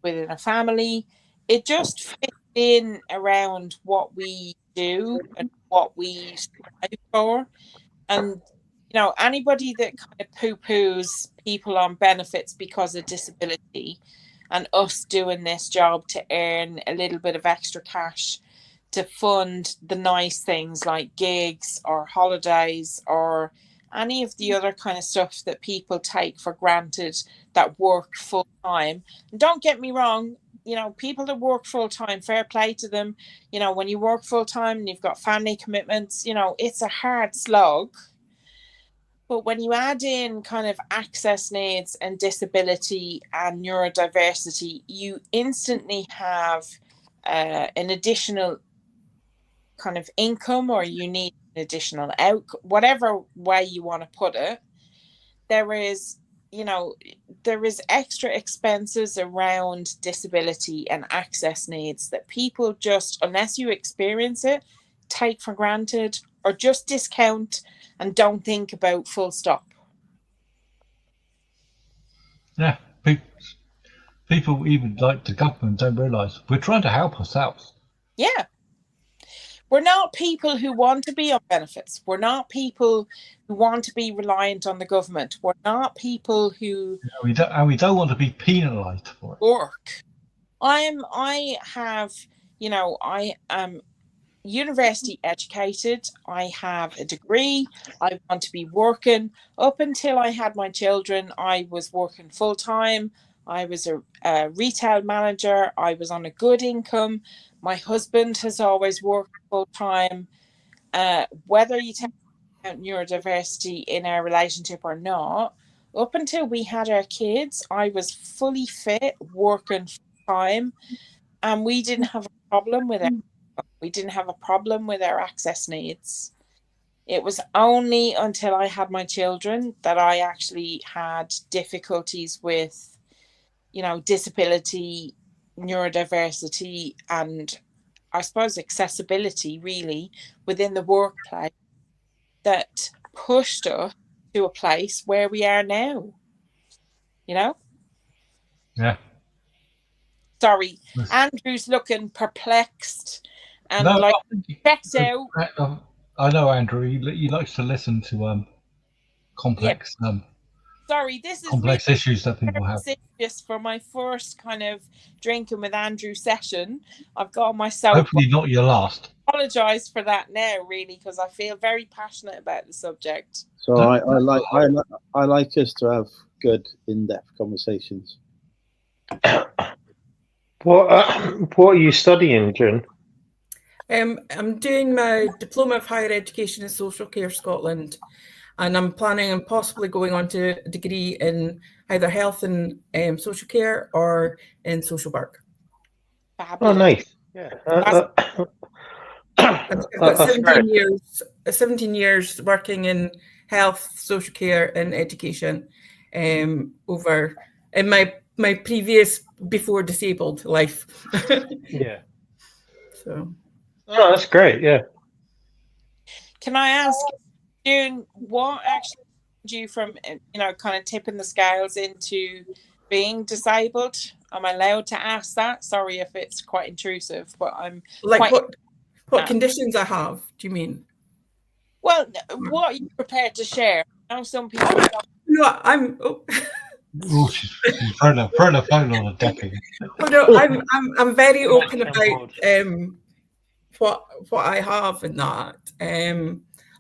within a family. It just fits in around what we do and what we strive for. And anybody that kind of poo-poos people on benefits because of disability and us doing this job to earn a little bit of extra cash to fund the nice things like gigs or holidays or any of the other kind of stuff that people take for granted that work full time. And don't get me wrong, people that work full time, fair play to them. When you work full time and you've got family commitments, it's a hard slog. But when you add in kind of access needs and disability and neurodiversity, you instantly have an additional kind of income, or you need an additional whatever way you want to put it. There is extra expenses around disability and access needs that people just, unless you experience it, take for granted or just discount and don't think about, full stop. Yeah, people even like the government don't realise we're trying to help ourselves. Yeah. We're not people who want to be on benefits. We're not people who want to be reliant on the government. We're not people who... we don't want to be penalised for it. Work. I am university educated. I have a degree. I want to be working. Up until I had my children, I was working full time. I was a retail manager. I was on a good income. My husband has always worked full time. Whether you take out neurodiversity in our relationship or not, up until we had our kids, I was fully fit, working full time, and we didn't have a problem with it. We didn't have a problem with our access needs. It was only until I had my children that I actually had difficulties with, disability, neurodiversity, and I suppose accessibility really within the workplace that pushed us to a place where we are now. Yeah. Sorry, Andrew's looking perplexed and checked out. I know Andrew. He likes to listen to complex. Yeah. Sorry, this is complex really issues that people have. Serious for my first kind of drinking with Andrew session. I've got myself. Hopefully not your last. Apologise for that now, really, because I feel very passionate about the subject. So I like us to have good, in-depth conversations. What are you studying, June? I'm doing my Diploma of Higher Education in Social Care Scotland, and I'm planning on possibly going on to a degree in either health and social care or in social work. Fabulous. Oh, nice. Yeah. I've got 17 years working in health, social care, and education over in my previous before disabled life. Yeah. So. Oh, that's great. Yeah. Can I ask, June, what actually led you from kind of tipping the scales into being disabled? Am I allowed to ask that? Sorry if it's quite intrusive, but I'm like what conditions I have. Do you mean? Well, what are you prepared to share? I know some people. No, I'm. Oh. Oh, she's throwing the phone on the deck again. Oh, no, I'm very open about what I have and that.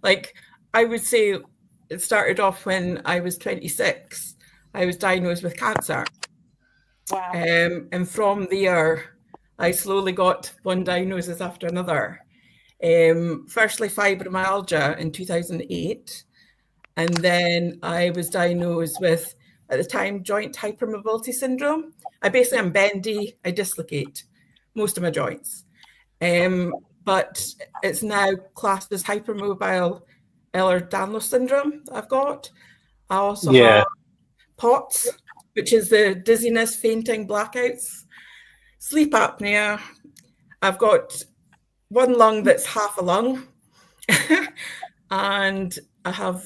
Like I would say, it started off when I was 26. I was diagnosed with cancer. Wow. And from there, I slowly got one diagnosis after another. Firstly, fibromyalgia in 2008. And then I was diagnosed with, at the time, joint hypermobility syndrome. I basically am bendy, I dislocate most of my joints. but it's now classed as hypermobile Ehlers-Danlos syndrome that I've got. I also have POTS, which is the dizziness, fainting, blackouts, sleep apnea. I've got one lung that's half a lung, and I have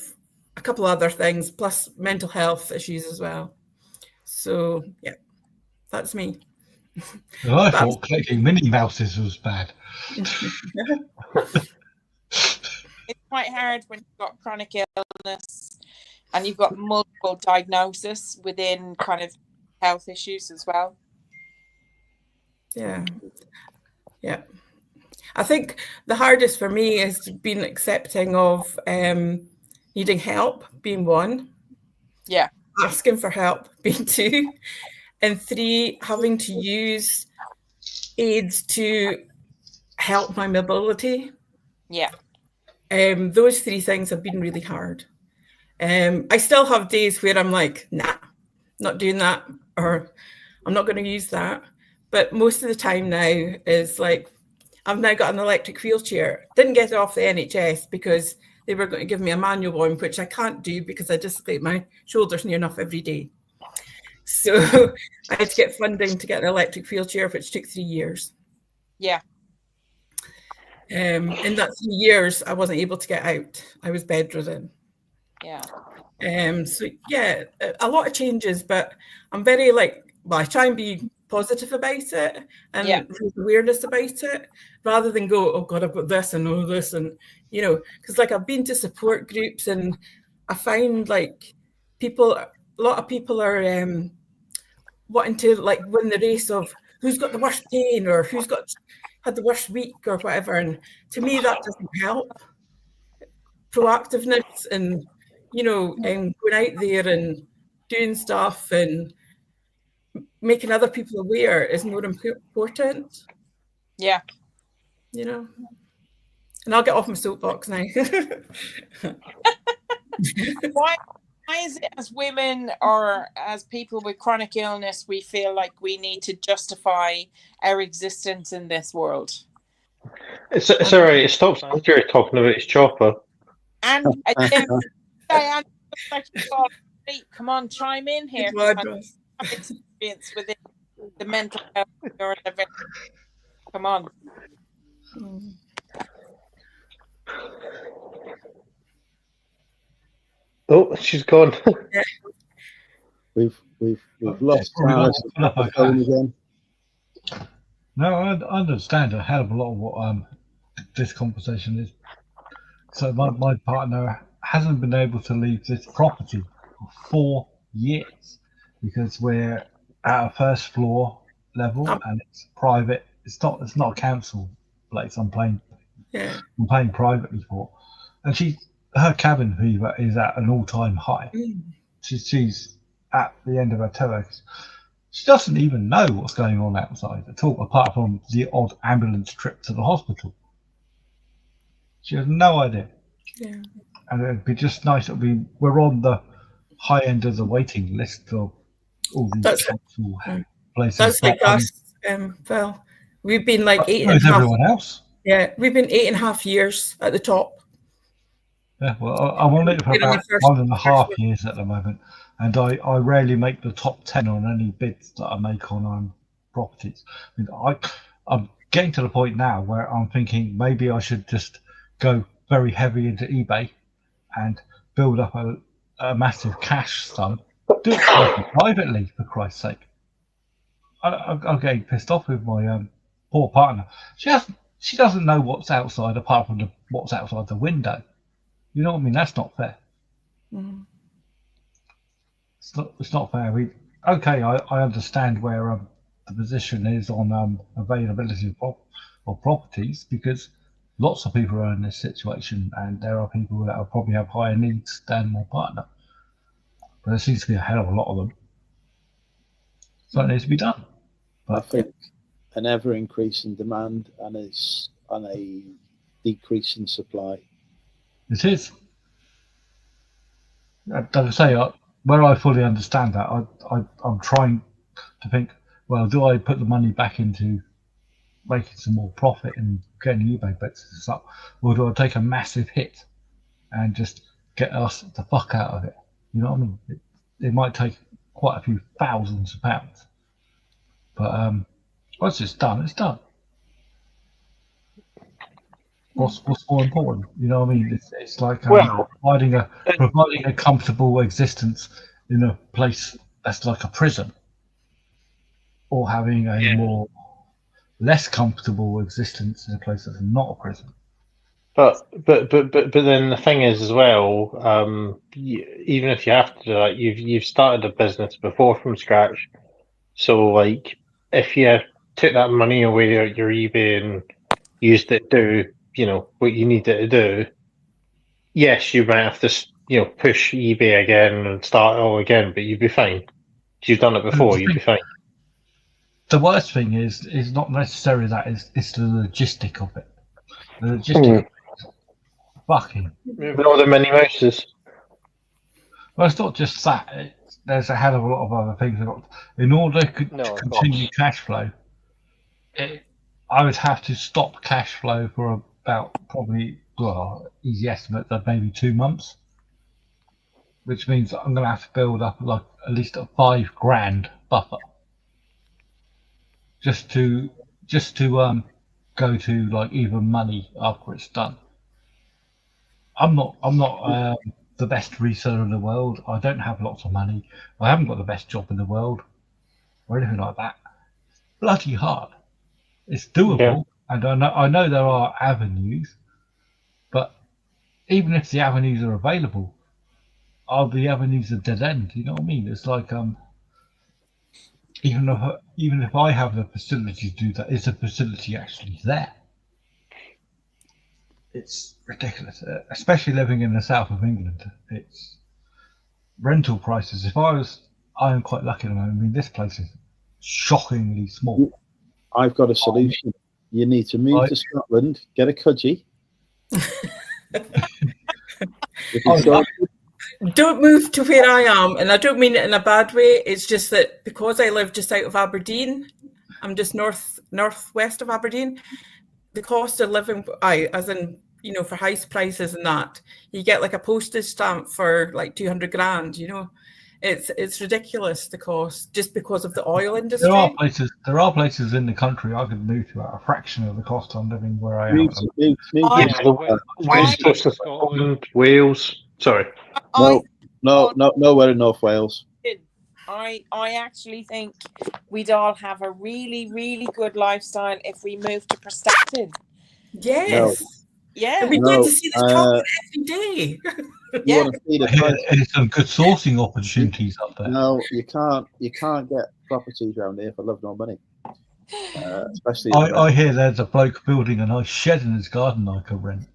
a couple other things, plus mental health issues as well. So, yeah, that's me. Well, I thought collecting Minnie Mouses was bad. It's quite hard when you've got chronic illness and you've got multiple diagnoses within kind of health issues as well. Yeah. I think the hardest for me is being accepting of needing help, being one. Yeah. Asking for help, being two. And three, having to use aids to help my mobility. Yeah. Those three things have been really hard. I still have days where I'm like, nah, not doing that, or I'm not going to use that. But most of the time now is like, I've now got an electric wheelchair. Didn't get it off the NHS because they were going to give me a manual one, which I can't do because I dislocate my shoulders near enough every day. So I had to get funding to get an electric wheelchair, which took 3 years. Yeah. In that 3 years, I wasn't able to get out. I was bedridden. Yeah. So yeah, a lot of changes, but I'm very I try and be positive about it and raise awareness about it, rather than go, oh God, I've got this and all this, and because I've been to support groups and I find a lot of people are wanting to win the race of who's got the worst pain or who's had the worst week or whatever, and to me that doesn't help. Proactiveness and and going out there and doing stuff and making other people aware is more important. Yeah. And I'll get off my soapbox now. Why is it as women or as people with chronic illness we feel like we need to justify our existence in this world? It's all right. It stops Andrew talking about his chopper. And Diane, come on, chime in here. Experience within the mental health or whatever. Come on. Oh, she's gone. We've lost the phone again. No, I understand a hell of a lot of what this conversation is. So my partner hasn't been able to leave this property for 4 years because we're at a first floor level and it's private. It's not a council place. I'm paying privately for, and her cabin fever is at an all-time high. She's at the end of her tether. She doesn't even know what's going on outside at all, apart from the odd ambulance trip to the hospital. She has no idea. Yeah. And it'd be just nice that we're on the high end of the waiting list for all these council places. That's like us, Phil. We've been like 8.5. As everyone else. Yeah, we've been 8.5 years at the top. Yeah, well, I'm on it for about 1.5 years at the moment, and I rarely make the top 10 on any bids that I make on properties. I'm getting to the point now where I'm thinking maybe I should just go very heavy into eBay and build up a massive cash sum. Do it privately, for Christ's sake. I'm getting pissed off with my poor partner. She doesn't know what's outside apart from what's outside the window. You know what I mean? That's not fair. Mm. It's not fair. I understand where the position is on availability of properties, because lots of people are in this situation, and there are people that will probably have higher needs than my partner. But there seems to be a hell of a lot of them. So it needs to be done. But I think an ever increasing demand and a decreasing supply. It is. Like I say, where I fully understand that, I'm trying to think, well, do I put the money back into making some more profit and getting eBay business up, or do I take a massive hit and just get us the fuck out of it? You know what I mean? It might take quite a few thousands of pounds, but once it's done, it's done. What's more important? You know what I mean? It's like providing a comfortable existence in a place that's like a prison, or having a more less comfortable existence in a place that's not a prison. But then the thing is as well, even if you have to do that, you've started a business before from scratch. So like, if you took that money away at your eBay and used it to do, what you need it to do, yes, you might have to, push eBay again and start all again, but you'd be fine. You've done it before, you'd be fine. The worst thing is not necessarily that, it's the logistic of it. The logistic of it is fucking. All the Minnie Mouses. Well, it's not just that. There's a hell of a lot of other things. In order to continue cash flow, I would have to stop cash flow for about probably, easy estimate of maybe 2 months, which means I'm going to have to build up like at least a $5,000 buffer just to go to like even money after it's done. I'm not the best reseller in the world. I don't have lots of money. I haven't got the best job in the world or anything like that. It's bloody hard. It's doable, and I know there are avenues, but even if the avenues are available, are the avenues a dead end? You know what I mean? It's like even if I have the facility to do that, is the facility actually there? It's ridiculous, especially living in the south of England. It's rental prices. I am quite lucky at the moment. I mean, this place is shockingly small. I've got a solution. You need to move to Scotland, get a cudgy. Don't move to where I am, and I don't mean it in a bad way. It's just that because I live just out of Aberdeen, I'm just northwest of Aberdeen. The cost of living, as in, for house prices and that, you get like a postage stamp for like 200 grand. It's ridiculous, the cost, just because of the oil industry. There are places in the country I could move to at a fraction of the cost I'm living where I am. Wales. Sorry. No, nowhere in North Wales. I actually think we'd all have a really, really good lifestyle if we moved to Prestatyn. Yes. No. Yeah. And we get to see this chocolate every day. You want to see the price? There's some good sourcing opportunities up there. No, you can't get properties around here for love nor money. Especially. I hear there's a bloke building a nice shed in his garden I could rent.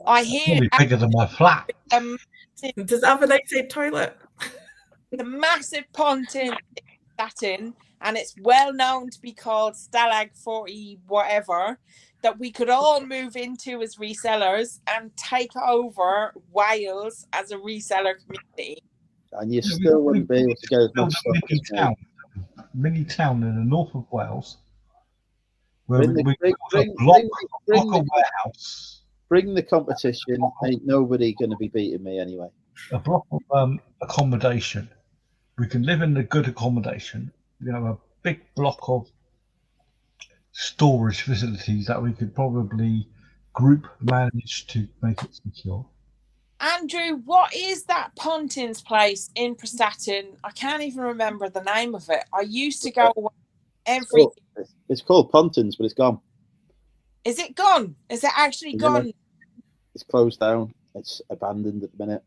I hear probably bigger than my flat. Does it have an outside toilet? The massive pond in Prestatyn, and it's well known to be called Stalag 40 whatever, that we could all move into as resellers and take over Wales as a reseller community. And you still wouldn't be able to get as much stuff. Mini town in the north of Wales. Where Bring the warehouse. Bring the competition. Ain't nobody going to be beating me anyway. A block of accommodation. We can live in the good accommodation. We have a big block of storage facilities that we could probably group manage to make it secure. Andrew, what is that Pontins place in Prestatyn? I can't even remember the name of it. I used to go every. It's called Pontins, but it's gone. Is it gone? Is it actually gone? It's closed down. It's abandoned at the minute.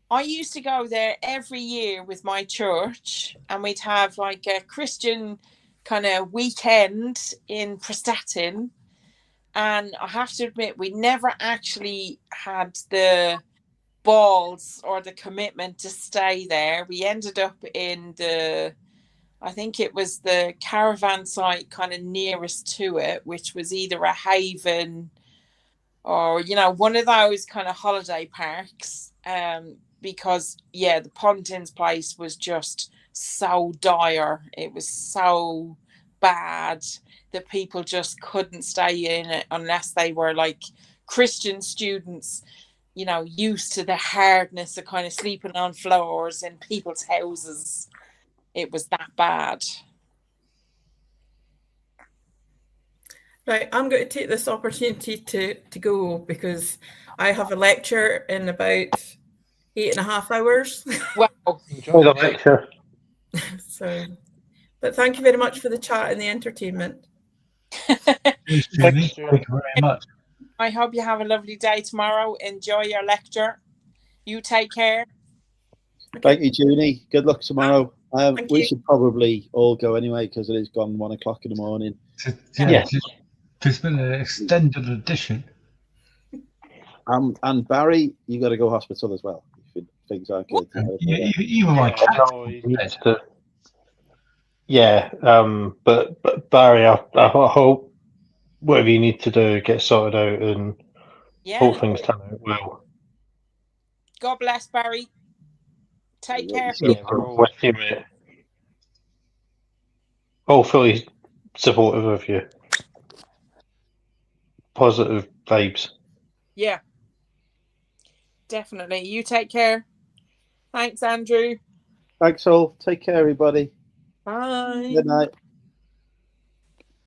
I used to go there every year with my church, and we'd have like a Christian kind of weekend in Prestatyn. And I have to admit, we never actually had the balls or the commitment to stay there. We ended up in I think it was the caravan site kind of nearest to it, which was either a haven or, one of those kind of holiday parks. Because, the Pontins place was just so dire. It was so bad that people just couldn't stay in it unless they were like Christian students, you know, used to the hardness of kind of sleeping on floors in people's houses. It was that bad. Right, I'm going to take this opportunity to go because I have a lecture in about 8.5 hours. Wow. Enjoy the lecture. So, but thank you very much for the chat and the entertainment. Cheers, Julie. Thank you very much. I hope you have a lovely day tomorrow. Enjoy your lecture. You take care. Thank you, Junie. Good luck tomorrow. We you. should probably all go anyway because it is gone 1 o'clock in the morning. Yeah. It's been an extended edition. And Barry, you got to go hospital as well. If things aren't good. Even my cat. But Barry, I hope whatever you need to do gets sorted out and hope things turn out well. God bless, Barry. Take care. We're with you, mate. All fully supportive of you. Positive vibes. Yeah. Definitely. You take care. Thanks, Andrew. Thanks all. Take care, everybody. Bye. Good night.